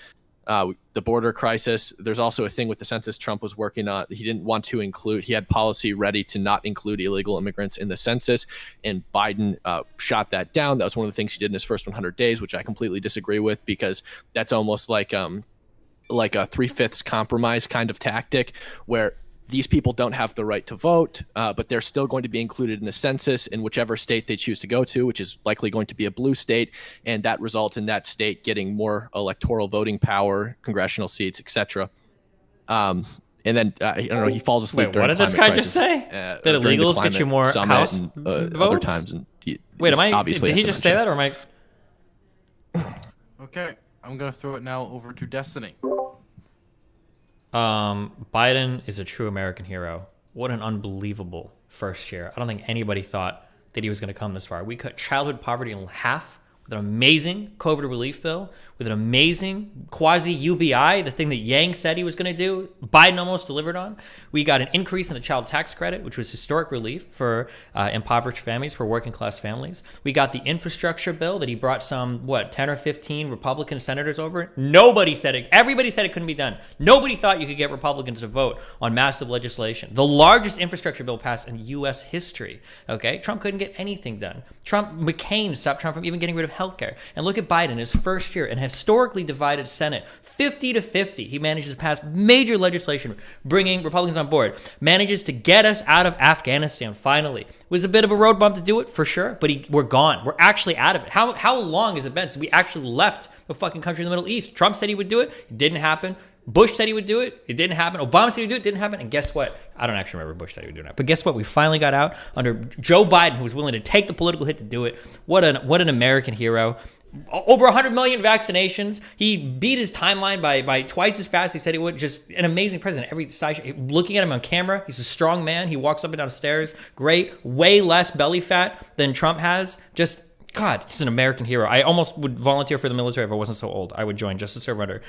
The border crisis. There's also a thing with the census Trump was working on. He didn't want to include, he had policy ready to not include illegal immigrants in the census, and Biden shot that down. That was one of the things he did in his first 100 days, which I completely disagree with, because that's almost like a 3/5 compromise kind of tactic, where these people don't have the right to vote, but they're still going to be included in the census in whichever state they choose to go to, which is likely going to be a blue state, and that results in that state getting more electoral voting power, congressional seats, etc. And then I don't know, he falls asleep. Wait, during what did this guy just say? That illegals get you more House and, votes? Other times. And wait, did he just say that, or am I? Okay, I'm gonna throw it now over to Destiny. Biden is a true American hero. What an unbelievable first year. I don't think anybody thought that he was going to come this far. We cut childhood poverty in half with an amazing COVID relief bill, with an amazing quasi-UBI, the thing that Yang said he was going to do, Biden almost delivered on. We got an increase in the child tax credit, which was historic relief for impoverished families, for working class families. We got the infrastructure bill that he brought some, 10 or 15 Republican senators over. Nobody said it. Everybody said it couldn't be done. Nobody thought you could get Republicans to vote on massive legislation. The largest infrastructure bill passed in U.S. history. Okay, Trump couldn't get anything done. McCain stopped Trump from even getting rid of healthcare. And look at Biden, his first year, and historically divided Senate 50-50. He manages to pass major legislation, bringing Republicans on board, manages to get us out of Afghanistan finally. It was a bit of a road bump to do it, for sure, but we're gone. We're actually out of it. How long has it been since we actually left the fucking country in the Middle East? Trump said he would do it. It didn't happen. Bush said he would do it. It didn't happen. Obama said he would do it. It didn't happen. And guess what? I don't actually remember Bush said he would do it. But guess what? We finally got out under Joe Biden, who was willing to take the political hit to do it. What an American hero. Over 100 million vaccinations. He beat his timeline by twice as fast as he said he would. Just an amazing president. Every side, looking at him on camera, he's a strong man. He walks up and down stairs. Great. Way less belly fat than Trump has. Just, God, he's an American hero. I almost would volunteer for the military if I wasn't so old. I would join just to serve under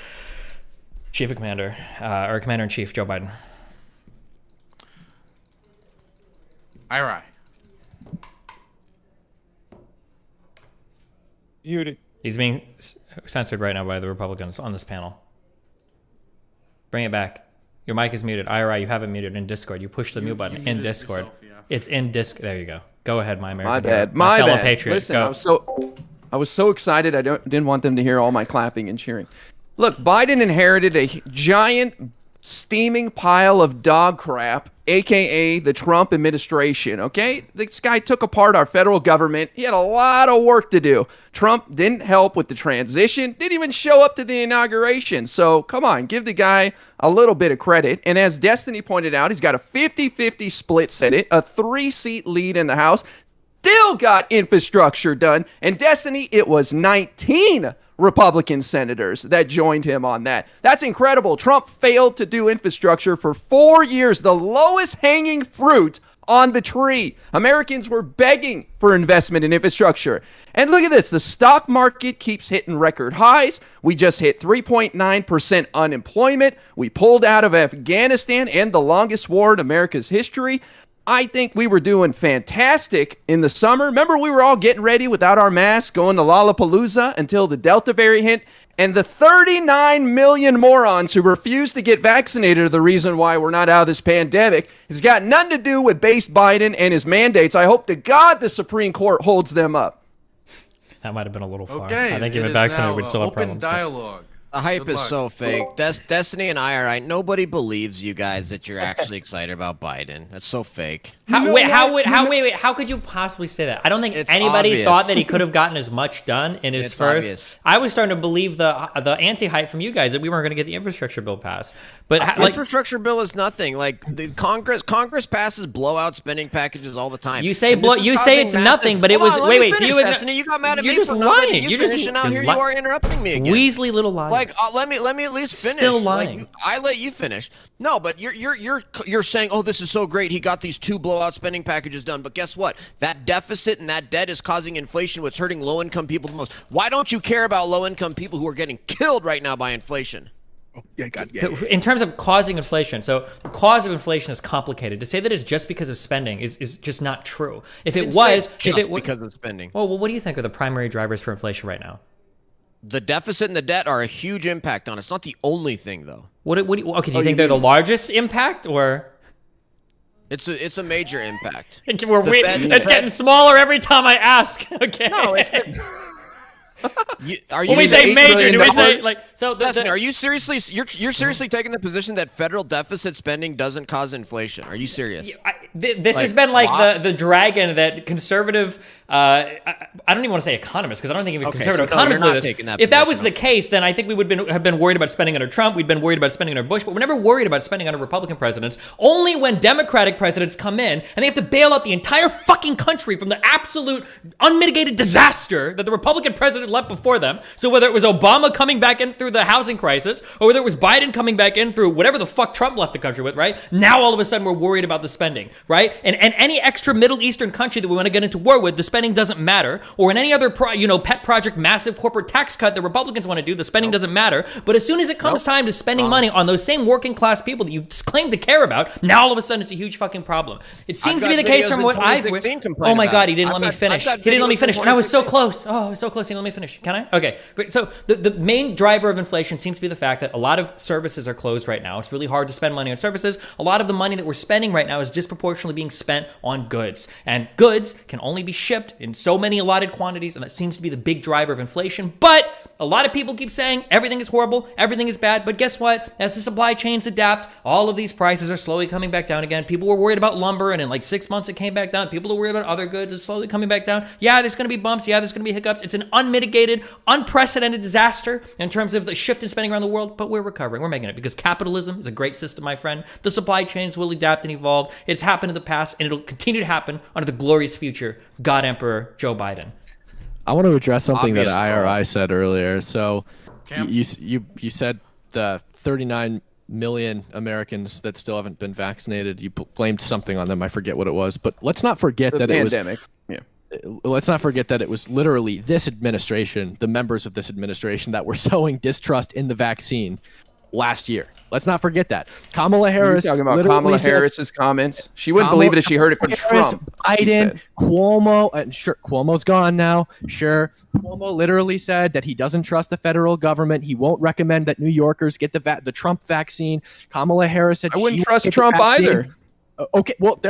Chief of Commander, or Commander-in-Chief Joe Biden. Ira. He's being censored right now by the Republicans on this panel. Bring it back. Your mic is muted. IRI, you have it muted in Discord. You push the mute button in Discord. Yourself, yeah. It's in Discord. There you go. Go ahead, my American. My bad. My fellow bad. patriot. Listen, go. I was so excited. I didn't want them to hear all my clapping and cheering. Look, Biden inherited a giant steaming pile of dog crap, aka the Trump administration, okay? This guy took apart our federal government. He had a lot of work to do. Trump didn't help with the transition, didn't even show up to the inauguration. So come on, give the guy a little bit of credit. And as Destiny pointed out, he's got a 50-50 split Senate, a 3-seat lead in the House, still got infrastructure done. And Destiny, it was 19 Republican senators that joined him on that. That's incredible. Trump failed to do infrastructure for 4 years, the lowest hanging fruit on the tree. Americans were begging for investment in infrastructure. And look at this. The stock market keeps hitting record highs. We just hit 3.9% unemployment. We pulled out of Afghanistan and the longest war in America's history. I think we were doing fantastic in the summer. Remember, we were all getting ready without our masks, going to Lollapalooza until the Delta variant. And the 39 million morons who refuse to get vaccinated are the reason why we're not out of this pandemic. It's got nothing to do with base Biden and his mandates. I hope to God the Supreme Court holds them up. That might have been a little far. Okay, I think it even is vaccinated now, would still have open problems. dialogue. The hype Good is luck. so fake. Destiny and I are right. Nobody believes you guys that you're actually excited about Biden. That's so fake. How could you possibly say that? I don't think anybody obvious. thought that he could have gotten as much done in his It's first. obvious. I was starting to believe the anti-hype from you guys that we weren't going to get the infrastructure bill passed. But The infrastructure bill is nothing. Like the Congress passes blowout spending packages all the time. You say And this is you say causing it's massive- nothing, but it Hold was on, let me wait. Do finish, you Destiny? You got mad at you're me just for not letting lying. you You're finish, just and now here you are interrupting me again. Weasley little liar. Like, let me at least finish. Still Like, lying. I let you finish. No, but you're saying, oh, this is so great. He got these 2 blowout spending packages done. But guess what? That deficit and that debt is causing inflation, which hurting low-income people the most. Why don't you care about low-income people who are getting killed right now by inflation? In terms of causing inflation, so the cause of inflation is complicated. To say that it's just because of spending is just not true. If it was, because of spending. Well, what do you think are the primary drivers for inflation right now? The deficit and the debt are a huge impact on it. It's not the only thing, though. Okay, do you think they're the largest impact, or? It's a major impact. It's getting smaller every time I ask. Okay. No, it's. Are you when we say major, do we say like so? Are you seriously? You're seriously taking the position that federal deficit spending doesn't cause inflation? Are you serious? This has been like the dragon that conservative. I don't even want to say economists because I don't think even conservative economists know this. If that was the case, then I think we would have been worried about spending under Trump. We'd been worried about spending under Bush, but we're never worried about spending under Republican presidents. Only when Democratic presidents come in and they have to bail out the entire fucking country from the absolute unmitigated disaster that the Republican president left before them. So whether it was Obama coming back in through the housing crisis, or whether it was Biden coming back in through whatever the fuck Trump left the country with, right? Now all of a sudden we're worried about the spending, right? And any extra Middle Eastern country that we want to get into war with, the spending doesn't matter. Or in any other pet project, massive corporate tax cut that Republicans want to do, the spending doesn't matter. But as soon as it comes time to spending money on those same working class people that you claim to care about, now all of a sudden it's a huge fucking problem. It seems to be the case from what I've read. Oh my God, he didn't let me finish. He didn't let me finish. And I was so close. Oh, I was so close. He didn't let me finish. Can I? Okay, great. So the main driver of inflation seems to be the fact that a lot of services are closed right now. It's really hard to spend money on services. A lot of the money that we're spending right now is disproportionately being spent on goods. And goods can only be shipped in so many allotted quantities, and that seems to be the big driver of inflation. But a lot of people keep saying everything is horrible, everything is bad. But guess what? As the supply chains adapt, all of these prices are slowly coming back down again. People were worried about lumber, and in like 6 months it came back down. People are worried about other goods. It's slowly coming back down. Yeah, there's going to be bumps. Yeah, there's going to be hiccups. It's an unmitigated, unprecedented disaster in terms of the shift in spending around the world, but we're recovering. We're making it because capitalism is a great system, my friend. The supply chains will adapt and evolve. It's happened in the past, and it'll continue to happen under the glorious future of God Emperor Joe Biden. I want to address something that IRI said earlier. So you said the 39 million Americans that still haven't been vaccinated. You blamed something on them. I forget what it was, but let's not forget that it was let's not forget that it was literally this administration, the members of this administration, that were sowing distrust in the vaccine last year. Let's not forget that. Kamala Harris. You're talking about Kamala Harris's comments. She wouldn't believe it if she heard it from Trump. Biden, Cuomo, and sure, Cuomo's gone now. Sure, Cuomo literally said that he doesn't trust the federal government. He won't recommend that New Yorkers get the Trump vaccine. Kamala Harris said I wouldn't trust Trump either. Okay, well,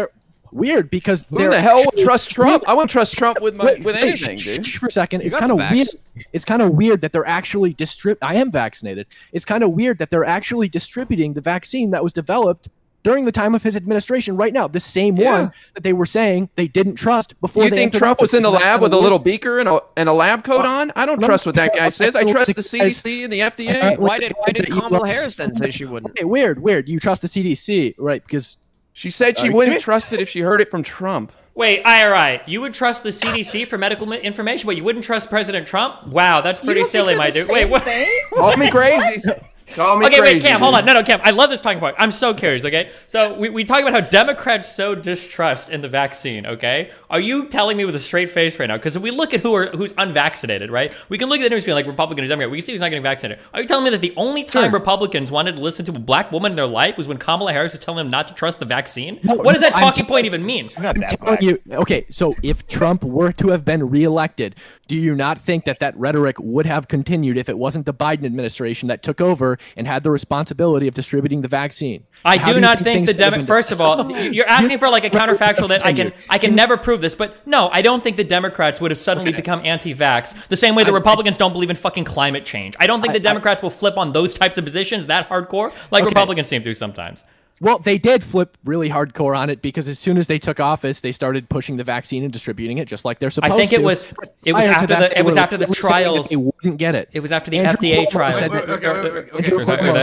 Weird because who the hell would trust Trump? I won't trust Trump with anything, dude. For a second, it's kind of weird. It's kind of weird that they're actually I am vaccinated. It's kind of weird that they're actually distributing the vaccine that was developed during the time of his administration right now. The same one that they were saying they didn't trust before. You think Trump was in the lab with a little beaker and a lab coat on? I don't trust what that guy says. I trust the CDC and the FDA. Why did Kamala Harris then say she wouldn't? Okay, weird. You trust the CDC, right? Because she said she wouldn't trust it if she heard it from Trump. Wait, IRI, you would trust the CDC for medical information, but you wouldn't trust President Trump? Wow, that's pretty silly, my dude. Wait, what? Call me crazy. Call me crazy. Wait, Cam, hold on. No, Cam, I love this talking point. I'm so curious, okay? So we talk about how Democrats sow distrust in the vaccine, okay? Are you telling me with a straight face right now? Because if we look at who's unvaccinated, right? We can look at the news feed like Republican or Democrat. We can see who's not getting vaccinated. Are you telling me that the only time Republicans wanted to listen to a black woman in their life was when Kamala Harris is telling them not to trust the vaccine? What does that talking point even mean? I'm telling you, okay, so if Trump were to have been reelected, do you not think that rhetoric would have continued if it wasn't the Biden administration that took over and had the responsibility of distributing the vaccine? I do not think the First of all, you're asking for like a counterfactual that I can never prove this, but no, I don't think the Democrats would have suddenly become anti-vax the same way the Republicans don't believe in fucking climate change. I don't think the Democrats will flip on those types of positions that hardcore like Republicans seem to sometimes. Well, they did flip really hardcore on it because as soon as they took office, they started pushing the vaccine and distributing it just like they're supposed to. I think it was after the trials. They wouldn't get it. It was after the FDA trial. Okay,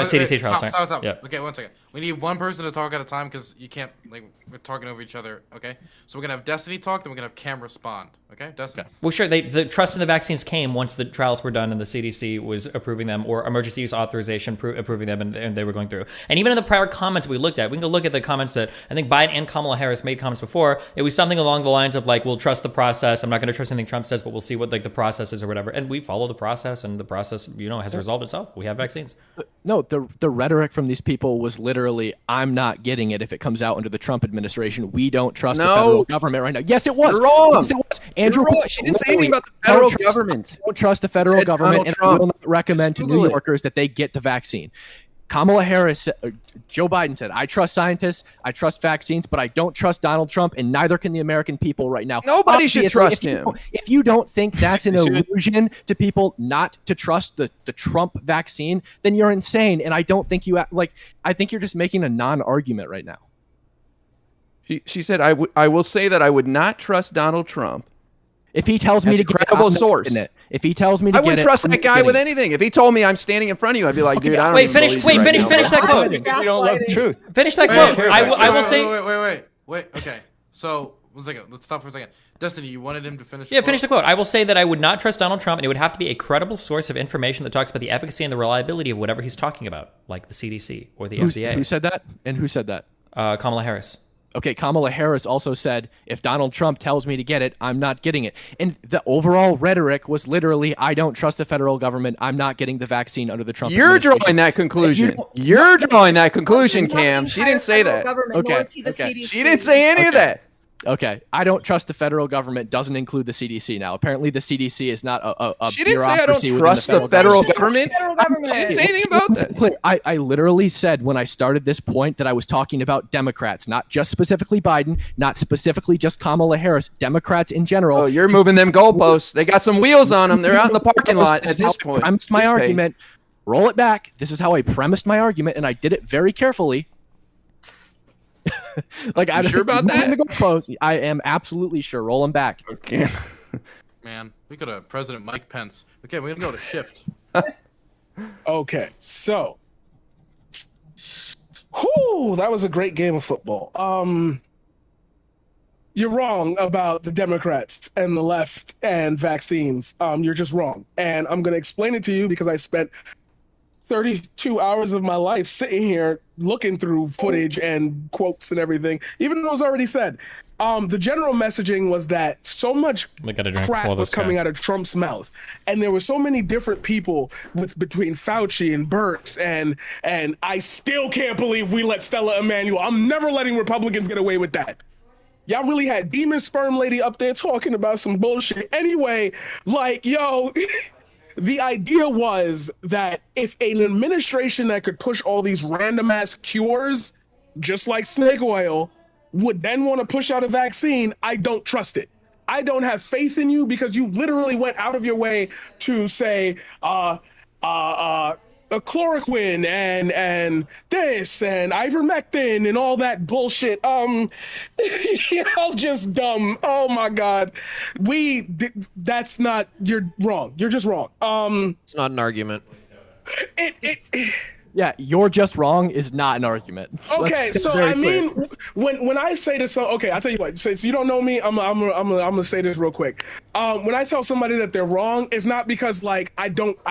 CDC trial. Stop. Yeah. Okay, 1 second. We need one person to talk at a time because you can't, like, we're talking over each other, okay? So we're going to have Destiny talk, then we're going to have Cam respond, okay? Destiny? Okay. Well, sure, the trust in the vaccines came once the trials were done and the CDC was approving them, or emergency use authorization approving them, and they were going through. And even in the prior comments we looked at, we can go look at the comments that I think Biden and Kamala Harris made comments before. It was something along the lines of, like, we'll trust the process. I'm not going to trust anything Trump says, but we'll see what, like, the process is or whatever. And we follow the process, and the process, has resolved itself. We have vaccines. No, the rhetoric from these people was literally, I'm not getting it if it comes out under the Trump administration. We don't trust the federal government right now. Yes, it was. You're wrong. Yes, it was. Andrew, she didn't say anything about the federal government. Don't trust the federal government, and I will not recommend to New Yorkers that they get the vaccine. Kamala Harris, Joe Biden said, I trust scientists, I trust vaccines, but I don't trust Donald Trump, and neither can the American people right now. Nobody should trust him. If you don't think that's an illusion to people not to trust the Trump vaccine, then you're insane, and I don't think I think you're just making a non-argument right now. She said, I will say that I would not trust Donald Trump. If he tells me to get it, credible source. If he tells me to get it, I wouldn't trust that guy with anything. If he told me I'm standing in front of you, I'd be like, dude, I don't Wait, finish that quote. You don't love the truth. Finish that quote. I will say. Wait. Okay. So, 1 second. Let's stop for a second. Destiny, you wanted him to finish. Yeah, finish the quote. I will say that I would not trust Donald Trump, and it would have to be a credible source of information that talks about the efficacy and the reliability of whatever he's talking about, like the CDC or the FDA. Who said that? And who said that? Kamala Harris. Okay, Kamala Harris also said, if Donald Trump tells me to get it, I'm not getting it. And the overall rhetoric was literally, I don't trust the federal government. I'm not getting the vaccine under the Trump administration. You're drawing that conclusion. You're drawing that conclusion, Cam. She didn't say that. Okay. She didn't say any of that. Okay, I don't trust the federal government doesn't include the CDC now. Apparently the CDC is not a She didn't say I bureaucracy don't trust the federal government. She didn't say anything about that. I literally said when I started this point that I was talking about Democrats, not just specifically Biden, not specifically just Kamala Harris, Democrats in general. Oh, you're moving them goalposts. They got some wheels on them. They're out in the parking lot at this point. I premised my argument. Roll it back. This is how I premised my argument, and I did it very carefully. I'm sure about that? I am absolutely sure. Roll them back. Okay. Man, we could have President Mike Pence. Okay, we're gonna go to shift. Okay, so, that was a great game of football. You're wrong about the Democrats and the left and vaccines. You're just wrong, and I'm gonna explain it to you because I spent 32 hours of my life sitting here looking through footage and quotes and everything, even though it was already said. The general messaging was that so much crap was coming out of Trump's mouth, and there were so many different people between Fauci and Birx and I still can't believe we let Stella Emanuel. I'm never letting Republicans get away with that. Y'all really had Demon Sperm Lady up there talking about some bullshit. Anyway, the idea was that if an administration that could push all these random ass cures, just like snake oil, would then want to push out a vaccine, I don't trust it. I don't have faith in you because you literally went out of your way to say, a chloroquine and this and ivermectin and all that bullshit. Y'all just dumb. Oh my God. That's not, you're wrong. You're just wrong. It's not an argument. Yeah, you're just wrong is not an argument. Okay, so I mean, when I say this, okay, I'll tell you what. So you don't know me, I'm gonna say this real quick. When I tell somebody that they're wrong, it's not because like I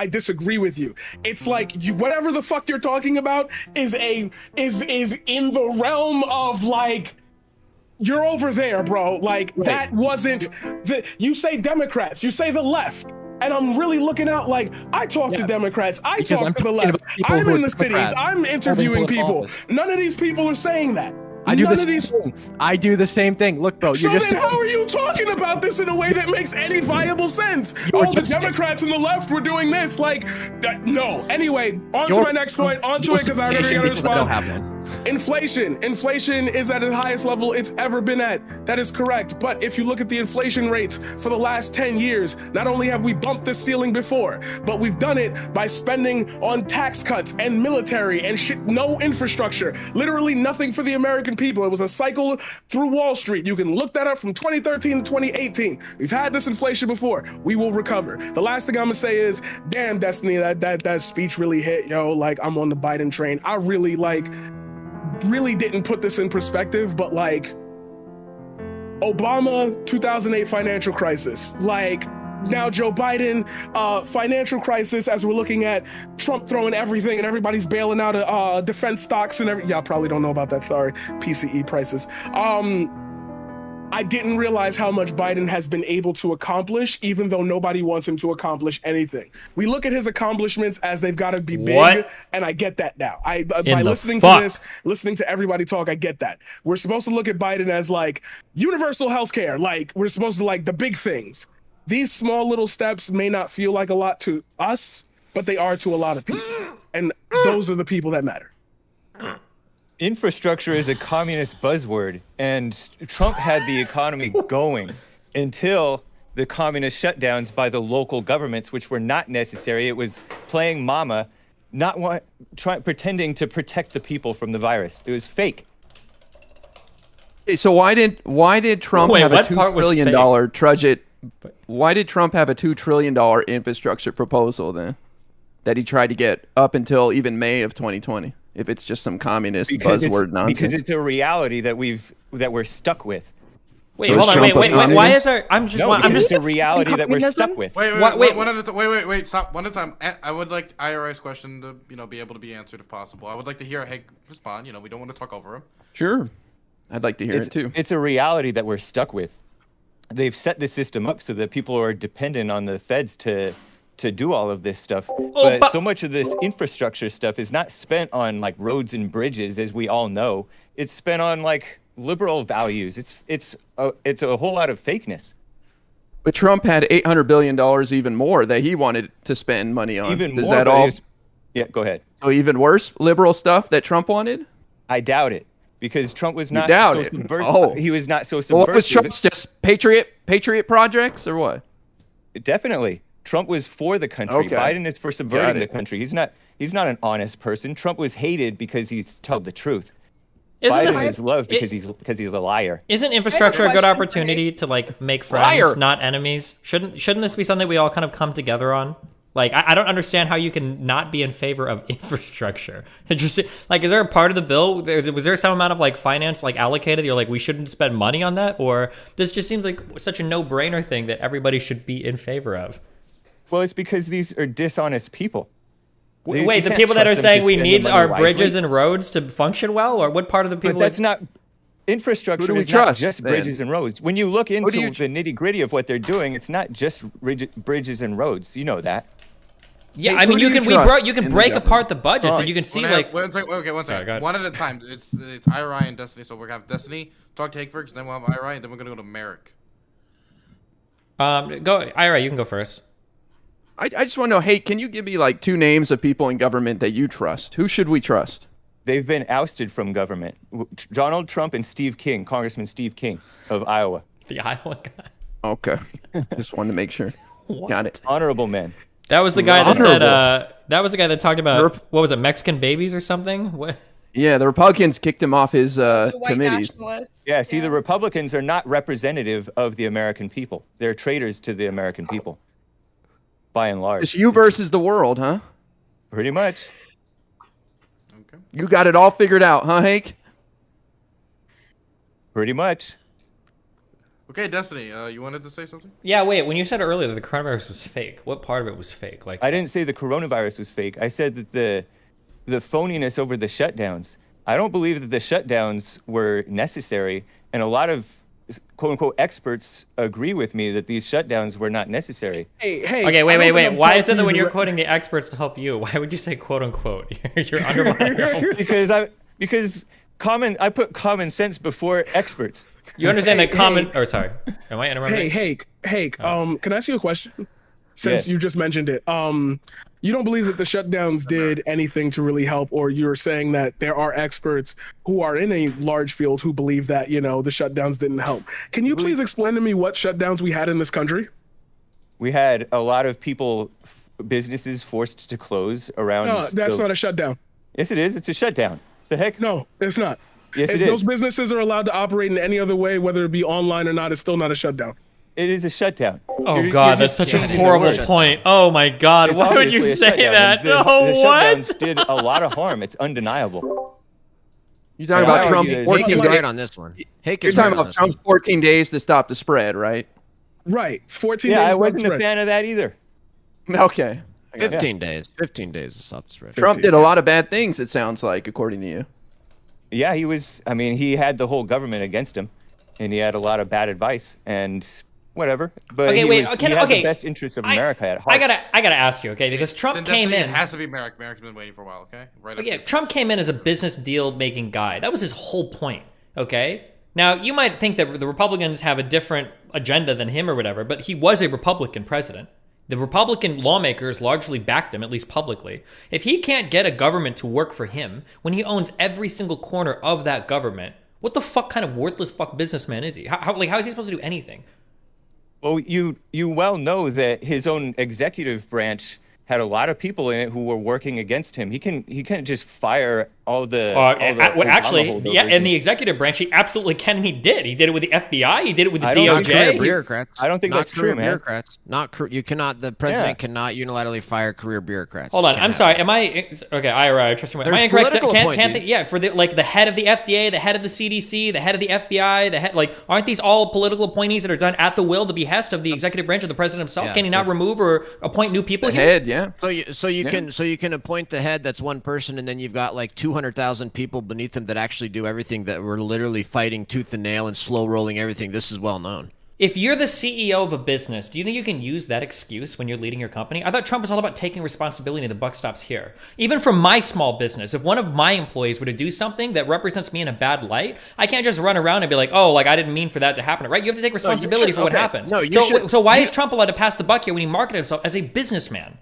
disagree with you. It's like whatever the fuck you're talking about is in the realm of like. You're over there, bro. Like that wasn't you say Democrats, you say the left. And I'm really looking out like, I talk to Democrats, I talk to the left, I'm in the cities, I'm interviewing people. None of these people are saying that. I do the same thing. Look, bro, so then how are you talking about this in a way that makes any viable sense? Oh, the Democrats and the left were doing this. Like, no. Anyway, on to my next point. On to it, because I already got to respond. Inflation. Inflation is at the highest level it's ever been at. That is correct. But if you look at the inflation rates for the last 10 years, not only have we bumped this ceiling before, but we've done it by spending on tax cuts and military and shit, no infrastructure. Literally nothing for the American people. It was a cycle through Wall Street. You can look that up from 2013 to 2018. We've had this inflation before. We will recover. The last thing I'm gonna say is, damn, Destiny, that speech really hit, yo. Like, I'm on the Biden train. I really didn't put this in perspective, but like Obama 2008 financial crisis, like now Joe Biden financial crisis as we're looking at Trump throwing everything and everybody's bailing out of defense stocks and y'all probably don't know about that, sorry, PCE prices. I didn't realize how much Biden has been able to accomplish, even though nobody wants him to accomplish anything. We look at his accomplishments as they've got to be big, and I get that now. By listening to this, listening to everybody talk, I get that. We're supposed to look at Biden as like universal healthcare, like we're supposed to like the big things. These small little steps may not feel like a lot to us, but they are to a lot of people, and those are the people that matter. Infrastructure is a communist buzzword, and Trump had the economy going until the communist shutdowns by the local governments, which were not necessary. It was playing mama, pretending to protect the people from the virus. It was fake. Hey, so why did Trump have a $2 trillion Why did Trump have a $2 trillion infrastructure proposal then that he tried to get up until even May of 2020? If it's just some communist buzzword nonsense. Because it's a reality that we're stuck with. Wait, hold on, wait. Why is there? It's a reality that we're stuck with. Wait, stop. One at a time. I would like IRS question to be able to be answered if possible. I would like to hear Hank respond. We don't want to talk over him. Sure, I'd like to hear it too. It's a reality that we're stuck with. They've set the system up so that people are dependent on the feds to do all of this stuff. But so much of this infrastructure stuff is not spent on like roads and bridges, as we all know. It's spent on like liberal values. It's a whole lot of fakeness. But Trump had $800 billion even more that he wanted to spend money on. Even Is more, that all? Yeah, go ahead. So even worse liberal stuff that Trump wanted? I doubt it. Because Trump was not so subversive. Oh. He was not so subversive. Well, what was Trump's just patriot projects or what? Definitely. Trump was for the country. Okay. Biden is for subverting the country. He's not an honest person. Trump was hated because he's told the truth. Biden is loved because he's a liar. Isn't infrastructure a good opportunity to like make friends, not enemies? Shouldn't this be something we all kind of come together on? Like, I don't understand how you can not be in favor of infrastructure. Like, is there a part of the bill? Was there some amount of like finance like allocated? You're like, we shouldn't spend money on that, or this just seems like such a no-brainer thing that everybody should be in favor of. Well, it's because these are dishonest people. Wait, the people that are saying we need our bridges and roads to function well, or what part of the people? But that's not infrastructure. Is not just bridges and roads. When you look into the nitty-gritty of what they're doing, it's not just bridges and roads. You know that. Yeah, I mean, you can break apart the budgets, and you can see like. One second. Sorry, one at a time. It's Ira and Destiny. So we're gonna have Destiny talk to Hank first, then we'll have Ira, and then we're gonna go to Merrick. Go Ira. You can go first. I just want to know, hey, can you give me like 2 names of people in government that you trust? Who should we trust? They've been ousted from government. Donald Trump and Steve King, Congressman Steve King of Iowa. The Iowa guy. Okay. Just wanted to make sure. Got it. Honorable man. That was the guy that said. That was the guy that talked about what was it, Mexican babies or something? What? Yeah, the Republicans kicked him off his committees. Yeah, see, the Republicans are not representative of the American people. They're traitors to the American people, by and large. It's you versus the world, huh? Pretty much. Okay. You got it all figured out, huh, Hank? Pretty much. Okay, Destiny, you wanted to say something? Yeah, wait. When you said earlier that the coronavirus was fake, what part of it was fake? Like, I didn't say the coronavirus was fake. I said that the phoniness over the shutdowns. I don't believe that the shutdowns were necessary, and a lot of quote-unquote experts agree with me that these shutdowns were not necessary. Okay, wait. Why is it that when you're quoting the experts to help you, why would you say quote-unquote? You're undermining your own... Because I put common sense before experts. You understand that common... Oh, sorry. Am I interrupting? Hey, can I ask you a question? Since you just mentioned it. You don't believe that the shutdowns did anything to really help, or you're saying that there are experts who are in a large field who believe that, the shutdowns didn't help. Can you please explain to me what shutdowns we had in this country? We had a lot of people, businesses forced to close around... No, that's not a shutdown. Yes, it is. It's a shutdown. The heck? No, it's not. Yes, if it is. those businesses are allowed to operate in any other way, whether it be online or not, it's still not a shutdown. It is a shutdown. Oh, God, that's such a horrible point. Oh, my God. It's Why would you obviously a say shutdown. that? The What? shutdowns did a lot of harm. It's undeniable. You're talking about Trump's 14 days on this one. You're talking about Trump's 14 days to stop the spread, right? Right. 14 Yeah, days. I wasn't a fan of that either. Okay. 15 days. 15 days to stop the spread. Trump did a lot of bad things, it sounds like, according to you. Yeah, he had the whole government against him, and he had a lot of bad advice, and whatever. But he had the best interests of America at heart. I gotta ask you, okay? Because Trump came in. It has to be Merrick. Merrick's been waiting for a while, okay? Right. Okay, Trump came in as a business deal making guy. That was his whole point, okay? Now, you might think that the Republicans have a different agenda than him or whatever, but he was a Republican president. The Republican lawmakers largely backed him, at least publicly. If he can't get a government to work for him when he owns every single corner of that government, what the fuck kind of worthless fuck businessman is he? How is he supposed to do anything? Well, you well know that his own executive branch had a lot of people in it who were working against him. He can't just fire all the actually, yeah, in the executive branch, he absolutely can, and he did. He did it with the FBI. He did it with the DOJ. Bureaucrats. I don't think that's true, man. Bureaucrats. You cannot. The president cannot unilaterally fire career bureaucrats. Hold on, I'm sorry. Am I okay? I trust me. Am I incorrect? For the head of the FDA, the head of the CDC, the head of the FBI, aren't these all political appointees that are done at the will, the behest of the executive branch of the president himself? Can he not remove or appoint new people? So you can appoint the head. That's one person, and then you've got like 200,000 people beneath them that actually do everything, that were literally fighting tooth and nail and slow rolling everything. This is well known. If you're the CEO of a business, do you think you can use that excuse when you're leading your company? I thought Trump was all about taking responsibility, and the buck stops here. Even for my small business, if one of my employees were to do something that represents me in a bad light, I can't just run around and be like, oh, like I didn't mean for that to happen, right? You have to take responsibility for what happens. So why is Trump allowed to pass the buck here when he marketed himself as a businessman?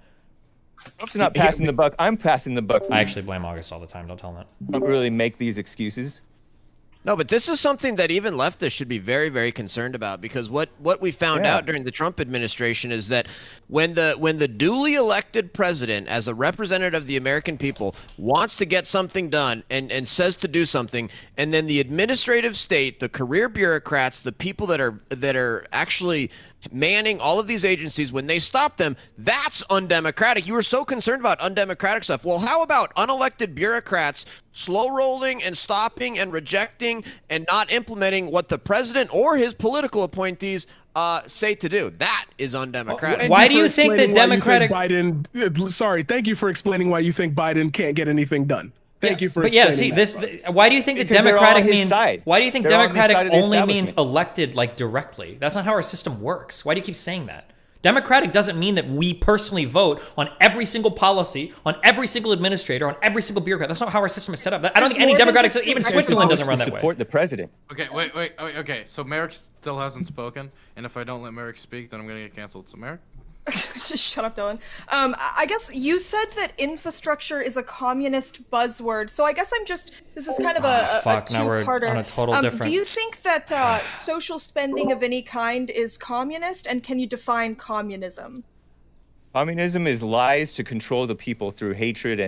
Trump's not passing the buck. I'm passing the buck. I actually blame August all the time. Don't tell him that. I don't really make these excuses. No, but this is something that even leftists should be very, very concerned about, because what we found out during the Trump administration is that when the duly elected president, as a representative of the American people, wants to get something done and says to do something, and then the administrative state, the career bureaucrats, the people that are actually manning all of these agencies, when they stop them, that's undemocratic. You were so concerned about undemocratic stuff. Well, how about unelected bureaucrats slow rolling and stopping and rejecting and not implementing what the president or his political appointees say to do? That is undemocratic. Why do you think that Democratic Biden? Sorry, thank you for explaining why you think Biden can't get anything done. Thank you for explaining that. Why do you think that Democratic means? Why do you think Democratic only means elected, like directly? That's not how our system works. Why do you keep saying that? Democratic doesn't mean that we personally vote on every single policy, on every single administrator, on every single bureaucrat. That's not how our system is set up. I don't think any Democratic, even Switzerland doesn't run that way. Support the president. Okay, wait. Okay, so Merrick still hasn't spoken, and if I don't let Merrick speak, then I'm gonna get canceled. So Merrick. Just shut up, Dylan. I guess you said that infrastructure is a communist buzzword, so I guess this is kind of a Fuck, now we're two-parter. on a total different... Do you think that social spending of any kind is communist, and can you define communism? Communism is lies to control the people through hatred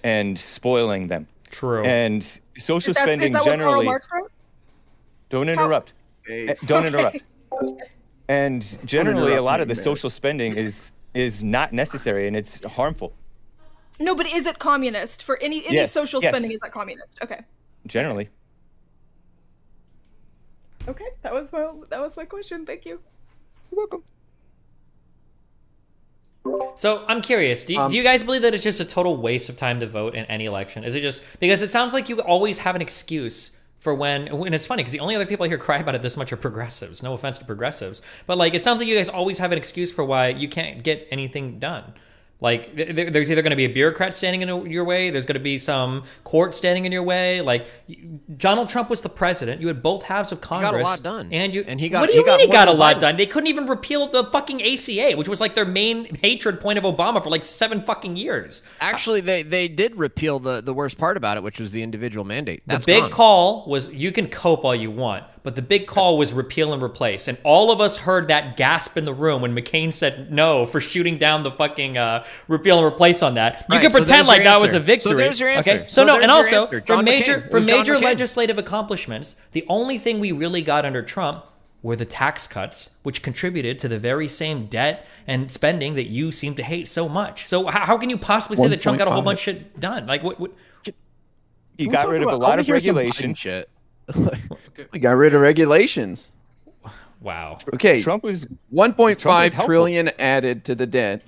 and spoiling them. True. And social spending is that generally... What Karl Marx wrote? Don't interrupt. Don't interrupt. And generally, a lot of the man. social spending is not necessary and it's harmful. No, but is it communist? For any Yes, social yes. spending, is that communist? Okay. Generally. Okay, that was my question. Thank you. You're welcome. So I'm curious, do you guys believe that it's just a total waste of time to vote in any election? Is it just because it sounds like you always have an excuse for when it's funny because the only other people I hear cry about it this much are progressives. No offense to progressives, but like it sounds like you guys always have an excuse for why you can't get anything done. Like there's either going to be a bureaucrat standing in your way, there's going to be some court standing in your way. Like Donald Trump was the president. You had both halves of Congress. He got a lot done. And he got. What do you mean he got a lot Biden. done? They couldn't even repeal the fucking ACA, which was like their main hatred point of Obama for like 7 fucking years. Actually, they did repeal the worst part about it, which was the individual mandate. That's the big gone. call was, you can cope all you want, but the big call was repeal and replace. And all of us heard that gasp in the room when McCain said no for shooting down the fucking repeal and replace on that. You Right, can so pretend there's like your that was a answer. victory. So there's your answer. Okay. So No, there's and your also answer. for John major McCain. It was John major McCain. legislative accomplishments, the only thing we really got under Trump were the tax cuts, which contributed to the very same debt and spending that you seem to hate so much. So how can you possibly say that Trump got a whole 1.5. bunch of shit done? Like what He got rid of a lot of regulations. Shit. We got rid of regulations. Wow. Okay. Trump was 1.5 trillion added to the debt.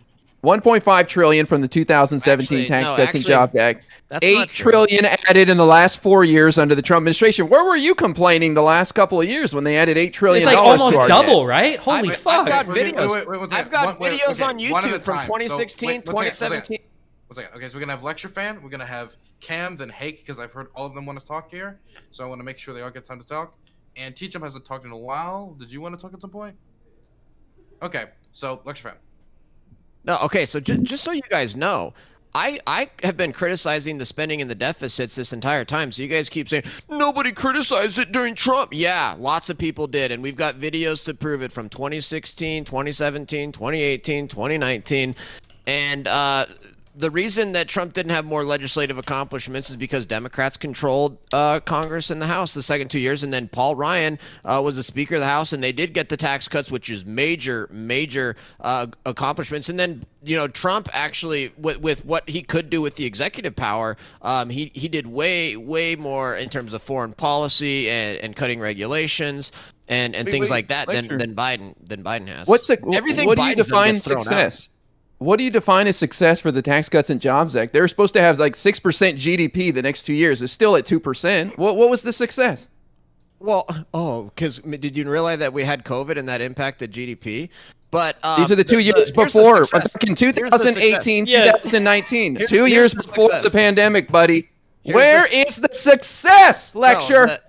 1.5 trillion from the 2017 Tax Cuts and Jobs Act. that's 8 not true. trillion added in the last 4 years under the Trump administration. Where were you complaining the last couple of years when they added $8 trillion? It's like almost to our double, debt? right? Holy fuck. I've got Wait, videos. I've got videos on YouTube from 2016, 2017. One second. Okay, so we're gonna have Lecture Fan, we're gonna have Cam, then Hake, because I've heard all of them want to talk here. So I want to make sure they all get time to talk. And Teachum hasn't talked in a while. Did you want to talk at some point? Okay, so Lecture Fan. No, okay, so just so you guys know, I have been criticizing the spending and the deficits this entire time. So you guys keep saying, nobody criticized it during Trump. Yeah, lots of people did. And we've got videos to prove it from 2016, 2017, 2018, 2019. And the reason that Trump didn't have more legislative accomplishments is because Democrats controlled Congress and the House the second 2 years, and then Paul Ryan was the Speaker of the House, and they did get the tax cuts, which is major accomplishments. And then Trump actually, with what he could do with the executive power, he did way more in terms of foreign policy and cutting regulations and things like that than Biden has. What do you Biden's done define gets thrown out. success? What do you define as success for the Tax Cuts and Jobs Act? They were supposed to have like 6% GDP the next 2 years. It's still at 2%. What was the success? Well, because did you realize that we had COVID and that impacted GDP? But These are the 2 years before. In 2018, 2019. 2 years before the pandemic, buddy. Where is the success, Lecture?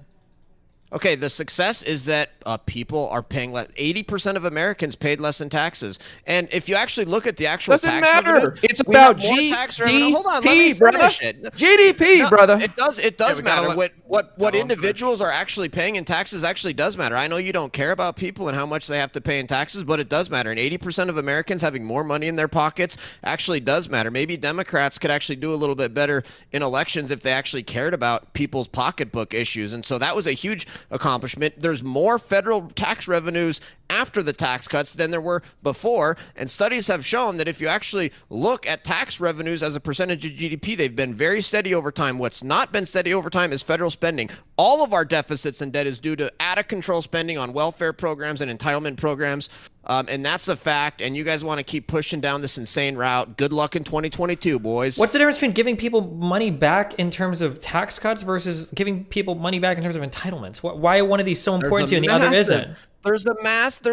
Okay, the success is that people are paying less. 80% of Americans paid less in taxes. And if you actually look at the actual Doesn't tax matter. revenue, It's we about have more tax revenue. Hold on, let me GDP, brother. finish it. GDP, No, brother. It does matter. What individuals are actually paying in taxes actually does matter. I know you don't care about people and how much they have to pay in taxes, but it does matter. And 80% of Americans having more money in their pockets actually does matter. Maybe Democrats could actually do a little bit better in elections if they actually cared about people's pocketbook issues. And so that was a huge accomplishment. There's more federal tax revenues after the tax cuts than there were before. And studies have shown that if you actually look at tax revenues as a percentage of GDP, they've been very steady over time. What's not been steady over time is federal spending. All of our deficits and debt is due to out-of-control spending on welfare programs and entitlement programs. And that's a fact. And you guys want to keep pushing down this insane route. Good luck in 2022, boys. What's the difference between giving people money back in terms of tax cuts versus giving people money back in terms of entitlements? Why are one of these so important to you and the other isn't? There's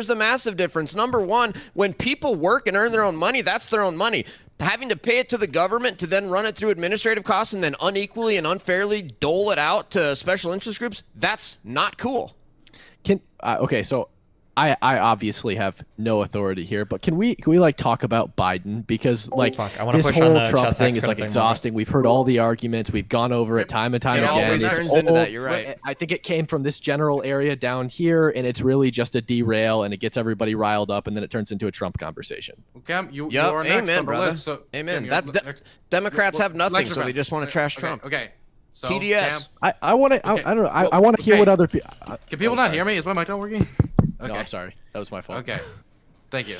a massive difference. Number one, when people work and earn their own money, that's their own money. Having to pay it to the government to then run it through administrative costs and then unequally and unfairly dole it out to special interest groups, that's not cool. Okay, so I obviously have no authority here, but can we like talk about Biden, because like Fuck, I wanna this push on whole the Trump child thing tax is credit like thing more. exhausting. We've heard all the arguments, we've gone over it time and time It again. always It's turns into all- that, you're right. I think it came from this general area down here, and it's really just a derail, and it gets everybody riled up, and then it turns into a Trump conversation. Cam, you Yep, are next amen, on the brother. list. So, Amen. Cam, Democrats have nothing, lecture so they fan. just want to trash Okay, Trump. Okay. So, TDS. Cam, I want to. I don't know. I want to hear what other people. Can people not hear me? Is my mic not working? Okay. No, I'm sorry. That was my fault. Okay. Thank you.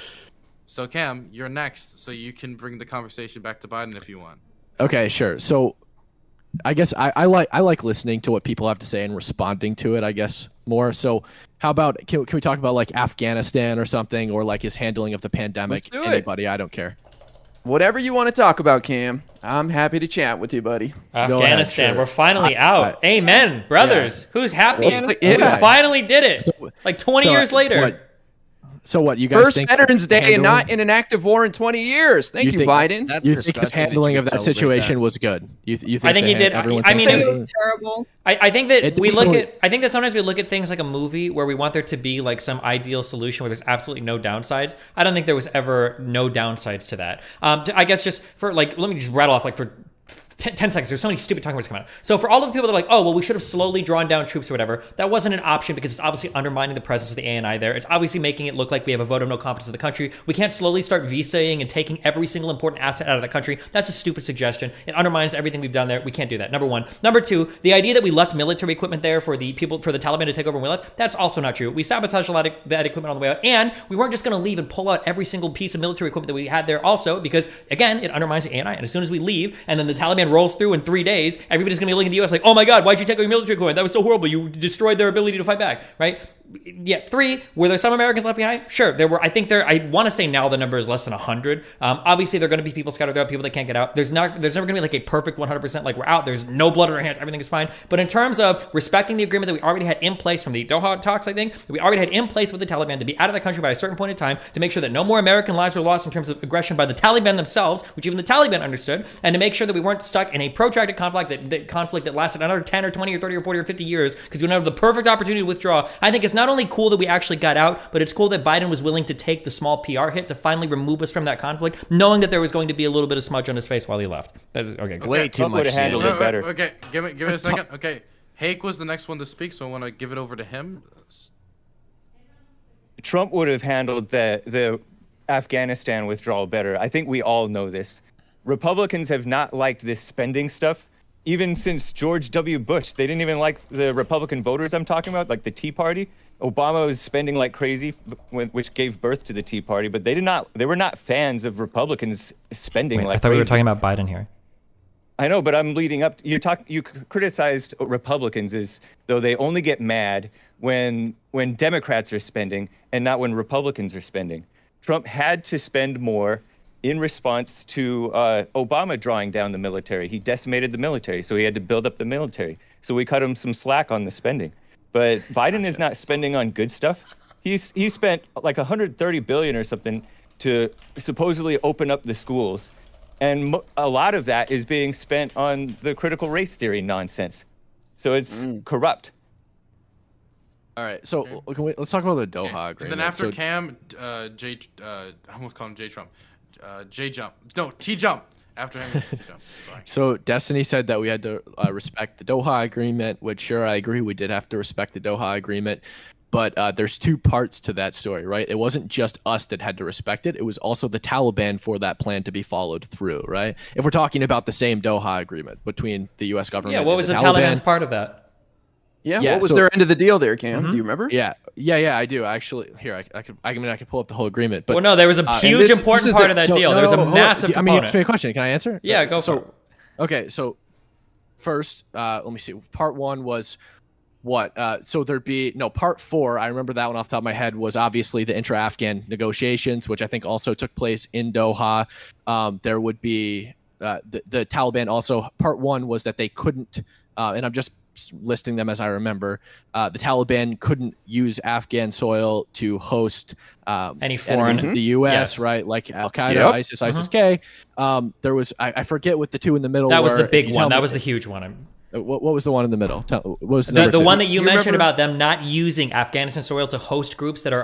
So Cam, you're next, so you can bring the conversation back to Biden if you want. Okay, sure. So, I guess I like listening to what people have to say and responding to it, I guess, more. So, how about can we talk about like Afghanistan or something, or like his handling of the pandemic? Let's do it. Anybody, I don't care. Whatever you want to talk about, Cam. I'm happy to chat with you, buddy. Afghanistan, sure. we're finally out. Amen, brothers. Who's happy? Well, We finally did it. Like 20 years later. So what you guys First think? Veterans Day and handling- not in an active war in 20 years. Thank you, think- Biden. You think the handling of that situation was good? You think I think he did. Everyone I thinks mean, that it was terrible. I think that It we look definitely- at. I think that sometimes we look at things like a movie where we want there to be like some ideal solution where there's absolutely no downsides. I don't think there was ever no downsides to that. I guess just for like, let me just rattle off like for 10 seconds. There's so many stupid talking words coming out. So for all of the people that are like, oh, well, we should have slowly drawn down troops or whatever, that wasn't an option because it's obviously undermining the presence of the ANI there. It's obviously making it look like we have a vote of no confidence in the country. We can't slowly start visaing and taking every single important asset out of the country. That's a stupid suggestion. It undermines everything we've done there. We can't do that. Number one. Number two, the idea that we left military equipment there for the people, for the Taliban to take over when we left, that's also not true. We sabotaged a lot of that equipment on the way out, and we weren't just going to leave and pull out every single piece of military equipment that we had there also because, again, it undermines the ANI, and as soon as we leave and then the Taliban rolls through in 3 days, everybody's going to be looking at the U.S. like, oh my God, why'd you take our military equipment? That was so horrible. You destroyed their ability to fight back, right? Yeah. 3, were there some Americans left behind? Sure, there were. I think I want to say now the number is less than 100. Obviously, there are going to be people scattered throughout, people that can't get out. There's never going to be like a perfect 100% like we're out. There's no blood on our hands. Everything is fine. But in terms of respecting the agreement that we already had in place from the Doha talks, I think that we already had in place with the Taliban to be out of the country by a certain point in time, to make sure that no more American lives were lost in terms of aggression by the Taliban themselves, which even the Taliban understood, and to make sure that we weren't stuck in a protracted conflict that lasted another 10 or 20 or 30 or 40 or 50 years because we don't have the perfect opportunity to withdraw. I think it's not only cool that we actually got out, but it's cool that Biden was willing to take the small PR hit to finally remove us from that conflict, knowing that there was going to be a little bit of smudge on his face while he left. Okay, good. Way too Trump much. would have handled it better. Okay, give it a second. Okay, Hake was the next one to speak, so I want to give it over to him. Trump would have handled the Afghanistan withdrawal better. I think we all know this. Republicans have not liked this spending stuff. Even since George W. Bush, they didn't even like the Republican voters I'm talking about, like the Tea Party. Obama was spending like crazy, which gave birth to the Tea Party, but they were not fans of Republicans spending like I thought crazy. we were talking about Biden here. I know, but I'm leading up. You criticized Republicans as though they only get mad when Democrats are spending and not when Republicans are spending. Trump had to spend more in response to Obama drawing down the military. He decimated the military, so he had to build up the military. So we cut him some slack on the spending. But Biden is not spending on good stuff. He spent like $130 billion or something to supposedly open up the schools. And a lot of that is being spent on the critical race theory nonsense. So it's corrupt. All right, so let's talk about the Doha agreement. And then after So- Cam, I almost called him J Trump. J Jump. No, T Jump. After him, T Jump. Sorry. So Destiny said that we had to respect the Doha agreement, which sure, I agree, we did have to respect the Doha agreement. But there's two parts to that story, right? It wasn't just us that had to respect it. It was also the Taliban for that plan to be followed through, right? If we're talking about the same Doha agreement between the U.S. government Yeah, what and was the Taliban, Taliban's part of that? Yeah, what was their end of the deal there, Cam? Do you remember? Yeah, I do actually. Here, I could pull up the whole agreement. But Well, no, there was a huge important part of that deal. There was a massive I mean, component. ask me a question. Can I answer? Yeah, go for it. Okay, so first, let me see. Part 1 was what? So there'd be part 4. I remember that one off the top of my head was obviously the intra-Afghan negotiations, which I think also took place in Doha. There would be the Taliban also. Part 1 was that they couldn't, and I'm just listing them as I remember. The Taliban couldn't use Afghan soil to host any foreign enemies of the U.S. Yes. Right, like Al Qaeda, Yep. ISIS-K. There was I forget what the two in the middle. That was were. the big If you one. tell That me- was the huge one. What was the one in the middle? What was the one that you mentioned about them not using Afghanistan soil to host groups that are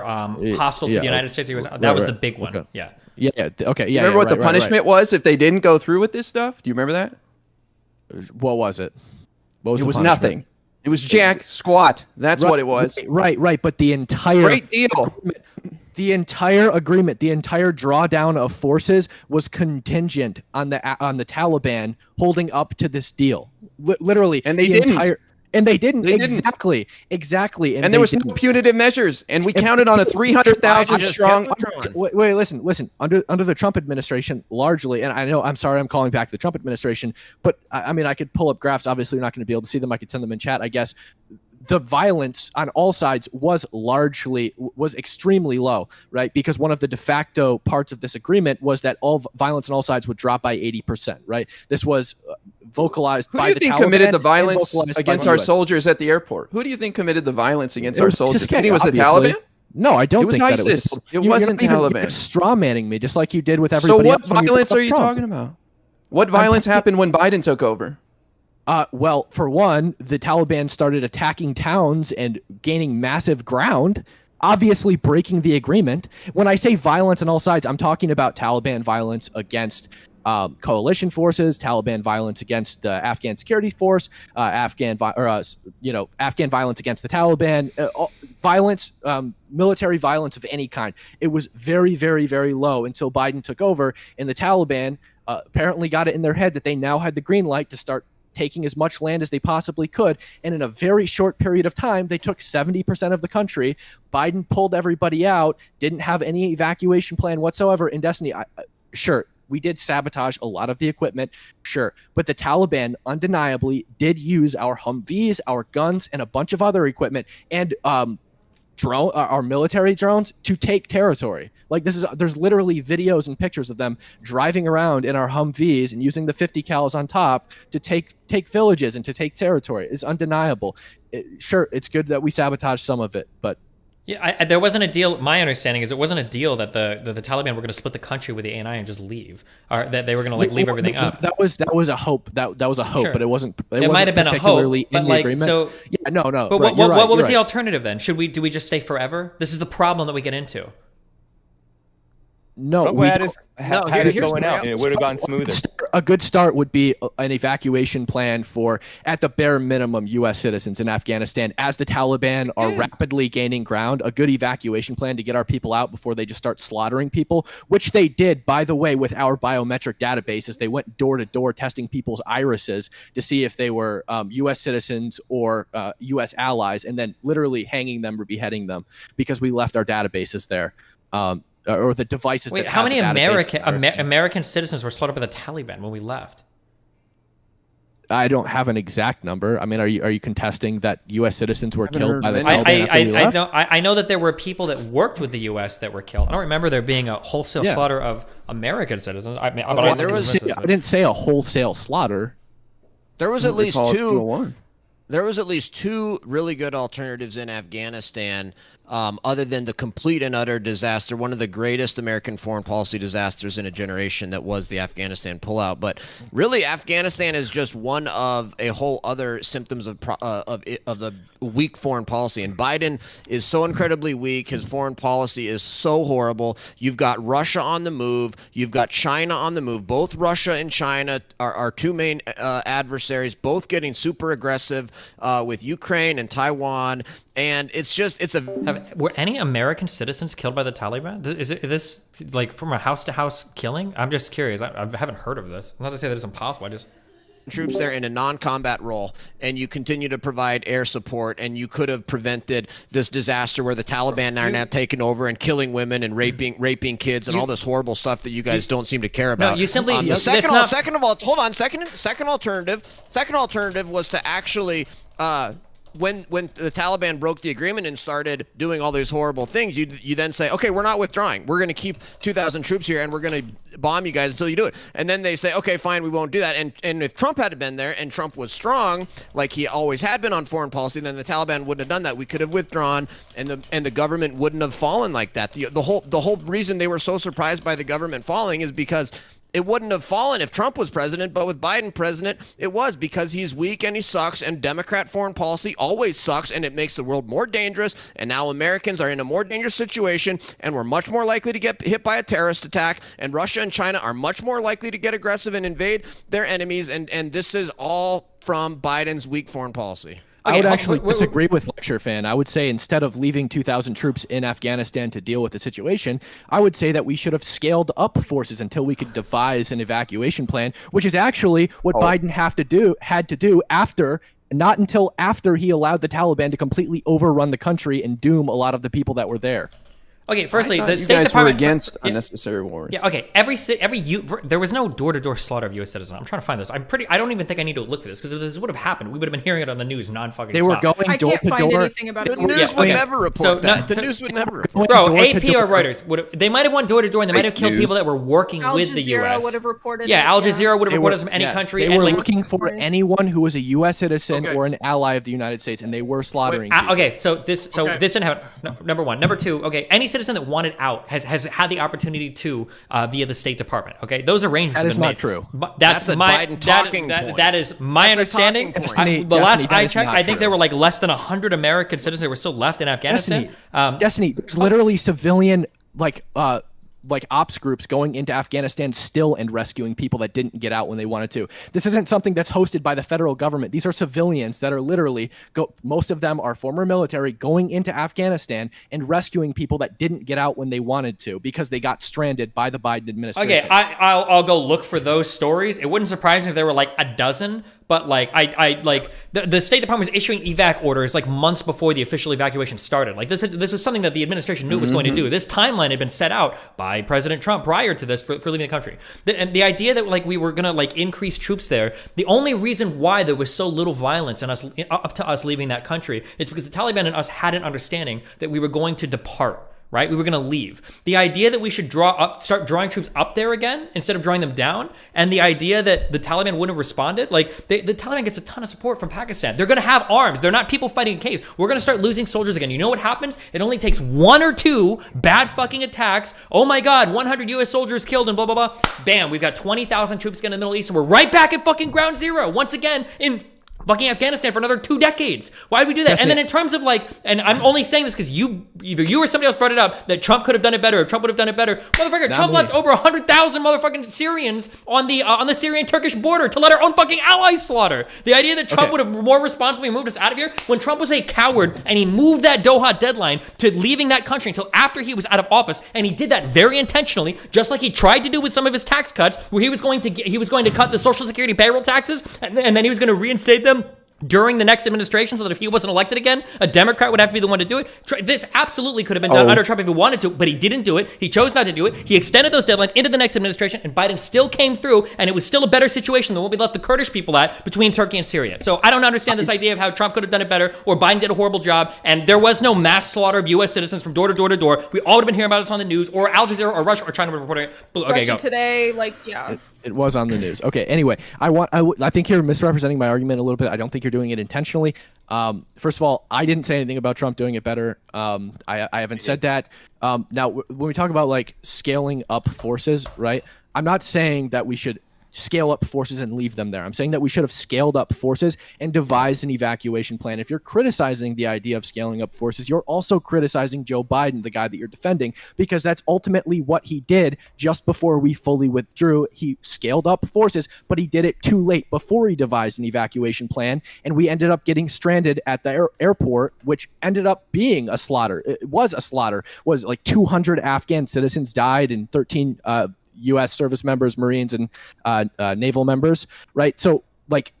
hostile to the United States or US? That was the big one. Okay. Yeah. Yeah. Okay. Yeah. Remember what the punishment was if they didn't go through with this stuff? Do you remember that? What was it? What was it the was punishment? nothing. It was jack squat. That's what it was. Right. But the entire great deal. The entire agreement, the entire drawdown of forces was contingent on the Taliban holding up to this deal. Literally, and they didn't. And they didn't. They didn't. Exactly. And there was no punitive measures. And we counted on a 300,000 strong. Wait, listen. Under the Trump administration, largely, and I'm sorry, I'm calling back the Trump administration, but I mean, I could pull up graphs. Obviously, you're not going to be able to see them. I could send them in chat, I guess. The violence on all sides was extremely low, right? Because one of the de facto parts of this agreement was that all violence on all sides would drop by 80%, right? This was vocalized by the Taliban. Who do you think committed the violence against our US. soldiers at the airport? Who do you think committed the violence against our soldiers? Do you think it was the Obviously. Taliban? No, I don't It was think ISIS. that it was. It wasn't Taliban. You're straw manning me, just like you did with So everybody what else. when you violence brought are up you Trump. talking about? What violence happened when Biden took over? Well, for one, the Taliban started attacking towns and gaining massive ground, obviously breaking the agreement. When I say violence on all sides, I'm talking about Taliban violence against coalition forces, Taliban violence against the Afghan security force, Afghan violence against the Taliban, violence, military violence of any kind. It was very, very, very low until Biden took over, and the Taliban apparently got it in their head that they now had the green light to start taking as much land as they possibly could. And in a very short period of time, they took 70% of the country. Biden pulled everybody out, didn't have any evacuation plan whatsoever. In Destiny, sure, we did sabotage a lot of the equipment, sure. But the Taliban undeniably did use our Humvees, our guns, and a bunch of other equipment, and our military drones to take territory. Like there's literally videos and pictures of them driving around in our Humvees and using the 50 cals on top to take villages and to take territory. It's undeniable. Sure, it's good that we sabotage some of it, but yeah, there wasn't a deal. My understanding is it wasn't a deal that the Taliban were going to split the country with the ANI and just leave, or that they were going to leave everything up. That was a hope. That was a hope, Sure. but it wasn't. It might have been a hope, but like so. Yeah, no. But right, what was right. the alternative then? Do we just stay forever? This is the problem that we get into. No, Trump had it going out, and it would have gone smoother. A good start would be an evacuation plan for, at the bare minimum, U.S. citizens in Afghanistan. As the Taliban are rapidly gaining ground, a good evacuation plan to get our people out before they just start slaughtering people, which they did, by the way, with our biometric databases. They went door to door testing people's irises to see if they were U.S. citizens or U.S. allies, and then literally hanging them or beheading them because we left our databases there. Or the devices. Wait, that how have many the American citizens were slaughtered by the Taliban when we left? I don't have an exact number. I mean, are you contesting that U.S. citizens were killed by the Taliban after we left? I know that there were people that worked with the U.S. that were killed. I don't remember there being a wholesale slaughter of American citizens. I didn't say a wholesale slaughter. There was at least two. There was at least two really good alternatives in Afghanistan, other than the complete and utter disaster, one of the greatest American foreign policy disasters in a generation that was the Afghanistan pullout. But really, Afghanistan is just one of a whole other symptoms of the weak foreign policy. And Biden is so incredibly weak. His foreign policy is so horrible. You've got Russia on the move. You've got China on the move. Both Russia and China are our two main adversaries, both getting super aggressive with Ukraine and Taiwan. And were any American citizens killed by the Taliban? Is this like from a house-to-house killing? I'm just curious. I haven't heard of this. Not to say that it's impossible. I just troops there in a non-combat role, and you continue to provide air support, and you could have prevented this disaster where the Taliban are now taking over and killing women and raping kids and all this horrible stuff that you guys don't seem to care about. No, you simply second alternative was to actually when the Taliban broke the agreement and started doing all these horrible things, you then say, okay, we're not withdrawing. We're going to keep 2,000 troops here, and we're going to bomb you guys until you do it. And then they say, okay, fine, we won't do that. And if Trump had been there and Trump was strong, like he always had been on foreign policy, then the Taliban wouldn't have done that. We could have withdrawn, and the government wouldn't have fallen like that. The whole reason they were so surprised by the government falling is because it wouldn't have fallen if Trump was president, but with Biden president, it was because he's weak and he sucks, and Democrat foreign policy always sucks, and it makes the world more dangerous, and now Americans are in a more dangerous situation, and we're much more likely to get hit by a terrorist attack, and Russia and China are much more likely to get aggressive and invade their enemies, and this is all from Biden's weak foreign policy. I would actually disagree with Lecture Fan. I would say instead of leaving 2,000 troops in Afghanistan to deal with the situation, I would say that we should have scaled up forces until we could devise an evacuation plan, which is actually what Biden had to do after, not until after he allowed the Taliban to completely overrun the country and doom a lot of the people that were there. Okay, firstly, the you State guys Department were against unnecessary wars. Yeah, okay. There was no door-to-door slaughter of U.S. citizens. I'm trying to find this. I don't even think I need to look for this because if this would have happened, we would have been hearing it on the news non-fucking. They were going door to door. I can't find anything about it. The news would never report that. The news would never report. Bro, AP or Reuters they might have went door to door and they might have killed people that were working with the U.S. Al Jazeera would have reported. Yeah, Al Jazeera would have reported from any country. They were looking for anyone who was a U.S. citizen or an ally of the United States, and they were slaughtering. Okay, so this didn't happen. Number one. Number two. Okay, any citizen that wanted out has had the opportunity to via the State Department. Okay, those arrangements. That is have been not made. true. That's a Biden talking point. That is my understanding. The last I checked, I think there were like less than 100 American citizens that were still left in Afghanistan. Destiny, there's literally civilian like ops groups going into Afghanistan still and rescuing people that didn't get out when they wanted to. This isn't something that's hosted by the federal government. These are civilians that are literally, most of them are former military, going into Afghanistan and rescuing people that didn't get out when they wanted to because they got stranded by the Biden administration. Okay, I'll go look for those stories. It wouldn't surprise me if there were like a dozen, but like the State Department was issuing evac orders like months before the official evacuation started. Like this was something that the administration knew it was going to do. This timeline had been set out by President Trump prior to this for leaving the country. And the idea that like we were gonna like increase troops there, the only reason why there was so little violence and up to us leaving that country is because the Taliban and us had an understanding that we were going to depart. Right? We were going to leave. The idea that we should start drawing troops up there again instead of drawing them down, and the idea that the Taliban wouldn't have responded, like the Taliban gets a ton of support from Pakistan. They're going to have arms. They're not people fighting a case. We're going to start losing soldiers again. You know what happens? It only takes 1 or 2 bad fucking attacks. Oh my God, 100 U.S. soldiers killed and blah, blah, blah. Bam, we've got 20,000 troops again in the Middle East, and we're right back at fucking ground zero once again in fucking Afghanistan for another 2 decades. Why did we do that? And then in terms of like, and I'm only saying this because either you or somebody else brought it up that Trump could have done it better, or Trump would have done it better. Motherfucker, Trump left over 100,000 motherfucking Syrians on the Syrian-Turkish border to let our own fucking allies slaughter. The idea that Trump would have more responsibly moved us out of here when Trump was a coward and he moved that Doha deadline to leaving that country until after he was out of office, and he did that very intentionally, just like he tried to do with some of his tax cuts, where he was going to cut the Social Security payroll taxes and then he was going to reinstate them during the next administration, so that if he wasn't elected again, a Democrat would have to be the one to do it. This absolutely could have been done under Trump if he wanted to, but he didn't do it. He chose not to do it. He extended those deadlines into the next administration, and Biden still came through, and it was still a better situation than what we left the Kurdish people at between Turkey and Syria. So I don't understand this idea of how Trump could have done it better, or Biden did a horrible job, and there was no mass slaughter of U.S. citizens from door to door to door. We all would have been hearing about this on the news, or Al Jazeera or Russia or China were reporting it. Okay, Russia go. Today, like, yeah. It was on the news. Okay. Anyway, I think you're misrepresenting my argument a little bit. I don't think you're doing it intentionally. First of all, I didn't say anything about Trump doing it better. I haven't said that. Now, when we talk about like scaling up forces, right? I'm not saying that we should scale up forces and leave them there. I'm saying that we should have scaled up forces and devised an evacuation plan. If you're criticizing the idea of scaling up forces, you're also criticizing Joe Biden, the guy that you're defending, because that's ultimately what he did just before we fully withdrew. He scaled up forces, but he did it too late before he devised an evacuation plan, and we ended up getting stranded at the airport, which ended up being a slaughter. It was a slaughter. Was like 200 Afghan citizens died and 13 U.S. service members, Marines, and naval members, right? So, like,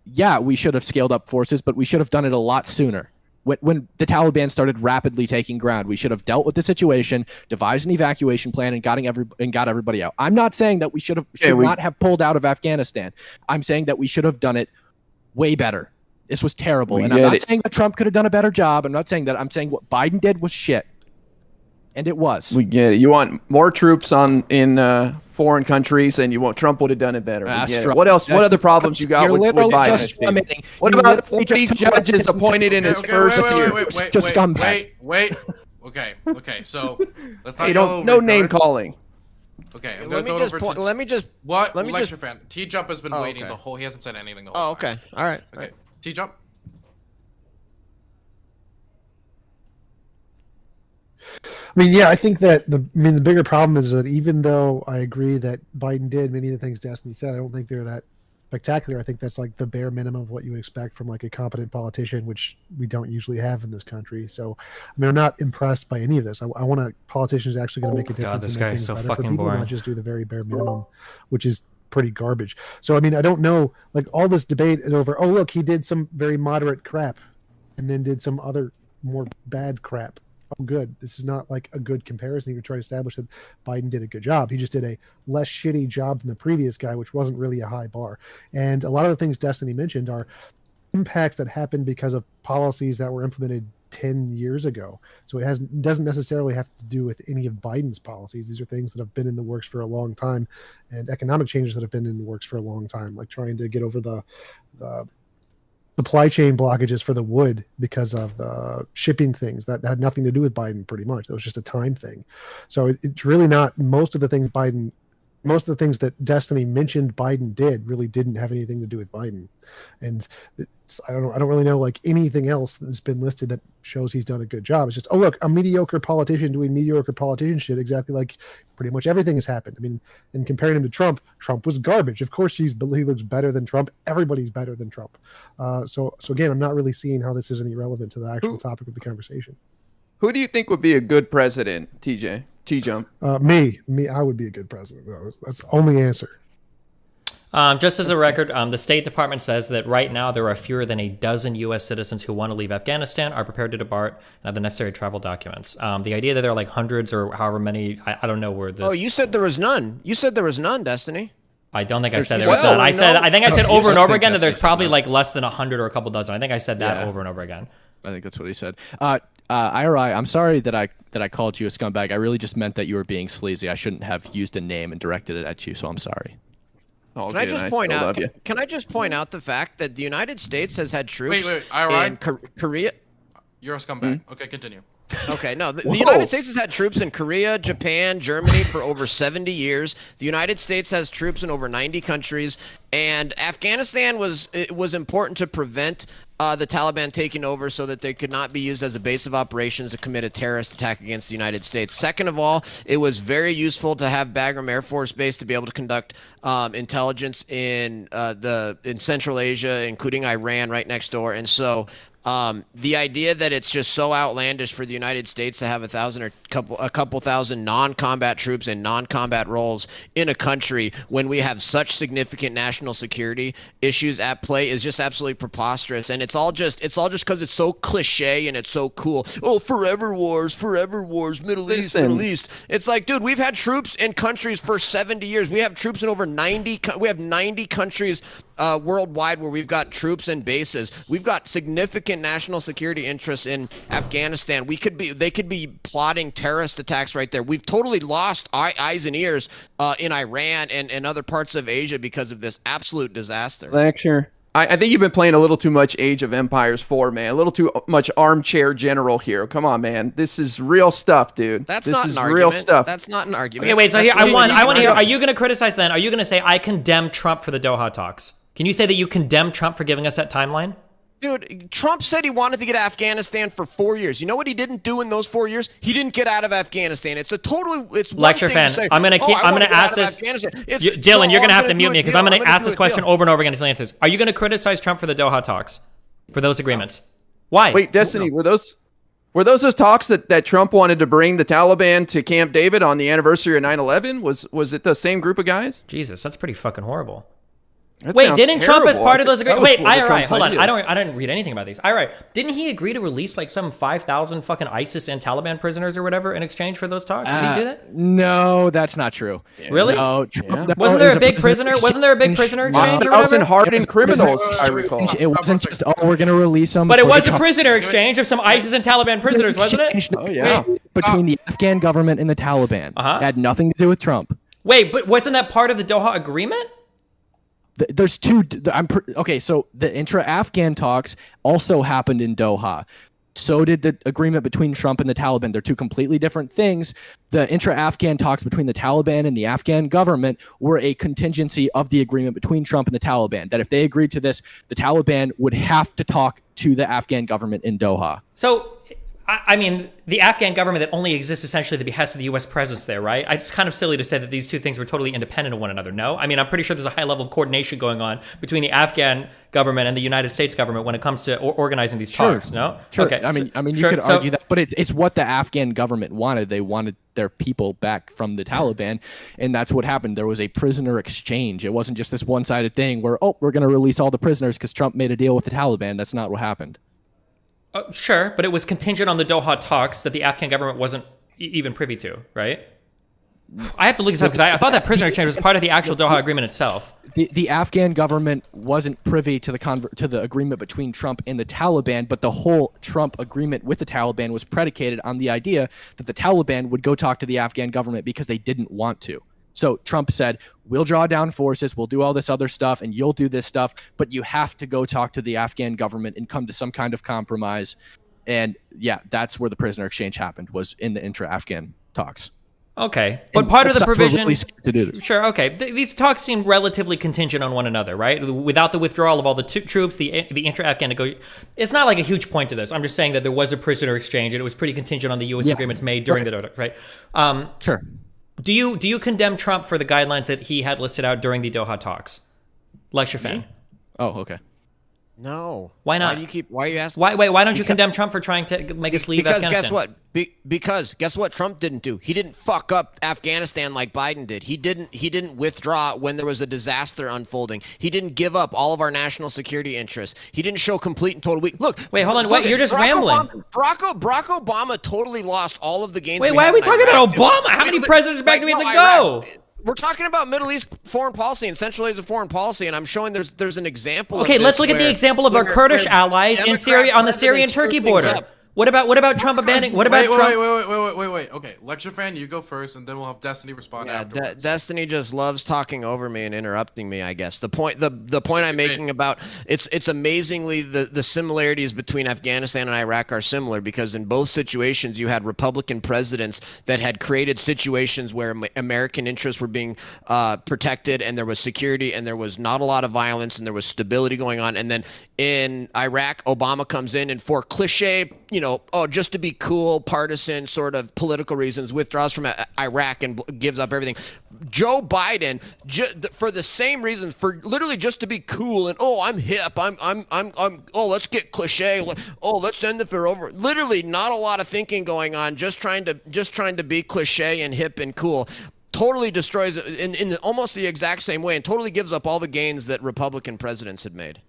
yeah, we should have scaled up forces, but we should have done it a lot sooner. When the Taliban started rapidly taking ground, we should have dealt with the situation, devised an evacuation plan, and got everybody out. I'm not saying that we should not have pulled out of Afghanistan. I'm saying that we should have done it way better. This was terrible, and I'm not saying that Trump could have done a better job. I'm not saying that. I'm saying what Biden did was shit. And it was. We get it. You want more troops in foreign countries, and you want Trump would have done it better. What else? What other problems you got with Biden? What about 40 judges appointed in his first year? Just scumbag. Wait. Okay. So let's not no name calling. Okay, I'm Let gonna me go just over point. to Let me just. what Let me lecture just. fan. T Jump has been Oh, waiting okay. the whole. He hasn't said anything the whole Oh, time. okay. All right. Okay. T Jump. I mean, yeah, I think that the bigger problem is that even though I agree that Biden did many of the things Destiny said, I don't think they're that spectacular. I think that's like the bare minimum of what you would expect from like a competent politician, which we don't usually have in this country. So, I mean, I'm not impressed by any of this. I want a politician who's actually going to make a difference God, this and make guy is things so better for fucking people, boring. not just do the very bare minimum, which is pretty garbage. So, I mean, I don't know, like all this debate is over. Oh, look, he did some very moderate crap, and then did some other more bad crap. Oh, good. This is not like a good comparison. You can try to establish that Biden did a good job. He just did a less shitty job than the previous guy, which wasn't really a high bar. And a lot of the things Destiny mentioned are impacts that happened because of policies that were implemented 10 years ago. So it doesn't necessarily have to do with any of Biden's policies. These are things that have been in the works for a long time, and economic changes that have been in the works for a long time, like trying to get over the supply chain blockages for the wood because of the shipping things that had nothing to do with Biden. Pretty much, that was just a time thing. So it's really not most of the things that Destiny mentioned Biden did really didn't have anything to do with Biden. And I don't really know like anything else that's been listed that shows he's done a good job. It's just, oh look, a mediocre politician doing mediocre politician shit, exactly like pretty much everything has happened. I mean, and comparing him to Trump was garbage. Of course he looks better than Trump. Everybody's better than Trump. So again, I'm not really seeing how this is any relevant to the actual topic of the conversation. Who do you think would be a good president, TJ? T-Jump. Me, I would be a good president. That's the only answer. Just as a record, the State Department says that right now there are fewer than a dozen U.S. citizens who want to leave Afghanistan, are prepared to depart, and have the necessary travel documents. The idea that there are like hundreds or however many, I don't know where this... Oh, you said there was none. You said there was none, Destiny. I don't think I said there was none. I think I said over and over again that there's probably like less than 100 or a couple dozen. I think I said that over and over again. I think that's what he said. IRI, I'm sorry that I called you a scumbag. I really just meant that you were being sleazy. I shouldn't have used a name and directed it at you, so I'm sorry. Can I just point out? Can I just point out the fact that the United States has had troops in Korea? You're a scumbag. Okay, continue. Okay, no, the United States has had troops in Korea, Japan, Germany for over 70 years. The United States has troops in over 90 countries, and Afghanistan was important to prevent the Taliban taking over so that they could not be used as a base of operations to commit a terrorist attack against the United States. Second of all, it was very useful to have Bagram Air Force Base to be able to conduct intelligence in Central Asia, including Iran, right next door, and so. The idea that it's just so outlandish for the United States to have a couple thousand non-combat troops in non-combat roles in a country when we have such significant national security issues at play is just absolutely preposterous. And it's all just because it's so cliche and it's so cool. Oh, forever wars, Middle East. It's like, dude, we've had troops in countries for 70 years. We have troops in over 90. We have 90 countries worldwide where we've got troops and bases. We've got significant national security interests in Afghanistan. They could be plotting terrorist attacks right there. We've totally lost eyes and ears in Iran and other parts of Asia because of this absolute disaster. Lecture. I think you've been playing a little too much Age of Empires 4, man. A little too much armchair general here. Come on, man. This is real stuff, dude. This not is an real argument. Stuff. That's not an argument. Okay, wait. So here, I want to hear. Are you going to criticize then? Are you going to say I condemn Trump for the Doha talks? Can you say that you condemn Trump for giving us that timeline? Dude, Trump said he wanted to get Afghanistan for 4 years. You know what he didn't do in those 4 years? He didn't get out of Afghanistan. It's lecture fan. I'm gonna ask this. Dylan, you're gonna have to mute me because I'm gonna ask this question over and over again until he answers. Are you gonna criticize Trump for the Doha talks, for those agreements? Why? Wait, Destiny, were those talks that Trump wanted to bring the Taliban to Camp David on the anniversary of 9/11? Was it the same group of guys? Jesus, that's pretty fucking horrible. That Wait, didn't Trump as part of those agreements? Wait, IRI, hold on. Ideas. I didn't read anything about these. IRI, didn't he agree to release like some 5,000 fucking ISIS and Taliban prisoners or whatever in exchange for those talks? Did he do that? No, that's not true. Really? No, Trump, Wasn't there a big prisoner? Wasn't there a big prisoner exchange or whatever? 1,000 hardened criminals, I recall. It wasn't just, we're going to release them. But it was a prisoner exchange of some ISIS and Taliban prisoners, wasn't it? Oh, yeah. Between the Afghan government and the Taliban. It had nothing to do with Trump. Wait, but wasn't that part of the Doha agreement? There's two. Okay, so the intra-Afghan talks also happened in Doha. So did the agreement between Trump and the Taliban. They're two completely different things. The intra-Afghan talks between the Taliban and the Afghan government were a contingency of the agreement between Trump and the Taliban, that if they agreed to this, the Taliban would have to talk to the Afghan government in Doha. So, I mean, the Afghan government that only exists essentially at the behest of the U.S. presence there, right? It's kind of silly to say that these two things were totally independent of one another, no? I mean, I'm pretty sure there's a high level of coordination going on between the Afghan government and the United States government when it comes to organizing these talks, no? Sure. Okay. I mean, you could argue that, but it's what the Afghan government wanted. They wanted their people back from the Taliban, and that's what happened. There was a prisoner exchange. It wasn't just this one-sided thing where, oh, we're going to release all the prisoners because Trump made a deal with the Taliban. That's not what happened. Sure, but it was contingent on the Doha talks that the Afghan government wasn't even privy to, right? I have to look this up because I thought that prisoner exchange was part of the actual Doha agreement itself. The Afghan government wasn't privy to the agreement between Trump and the Taliban, but the whole Trump agreement with the Taliban was predicated on the idea that the Taliban would go talk to the Afghan government because they didn't want to. So Trump said, we'll draw down forces, we'll do all this other stuff, and you'll do this stuff, but you have to go talk to the Afghan government and come to some kind of compromise. And yeah, that's where the prisoner exchange happened, was in the intra-Afghan talks. Okay, but part of the provision, really to do this. Sure, okay. These talks seem relatively contingent on one another, right? Without the withdrawal of all the troops, the intra-Afghan it's not like a huge point to this. I'm just saying that there was a prisoner exchange, and it was pretty contingent on the U.S. agreements made during the right. Sure. Do you condemn Trump for the guidelines that he had listed out during the Doha talks? Lecture fan. Oh, okay. No. Why not? Why are you asking? Why don't you condemn Trump for trying to make us leave Afghanistan? Guess what? Because guess what Trump didn't do? He didn't fuck up Afghanistan like Biden did. He didn't withdraw when there was a disaster unfolding. He didn't give up all of our national security interests. He didn't show complete and total weakness. Look, wait, hold on. Wait, you're just rambling. Barack Obama totally lost all of the gains. Wait, why are we talking about Obama? How many presidents back do we have to go? We're talking about Middle East foreign policy and Central Asia foreign policy, and I'm showing there's an example. Okay, let's look at the example of our Kurdish allies in Syria on the Syrian-Turkey border. What about Trump abandoning? What about Trump? Wait. Okay, lecture fan, you go first, and then we'll have Destiny respond afterwards. Destiny just loves talking over me and interrupting me, I guess. The point I'm making about it's amazingly the similarities between Afghanistan and Iraq are similar, because in both situations you had Republican presidents that had created situations where American interests were being protected, and there was security, and there was not a lot of violence, and there was stability going on. And then in Iraq, Obama comes in and, for cliche, just to be cool, partisan sort of political reasons, withdraws from Iraq and gives up everything. Joe Biden, for the same reasons, for literally just to be cool and, I'm hip, let's get cliche, let's end the war over. Literally, not a lot of thinking going on, just trying to be cliche and hip and cool. Totally destroys it in almost the exact same way, and totally gives up all the gains that Republican presidents had made.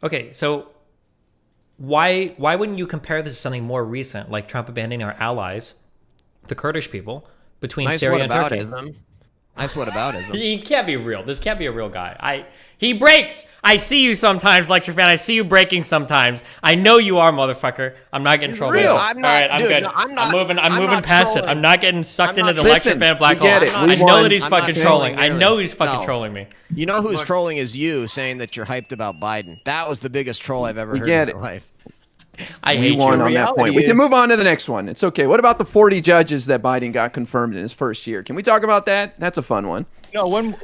Okay, so why wouldn't you compare this to something more recent, like Trump abandoning our allies, the Kurdish people, between Syria and Turkey? Nice whataboutism. He can't be real. This can't be a real guy. He breaks. I see you sometimes, lecture fan. I see you breaking sometimes. I know you are, motherfucker. I'm not getting trolled. Real. I'm not, all right, I'm good. No, I'm moving past it. I'm not getting sucked into the lecture fan black hole. I know that he's fucking trolling. I know he's fucking trolling me. You know who's trolling is you, saying that you're hyped about Biden. That was the biggest troll I've ever heard in my life. I hate won you. on that point. We can move on to the next one. It's okay. What about the 40 judges that Biden got confirmed in his first year? Can we talk about that? That's a fun one. No,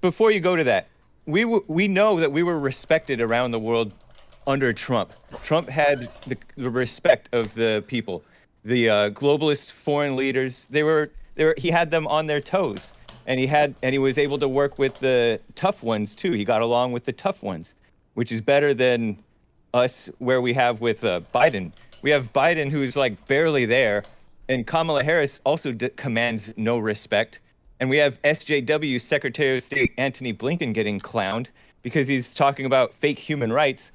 before you go to that, we know that we were respected around the world under Trump. Trump had the respect of the people, the globalist foreign leaders. He had them on their toes, and he was able to work with the tough ones too. He got along with the tough ones, which is better than us where we have with Biden. We have Biden who's like barely there, and Kamala Harris also commands no respect. And we have SJW Secretary of State Antony Blinken getting clowned because he's talking about fake human rights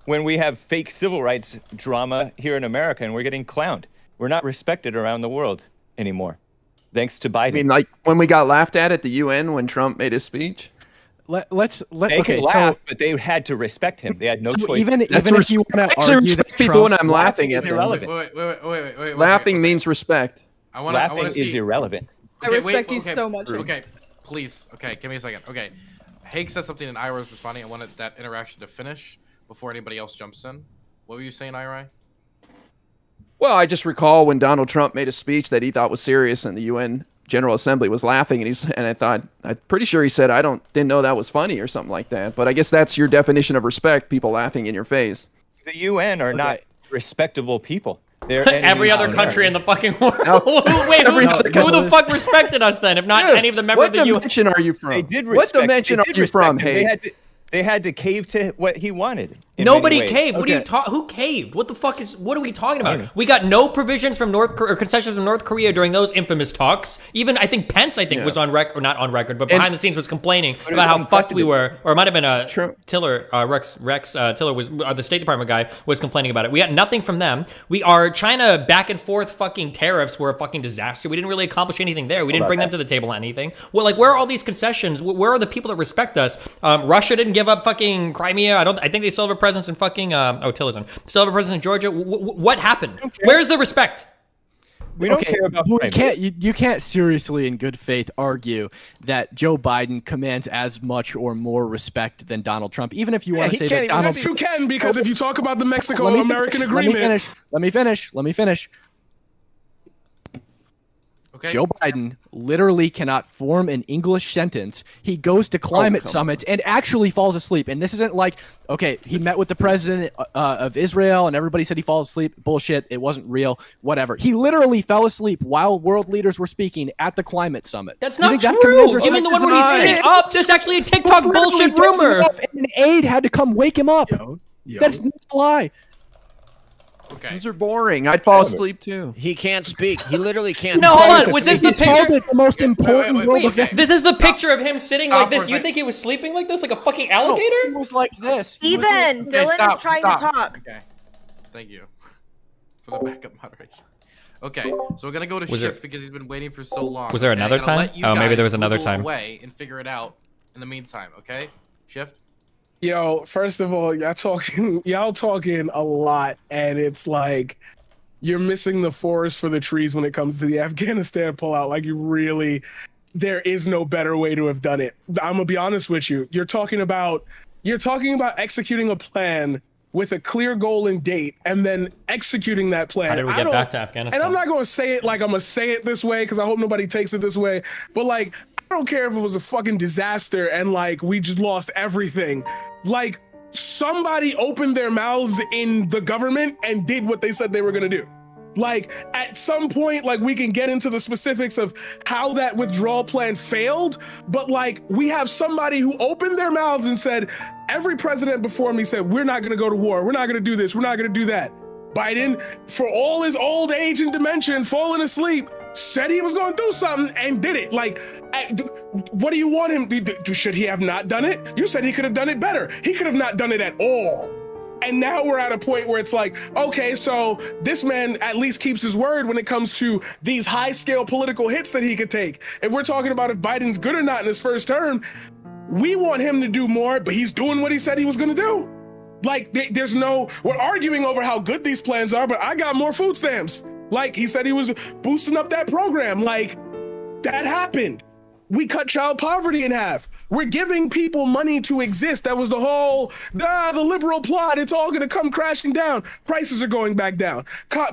when we have fake civil rights drama here in America, and we're getting clowned. We're not respected around the world anymore, thanks to Biden. I mean, like when we got laughed at the UN when Trump made his speech? They could laugh, but they had to respect him. They had no choice. Even if you want to argue that people when I'm laughing at them, irrelevant. Wait. Laughing means respect. Laughing is irrelevant. I respect you so much. Okay, please. Okay, give me a second. Okay, Hake said something and Ira was responding. I wanted that interaction to finish before anybody else jumps in. What were you saying, Ira? Well, I just recall when Donald Trump made a speech that he thought was serious, and the UN General Assembly was laughing, and I thought, I'm pretty sure he said, didn't know that was funny or something like that. But I guess that's your definition of respect: people laughing in your face. The UN are not respectable people. They're every other country in the fucking world. Wait, who the fuck respected us then? If not any of the members of the UN. What dimension are you from? They did What respect. dimension are you from? Hey, they had to cave to what he wanted. Nobody caved. What are you who caved? What the fuck what are we talking about? We got no provisions from concessions from North Korea during those infamous talks. Even I think Pence, was on record, or not on record, but behind the scenes was complaining about how fucked we were. Or it might have been Tiller, Rex Tiller was the State Department guy was complaining about it. We got nothing from them. China back and forth fucking tariffs were a fucking disaster. We didn't really accomplish anything there. We didn't bring them to the table on anything. Well, like, where are all these concessions? Where are the people that respect us? Russia didn't give up fucking Crimea. I think they still have a presence in fucking Tillerson. Still have a presence in Georgia. What happened? Where's the respect? We don't care about you can't seriously in good faith argue that Joe Biden commands as much or more respect than Donald Trump, even if you want to say that Donald Trump. You can, because if you talk about the Mexico-American agreement. Let me finish. Okay. Joe Biden literally cannot form an English sentence. He goes to climate summits and actually falls asleep. And this isn't like, okay, he met with the president of Israel and everybody said he falls asleep. Bullshit. It wasn't real. Whatever. He literally fell asleep while world leaders were speaking at the climate summit. That's not true. Give me the one where he's sitting up. There's actually a TikTok bullshit rumor. And an aide had to come wake him up. That's not a lie. Okay. These are boring. I'd fall asleep too. He can't speak. He literally can't. No, hold on. Was this the picture? The most important world event. This is the picture of him sitting like this. You think he was sleeping like this, like a fucking alligator? He was like this. Dylan is trying to talk. Okay. Thank you for the backup moderation. Okay, so we're gonna go to shift because he's been waiting for so long. Was there another time? Oh, maybe there was another time. Away and figure it out in the meantime. Okay, shift. Yo, first of all, y'all talking a lot, and it's like you're missing the forest for the trees when it comes to the Afghanistan pullout. Like, there is no better way to have done it. I'm gonna be honest with you. You're talking about executing a plan with a clear goal and date, and then executing that plan. How did we get back to Afghanistan? And I'm not gonna say it like I'm gonna say it this way because I hope nobody takes it this way. But like, I don't care if it was a fucking disaster and like we just lost everything. Like, somebody opened their mouths in the government and did what they said they were gonna do. Like, at some point, like, we can get into the specifics of how that withdrawal plan failed, but like, we have somebody who opened their mouths and said, every president before me said, we're not gonna go to war, we're not gonna do this, we're not gonna do that. Biden, for all his old age and dementia and falling asleep, said he was going to do something and did it. Like, what do you want him to do? Should he have not done it? You said he could have done it better. He could have not done it at all. And now we're at a point where it's like, okay, so this man at least keeps his word when it comes to these high-scale political hits that he could take. If we're talking about if Biden's good or not in his first term, we want him to do more, but he's doing what he said he was going to do. Like, we're arguing over how good these plans are, but I got more food stamps. Like, he said he was boosting up that program. Like, that happened. We cut child poverty in half. We're giving people money to exist. That was the whole, the liberal plot. It's all going to come crashing down. Prices are going back down.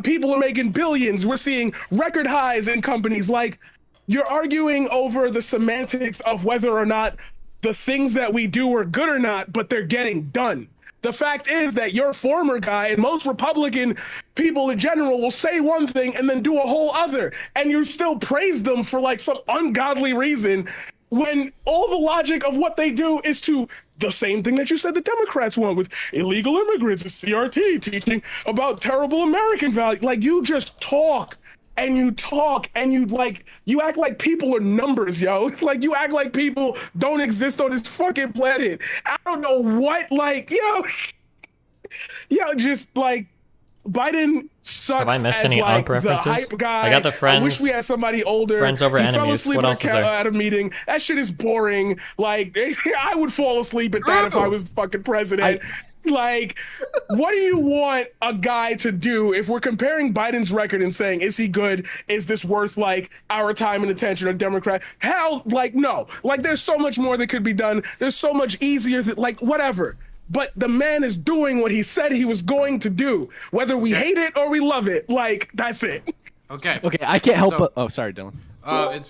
People are making billions. We're seeing record highs in companies. Like, you're arguing over the semantics of whether or not the things that we do are good or not, but they're getting done. The fact is that your former guy and most Republican people in general will say one thing and then do a whole other, and you still praise them for like some ungodly reason when all the logic of what they do is to the same thing that you said the Democrats want with illegal immigrants, CRT, teaching about terrible American values. Like, you just talk and you act like people are numbers, yo. Like, you act like people don't exist on this fucking planet. I don't know what, like, just like, Biden sucks. Have I missed as any like references? the hype guy. I got the friends. I wish we had somebody older. Friends over he enemies. Fell asleep What else is there? at a meeting. That shit is boring. Like, I would fall asleep at that if I was fucking president. Like, what do you want a guy to do if we're comparing Biden's record and saying, is he good? Is this worth like our time and attention or Democrat? Hell, like, no. Like, there's so much more that could be done. There's so much easier that, like, whatever. but the man is doing what he said he was going to do, whether we hate it or we love it. Like, that's it. Okay. Okay, I can't help but. Oh, sorry, Dylan.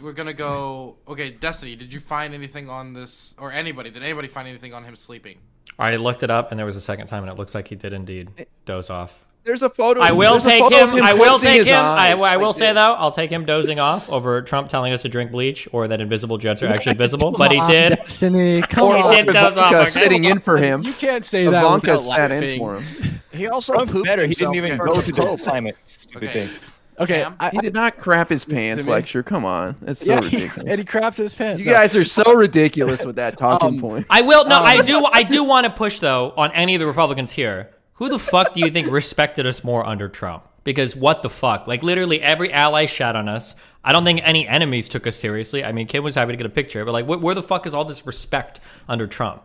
We're gonna go. Okay, Destiny, did you find anything on this, or anybody? Did anybody find anything on him sleeping? I looked it up, and there was a second time, and it looks like he did indeed doze off. There's a photo. I will take him. I will take him. I will like say this. though, I'll take him dozing off over Trump telling us to drink bleach, or that invisible jets are actually visible. But he did. Destiny, come He on. did doze off. Ivanka sitting in for him. You can't say that. Ivanka without sat in laughing. for him. He also Trump's pooped better. He didn't himself even in go front to of the Pope. climate. Stupid thing. Okay, He did not crap his pants To me. lecture. Come on, that's so ridiculous. And he craps his pants. You guys are so ridiculous with that talking point. I will. No, I do want to push though on any of the Republicans here. Who the fuck do you think respected us more under Trump? Because what the fuck? Like literally every ally shat on us. I don't think any enemies took us seriously. I mean, Kim was happy to get a picture, but like, where the fuck is all this respect under Trump?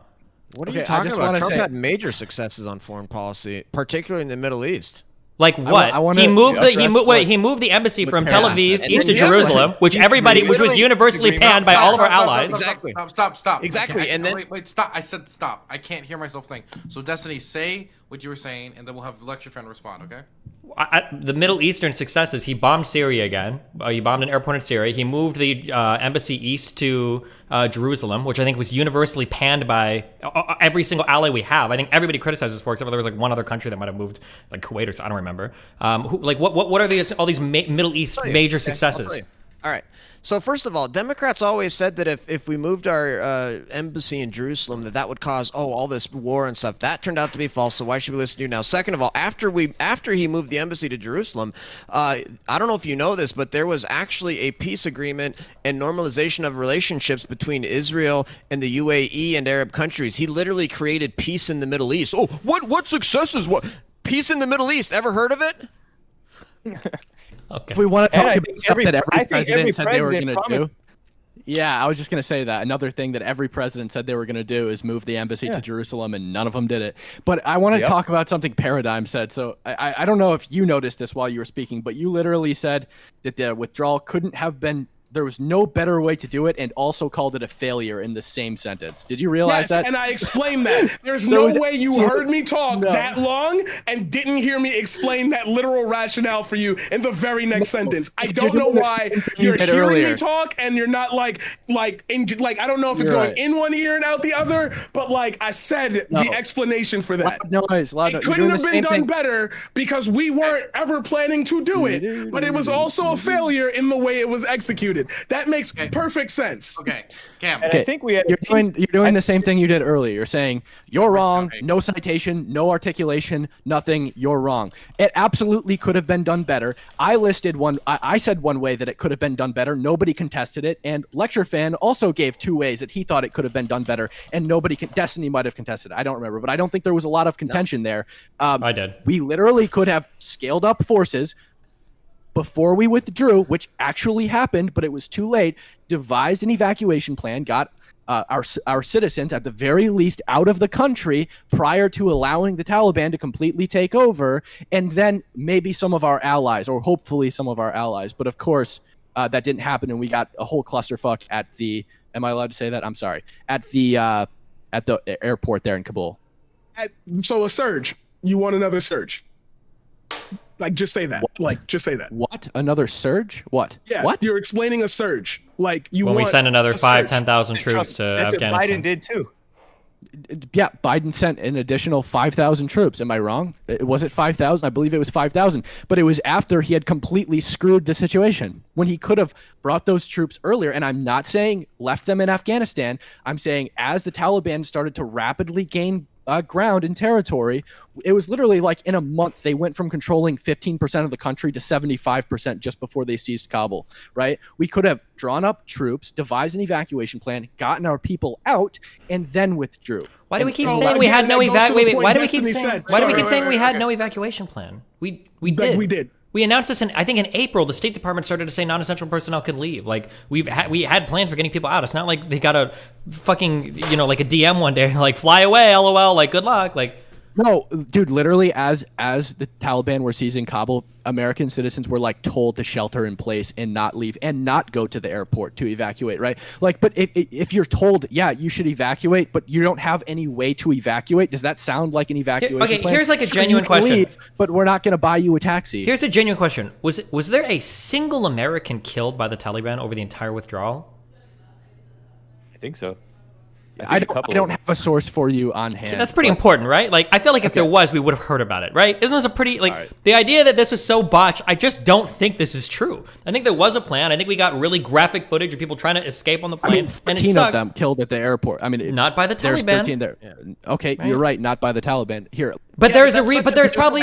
What are you talking about? Trump had major successes on foreign policy, particularly in the Middle East. Like what? He moved the embassy from Tel Aviv east to Jerusalem, which was universally panned by all of our allies. Exactly. Stop. Exactly. Okay, And then wait, stop. I said stop. I can't hear myself think. So Destiny, say what you were saying, and then we'll have lecture friend respond. Okay. The Middle Eastern successes, he bombed Syria again. He bombed an airport in Syria. He moved the embassy east to Jerusalem, which I think was universally panned by every single ally we have. I think everybody criticizes for, except for there was like one other country that might have moved, like Kuwait or so, I don't remember. What are all these Middle East major successes? All right. So first of all, Democrats always said that if we moved our embassy in Jerusalem, that would cause all this war and stuff. That turned out to be false. So why should we listen to you now? Second of all, after he moved the embassy to Jerusalem, I don't know if you know this, but there was actually a peace agreement and normalization of relationships between Israel and the UAE and Arab countries. He literally created peace in the Middle East. Oh, what successes? What peace in the Middle East? Ever heard of it? Okay. If we want to talk about stuff that I every think president said they were going to promised- do. Yeah, I was just going to say that. Another thing that every president said they were going to do is move the embassy to Jerusalem, and none of them did it. But I want to talk about something Paradigm said. So I don't know if you noticed this while you were speaking, but you literally said that the withdrawal couldn't have been, there was no better way to do it, and also called it a failure in the same sentence. Did you realize that? And I explained that. There's no way you heard me talk that long and didn't hear me explain that literal rationale for you in the very next sentence. I don't know why you're hearing me talk and you're not like I don't know if it's going in one ear and out the other, but like I said, the explanation for that. It couldn't have been done better because we weren't ever planning to do it, but it was also a failure in the way it was executed. That makes perfect sense. Okay, Cam. And I think we had you're doing the same thing you did earlier. You're saying you're wrong, no citation, no articulation, nothing. You're wrong. It absolutely could have been done better. I listed one. I said one way that it could have been done better. Nobody contested it, and Lecture Fan also gave 2 ways that he thought it could have been done better, and Destiny might have contested it. I don't remember, but I don't think there was a lot of contention there. I did. We literally could have scaled up forces before we withdrew, which actually happened, but it was too late, devised an evacuation plan, got our citizens, at the very least, out of the country prior to allowing the Taliban to completely take over, and then maybe some of our allies, or hopefully some of our allies. But of course, that didn't happen, and we got a whole clusterfuck at the, am I allowed to say that? I'm sorry. At the airport there in Kabul. So a surge. You want another surge. Like, just say that. Just say that. What? Another surge? What? Yeah. What? You're explaining a surge. Like, you when want we send another a 10,000 surge. troops to That's Afghanistan. what Biden did too. Yeah, Biden sent an additional 5,000 troops. Am I wrong? Was it 5,000? I believe it was 5,000. But it was after he had completely screwed the situation, when he could have brought those troops earlier. And I'm not saying left them in Afghanistan. I'm saying as the Taliban started to rapidly gain ground and territory, it was literally like in a month they went from controlling 15% of the country to 75% just before they seized Kabul, right? We could have drawn up troops, devised an evacuation plan, gotten our people out, and then withdrew. Why do we keep saying we had no evacuation? Why do we keep saying we had no evacuation plan? We did. We did. We announced this I think in April. The State Department started to say non-essential personnel could leave. Like we had plans for getting people out. It's not like they got a fucking like a DM one day like fly away, lol, like good luck. Like No, dude, literally as the Taliban were seizing Kabul, American citizens were like told to shelter in place and not leave and not go to the airport to evacuate, right? Like, but if you're told, yeah, you should evacuate, but you don't have any way to evacuate, does that sound like an evacuation Okay, plan? here's like a Sure, genuine you can question. leave, but we're not going to buy you a taxi. Here's a genuine question. Was there a single American killed by the Taliban over the entire withdrawal? I think so. I don't have a source for you on hand. That's pretty important, right? Like, I feel like if there was, we would have heard about it, right? Isn't this a pretty, like, the idea that this was so botched, I just don't think this is true. I think there was a plan. I think we got really graphic footage of people trying to escape on the plane. I mean, and it 13 sucked. of them killed at the airport. I mean, not by the there's Taliban. 13 there. Okay, Right. you're right, not by the Taliban. Here, But there's probably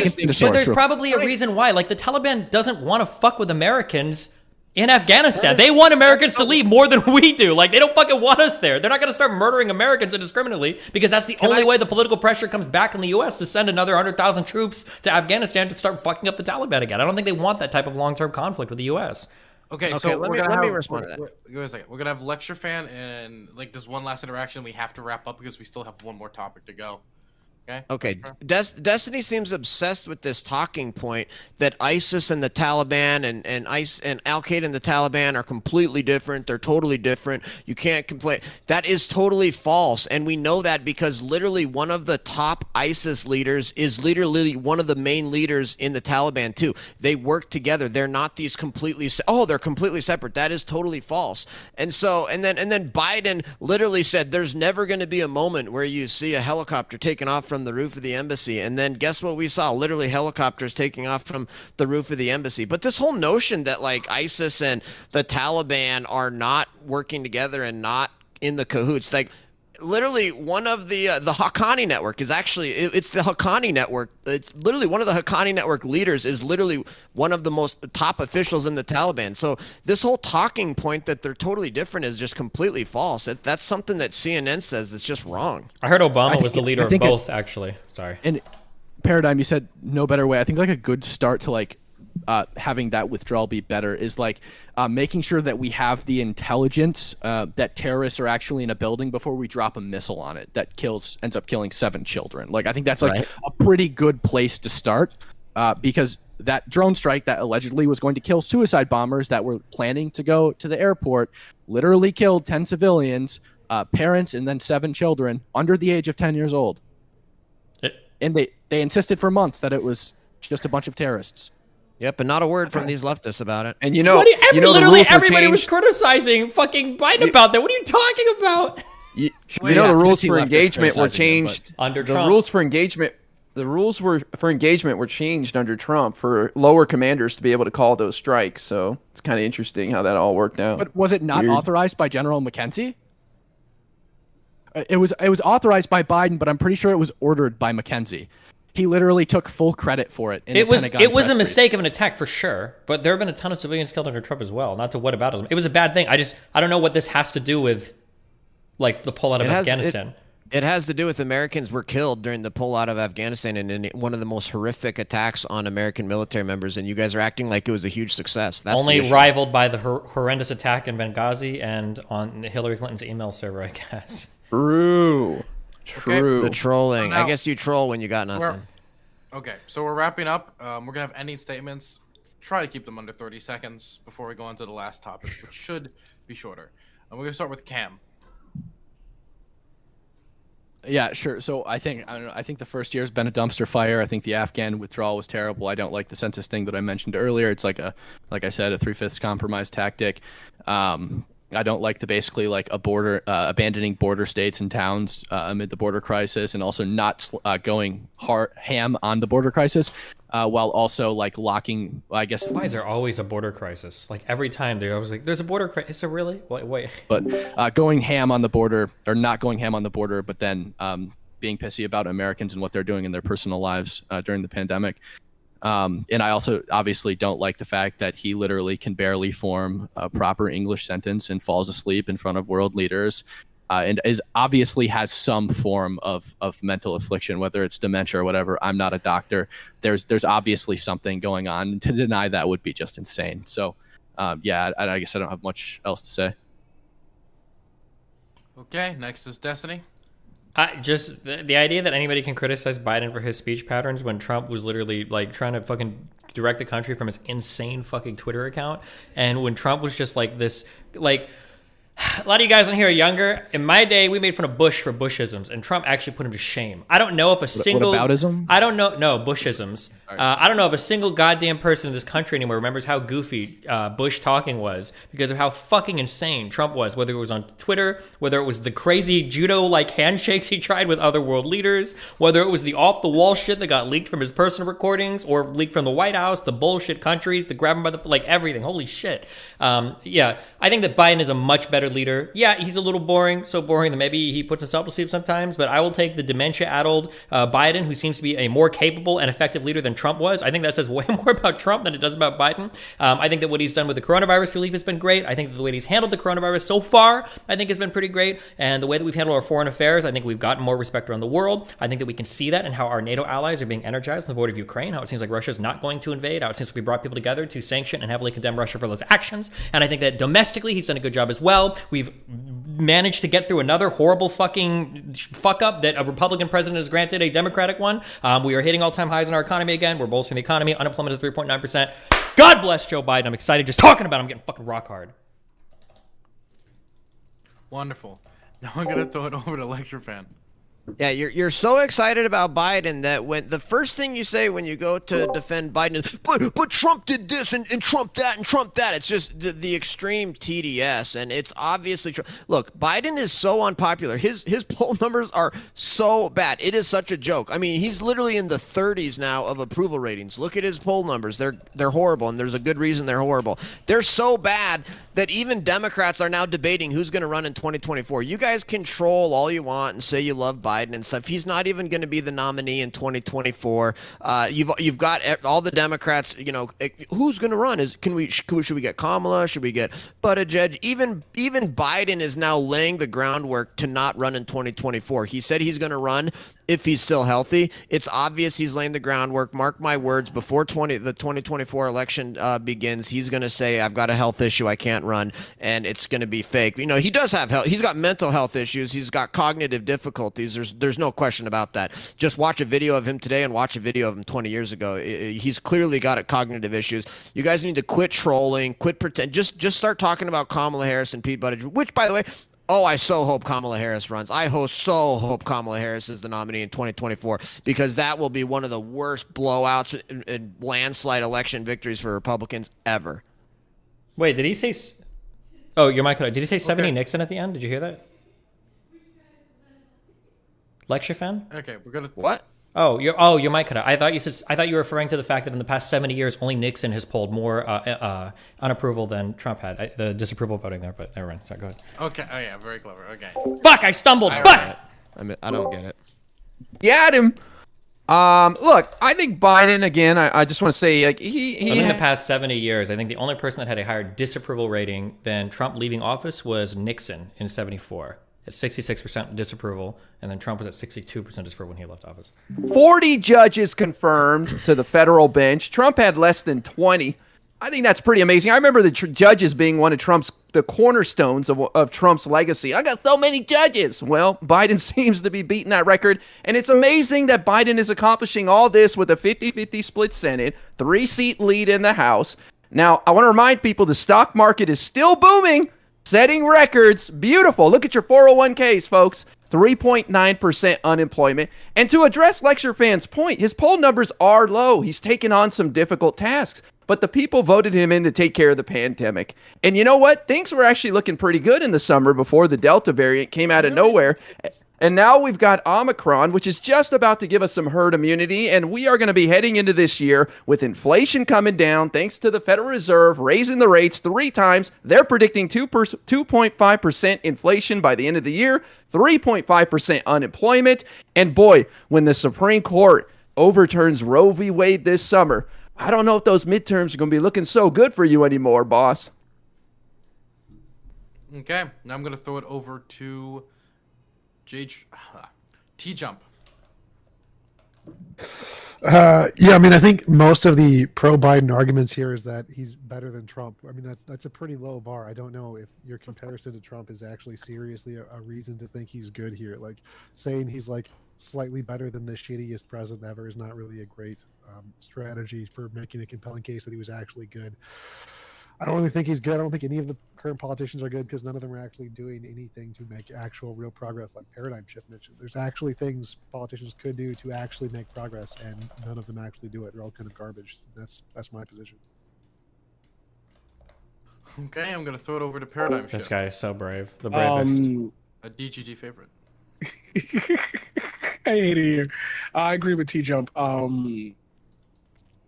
real- a reason why. Like, the Taliban doesn't want to fuck with Americans in Afghanistan. They want Americans to leave more than we do. Like, they don't fucking want us there. They're not going to start murdering Americans indiscriminately because that's the only way the political pressure comes back in the U.S. to send another 100,000 troops to Afghanistan to start fucking up the Taliban again. I don't think they want that type of long-term conflict with the U.S. Okay, Okay, so let we're me- gonna let have, me respond to that. Give me a second. We're gonna have lecture fan and like this one last interaction. We have to wrap up because we still have one more topic to go. Okay, Destiny seems obsessed with this talking point that ISIS and the Taliban and Al Qaeda and the Taliban are completely different. They're totally different. You can't complain. That is totally false, and we know that because literally one of the top ISIS leaders is literally one of the main leaders in the Taliban too. They work together. They're not these completely. They're completely separate. That is totally false. And so, and then Biden literally said, "There's never going to be a moment where you see a helicopter taken off from the roof of the embassy." And then guess what we saw? Literally helicopters taking off from the roof of the embassy. But this whole notion that like ISIS and the Taliban are not working together and not in the cahoots, like literally one of the Haqqani network is actually it's the Haqqani network. It's literally one of the Haqqani network leaders is literally one of the most top officials in the Taliban. So this whole talking point that they're totally different is just completely false. That's something that CNN says that's just wrong. I heard Obama was the leader of both, actually. Sorry. And Paradigm, you said no better way. I think like a good start to like having that withdrawal be better is like making sure that we have the intelligence that terrorists are actually in a building before we drop a missile on it that ends up killing 7 children. Like I think that's like a pretty good place to start because that drone strike that allegedly was going to kill suicide bombers that were planning to go to the airport literally killed 10 civilians, parents, and then 7 children under the age of 10 years old. And they insisted for months that it was just a bunch of terrorists. Yep, and not a word from these leftists about it. And you know, literally everybody was criticizing fucking Biden about that. What are you talking about? You know, the rules for engagement were changed under the Trump. rules for engagement. The rules for engagement were changed under Trump for lower commanders to be able to call those strikes. So it's kind of interesting how that all worked out. But was it not Weird. authorized by General McKenzie? It was authorized by Biden, but I'm pretty sure it was ordered by McKenzie. He literally took full credit for it. It was a mistake of an attack for sure, but there have been a ton of civilians killed under Trump as well. Not to whataboutism. It was a bad thing. I don't know what this has to do with, like, the pullout of Afghanistan. It has to do with Americans were killed during the pullout of Afghanistan and in one of the most horrific attacks on American military members, and you guys are acting like it was a huge success. That's only rivaled by the horrendous attack in Benghazi and on Hillary Clinton's email server, I guess. True. The trolling. I guess you troll when you got nothing. Okay, so we're wrapping up. We're going to have ending statements. Try to keep them under 30 seconds before we go on to the last topic, which should be shorter. And we're going to start with Cam. Yeah, sure. So I think the first year has been a dumpster fire. I think the Afghan withdrawal was terrible. I don't like the census thing that I mentioned earlier. It's like I said, a 3/5 compromise tactic. I don't like the basically like abandoning border states and towns amid the border crisis, and also not going ham on the border crisis, while also like locking. I guess. Why is there always a border crisis? Like every time they're always like, "There's a border crisis." Is there really? Wait. But going ham on the border, or not going ham on the border, but then being pissy about Americans and what they're doing in their personal lives during the pandemic. And I also obviously don't like the fact that he literally can barely form a proper English sentence and falls asleep in front of world leaders, and obviously has some form of mental affliction, whether it's dementia or whatever. I'm not a doctor. There's obviously something going on, and to deny that would be just insane. So, yeah, I guess I don't have much else to say. Okay, next is Destiny. Just the idea that anybody can criticize Biden for his speech patterns when Trump was literally like trying to fucking direct the country from his insane fucking Twitter account, and when Trump was just like this, like. A lot of you guys on here are younger. In my day, we made fun of Bush for Bushisms, and Trump actually put him to shame. I don't know if a single... What aboutism? I don't know. No, Bushisms. I don't know if a single goddamn person in this country anymore remembers how goofy Bush talking was because of how fucking insane Trump was, whether it was on Twitter, whether it was the crazy judo-like handshakes he tried with other world leaders, whether it was the off-the-wall shit that got leaked from his personal recordings or leaked from the White House, the bullshit countries, the grab him by the... like, everything. Holy shit. Yeah, I think that Biden is a much better leader. Yeah, he's a little boring, so boring that maybe he puts himself to sleep sometimes, but I will take the dementia-addled Biden, who seems to be a more capable and effective leader than Trump was. I think that says way more about Trump than it does about Biden. I think that what he's done with the coronavirus relief has been great. I think that the way he's handled the coronavirus so far, I think has been pretty great, and the way that we've handled our foreign affairs, I think we've gotten more respect around the world. I think that we can see that in how our NATO allies are being energized on the border of Ukraine, how it seems like Russia's not going to invade, how it seems like we brought people together to sanction and heavily condemn Russia for those actions, and I think that domestically he's done a good job as well. We've managed to get through another horrible fucking fuck up that a Republican president has granted a Democratic one. We are hitting all-time highs in our economy again. We're bolstering the economy. Unemployment is 3.9%. God bless Joe Biden. I'm excited just talking about him. I'm getting fucking rock hard. Wonderful. Now I'm gonna throw it over to Lecture Fan. Yeah, you're so excited about Biden that when the first thing you say when you go to defend Biden is, but Trump did this and Trump that and Trump that. It's just the extreme TDS, and it's obviously true. Look, Biden is so unpopular. His poll numbers are so bad. It is such a joke. I mean, he's literally in the 30s now of approval ratings. Look at his poll numbers. They're horrible, and there's a good reason they're horrible. They're so bad that even Democrats are now debating who's going to run in 2024. You guys control all you want and say you love Biden and stuff. He's not even going to be the nominee in 2024. You've got all the Democrats. You know, who's going to run? Should we get Kamala? Should we get Buttigieg? Even Biden is now laying the groundwork to not run in 2024. He said he's going to run if he's still healthy. It's obvious he's laying the groundwork. Mark my words, before the 2024 election begins, he's going to say, I've got a health issue, I can't run, and it's going to be fake. You know, he does have health. He's got mental health issues. He's got cognitive difficulties. There's no question about that. Just watch a video of him today and watch a video of him 20 years ago. He's clearly got cognitive issues. You guys need to quit trolling, quit pretend. Just start talking about Kamala Harris and Pete Buttigieg, which, by the way, oh, I so hope Kamala Harris runs. So hope Kamala Harris is the nominee in 2024, because that will be one of the worst blowouts and landslide election victories for Republicans ever. Wait, did he say... Oh, your mic. Did he say 70 Nixon at the end? Did you hear that? Lecture Fan? Okay, we're gonna... What? Oh, your mic cut out. I thought you were referring to the fact that in the past 70 years, only Nixon has polled more unapproval than Trump had. The disapproval voting there, but never mind. Sorry, go ahead. Okay. Oh yeah, very clever. Okay. Fuck! I stumbled. Fuck! I don't get it. You had him. Look, I think Biden again. I just want to say, like in the past 70 years, I think the only person that had a higher disapproval rating than Trump leaving office was Nixon in '74. At 66% disapproval, and then Trump was at 62% disapproval when he left office. 40 judges confirmed to the federal bench. Trump had less than 20. I think that's pretty amazing. I remember the judges being one of the cornerstones of Trump's legacy. I got so many judges. Well, Biden seems to be beating that record, and it's amazing that Biden is accomplishing all this with a 50-50 split Senate, 3-seat lead in the House. Now, I want to remind people the stock market is still booming, setting records. Beautiful. Look at your 401ks, folks. 3.9% unemployment. And to address Lecture Fan's point, his poll numbers are low. He's taken on some difficult tasks, but the people voted him in to take care of the pandemic. And you know what? Things were actually looking pretty good in the summer before the Delta variant came out of nowhere. And now we've got Omicron, which is just about to give us some herd immunity, and we are going to be heading into this year with inflation coming down thanks to the Federal Reserve raising the rates 3 times. They're predicting 2.5% inflation by the end of the year, 3.5% unemployment, and boy, when the Supreme Court overturns Roe v. Wade this summer, I don't know if those midterms are going to be looking so good for you anymore, boss. Okay, now I'm going to throw it over to T-Jump. Yeah, I mean, I think most of the pro-Biden arguments here is that he's better than Trump. I mean, that's a pretty low bar. I don't know if your comparison to Trump is actually seriously a reason to think he's good here. Like saying he's like slightly better than the shittiest president ever is not really a great strategy for making a compelling case that he was actually good. I don't really think he's good. I don't think any of the current politicians are good because none of them are actually doing anything to make actual real progress, like paradigm shift mentioned. There's actually things politicians could do to actually make progress, and none of them actually do it. They're all kind of garbage. That's my position. Okay, I'm gonna throw it over to Paradigm Shift. This guy is so brave. The bravest. A DGG favorite. I hate it here. I agree with T-Jump.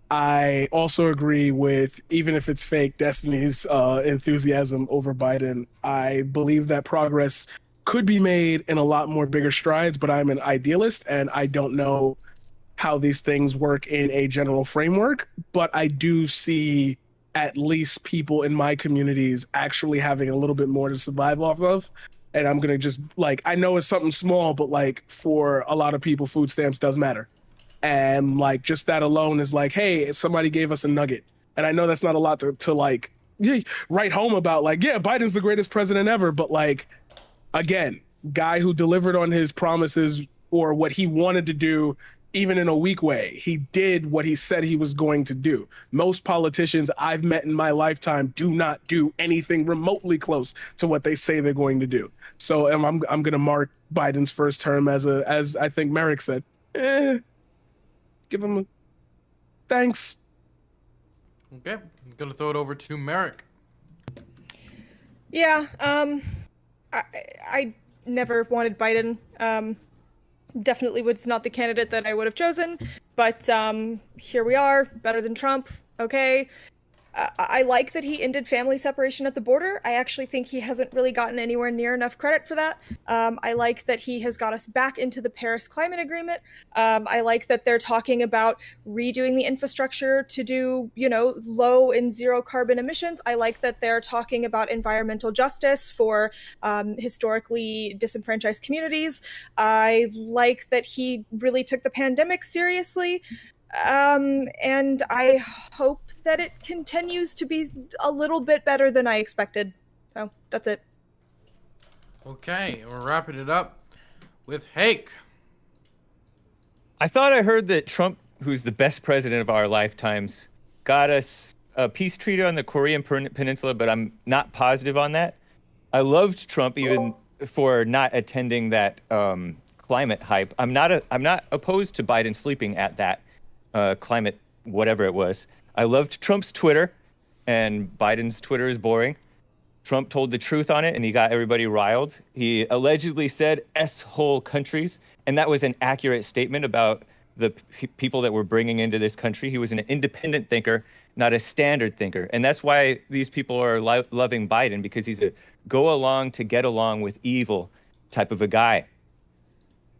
I also agree with, even if it's fake, Destiny's enthusiasm over Biden. I believe that progress could be made in a lot more bigger strides, but I'm an idealist and I don't know how these things work in a general framework. But I do see at least people in my communities actually having a little bit more to survive off of. And I'm going to just, like, I know it's something small, but like for a lot of people, food stamps does matter. And like just that alone is like, hey, somebody gave us a nugget. And I know that's not a lot to like write home about, like, yeah, Biden's the greatest president ever. But like, again, guy who delivered on his promises or what he wanted to do, even in a weak way. He did what he said he was going to do. Most politicians I've met in my lifetime do not do anything remotely close to what they say they're going to do. So I'm going to mark Biden's first term as I think Merrick said, give him a thanks. Okay, I'm gonna throw it over to Merrick. Yeah, I never wanted Biden. Definitely was not the candidate that I would have chosen, but here we are, better than Trump. Okay. I like that he ended family separation at the border. I actually think he hasn't really gotten anywhere near enough credit for that. I like that he has got us back into the Paris Climate Agreement. I like that they're talking about redoing the infrastructure to do, low and zero carbon emissions. I like that they're talking about environmental justice for historically disenfranchised communities. I like that he really took the pandemic seriously. And I hope that it continues to be a little bit better than I expected. So that's it. Okay, we're wrapping it up with Hake. I thought I heard that Trump, who's the best president of our lifetimes, got us a peace treaty on the Korean Peninsula, but I'm not positive on that. I loved Trump even for not attending that climate hype. I'm not opposed to Biden sleeping at that climate, whatever it was. I loved Trump's Twitter, and Biden's Twitter is boring. Trump told the truth on it, and he got everybody riled. He allegedly said S-hole countries, and that was an accurate statement about the people that we're bringing into this country. He was an independent thinker, not a standard thinker. And that's why these people are loving Biden, because he's a go along to get along with evil type of a guy.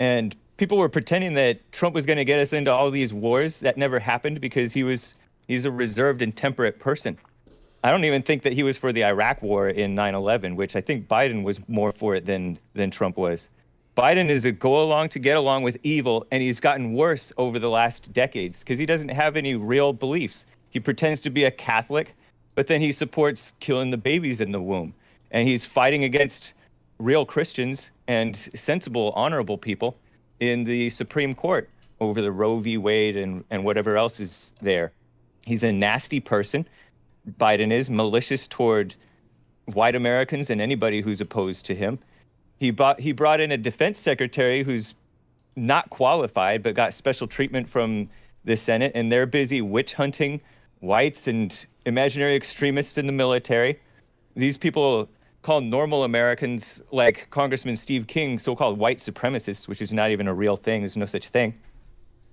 And people were pretending that Trump was going to get us into all these wars. That never happened because he's a reserved and temperate person. I don't even think that he was for the Iraq war in 9/11, which I think Biden was more for it than Trump was. Biden is a go along to get along with evil, and he's gotten worse over the last decades because he doesn't have any real beliefs. He pretends to be a Catholic, but then he supports killing the babies in the womb. And he's fighting against real Christians and sensible, honorable people in the Supreme Court over the Roe v. Wade and whatever else is there. He's a nasty person. Biden is malicious toward white Americans and anybody who's opposed to him. He brought in a defense secretary who's not qualified, but got special treatment from the Senate, and they're busy witch hunting whites and imaginary extremists in the military. These people call normal Americans, like Congressman Steve King, so-called white supremacists, which is not even a real thing. There's no such thing.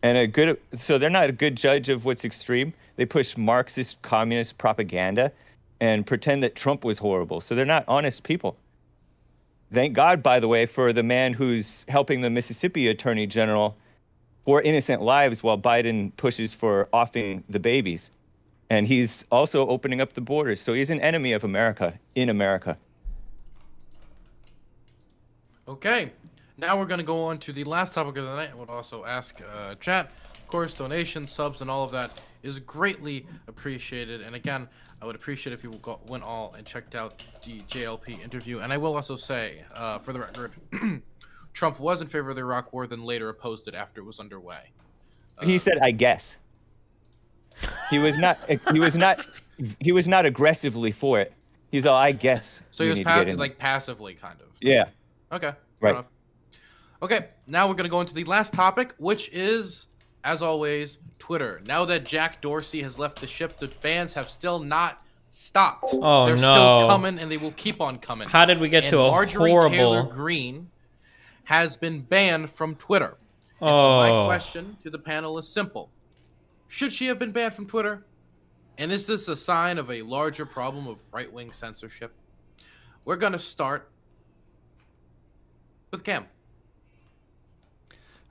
And so they're not a good judge of what's extreme. They push Marxist, communist propaganda and pretend that Trump was horrible. So they're not honest people. Thank God, by the way, for the man who's helping the Mississippi Attorney General for innocent lives while Biden pushes for offing the babies. And he's also opening up the borders. So he's an enemy of America, in America. Okay, Now we're going to go on to the last topic of the night. I would also ask chat. Of course, donations, subs, and all of that is greatly appreciated. And again, I would appreciate if you went all and checked out the JLP interview. And I will also say, for the record, Trump was in favor of the Iraq War, then later opposed it after it was underway. He said, "I guess." He was not. He was not aggressively for it. He's all, "I guess." So he was like passively, kind of. Yeah. Okay. Right. Enough. Okay. Now we're gonna go into the last topic, which is, as always, Twitter. Now that Jack Dorsey has left the ship, the bans have still not stopped. Oh, They're no. still coming, and they will keep on coming. How did we get to a Marjorie horrible... Taylor Greene has been banned from Twitter. And so my question to the panel is simple. Should she have been banned from Twitter? And is this a sign of a larger problem of right-wing censorship? We're going to start with Cam.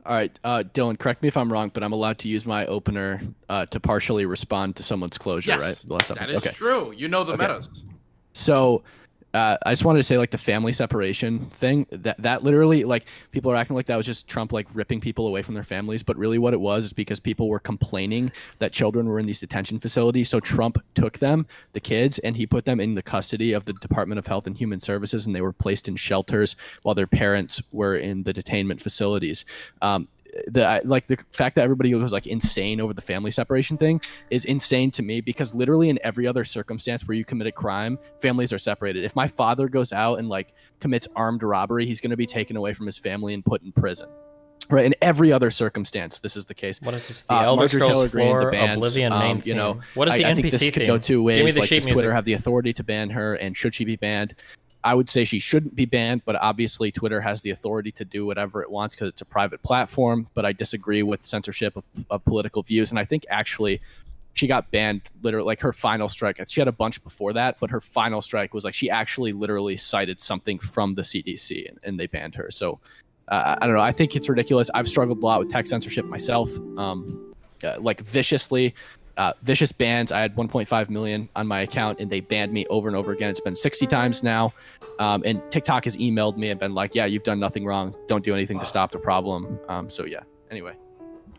All right, Dylan, correct me if I'm wrong, but I'm allowed to use my opener to partially respond to someone's closure, right? Yes, that is true. You know the metas. So I just wanted to say, like, the family separation thing, that literally, like, people are acting like that was just Trump, like, ripping people away from their families. But really what it was is because people were complaining that children were in these detention facilities. So Trump took them, the kids, and he put them in the custody of the Department of Health and Human Services, and they were placed in shelters while their parents were in the detainment facilities. The fact that everybody was like insane over the family separation thing is insane to me, because literally in every other circumstance where you commit a crime, families are separated. If my father goes out and like commits armed robbery, he's going to be taken away from his family and put in prison. Right, in every other circumstance, this is the case. What is this? The Elder Scrolls Floor Oblivion main you know, theme. What is the I NPC think this theme? could go two ways. Give me the like, sheet does music. Twitter have the authority to ban her, and should she be banned? I would say she shouldn't be banned, but obviously Twitter has the authority to do whatever it wants because it's a private platform. But I disagree with censorship of political views. And I think actually she got banned literally, like her final strike. She had a bunch before that, but her final strike was like she actually literally cited something from the CDC and they banned her. So I don't know. I think it's ridiculous. I've struggled a lot with tech censorship myself, like viciously. Vicious bans. I had 1.5 million on my account and they banned me over and over again. It's been 60 times now. And TikTok has emailed me and been like, yeah, you've done nothing wrong. Don't do anything to stop the problem. So yeah, anyway.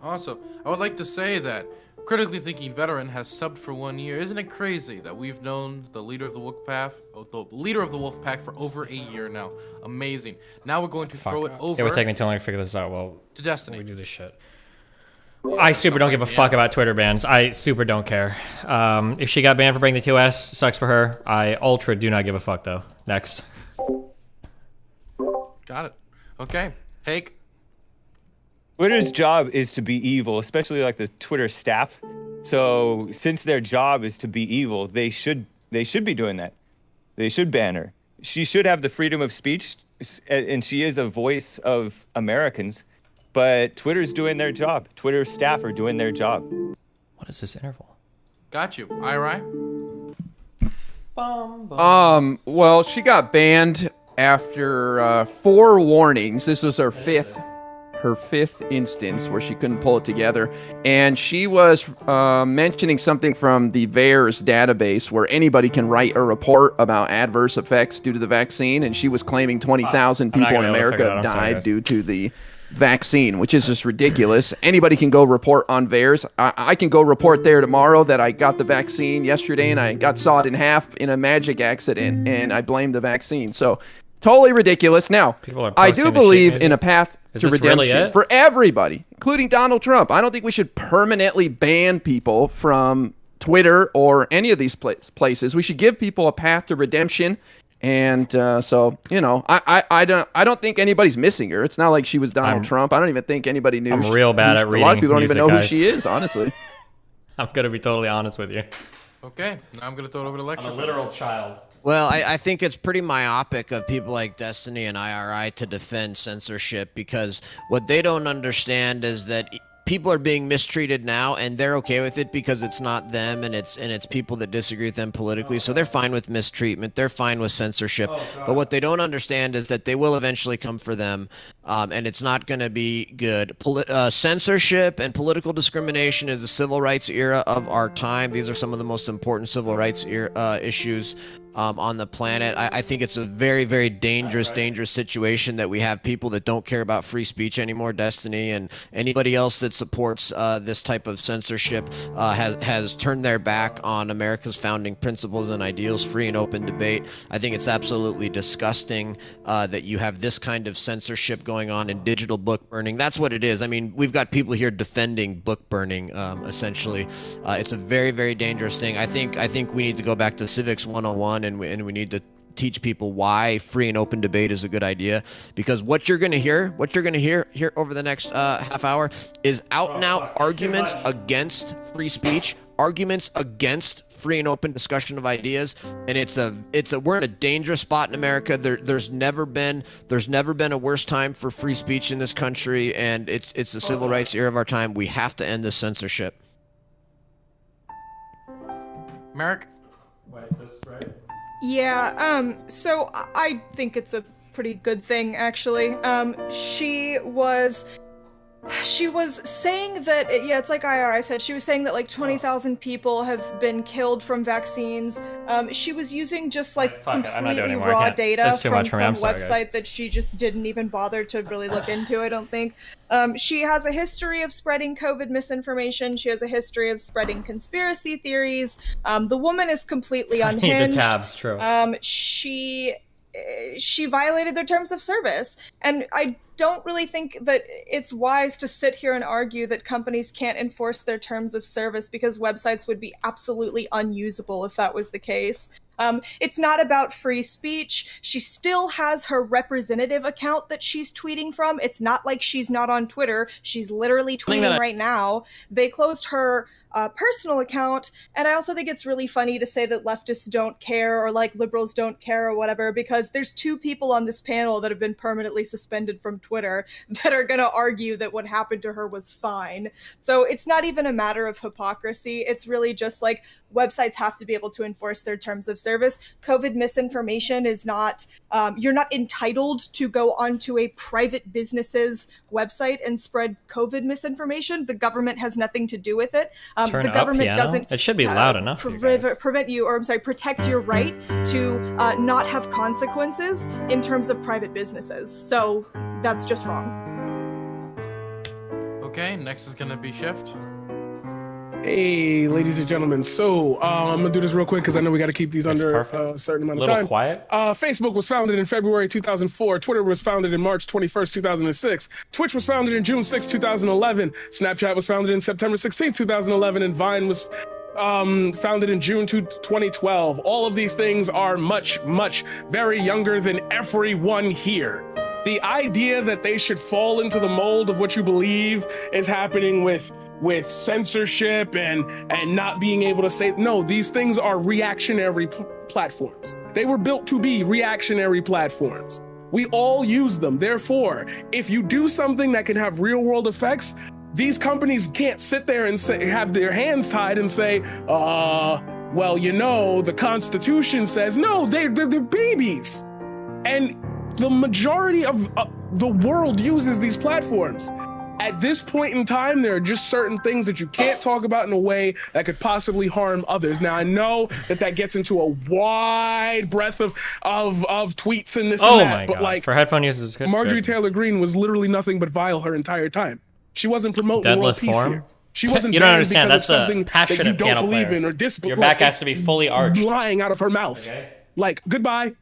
Also, I would like to say that Critically Thinking Veteran has subbed for 1 year. Isn't it crazy that we've known the leader of the Wolf Pack for over a year now? Amazing. Now we're going to throw it over. It would take me too long to figure this out. Well, to Destiny. We do this shit. I super don't give a fuck about Twitter bans. I super don't care. If she got banned for bringing the 2S, sucks for her. I ultra do not give a fuck, though. Next. Got it. Okay. Hake. Twitter's job is to be evil, especially like the Twitter staff. So since their job is to be evil, they should be doing that. They should ban her. She should have the freedom of speech, and she is a voice of Americans. But Twitter's doing their job. Twitter staff are doing their job. What is this interval? Got you. Irai? Well, she got banned after 4 warnings. This was her fifth instance where she couldn't pull it together. And she was mentioning something from the VAERS database where anybody can write a report about adverse effects due to the vaccine. And she was claiming 20,000 people in America died due to the vaccine, which is just ridiculous. Anybody can go report on VAERS. I can go report there tomorrow that I got the vaccine yesterday and I got sawed in half in a magic accident and I blame the vaccine. So totally ridiculous. Now, I do believe in a path to redemption for everybody, including Donald Trump. I don't think we should permanently ban people from Twitter or any of these places. We should give people a path to redemption. And so, you know, I don't think anybody's missing her. It's not like she was Donald Trump. I don't even think anybody knew. I'm real bad at reading. A lot of people don't even know guys. who she is, honestly. I'm going to be totally honest with you. Okay, now I'm going to throw it over to Lecture. I'm a literal child. Well, I think it's pretty myopic of people like Destiny and IRI to defend censorship, because what they don't understand is that people are being mistreated now, and they're okay with it because it's not them, and it's people that disagree with them politically. So they're fine with mistreatment. They're fine with censorship. But what they don't understand is that they will eventually come for them, and it's not going to be good. Censorship and political discrimination is the civil rights era of our time. These are some of the most important civil rights issues on the planet. I think it's a very, very dangerous situation that we have people that don't care about free speech anymore. Destiny and anybody else that supports this type of censorship has turned their back on America's founding principles and ideals, free and open debate. I think it's absolutely disgusting that you have this kind of censorship going on in digital book burning. That's what it is. I mean, we've got people here defending book burning, essentially. It's a very, very dangerous thing. I think we need to go back to Civics 101 and we need to teach people why free and open debate is a good idea, because what you're going to hear here over the next half hour is out and out arguments against free speech, arguments against free and open discussion of ideas, and we're in a dangerous spot in America. There's never been a worse time for free speech in this country, and it's the civil rights era of our time. We have to end this censorship. Merrick? Wait, this right? Yeah, so I think it's a pretty good thing, actually. She was saying that, yeah, it's like IRI said, she was saying that like 20,000 people have been killed from vaccines. She was using just like completely raw data from some website that she just didn't even bother to really look into, I don't think. She has a history of spreading COVID misinformation. She has a history of spreading conspiracy theories. The woman is completely unhinged. The tabs, true. She violated their terms of service, and I don't really think that it's wise to sit here and argue that companies can't enforce their terms of service, because websites would be absolutely unusable if that was the case. It's not about free speech. She still has her representative account that she's tweeting from. It's not like she's not on Twitter. She's literally tweeting right now. They closed her personal account, and I also think it's really funny to say that leftists don't care or like liberals don't care or whatever, because there's two people on this panel that have been permanently suspended from Twitter that are going to argue that what happened to her was fine. So it's not even a matter of hypocrisy. It's really just like websites have to be able to enforce their terms of service. COVID misinformation is not, you're not entitled to go onto a private business's website and spread COVID misinformation. The government has nothing to do with it. Turn the government up, piano? doesn't It should be loud enough. Prevent you, or I'm sorry, protect your right to not have consequences in terms of private businesses. So that's just wrong. Okay, next is gonna be Shift. Hey, ladies and gentlemen. So I'm gonna do this real quick because I know we got to keep these under a certain amount of time. Quiet. Facebook was founded in February 2004. Twitter was founded in March 21st, 2006. Twitch was founded in June 6, 2011. Snapchat was founded in September 16, 2011, and Vine was founded in June 2012. All of these things are much, very younger than everyone here. The idea that they should fall into the mold of what you believe is happening with censorship and not being able to say, no, these things are reactionary platforms. They were built to be reactionary platforms. We all use them. Therefore, if you do something that can have real world effects, these companies can't sit there and say, have their hands tied and say, well, you know, the Constitution says, no, they're babies. And the majority of the world uses these platforms. At this point in time, there are just certain things that you can't talk about in a way that could possibly harm others. Now, I know that gets into a wide breadth of tweets and this and that, but like, for headphone users, Marjorie Taylor Greene was literally nothing but vile her entire time. She wasn't promoting world peace here. She wasn't. You don't understand. That's something passionate that you don't piano believe player. in or disbelieve. Your back has to be fully arched. Lying out of her mouth. Okay. Like, goodbye.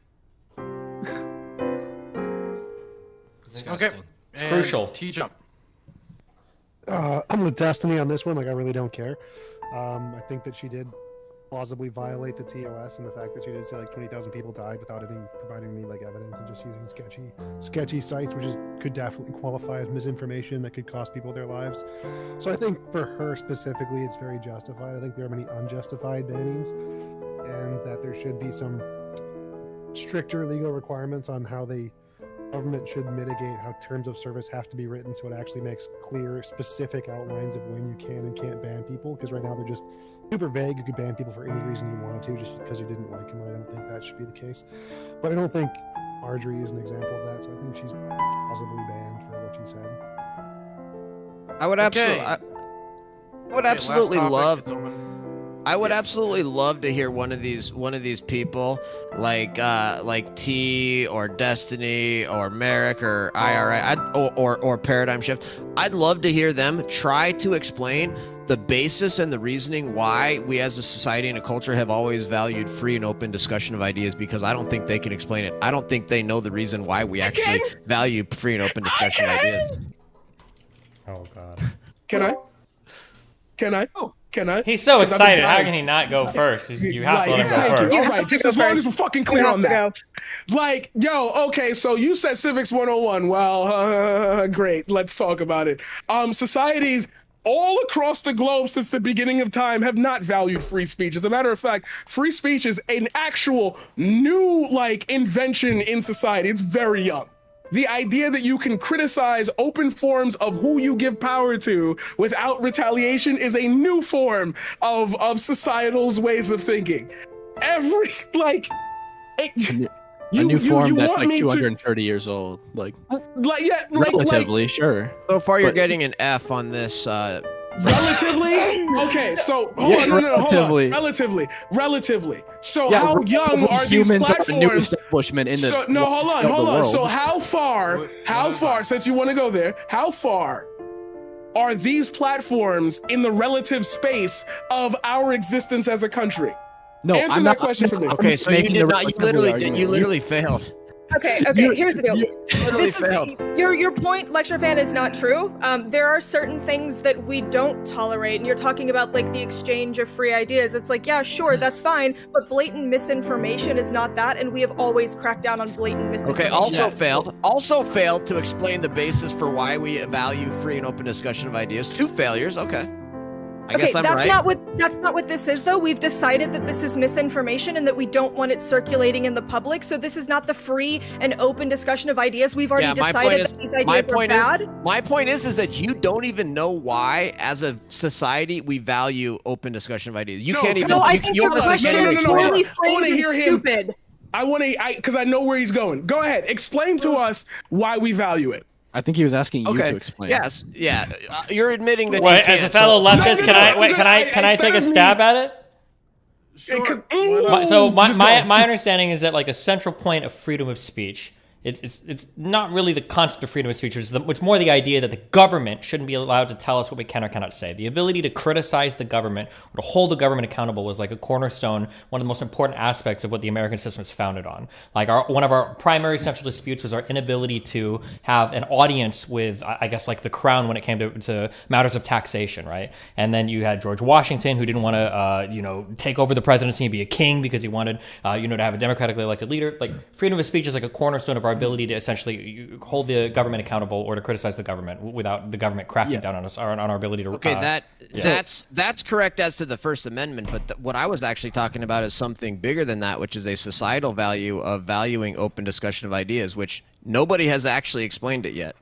Okay. It's crucial. T-Jump. I'm with Destiny on this one. Like, I really don't care. I think that she did plausibly violate the TOS, and the fact that she did say like 20,000 people died without even providing me like evidence and just using sketchy sites, which could definitely qualify as misinformation that could cost people their lives. So I think for her specifically, it's very justified. I think there are many unjustified bannings, and that there should be some stricter legal requirements on how the government should mitigate how terms of service have to be written, so it actually makes clear, specific outlines of when you can and can't ban people. Because right now they're just super vague. You could ban people for any reason you wanted to, just because you didn't like them. I don't think that should be the case. But I don't think Marjorie is an example of that. So I think she's possibly banned for what she said. I would absolutely, I would absolutely love. I would absolutely love to hear one of these people like T or Destiny or Merrick or IRA or Paradigm Shift. I'd love to hear them try to explain the basis and the reasoning why we as a society and a culture have always valued free and open discussion of ideas, because I don't think they can explain it. I don't think they know the reason why we actually value free and open discussion of ideas. Oh God. Can I? Can I? He's so excited. How can he not go first? You have to let him go first. All right, just as long as we're fucking clear on that. Like, yo, okay, so you said Civics 101. Well, great. Let's talk about it. Societies all across the globe since the beginning of time have not valued free speech. As a matter of fact, free speech is an actual new, like, invention in society. It's very young. The idea that you can criticize open forms of who you give power to without retaliation is a new form of societal's ways of thinking. A new form that's like 230 years old, relatively, sure. So far, you're getting an F on this. Relatively? Okay, so hold on. Relatively. So how young are these platforms? Are a new establishment in the hold on. So how far, since you want to go there, how far are these platforms in the relative space of our existence as a country? No, answer that question for me. Okay, so you did not. You literally failed. Okay, here's the deal. This is your point, lecture fan, is not true. There are certain things that we don't tolerate, and you're talking about like the exchange of free ideas. It's like, yeah, sure, that's fine, but blatant misinformation is not that, and we have always cracked down on blatant misinformation. Okay, also failed to explain the basis for why we value free and open discussion of ideas. 2 failures, okay. I guess I'm right. That's not what this is, though. We've decided that this is misinformation and that we don't want it circulating in the public. So this is not the free and open discussion of ideas. We've already decided that these ideas are bad. My point is that you don't even know why, as a society, we value open discussion of ideas. You can't even. No, I think your question is totally framed and stupid. Because I know where he's going. Go ahead, explain to us why we value it. I think he was asking you to explain. Yes, yeah. You're admitting that. Wait, as a fellow leftist, can I take a stab at it? Sure. So my understanding is that like a central point of freedom of speech, it's not really the concept of freedom of speech. It's more the idea that the government shouldn't be allowed to tell us what we can or cannot say. The ability to criticize the government or to hold the government accountable is like a cornerstone, one of the most important aspects of what the American system is founded on. Like one of our primary central disputes was our inability to have an audience with, I guess, like the crown when it came to matters of taxation, right? And then you had George Washington, who didn't want to, take over the presidency and be a king because he wanted, to have a democratically elected leader. Like freedom of speech is like a cornerstone of our ability to essentially hold the government accountable or to criticize the government without the government cracking down on us or on our ability to. Okay, that's correct as to the First Amendment, but what I was actually talking about is something bigger than that, which is a societal value of valuing open discussion of ideas, which nobody has actually explained it yet.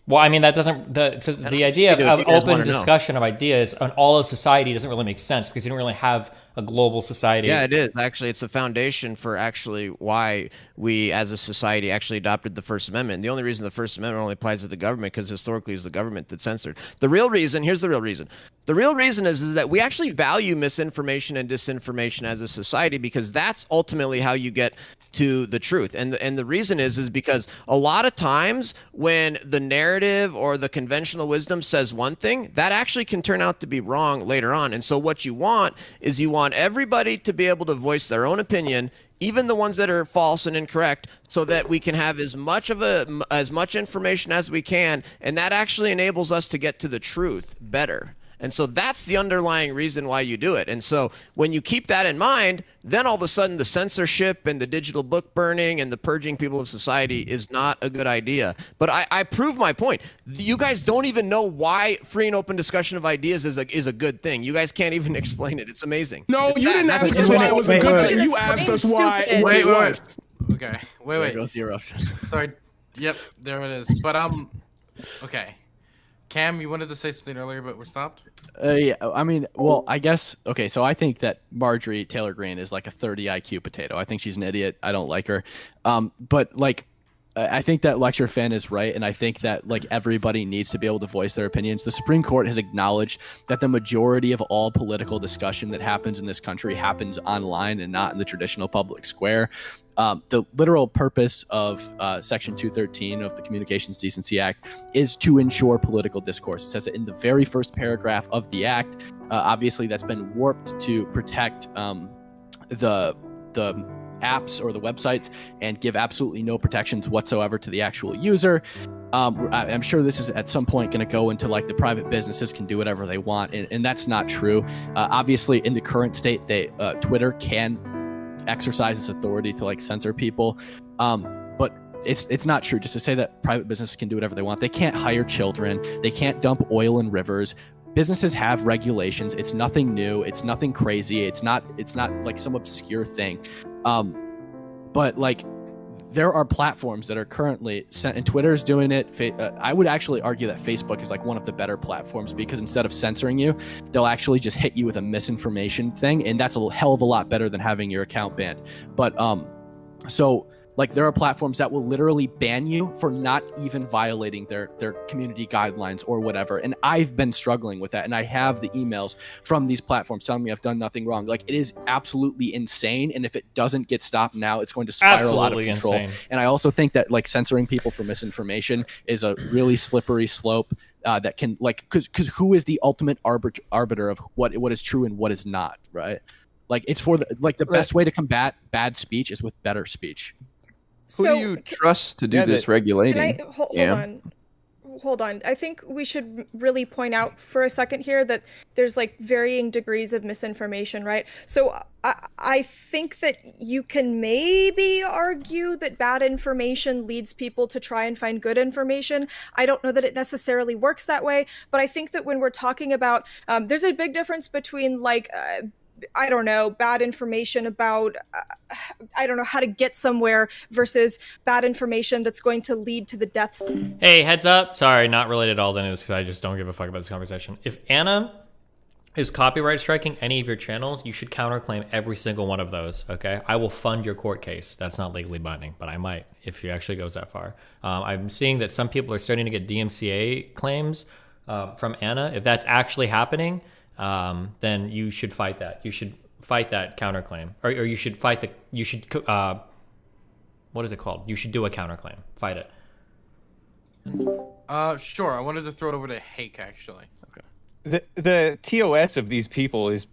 Well, I mean, that doesn't. The idea of open discussion of ideas on all of society doesn't really make sense because you don't really have a global society. Yeah, it is. Actually, it's a foundation for actually why we as a society actually adopted the First Amendment. And the only reason the First Amendment only applies to the government because historically it's the government that censored. The real reason, here's the real reason. The real reason is that we actually value misinformation and disinformation as a society because that's ultimately how you get to the truth. And the reason is because a lot of times when the narrative or the conventional wisdom says one thing, that actually can turn out to be wrong later on. And so what you want is you want everybody to be able to voice their own opinion, even the ones that are false and incorrect, so that we can have as much information as we can, and that actually enables us to get to the truth better. And so that's the underlying reason why you do it. And so when you keep that in mind, then all of a sudden the censorship and the digital book burning and the purging people of society is not a good idea. But I prove my point. You guys don't even know why free and open discussion of ideas is a good thing. You guys can't even explain it. It's amazing. No, you didn't ask us why it was a good thing. You asked us why it was. Okay, wait. There goes the eruption. Sorry. Yep, there it is. But okay. Cam, you wanted to say something earlier, but we're stopped? Yeah, I mean, well, I guess, okay, so I think that Marjorie Taylor Greene is like a 30 IQ potato. I think she's an idiot. I don't like her. But, like, I think that Lecture Fan is right, and I think that like everybody needs to be able to voice their opinions. The Supreme Court has acknowledged that the majority of all political discussion that happens in this country happens online and not in the traditional public square. The literal purpose of Section 213 of the Communications Decency Act is to ensure political discourse. It says it in the very first paragraph of the act. Obviously, that's been warped to protect the apps or the websites and give absolutely no protections whatsoever to the actual user. I'm sure this is at some point going to go into like the private businesses can do whatever they want, and that's not true. Obviously, in the current state, Twitter can exercise its authority to like censor people, but it's not true just to say that private businesses can do whatever they want. They can't hire children. They can't dump oil in rivers. Businesses have regulations. It's nothing new. It's nothing crazy. It's not like some obscure thing. But like there are platforms that are currently sent, and Twitter's doing it. I would actually argue that Facebook is like one of the better platforms, because instead of censoring you, they'll actually just hit you with a misinformation thing, and that's a hell of a lot better than having your account banned. But so like there are platforms that will literally ban you for not even violating their community guidelines or whatever. And I've been struggling with that. And I have the emails from these platforms telling me I've done nothing wrong. Like, it is absolutely insane. And if it doesn't get stopped now, it's going to spiral out of control. Insane. And I also think that like censoring people for misinformation is a really slippery slope that can like, because who is the ultimate arbiter of what is true and what is not, right? Like, it's for the best way to combat bad speech is with better speech. Who do you trust to do this regulating? Hold on. I think we should really point out for a second here that there's like varying degrees of misinformation, right? So I think that you can maybe argue that bad information leads people to try and find good information. I don't know that it necessarily works that way, but I think that when we're talking about, there's a big difference between like, I don't know, bad information about, I don't know, how to get somewhere versus bad information that's going to lead to the deaths. Hey, heads up. Sorry, not related at all to this because I just don't give a fuck about this conversation. If Anna is copyright striking any of your channels, you should counterclaim every single one of those, okay? I will fund your court case. That's not legally binding, but I might if she actually goes that far. I'm seeing that some people are starting to get DMCA claims from Anna. If that's actually happening, then you should fight that. You should fight that counterclaim, or you should fight the. You should what is it called? You should do a counterclaim. Fight it. Sure. I wanted to throw it over to Hake actually. Okay. The TOS of these people is,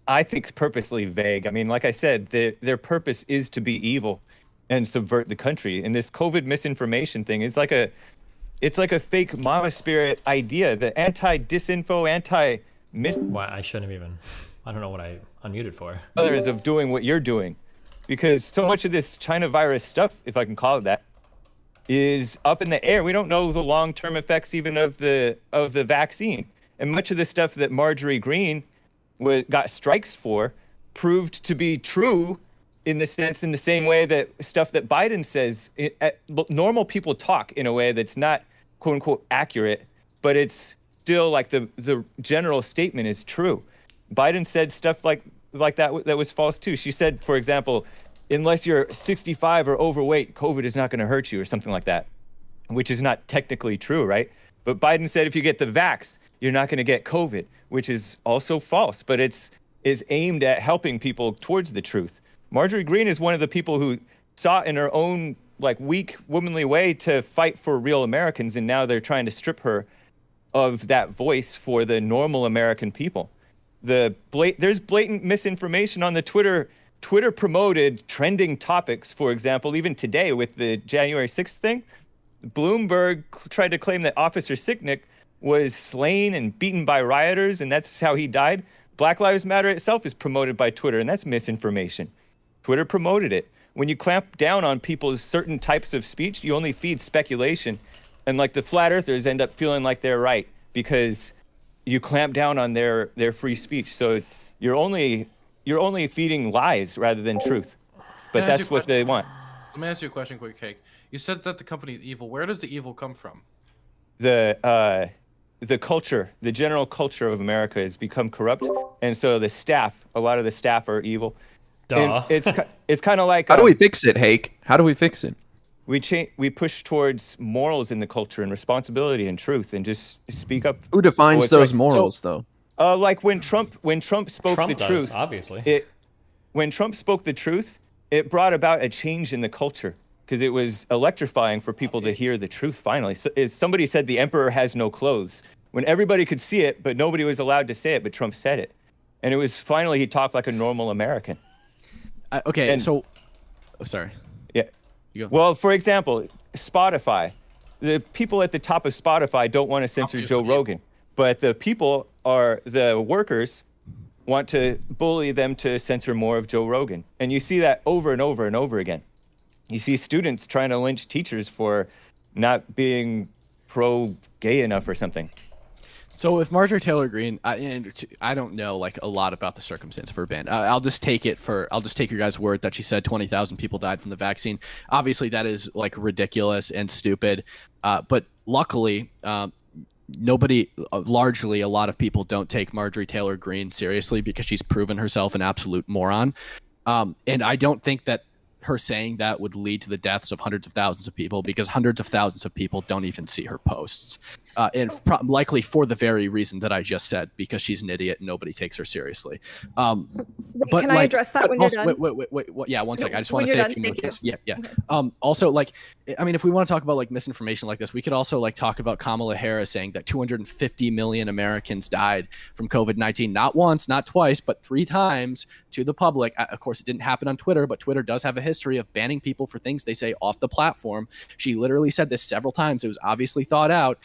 I think, purposely vague. I mean, like I said, their purpose is to be evil and subvert the country. And this COVID misinformation thing is like it's like a fake mama spirit idea. The anti-disinfo, Wow, I shouldn't have even. I don't know what I unmuted for. Others of doing what you're doing, because so much of this China virus stuff, if I can call it that, is up in the air. We don't know the long-term effects even of the vaccine, and much of the stuff that Marjorie Greene got strikes for proved to be true in the same way that stuff that Biden says. Normal people talk in a way that's not quote unquote accurate, but it's still like the general statement is true. Biden said stuff like that was false too. She said, for example, unless you're 65 or overweight, COVID is not going to hurt you or something like that, which is not technically true, right? But Biden said if you get the vax, you're not going to get COVID, which is also false, but is aimed at helping people towards the truth. Marjorie Greene is one of the people who sought in her own like weak womanly way to fight for real Americans, and now they're trying to strip her of that voice for the normal American people. There's blatant misinformation on the Twitter promoted trending topics. For example, even today with the January 6th thing, Bloomberg tried to claim that Officer Sicknick was slain and beaten by rioters, and that's how he died. Black Lives Matter itself is promoted by Twitter, and that's misinformation. Twitter promoted it. When you clamp down on people's certain types of speech, you only feed speculation. And like the flat earthers end up feeling like they're right because you clamp down on their free speech. So you're only feeding lies rather than truth. But that's what they want. Let me ask you a question, quick, Cake. You said that the company is evil. Where does the evil come from? The culture, the general culture of America has become corrupt, and so a lot of the staff are evil. Duh. And it's kind of like how do we fix it, Hake? How do we fix it? we push towards morals in the culture and responsibility and truth and just speak up. Who defines what's those right. morals, though? Like when Trump spoke Trump the does, truth, obviously. When Trump spoke the truth, it brought about a change in the culture because it was electrifying for people to hear the truth finally. So, somebody said the emperor has no clothes. When everybody could see it, but nobody was allowed to say it, but Trump said it. And it was finally he talked like a normal American. Okay, And- so... Oh, sorry. Yeah. You go. Well, for example, Spotify. The people at the top of Spotify don't want to censor Joe Rogan, but the workers want to bully them to censor more of Joe Rogan. And you see that over and over and over again. You see students trying to lynch teachers for not being pro-gay enough or something. So if Marjorie Taylor Greene, and I don't know like a lot about the circumstance of her ban. I'll just take your guys' word that she said 20,000 people died from the vaccine. Obviously, that is like ridiculous and stupid. But luckily, largely a lot of people don't take Marjorie Taylor Greene seriously because she's proven herself an absolute moron. And I don't think that her saying that would lead to the deaths of hundreds of thousands of people because hundreds of thousands of people don't even see her posts. And likely for the very reason that I just said, because she's an idiot and nobody takes her seriously. But can I address that when you're done? Wait, yeah, one second. I just When want to you're say a done, few more thank things. Yeah. Also, like, I mean, if we want to talk about like misinformation like this, we could also like talk about Kamala Harris saying that 250 million Americans died from COVID-19, not once, not twice, but 3 times to the public. Of course, it didn't happen on Twitter, but Twitter does have a history of banning people for things they say off the platform. She literally said this several times. It was obviously thought out.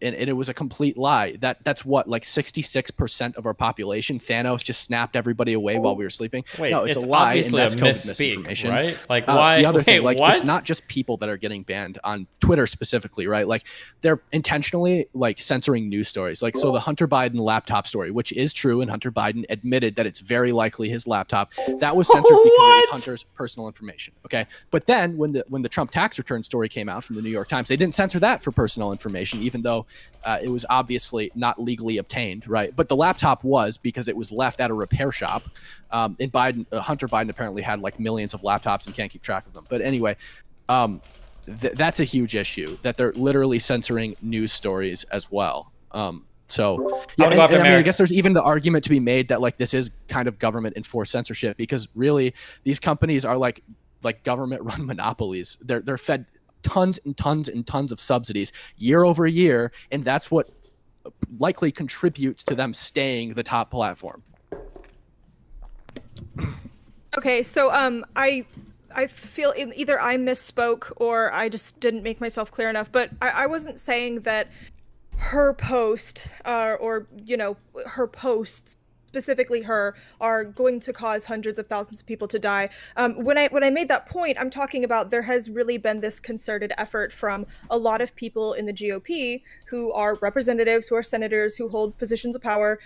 And it was a complete lie. That's what, like 66% of our population. Thanos just snapped everybody away while we were sleeping. Wait, no, it's it's a lie, and obviously that's a COVID misspeak, misinformation. right? Like, why? The other wait, thing, like, what? it's not just people that are getting banned on Twitter specifically, right? Like, they're intentionally like censoring news stories. Like, so the Hunter Biden laptop story, which is true, and Hunter Biden admitted that it's very likely his laptop, that was censored because it was Hunter's personal information. Okay, but then when the Trump tax return story came out from the New York Times, they didn't censor that for personal information, even though it was obviously not legally obtained, right? But the laptop was, because it was left at a repair shop. And Hunter Biden apparently had like millions of laptops and can't keep track of them. But anyway, that's a huge issue that they're literally censoring news stories as well. So yeah, I mean, I guess there's even the argument to be made that like this is kind of government enforced censorship, because really these companies are like government run monopolies. They're fed tons and tons and tons of subsidies year over year, and that's what likely contributes to them staying the top platform. Okay, so I feel either I misspoke or I just didn't make myself clear enough, but I wasn't saying that her post or you know, her posts, specifically her, are going to cause hundreds of thousands of people to die. When I made that point, I'm talking about there has really been this concerted effort from a lot of people in the GOP who are representatives, who are senators, who hold positions of power,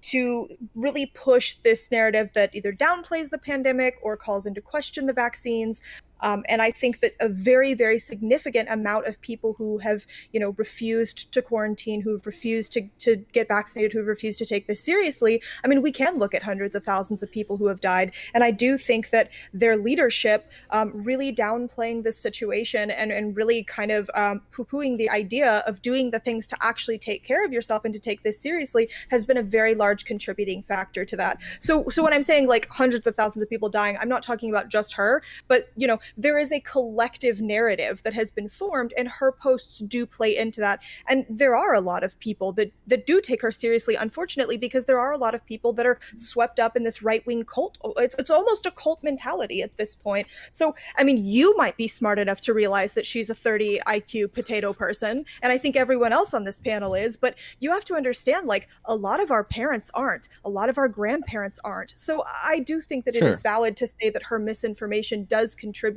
to really push this narrative that either downplays the pandemic or calls into question the vaccines. And I think that a very, very significant amount of people who have, you know, refused to quarantine, who have refused to get vaccinated, who have refused to take this seriously. I mean, we can look at hundreds of thousands of people who have died. And I do think that their leadership really downplaying this situation and really kind of poo-pooing the idea of doing the things to actually take care of yourself and to take this seriously has been a very large contributing factor to that. So when I'm saying like hundreds of thousands of people dying, I'm not talking about just her, but, you know, there is a collective narrative that has been formed, and her posts do play into that. And there are a lot of people that do take her seriously, unfortunately, because there are a lot of people that are swept up in this right-wing cult. It's almost a cult mentality at this point. So, I mean, you might be smart enough to realize that she's a 30 IQ potato person, and I think everyone else on this panel is, but you have to understand, like, a lot of our parents aren't. A lot of our grandparents aren't. So I do think that it is valid to say that her misinformation does contribute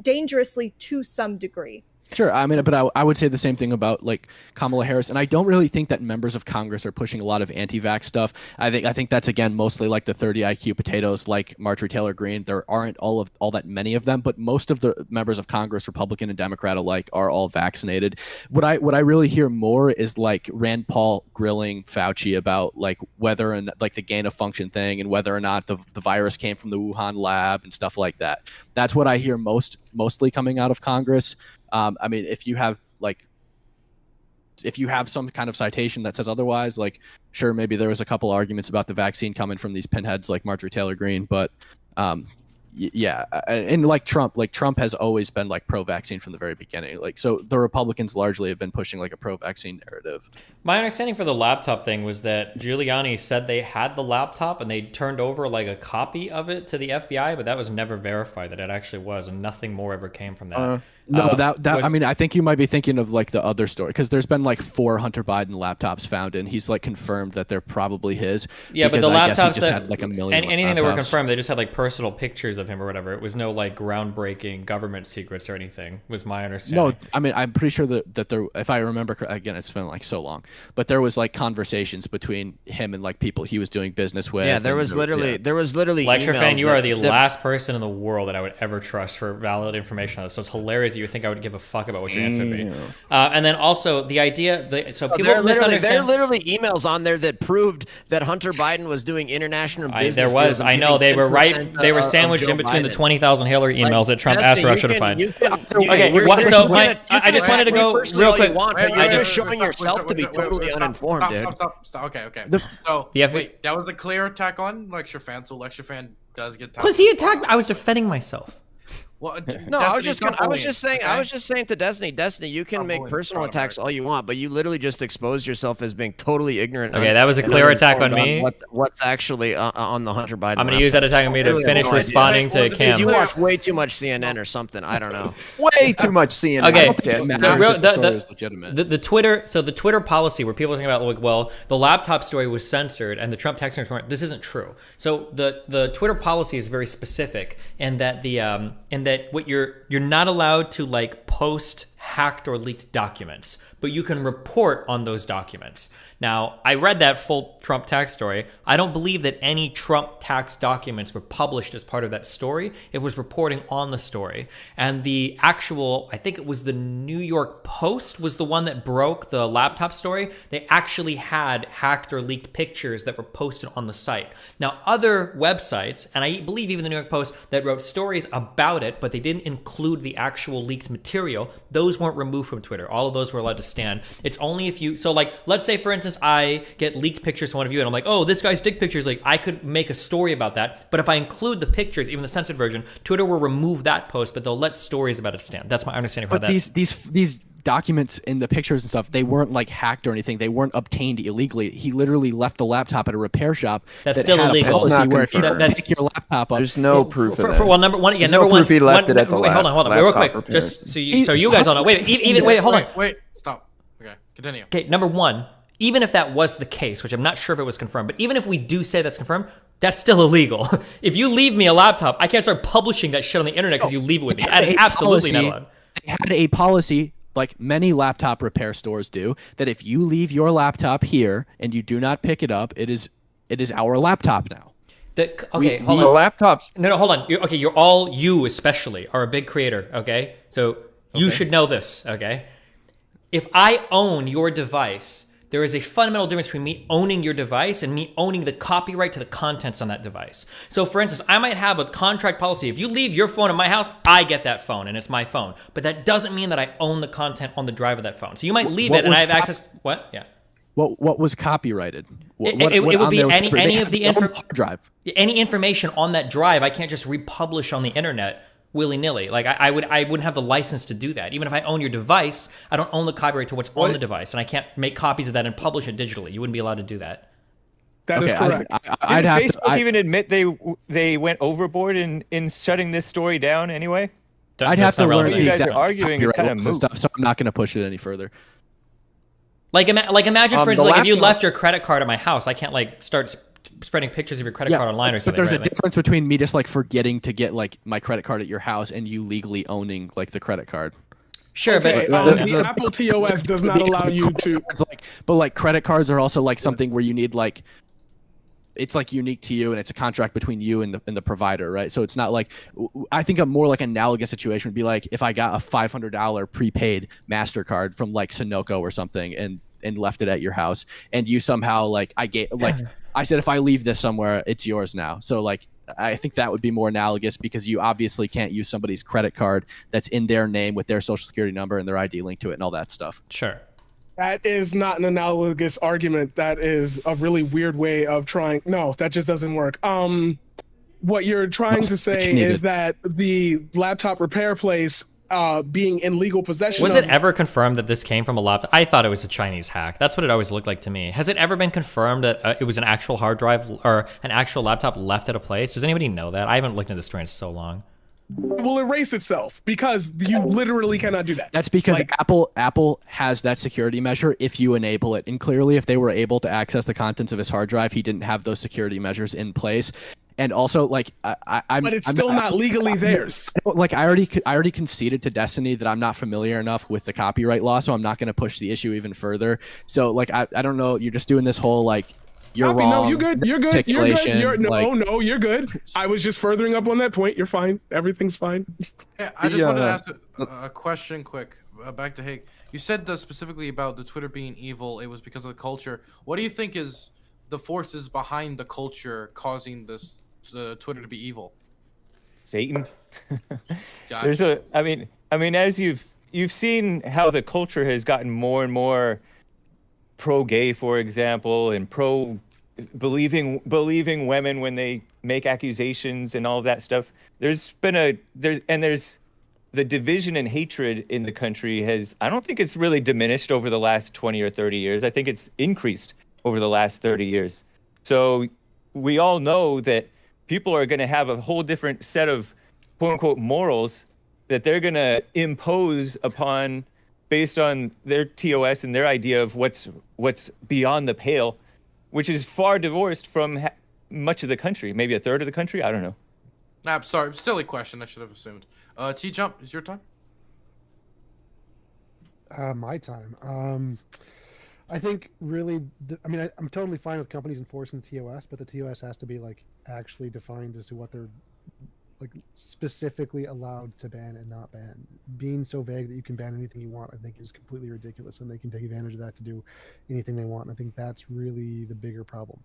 dangerously to some degree. Sure. I mean, but I would say the same thing about like Kamala Harris, and I don't really think that members of Congress are pushing a lot of anti-vax stuff. I think that's again mostly like the 30 IQ potatoes, like Marjorie Taylor Greene. There aren't all that many of them, but most of the members of Congress, Republican and Democrat alike, are all vaccinated. What I really hear more is like Rand Paul grilling Fauci about like whether and like the gain of function thing and whether or not the virus came from the Wuhan lab and stuff like that. That's what I hear most mostly coming out of Congress. I mean, if you have some kind of citation that says otherwise, like, sure, maybe there was a couple arguments about the vaccine coming from these pinheads like Marjorie Taylor Greene, but yeah, and like Trump has always been like pro-vaccine from the very beginning. Like, so the Republicans largely have been pushing like a pro-vaccine narrative. My understanding for the laptop thing was that Giuliani said they had the laptop and they turned over like a copy of it to the FBI, but that was never verified that it actually was, and nothing more ever came from that. No, I mean, I think you might be thinking of like the other story, because there's been like 4 Hunter Biden laptops found, and he's like confirmed that they're probably his. Yeah, but the laptops just had like a million. Anything laptops. that were confirmed, they just had like personal pictures of him or whatever. It was no like groundbreaking government secrets or anything. Was my understanding. No, I mean, I'm pretty sure that there, if I remember, again, it's been like so long, but there was like conversations between him and like people he was doing business with. Yeah, there was literally Lecture fan, you emails are the last person in the world that I would ever trust for valid information on this. So it's hilarious that you would think I would give a fuck about what your answer would be. And then also the idea, so people misunderstand. There are literally emails on there that proved that Hunter Biden was doing international business. There was, I know, they were right. They were sandwiched in between the 20,000 Hillary emails that Trump asked Russia to find. Okay, so I just wanted to go real quick. You're just showing yourself to be totally uninformed, dude. Stop. Okay. So wait, that was a clear attack on Lecture Fan. So Lecture Fan does get because he attacked. I was defending myself. Well, no, I was just saying to Destiny, you can make personal attacks all you want, but you literally just exposed yourself as being totally ignorant. Okay, that was a clear attack on me. What's actually on the Hunter Biden? I'm going to use that attack on me to finish responding to Cam. You watch way too much CNN or something. I don't know. Way too much CNN. Okay, the Twitter. So the Twitter policy where people are talking about like, well, the laptop story was censored and the Trump text messages weren't. This isn't true. So the Twitter policy is very specific, and that what you're not allowed to like post hacked or leaked documents, but you can report on those documents. Now, I read that full Trump tax story. I don't believe that any Trump tax documents were published as part of that story. It was reporting on the story. And the actual, I think it was the New York Post was the one that broke the laptop story. They actually had hacked or leaked pictures that were posted on the site. Now, other websites, and I believe even the New York Post, that wrote stories about it, but they didn't include the actual leaked material, those weren't removed from Twitter. All of those were allowed to stand. It's only if you, so like, let's say for instance, I get leaked pictures from one of you and I'm like, oh, this guy's dick pictures, like I could make a story about that. But if I include the pictures, even the censored version, Twitter will remove that post, but they'll let stories about it stand. That's my understanding of how that. These documents in the pictures and stuff, they weren't like hacked or anything. They weren't obtained illegally. He literally left the laptop at a repair shop. That's still illegal. That's not where if you pick your laptop up. There's no proof of that. Well, number one, There's no proof he left it at the wait, hold on, real quick. Just so you guys all know. Wait, hold on. Wait, stop. Okay, continue. Okay, number one, even if that was the case, which I'm not sure if it was confirmed, but even if we do say that's confirmed, that's still illegal. If you leave me a laptop, I can't start publishing that shit on the internet because you leave it with me. That is absolutely not allowed. They had a policy, like many laptop repair stores do, that if you leave your laptop here and you do not pick it up, it is our laptop now. Hold on. Laptops. No, hold on. You especially are a big creator. Okay, so you should know this. Okay, if I own your device, there is a fundamental difference between me owning your device and me owning the copyright to the contents on that device. So for instance, I might have a contract policy. If you leave your phone in my house, I get that phone and it's my phone. But that doesn't mean that I own the content on the drive of that phone. So you might leave it and I have access. What? Yeah. What was copyrighted? It would be any of the drive. Any information on that drive. I can't just republish on the internet willy-nilly. Like I wouldn't have the license to do that. Even if I own your device, I don't own the copyright to what's on the device, and I can't make copies of that and publish it digitally. You wouldn't be allowed to do that. That is correct. Did Facebook even admit they went overboard in shutting this story down anyway? I'd have to learn. What you guys are arguing is kind of moot. Stuff, so I'm not going to push it any further. Like imagine for instance, like if you left your credit card at my house, I can't like start spreading pictures of your credit card online or something. But there's right? a difference between me just like forgetting to get like my credit card at your house and you legally owning like the credit card. Sure, okay, but the Apple TOS does not allow you to. But like credit cards are also like something where you need like, it's like unique to you and it's a contract between you and the provider, right? So it's not like, I think a more like analogous situation would be like if I got a $500 prepaid MasterCard from like Sunoco or something and left it at your house and you somehow like I said if I leave this somewhere, it's yours now. So like I think that would be more analogous because you obviously can't use somebody's credit card that's in their name with their social security number and their ID linked to it and all that stuff. Sure. That is not an analogous argument. That is a really weird way of trying. No, that just doesn't work. What you're trying to say is that the laptop repair place being in legal possession. Was it ever confirmed that this came from a laptop? I thought it was a Chinese hack. That's what it always looked like to me. Has it ever been confirmed that it was an actual hard drive or an actual laptop left at a place? Does anybody know that? I haven't looked into this story in so long. It will erase itself because you literally cannot do that. That's because Apple has that security measure if you enable it. And clearly, if they were able to access the contents of his hard drive, he didn't have those security measures in place. And also, like, but it's still not legally theirs. Like, I already conceded to Destiny that I'm not familiar enough with the copyright law, so I'm not going to push the issue even further. So, like, I don't know. You're just doing this whole like. You're wrong. No, you're good. You're good. You're good. No, you're good. I was just furthering up on that point. You're fine. Everything's fine. Yeah, I just wanted to ask a question quick. Back to Hake. You said specifically about the Twitter being evil. It was because of the culture. What do you think is the forces behind the culture causing this Twitter to be evil? Satan. Gotcha. There's I mean, as you've seen how the culture has gotten more and more pro-gay, for example, and pro-believing women when they make accusations and all of that stuff. There's the division and hatred in the country I don't think it's really diminished over the last 20 or 30 years. I think it's increased over the last 30 years. So we all know that people are going to have a whole different set of quote-unquote morals that they're going to impose upon based on their TOS and their idea of what's beyond the pale, which is far divorced from much of the country, maybe a third of the country. I don't know. I'm sorry, silly question. I should have assumed. T-Jump, is your time? My time. I think really, I'm totally fine with companies enforcing the TOS, but the TOS has to be like actually defined as to what they're like specifically allowed to ban and not ban. Being so vague that you can ban anything you want, I think, is completely ridiculous, and they can take advantage of that to do anything they want. And I think that's really the bigger problem.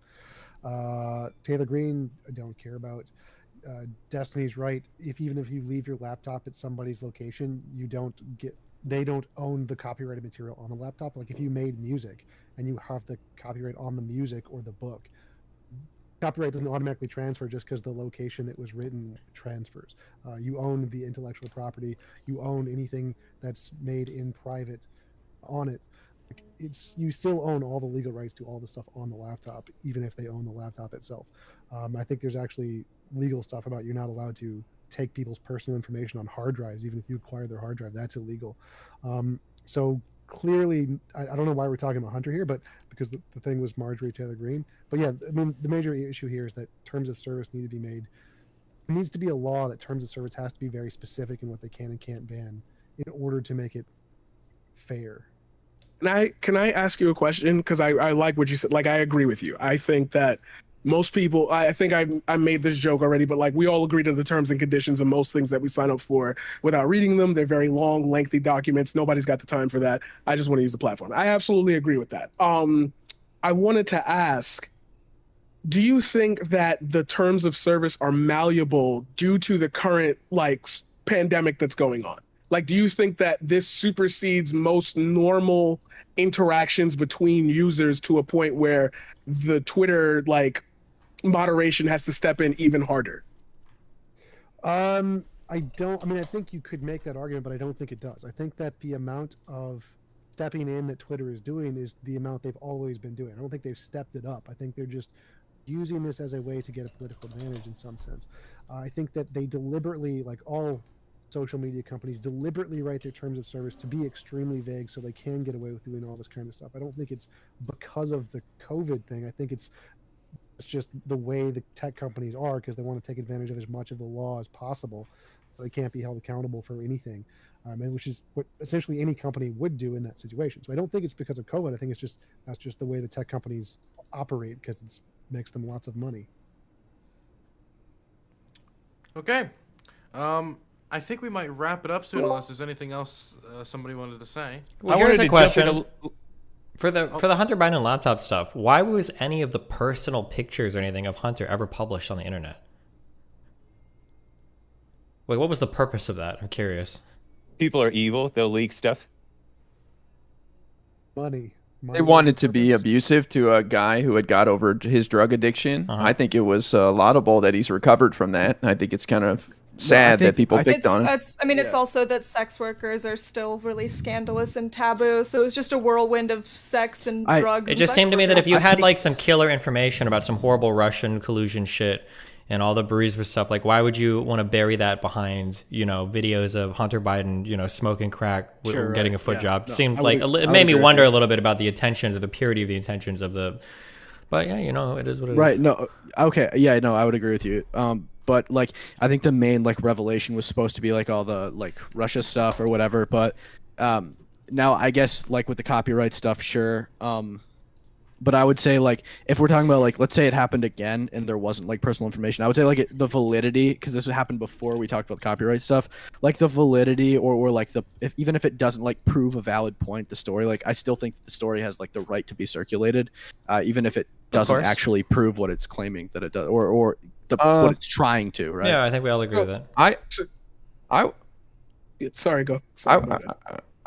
Taylor Green, I don't care about. Destiny's right. Even if you leave your laptop at somebody's location, they don't own the copyrighted material on the laptop. Like if you made music and you have the copyright on the music or the book, copyright doesn't automatically transfer just because the location it was written transfers. You own the intellectual property. You own anything that's made in private on it. You still own all the legal rights to all the stuff on the laptop, even if they own the laptop itself. I think there's actually legal stuff about you're not allowed to take people's personal information on hard drives, even if you acquire their hard drive. That's illegal. So clearly, I don't know why we're talking about Hunter here, but because the thing was Marjorie Taylor Greene. But yeah, I mean, the major issue here is that terms of service need to be made. It needs to be a law that terms of service has to be very specific in what they can and can't ban in order to make it fair. Can I ask you a question? Because I like what you said. Like, I agree with you. I think that most people, I think I made this joke already, but like we all agree to the terms and conditions of most things that we sign up for without reading them. They're very long, lengthy documents. Nobody's got the time for that. I just want to use the platform. I absolutely agree with that. I wanted to ask, do you think that the terms of service are malleable due to the current like pandemic that's going on? Like, do you think that this supersedes most normal interactions between users to a point where the Twitter like moderation has to step in even harder? I think you could make that argument, but I don't think it does. I think that the amount of stepping in that Twitter is doing is the amount they've always been doing. I don't think they've stepped it up. I think they're just using this as a way to get a political advantage in some sense. I think that they deliberately, like all social media companies, deliberately write their terms of service to be extremely vague so they can get away with doing all this kind of stuff. I don't think it's because of the COVID thing. I think it's just the way the tech companies are, because they want to take advantage of as much of the law as possible. They can't be held accountable for anything, and which is what essentially any company would do in that situation. So I don't think it's because of COVID. I think that's just the way the tech companies operate, because it makes them lots of money. Okay. I think we might wrap it up soon, unless there's anything else somebody wanted to say. Well, here's a question. For the Hunter Biden laptop stuff, why was any of the personal pictures or anything of Hunter ever published on the internet? Wait, what was the purpose of that? I'm curious. People are evil. They'll leak stuff. Money. They wanted to be abusive to a guy who had got over his drug addiction. I think it was laudable that he's recovered from that. I think it's kind of sad that people picked on him. It's also that sex workers are still really scandalous and taboo. So it's just a whirlwind of sex and drugs. It just seemed to me that if you had like some killer information about some horrible Russian collusion shit and all the Burisma stuff, like why would you want to bury that behind, videos of Hunter Biden, smoking crack, getting a foot job? Seemed like it made me wonder a little bit about the intentions or the purity of the intentions of the. But yeah, it is what it is. Right. No. Okay. Yeah. No, I would agree with you. But like, I think the main like revelation was supposed to be like all the like Russia stuff or whatever. But now I guess like with the copyright stuff, sure. But I would say like if we're talking about like let's say it happened again and there wasn't like personal information, I would say like the validity, because this happened before we talked about the copyright stuff, like the validity or like even if it doesn't like prove a valid point, the story, like I still think the story has like the right to be circulated, even if it doesn't actually prove what it's claiming that it does or what it's trying to, right? Yeah, I think we all agree with that. Sorry, go.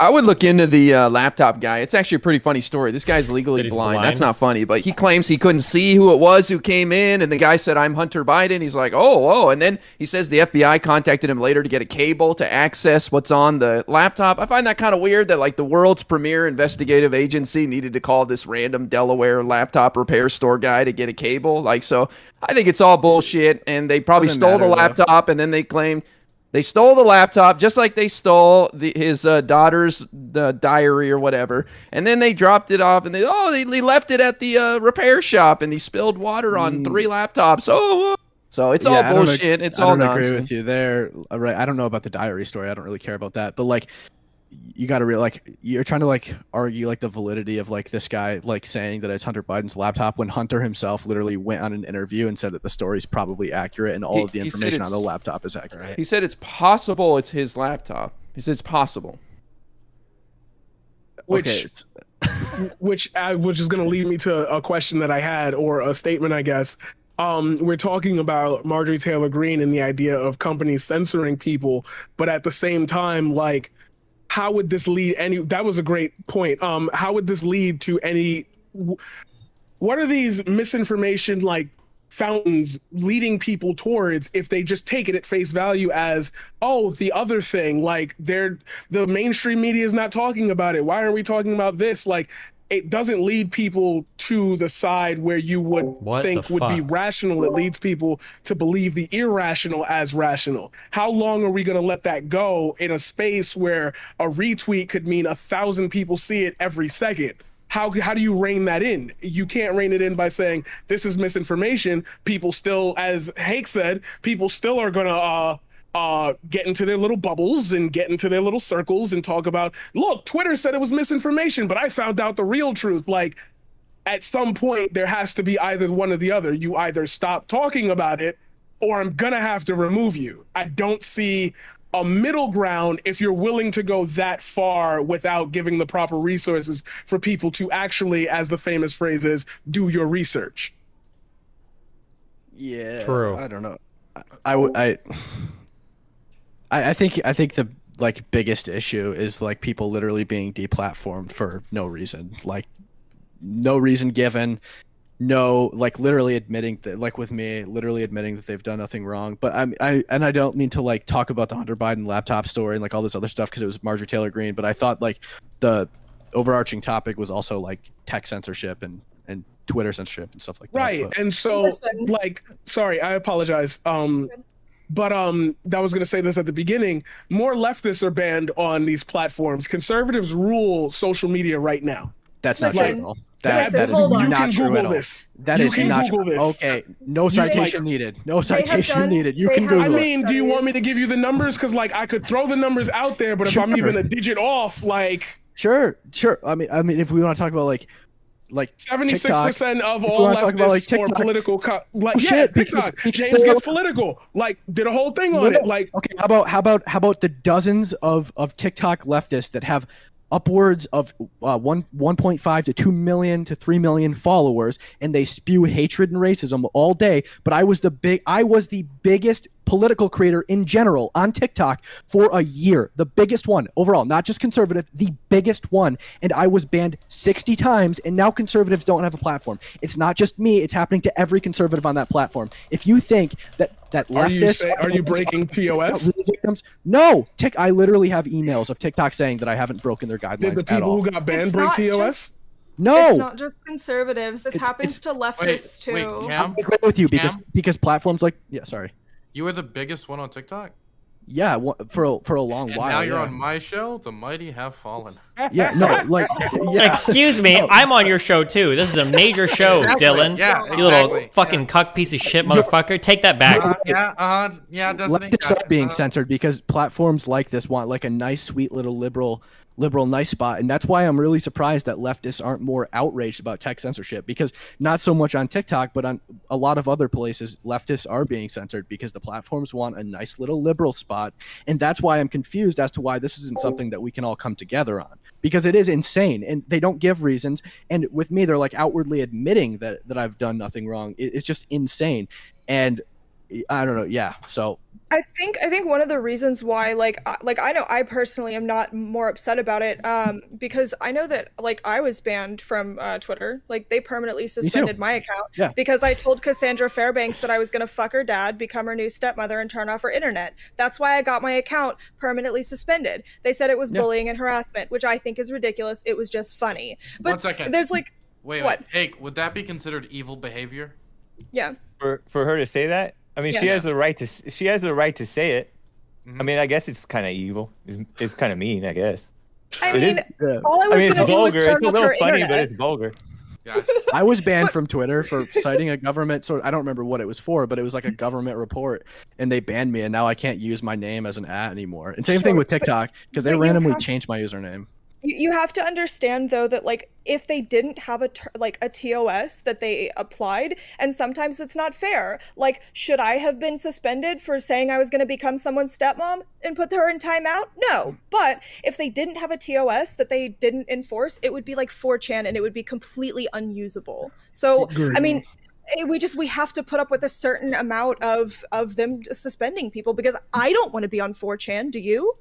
I would look into the laptop guy. It's actually a pretty funny story. This guy's legally blind. That's not funny, but he claims he couldn't see who it was who came in, and the guy said, "I'm Hunter Biden." He's like, "Oh," and then he says the FBI contacted him later to get a cable to access what's on the laptop. I find that kind of weird that like the world's premier investigative agency needed to call this random Delaware laptop repair store guy to get a cable. Like, so I think it's all bullshit, and they probably stole the laptop, and then they claimed they stole the laptop just like they stole his daughter's diary or whatever, and then they dropped it off and they left it at the repair shop and he spilled water on 3 laptops. So it's all bullshit. It's all nonsense. I agree with you there. Right. I don't know about the diary story. I don't really care about that. But like, you got to you're trying to like argue like the validity of like this guy like saying that it's Hunter Biden's laptop when Hunter himself literally went on an interview and said that the story's probably accurate and all of the information on the laptop is accurate. He said it's possible it's his laptop. He said it's possible. Which is going to lead me to a question that I had, or a statement, I guess. We're talking about Marjorie Taylor Greene and the idea of companies censoring people, but at the same time, like, how would this lead that was a great point. How would this lead to what are these misinformation like fountains leading people towards if they just take it at face value as, oh, the other thing, like the mainstream media is not talking about it. Why aren't we talking about this? Like, it doesn't lead people to the side where you would think would be rational. It leads people to believe the irrational as rational. How long are we going to let that go in a space where a retweet could mean 1,000 people see it every second? How do you rein that in? You can't rein it in by saying this is misinformation. People still, as Hake said, people still are going to get into their little bubbles and get into their little circles and talk about, look, Twitter said it was misinformation, but I found out the real truth. Like, at some point, there has to be either one or the other. You either stop talking about it or I'm gonna have to remove you. I don't see a middle ground if you're willing to go that far without giving the proper resources for people to actually, as the famous phrase is, do your research. Yeah. True. I don't know. I think the like biggest issue is like people literally being deplatformed for no reason, like no reason given, no, like literally admitting that, like with me, literally admitting that they've done nothing wrong. But I don't mean to like talk about the Hunter Biden laptop story and like all this other stuff because it was Marjorie Taylor Greene, but I thought like the overarching topic was also like tech censorship and Twitter censorship and stuff like that. Right, and so like, sorry, I apologize. But that was going to say this at the beginning. More leftists are banned on these platforms. Conservatives rule social media right now. That's not true at all. That is not true at all. That is not true. Okay, no citation needed. No citation needed. You can Google it. I mean, do you want me to give you the numbers? Because like I could throw the numbers out there, but if I'm even a digit off, like sure. I mean, if we want to talk about like 76% of all leftists or political, TikTok. James gets political. Like, did a whole thing on it. Like, okay, how about the dozens of TikTok leftists that have upwards of 1.5 to 2 million to 3 million followers, and they spew hatred and racism all day. But I was the biggest political creator in general on TikTok for a year. The biggest one overall, not just conservative, the biggest one. And I was banned 60 times, and now conservatives don't have a platform. It's not just me. It's happening to every conservative on that platform. If you think that leftists... Are you breaking TOS? Victims, no. I literally have emails of TikTok saying that I haven't broken their guidelines Did the at people all. who got banned break TOS? No. It's not just conservatives. This happens to leftists too. I agree with you because platforms like sorry. You were the biggest one on TikTok. Yeah, for a long And while. now you're yeah. on my show. The mighty have fallen. Yeah, no, like. Yeah. Excuse me, I'm on your show too. This is a major show, Exactly, Dylan. yeah, You little exactly, fucking cuck piece of shit, motherfucker. Take that back. Destiny. Leftists are being censored because platforms like this want like a nice, sweet little liberal nice spot, and that's why I'm really surprised that leftists aren't more outraged about tech censorship, because not so much on TikTok but on a lot of other places leftists are being censored because the platforms want a nice little liberal spot. And that's why I'm confused as to why this isn't something that we can all come together on, because it is insane and they don't give reasons. And with me, they're like outwardly admitting that I've done nothing wrong. It's just insane. And I don't know. Yeah. So I think one of the reasons why like I know I personally am not more upset about it because I know that like I was banned from Twitter. Like they permanently suspended my account because I told Cassandra Fairbanks that I was going to fuck her dad, become her new stepmother, and turn off her internet. That's why I got my account permanently suspended. They said it was bullying and harassment, which I think is ridiculous. It was just funny. But 1 second. there's like wait. Hey, would that be considered evil behavior? Yeah. For her to say that, I mean, Yes. she has the right to say it. I mean, I guess it's kind of evil. It's kind of mean, I guess. I It mean, is- all I was it's going to do was vulgar. turn It's a off little her funny, internet. but it's vulgar. I was banned from Twitter for citing a government sort. I don't remember what it was for, but it was like a government report, and they banned me, and now I can't use my name as an @ anymore. And same thing with TikTok because they but you randomly have- changed my username. You have to understand though that like if they didn't have a TOS that they applied, and sometimes it's not fair. Like, should I have been suspended for saying I was going to become someone's stepmom and put her in timeout? No. But if they didn't have a TOS that they didn't enforce, it would be like 4chan and it would be completely unusable. So I mean, we have to put up with a certain amount of them suspending people, because I don't want to be on 4chan. Do you?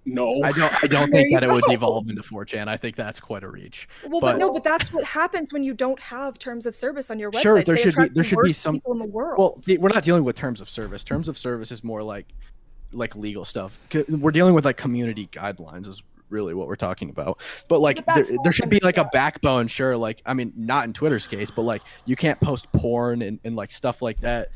No, I don't think that it would devolve into 4chan. I think that's quite a reach. Well, but that's what happens when you don't have terms of service on your website. Sure, there They should attract be the worst some people in the world. Well, we're not dealing with terms of service. Terms of service is more like legal stuff. We're dealing with like community guidelines is really what we're talking about. But like there should be like a backbone, sure. Like I mean, not in Twitter's case, but like you can't post porn and like stuff like that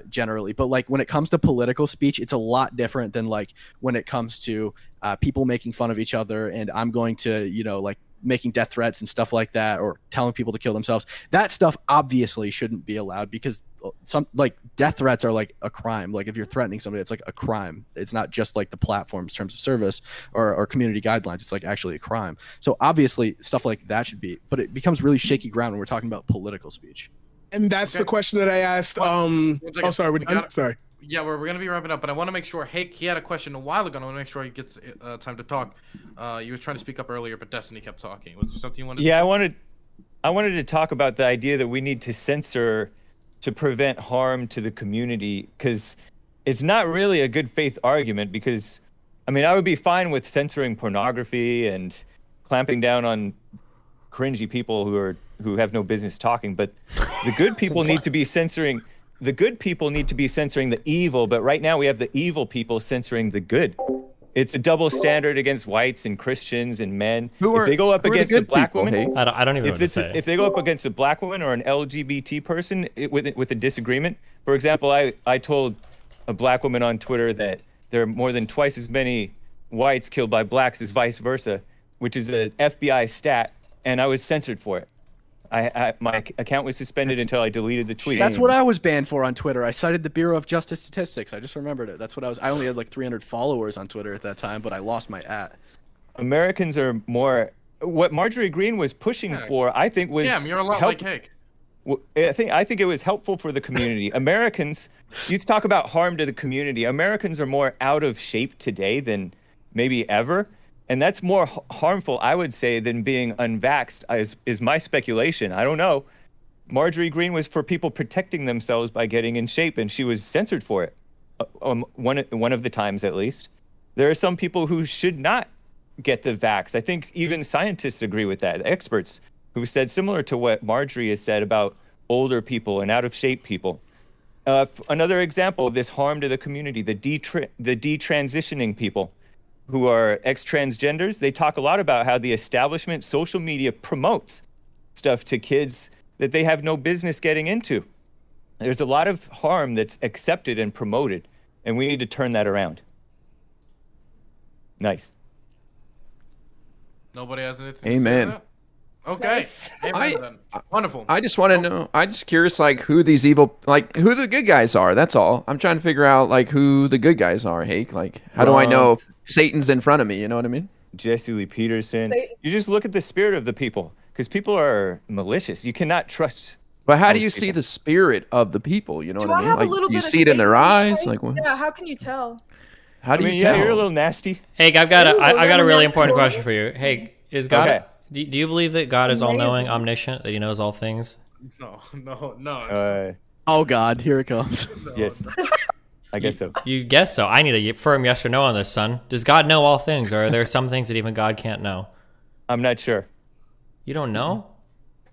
generally. But like when it comes to political speech, it's a lot different than like when it comes to people making fun of each other, and I'm going to, you know, like making death threats and stuff like that, or telling people to kill themselves. That stuff obviously shouldn't be allowed, because some like death threats are like a crime. Like if you're threatening somebody, it's like a crime. It's not just like the platform's terms of service or community guidelines. It's like actually a crime. So obviously stuff like that should be, but it becomes really shaky ground when we're talking about political speech. And that's the question that I asked. Oh, sorry. We're done? Sorry. Yeah, we're going to be wrapping up, but I want to make sure, he had a question a while ago, and I want to make sure he gets time to talk. You were trying to speak up earlier, but Destiny kept talking. Was there something you wanted to say? I wanted to talk about the idea that we need to censor to prevent harm to the community, because it's not really a good faith argument. Because I mean, I would be fine with censoring pornography and clamping down on cringy people who have no business talking, but the good people need to be censoring. The good people need to be censoring the evil, but right now we have the evil people censoring the good. It's a double standard against whites and Christians and men. If they go up against a black woman, I don't even know what to say. If they go up against a black woman or an LGBT person with a disagreement, for example, I told a black woman on Twitter that there are more than twice as many whites killed by blacks as vice versa, which is an FBI stat, and I was censored for it. My account was suspended until I deleted the tweet. That's what I was banned for on Twitter. I cited the Bureau of Justice Statistics. I just remembered it. That's what I only had like 300 followers on Twitter at that time, but I lost my @ Americans are more, what Marjorie Greene was pushing for, I think was you're a lot like Hank. I think it was helpful for the community. Americans, you talk about harm to the community. Americans are more out of shape today than maybe ever. And that's more harmful, I would say, than being unvaxxed, is my speculation. I don't know. Marjorie Greene was for people protecting themselves by getting in shape, and she was censored for it. one of the times at least, there are some people who should not get the vax. I think even scientists agree with that, experts who said similar to what Marjorie has said about older people and out of shape people. Another example of this harm to the community, the detransitioning people who are ex-transgenders, they talk a lot about how the establishment social media promotes stuff to kids that they have no business getting into. There's a lot of harm that's accepted and promoted, and we need to turn that around. Nice. Nobody has anything Amen. to say to that? Okay. Amen, then. Wonderful. I just want to know. I just curious, like who these evil, like who the good guys are. That's all. I'm trying to figure out like who the good guys are. Hake, like how do I know Satan's in front of me? You know what I mean? Jesse Lee Peterson. You just look at the spirit of the people, because people are malicious. You cannot trust. But how do you see the spirit of the people? You know what I mean? Like, do you see it in their eyes? Like, what? Yeah, how can you tell? How do you tell? Yeah, you're a little nasty. Hey, I've got a really important question for you. Hey, is God? Okay. Do you believe that God is all-knowing, omniscient, that He knows all things? No. Oh God, here it comes. Yes, I guess so. You guess so. I need a firm yes or no on this, son. Does God know all things, or are there some things that even God can't know? I'm not sure. You don't know?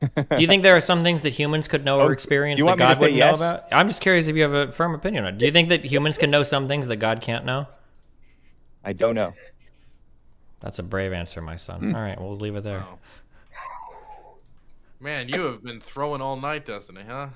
Do you think there are some things that humans could know or experience that God wouldn't know about? I'm just curious if you have a firm opinion on it. Do you think that humans can know some things that God can't know? I don't know. That's a brave answer, my son. All right, we'll leave it there. Wow. Man, you have been throwing all night, Destiny, huh?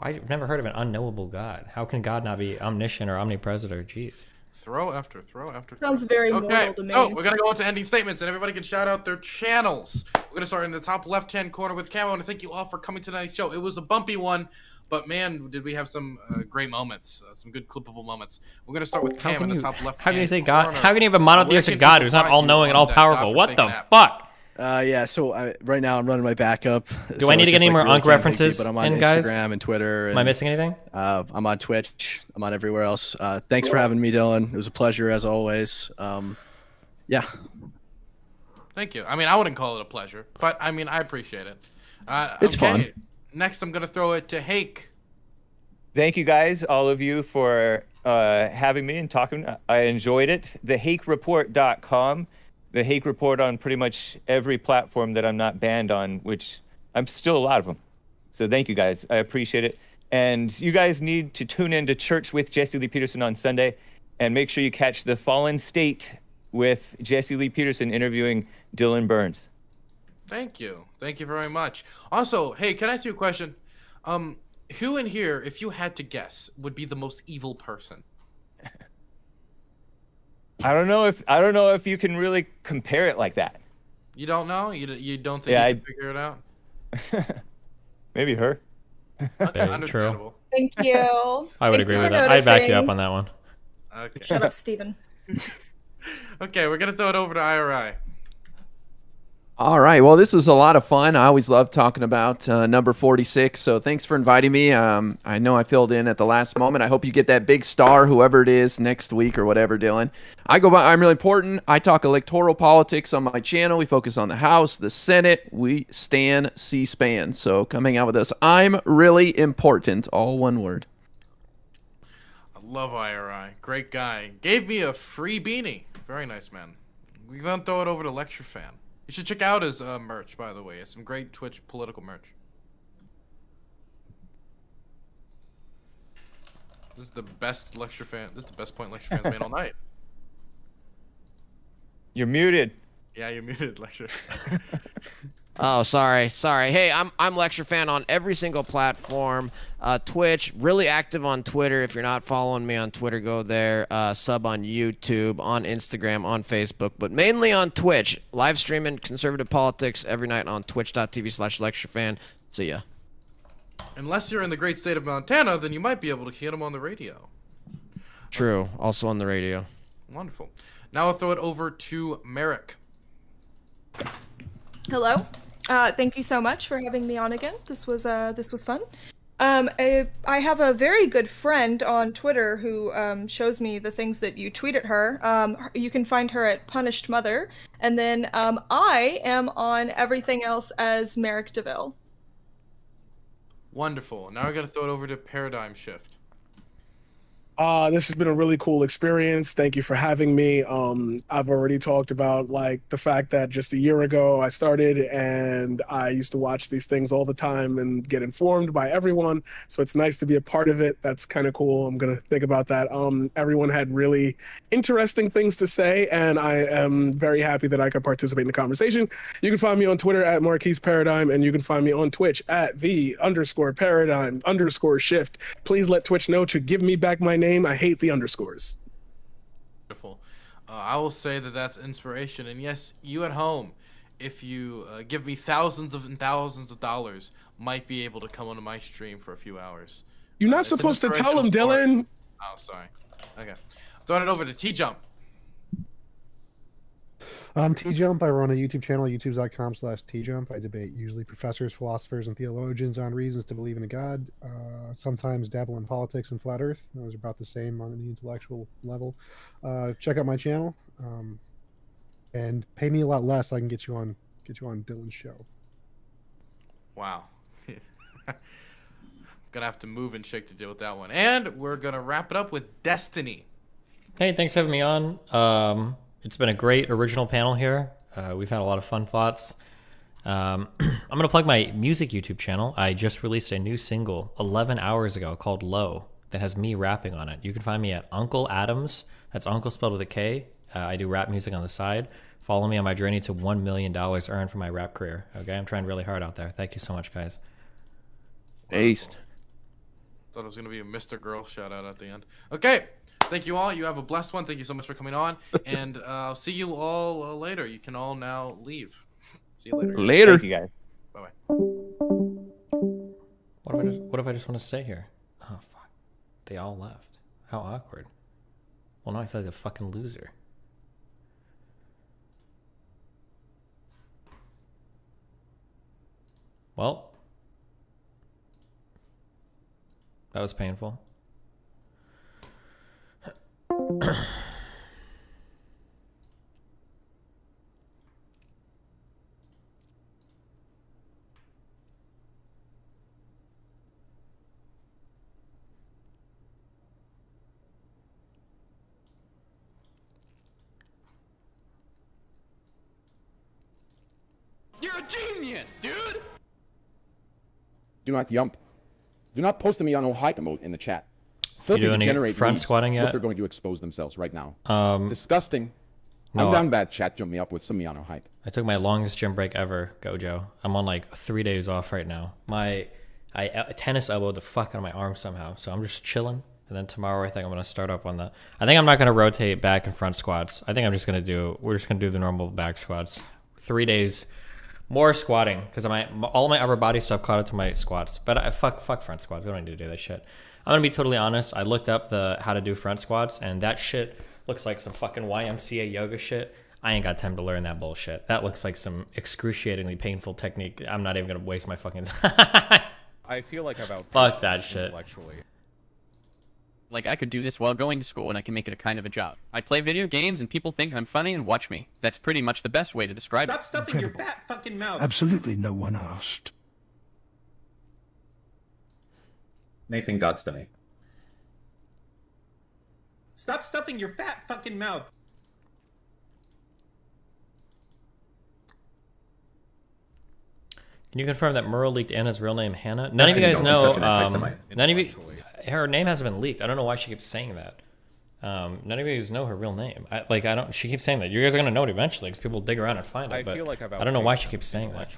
I've never heard of an unknowable God. How can God not be omniscient or omnipresent or jeez? Throw after throw after throw. Sounds very moral to me. So we're gonna go into ending statements, and everybody can shout out their channels. We're gonna start in the top left-hand corner with Cam. I want to thank you all for coming to tonight's show. It was a bumpy one, but man, did we have some great moments, some good clippable moments. We're gonna start with Cam in the top left. How can you say God? How can you have a monotheistic God who's not all-knowing and all-powerful? What the fuck? Yeah, so right now I'm running my backup. Do I need to get any more Unk references but I'm on in, Instagram guys? and Twitter. Am I missing anything? I'm on Twitch. I'm on everywhere else. Thanks for having me, Dylan. It was a pleasure as always. Yeah. Thank you. I mean, I wouldn't call it a pleasure, but I mean, I appreciate it. It's fun. Next, I'm gonna throw it to Hake. Thank you guys, all of you, for having me and talking. I enjoyed it. TheHakeReport.com. The Hake Report on pretty much every platform that I'm not banned on, which I'm still a lot of them. So thank you guys. I appreciate it. And you guys need to tune in to Church with Jesse Lee Peterson on Sunday, and make sure you catch The Fallen State with Jesse Lee Peterson interviewing Dylan Burns. Thank you. Thank you very much. Also, hey, can I ask you a question? Who in here, if you had to guess, would be the most evil person? I don't know if you can really compare it like that. You don't know? You don't think you can figure it out? Maybe her. Okay, understandable. Thank you. I would agree with that. I'd back you up on that one. Okay. Shut up, Steven. Okay, we're gonna throw it over to IRI. All right. Well, this was a lot of fun. I always love talking about number 46. So thanks for inviting me. I know I filled in at the last moment. I hope you get that big star, whoever it is, next week or whatever, Dylan. I go by I'm Really Important. I talk electoral politics on my channel. We focus on the House, the Senate. We stand C-SPAN. So come hang out with us. I'm Really Important. All one word. I love IRI. Great guy. Gave me a free beanie. Very nice, man. We're gonna throw it over to Lecture Fan. You should check out his merch, by the way. He has some great Twitch political merch. This is the best Lecture Fan. This is the best point Lecture Fan's made all night. You're muted. Yeah, you're muted, Lecture. Oh, sorry. Hey, I'm Lecture Fan on every single platform. Twitch, really active on Twitter. If you're not following me on Twitter, go there. Sub on YouTube, on Instagram, on Facebook, but mainly on Twitch. Live streaming conservative politics every night on twitch.tv/lecturefan. See ya. Unless you're in the great state of Montana, then you might be able to hear him on the radio. True. Also on the radio. Wonderful. Now I'll throw it over to Merrick. Hello. Thank you so much for having me on again. This was fun. I have a very good friend on Twitter who shows me the things that you tweet at her. You can find her at Punished Mother, and then I am on everything else as Merrick DeVille. Wonderful. Now I got to throw it over to Paradigm Shift. This has been a really cool experience. Thank you for having me. I've already talked about like the fact that just a year ago I started and I used to watch these things all the time and get informed by everyone. So it's nice to be a part of it. That's kind of cool. I'm gonna think about that. Everyone had really interesting things to say, and I am very happy that I could participate in the conversation. You can find me on Twitter at Marquise Paradigm, and you can find me on Twitch at the_paradigm_shift. Please let Twitch know to give me back my name. I hate the underscores. Beautiful. I will say that that's inspiration. And yes, you at home, if you give me thousands and thousands of dollars, might be able to come onto my stream for a few hours. You're not supposed to tell him, Dylan. Oh, sorry. Okay. Throwing it over to T-Jump. I'm T-Jump. I run a YouTube channel, youtube.com/TJump. I debate usually professors, philosophers, and theologians on reasons to believe in a God. Sometimes dabble in politics and flat earth. Those are about the same on the intellectual level. Check out my channel and pay me a lot less. I can get you on Dylan's show. Wow. Gonna have to move and shake to deal with that one. And we're gonna wrap it up with Destiny. Hey, thanks for having me on. It's been a great original panel here. We've had a lot of fun thoughts. I'm going to plug my music YouTube channel. I just released a new single 11 hours ago called Low that has me rapping on it. You can find me at Uncle Adams. That's Uncle spelled with a K. I do rap music on the side. Follow me on my journey to $1 million earned from my rap career. Okay, I'm trying really hard out there. Thank you so much, guys. Aced. Thought it was going to be a Mr. Girl shout out at the end. Okay. Thank you all. You have a blessed one. Thank you so much for coming on. And I'll see you all later. You can all now leave. See you later. Later. Thank you, guys. Bye-bye. What if I just want to stay here? Oh, fuck. They all left. How awkward. Well, now I feel like a fucking loser. Well. That was painful. You're a genius, dude! Do not yump. Do not post me on no hype mode in the chat. You do any front squatting yet? Look, they're going to expose themselves right now. Disgusting. No, I'm down bad, chat. Jump me up with some Miano hype. I took my longest gym break ever, Gojo. I'm on like 3 days off right now. I tennis elbowed the fuck out of my arm somehow, so I'm just chilling. And then tomorrow I think I'm gonna start up on the. I think I'm not gonna rotate back and front squats. I think I'm just gonna do. We're just gonna do the normal back squats. 3 days more squatting because all my upper body stuff caught up to my squats. But fuck front squats. We don't need to do that shit. I'm gonna be totally honest. I looked up how to do front squats, and that shit looks like some fucking YMCA yoga shit. I ain't got time to learn that bullshit. That looks like some excruciatingly painful technique. I'm not even gonna waste my fucking time. I feel like I've fuck that shit. Intellectually. Like, I could do this while going to school, and I can make it a kind of a job. I play video games, and people think I'm funny and watch me. That's pretty much the best way to describe it. Stop stuffing your fat fucking mouth. Absolutely no one asked. Nathan Godstone. Stop stuffing your fat fucking mouth. Can you confirm that Merle leaked Anna's real name, Hannah? None of you guys know. None of you. Her name hasn't been leaked. I don't know why she keeps saying that. None of you guys know her real name. I don't. She keeps saying that. You guys are gonna know it eventually because people dig around and find it. But feel like I don't know why she keeps saying that.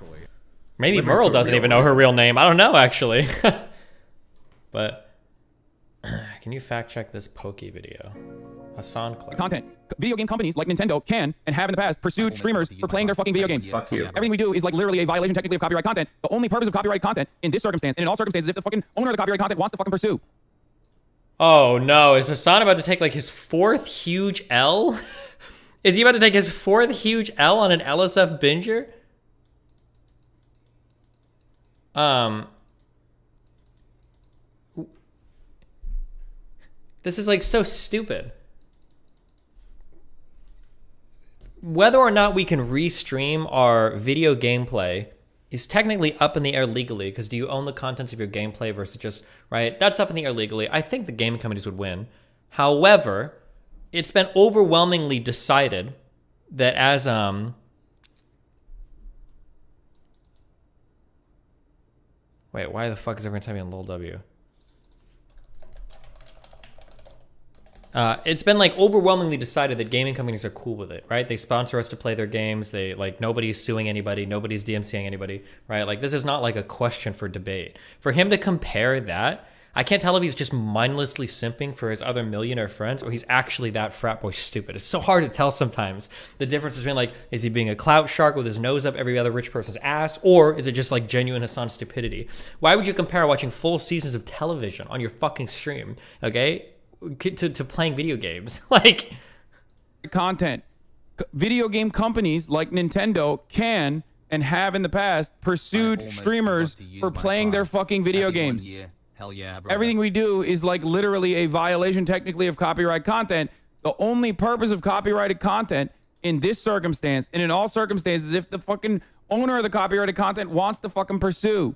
Maybe Merle doesn't even know her real name. I don't know actually. But can you fact check this Pokey video? Hassan clip. Content. Video game companies like Nintendo can and have in the past pursued streamers for playing their fucking video games. Fuck you. Everything we do is like literally a violation technically of copyright content. The only purpose of copyright content in this circumstance and in all circumstances if the fucking owner of the copyright content wants to fucking pursue. Oh no, is Hassan about to take like his 4th huge L? Is he about to take his 4th huge L on an LSF binger? This is like so stupid. Whether or not we can restream our video gameplay is technically up in the air legally, because do you own the contents of your gameplay versus just, right? That's up in the air legally. I think the game companies would win. However, it's been overwhelmingly decided that as wait, why the fuck is everyone typing in lol w? It's been like overwhelmingly decided that gaming companies are cool with it, right? They sponsor us to play their games. They like, nobody's suing anybody. Nobody's DMCAing anybody, right? Like, this is not like a question for debate. For him to compare that, I can't tell if he's just mindlessly simping for his other millionaire friends or he's actually that frat boy stupid. It's so hard to tell sometimes the difference between like, is he being a clout shark with his nose up every other rich person's ass, or is it just like genuine Hassan stupidity? Why would you compare watching full seasons of television on your fucking stream, okay, to playing video games? Like, content. Video game companies like Nintendo can and have in the past pursued streamers for playing their fucking video games. Hell yeah, bro. Everything we do is like literally a violation technically of copyright content. The only purpose of copyrighted content in this circumstance and in all circumstances, if the fucking owner of the copyrighted content wants to fucking pursue.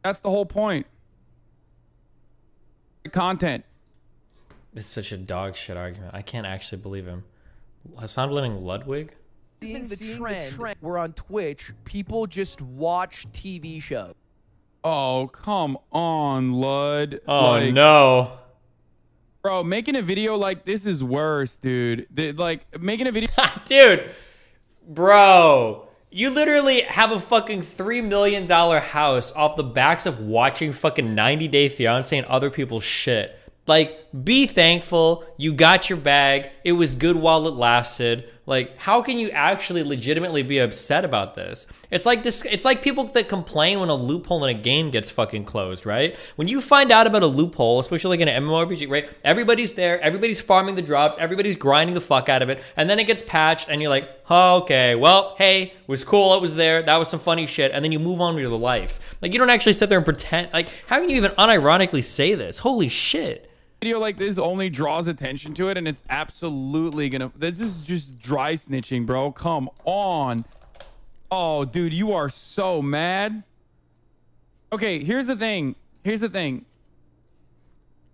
That's the whole point. Content. It's such a dog shit argument. I can't actually believe him. Hassan blaming Ludwig? Seeing the trend where on Twitch, people just watch TV shows. Oh, come on, Lud. Oh, no. Bro, making a video like this is worse, dude. Like, making a video... Dude, bro, you literally have a fucking $3 million house off the backs of watching fucking 90 Day Fiancé and other people's shit. Like, be thankful. You got your bag. It was good while it lasted. Like, how can you actually legitimately be upset about this? It's like this. It's like people that complain when a loophole in a game gets fucking closed, right? When you find out about a loophole, especially like in an MMORPG, right? Everybody's there. Everybody's farming the drops. Everybody's grinding the fuck out of it. And then it gets patched and you're like, oh, okay, well, hey, it was cool. It was there. That was some funny shit. And then you move on with your life. Like, you don't actually sit there and pretend. Like, how can you even unironically say this? Holy shit. Video like this only draws attention to it, and it's absolutely gonna... This is just dry snitching, bro. Come on. Oh, dude, you are so mad. Okay, here's the thing. Here's the thing.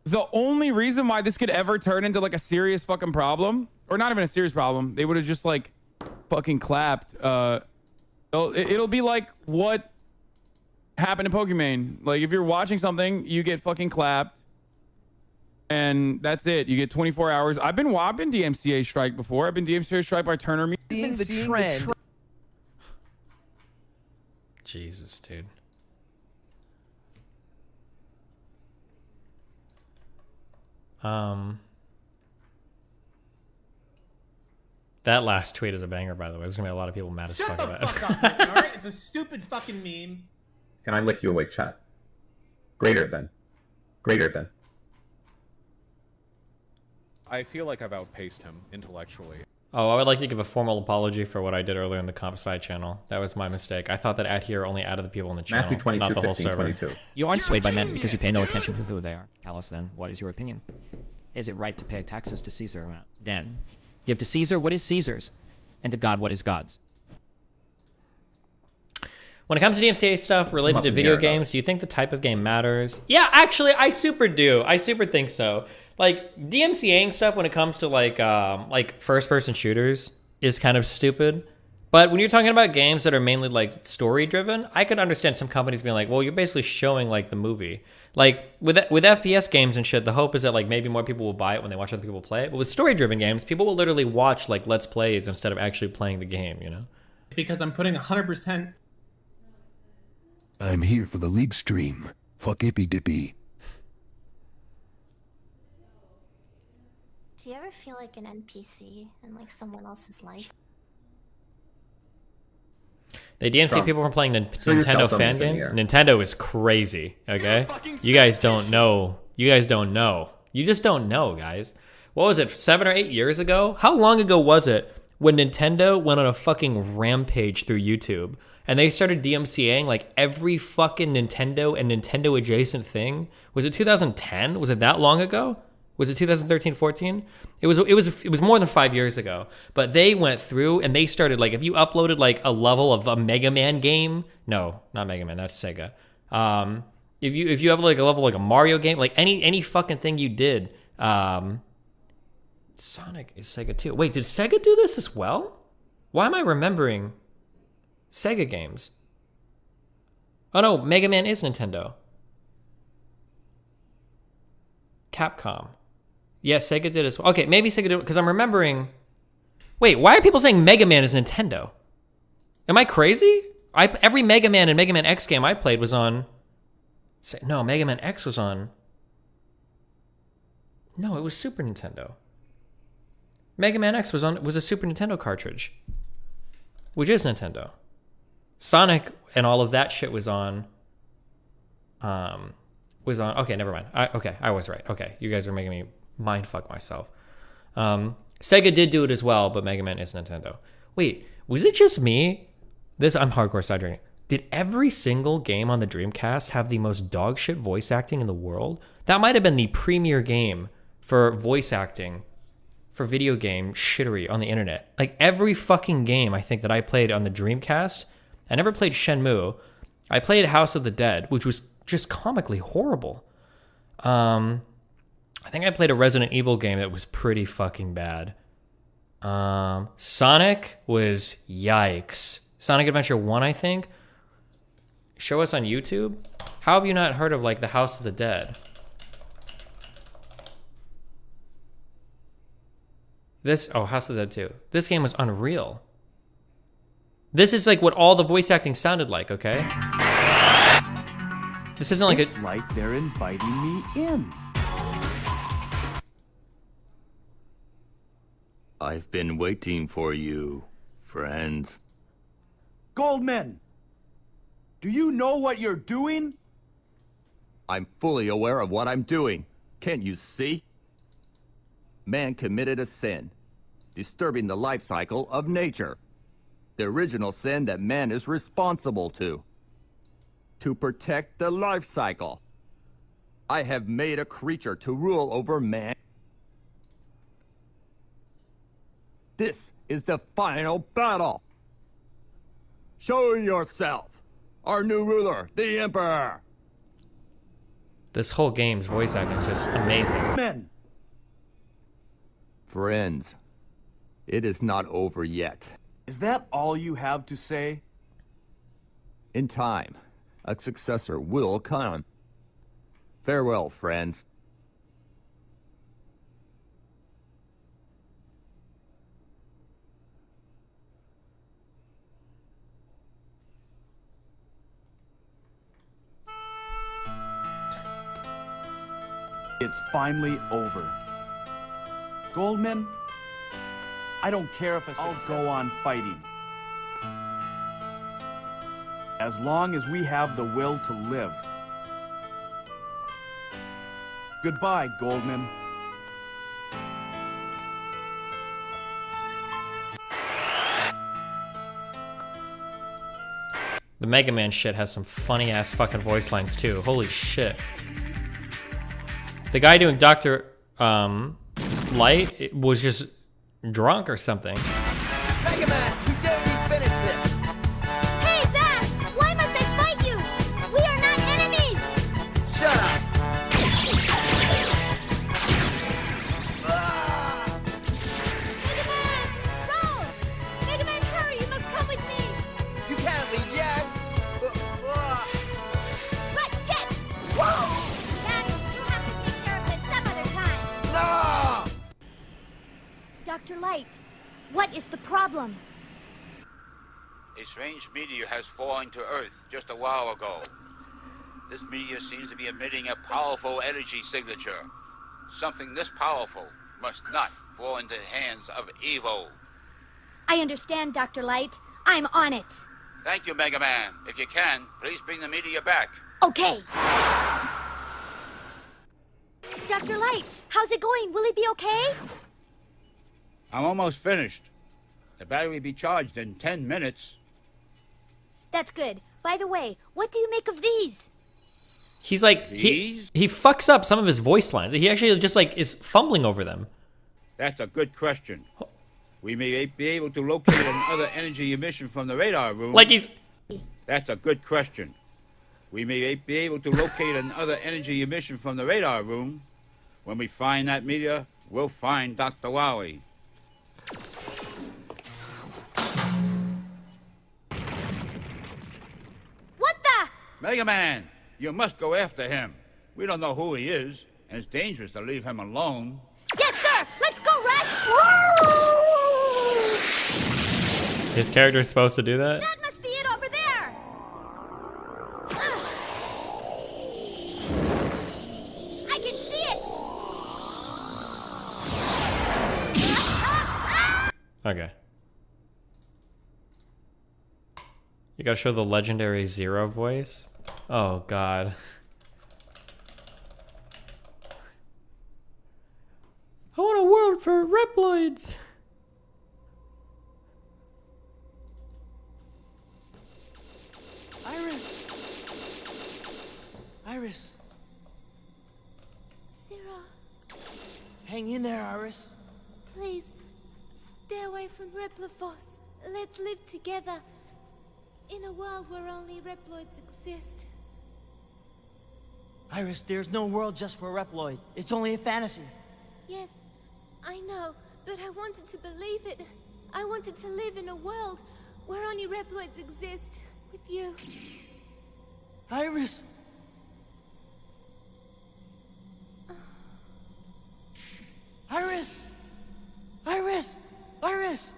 The only reason why this could ever turn into like a serious fucking problem, or not even a serious problem, they would have just like fucking clapped. It'll be like what happened in Pokemon. Like, if you're watching something, you get fucking clapped. And that's it. You get 24 hours. I've been DMCA strike before. I've been DMCA strike by Turner. Seeing the trend. Jesus, dude. That last tweet is a banger, by the way. There's gonna be a lot of people mad as fuck about it. Shut the fuck up, alright? It's a stupid fucking meme. Can I lick you awake, chat? Greater than. Greater than. I feel like I've outpaced him intellectually. Oh, I would like to give a formal apology for what I did earlier in the comp side channel. That was my mistake. I thought that at here only added the people in the channel, Matthew 22, not the whole 15, server. 22. You aren't swayed by men because you pay no attention to who they are. Alice, then, what is your opinion? Is it right to pay taxes to Caesar? Then, give to Caesar what is Caesar's, and to God what is God's. When it comes to DMCA stuff related to video games, do you think the type of game matters? Yeah, actually, I super do. I super think so. Like, DMCAing stuff when it comes to like first-person shooters is kind of stupid. But when you're talking about games that are mainly like story-driven, I could understand some companies being like, well, you're basically showing like the movie. Like with FPS games and shit, the hope is that like maybe more people will buy it when they watch other people play it. But with story-driven games, people will literally watch like Let's Plays instead of actually playing the game, you know? Because I'm putting 100%. I'm here for the league stream. Fuck Hippy Dippy. Do you ever feel like an NPC in like someone else's life? They DMC people from playing Nintendo fan games. Nintendo is crazy, okay? You guys don't know. You guys don't know. You just don't know, guys. What was it, 7 or 8 years ago? How long ago was it when Nintendo went on a fucking rampage through YouTube and they started DMCAing like every fucking Nintendo and Nintendo adjacent thing? Was it 2010? Was it that long ago? Was it 2013, 14? It was more than 5 years ago. But they went through and they started like, if you uploaded like a level of a Mega Man game, no, not Mega Man, that's Sega. If you have like a level like a Mario game, like any fucking thing you did, Sonic is Sega too. Wait, did Sega do this as well? Why am I remembering Sega games? Oh no, Mega Man is Nintendo. Capcom. Yeah, Sega did as well. Okay, maybe Sega did, because I'm remembering. Wait, why are people saying Mega Man is Nintendo? Am I crazy? Every Mega Man and Mega Man X game I played was on. No, Mega Man X was on. No, it was Super Nintendo. Mega Man X was a Super Nintendo cartridge, which is Nintendo. Sonic and all of that shit was on. Okay, never mind. I was right. Okay, you guys are making me mindfuck myself. Sega did do it as well, but Mega Man is Nintendo. Wait, was it just me? I'm hardcore sidetracking. Did every single game on the Dreamcast have the most dog shit voice acting in the world? That might have been the premier game for voice acting for video game shittery on the internet. Like every fucking game I think that I played on the Dreamcast, I never played Shenmue. I played House of the Dead, which was just comically horrible. I think I played a Resident Evil game that was pretty fucking bad. Sonic was yikes. Sonic Adventure 1, I think. Show us on YouTube. How have you not heard of like the House of the Dead? House of the Dead 2. This game was unreal. This is like what all the voice acting sounded like, okay? This isn't like it's like they're inviting me in. I've been waiting for you, friends. Goldman, do you know what you're doing? I'm fully aware of what I'm doing. Can't you see? Man committed a sin, disturbing the life cycle of nature. The original sin that man is responsible to protect the life cycle. I have made a creature to rule over man. This is the final battle. Show yourself, our new ruler, the Emperor. This whole game's voice acting is just amazing. Men. Friends, it is not over yet. Is that all you have to say? In time, a successor will come. Farewell, friends. It's finally over. Goldman, I don't care if I'll go on fighting. As long as we have the will to live. Goodbye, Goldman. The Mega Man shit has some funny ass fucking voice lines too. Holy shit. The guy doing Dr. Light was just drunk or something. Mega Man, today we finish this. Hey, Bad! Why must I fight you? We are not enemies! Shut up! Mega Man, hurry! You must come with me! You can't leave yet! Rush jet! Whoa! Daddy, you'll have to take care of this some other time. No! Dr. Light, what is the problem? A strange meteor has fallen to Earth just a while ago. This meteor seems to be emitting a powerful energy signature. Something this powerful must not fall into the hands of evil. I understand, Dr. Light. I'm on it. Thank you, Mega Man. If you can, please bring the meteor back. Okay. Dr. Light, how's it going? Will it be okay? I'm almost finished. The battery will be charged in 10 minutes. That's good. By the way, what do you make of these? He's like, he fucks up some of his voice lines. He actually just like is fumbling over them. That's a good question. We may be able to locate another energy emission from the radar room. Like he's... That's a good question. We may be able to locate another energy emission from the radar room. When we find that meteor, we'll find Dr. Wowie. What the? Mega Man, you must go after him. We don't know who he is, and it's dangerous to leave him alone. Yes, sir! Let's go, Rush! His character is supposed to do that? That must be it over there! I can see it! Okay. You gotta show the legendary Zero voice? Oh, God. I want a world for Reploids! Iris! Iris! Zero, Hang in there, Iris. please, stay away from Replifos. Let's live together. In a world where only Reploids exist. Iris, there's no world just for Reploid. It's only a fantasy. Yes, I know, but I wanted to believe it. I wanted to live in a world where only Reploids exist. With you. Iris! Iris! Iris! Iris!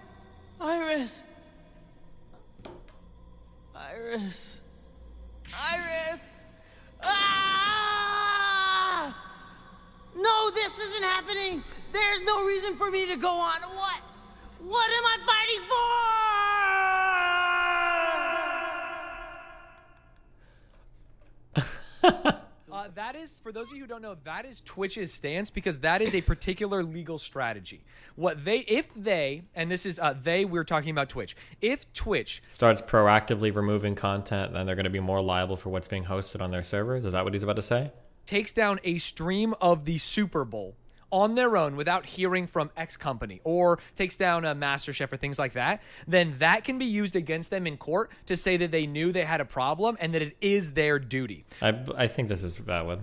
Iris! Iris! Iris! Ah! No, this isn't happening! There's no reason for me to go on. What? What am I fighting for? That is, for those of you who don't know, that is Twitch's stance because that is a particular legal strategy. And this is, we're talking about Twitch. If Twitch starts proactively removing content, then they're going to be more liable for what's being hosted on their servers. Is that what he's about to say? Takes down a stream of the Super Bowl on their own without hearing from X company, or takes down a MasterChef or things like that, then that can be used against them in court to say that they knew they had a problem and that it is their duty. I think this is valid.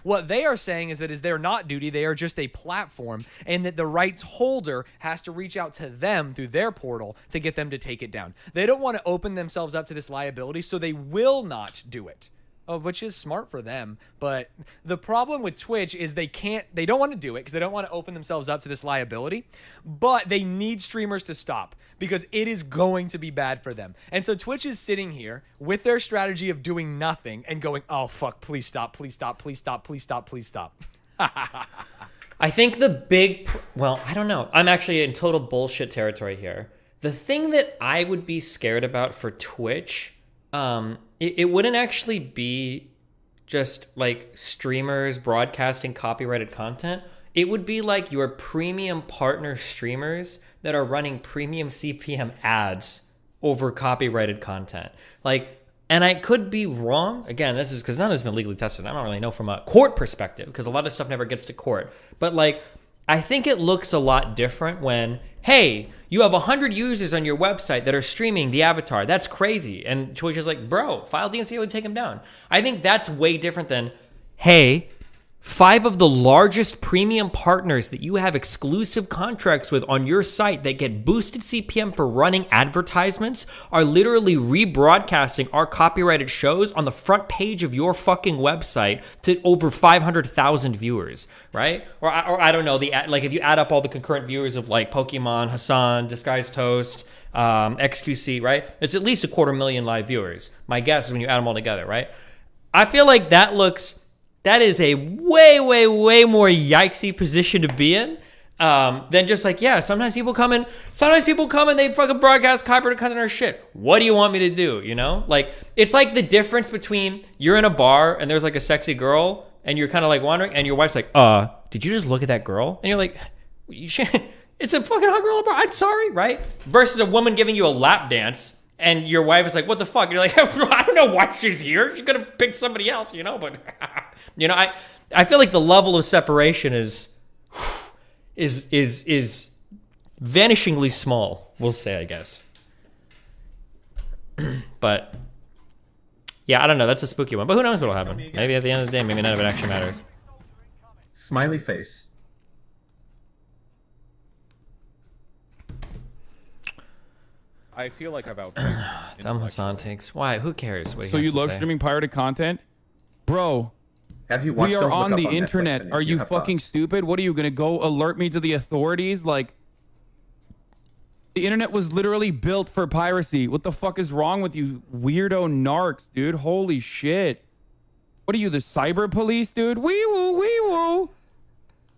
What they are saying is that is their not duty, they are just a platform, and that the rights holder has to reach out to them through their portal to get them to take it down. They don't want to open themselves up to this liability, so they will not do it. Which is smart for them, but the problem with Twitch is they don't want to do it because they don't want to open themselves up to this liability, but they need streamers to stop because it is going to be bad for them. And so Twitch is sitting here with their strategy of doing nothing and going, oh fuck, please stop, please stop, please stop, please stop, please stop. I think the big, well, I don't know. I'm actually in total bullshit territory here. The thing that I would be scared about for Twitch, it wouldn't actually be just like streamers broadcasting copyrighted content. It would be like your premium partner streamers that are running premium CPM ads over copyrighted content. Like, and I could be wrong. Again, this is because none of this has been legally tested. I don't really know from a court perspective because a lot of stuff never gets to court. But like, I think it looks a lot different when, hey, you have 100 users on your website that are streaming the avatar. That's crazy. And Twitch is like, bro, file DMCA would take them down. I think that's way different than, hey, 5 of the largest premium partners that you have exclusive contracts with on your site that get boosted CPM for running advertisements are literally rebroadcasting our copyrighted shows on the front page of your fucking website to over 500,000 viewers, right? Or I don't know, like if you add up all the concurrent viewers of like Pokemon, Hassan, Disguised Toast, XQC, right? It's at least 250,000 live viewers. My guess is when you add them all together, right? I feel like that is a way, way, way more yikesy position to be in than just like, yeah, sometimes people come and they fucking broadcast copyrighted content or shit. What do you want me to do? You know? Like, it's like the difference between you're in a bar and there's like a sexy girl and you're kind of like wandering and your wife's like, did you just look at that girl? And you're like, it's a fucking hot girl in a bar. I'm sorry, right? Versus a woman giving you a lap dance and your wife is like, what the fuck? You're like, I don't know why she's here. She could have picked somebody else, you know? But, you know, I feel like the level of separation is vanishingly small, we'll say, I guess. But, Yeah, I don't know. That's a spooky one, but who knows what'll happen? Maybe at the end of the day, maybe none of it actually matters. Smiley face. I feel like I've outpaced Dumb Hassan takes. Why? Who cares? What he So has you to love say. streaming pirated content? Bro. Have you We watched are Don't Look on Up the on Netflix internet. and Are you have fucking stupid? What are you gonna go alert me to the authorities? Like, the internet was literally built for piracy. What the fuck is wrong with you weirdo narcs, dude? Holy shit. What are you, the cyber police, dude? Wee woo, wee woo.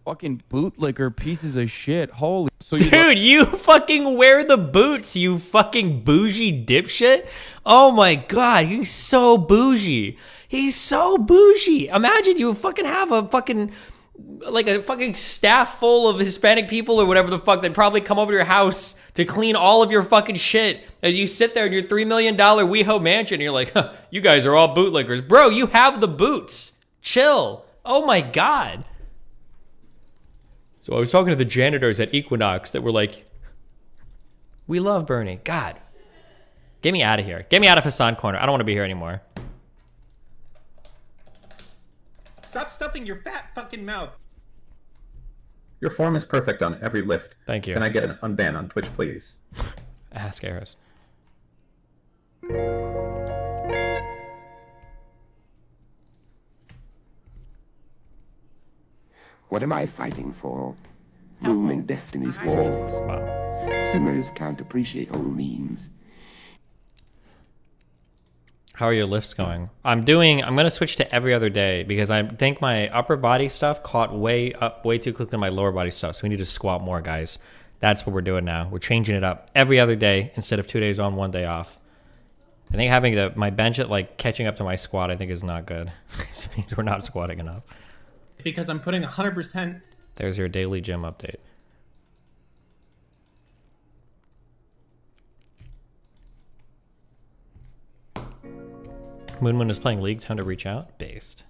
Fucking bootlicker pieces of shit. Holy. So you Dude, you fucking wear the boots, you fucking bougie dipshit. Oh my god, he's so bougie. He's so bougie. Imagine you fucking have a fucking, like a fucking staff full of Hispanic people or whatever the fuck that probably come over to your house to clean all of your fucking shit as you sit there in your $3 million WeHo mansion and you're like, huh, you guys are all bootlickers. Bro, you have the boots. Chill. Oh my god. So I was talking to the janitors at Equinox that were like, we love Bernie. God. Get me out of here. Get me out of Hassan Corner. I don't want to be here anymore. Stop stuffing your fat fucking mouth. Your form is perfect on every lift. Thank you. Can I get an unban on Twitch, please? Ask Eris. What am I fighting for? Room in Destiny's walls. Wow. Simmers can't appreciate whole memes. How are your lifts going? I'm gonna switch to every other day because I think my upper body stuff caught way too quickly than my lower body stuff. So we need to squat more, guys. That's what we're doing now. We're changing it up every other day instead of 2 days on, 1 day off. I think having my bench at like catching up to my squat, I think is not good. It means we're not squatting enough. Because I'm putting 100%. There's your daily gym update. Moon is playing League. Time to reach out. Based.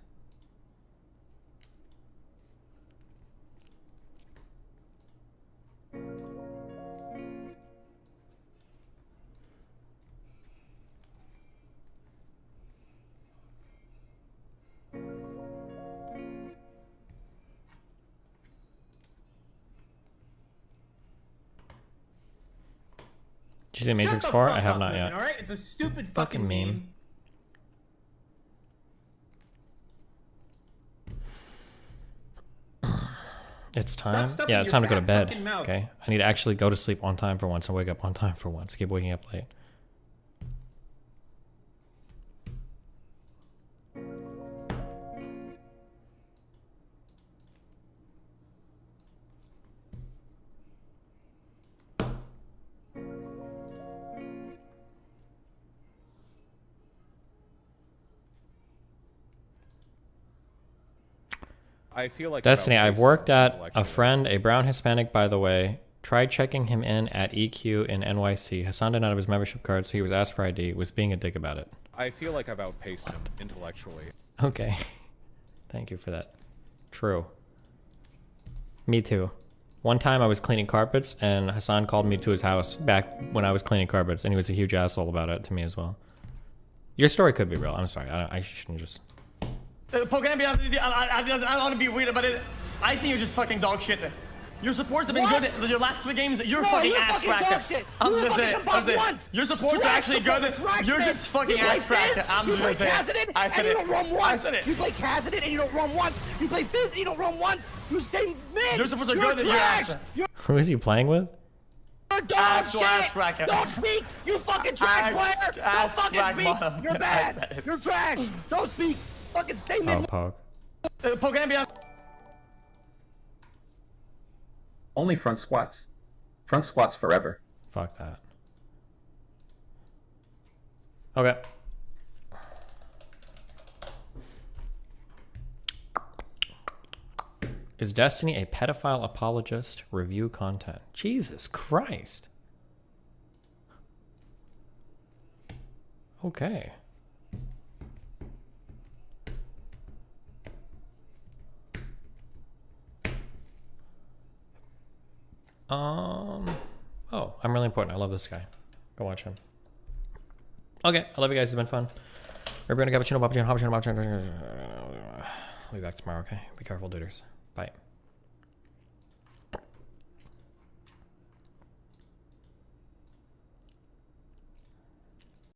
Did you see Matrix 4? I have not yet. All right, it's a stupid Fucking meme. It's time. Yeah, it's time to go to bed. Okay, I need to actually go to sleep on time for once and wake up on time for once. I keep waking up late. I feel like Destiny, I've worked at a friend, a brown Hispanic, by the way. Tried checking him in at EQ in NYC. Hassan didn't have his membership card, so he was asked for ID. Was being a dick about it. I feel like I've outpaced him intellectually. Okay. Thank you for that. True. Me too. One time I was cleaning carpets, and Hassan called me to his house back when I was cleaning carpets, and he was a huge asshole about it to me as well. Your story could be real. I'm sorry. I shouldn't just... I don't want to be weird about it. I think you're just fucking dog shit. Your supports have been good. Your last 3 games, you're fucking ass cracker. I'm just saying. Your supports are actually good. You're just fucking ass cracker. I'm just saying. I said it. I said it. You play Kazadin and you don't run once. You play Fizz and you don't run once. You stay mid. Your supports are You're good. You're trash. ass. Who is he playing with? You're dog shit. Don't speak. You fucking trash player. Don't fucking speak. You're bad. You're trash. Don't speak. Fucking stay mid. Oh, Pog. Only front squats. Front squats forever. Fuck that. Okay. Is Destiny a pedophile apologist? Review content. Jesus Christ. Okay. Oh, I'm really important. I love this guy. Go watch him. Okay, I love you guys. It's been fun. Everyone, cappuccino, cappuccino. I'll be back tomorrow, okay? Be careful, duders. Bye.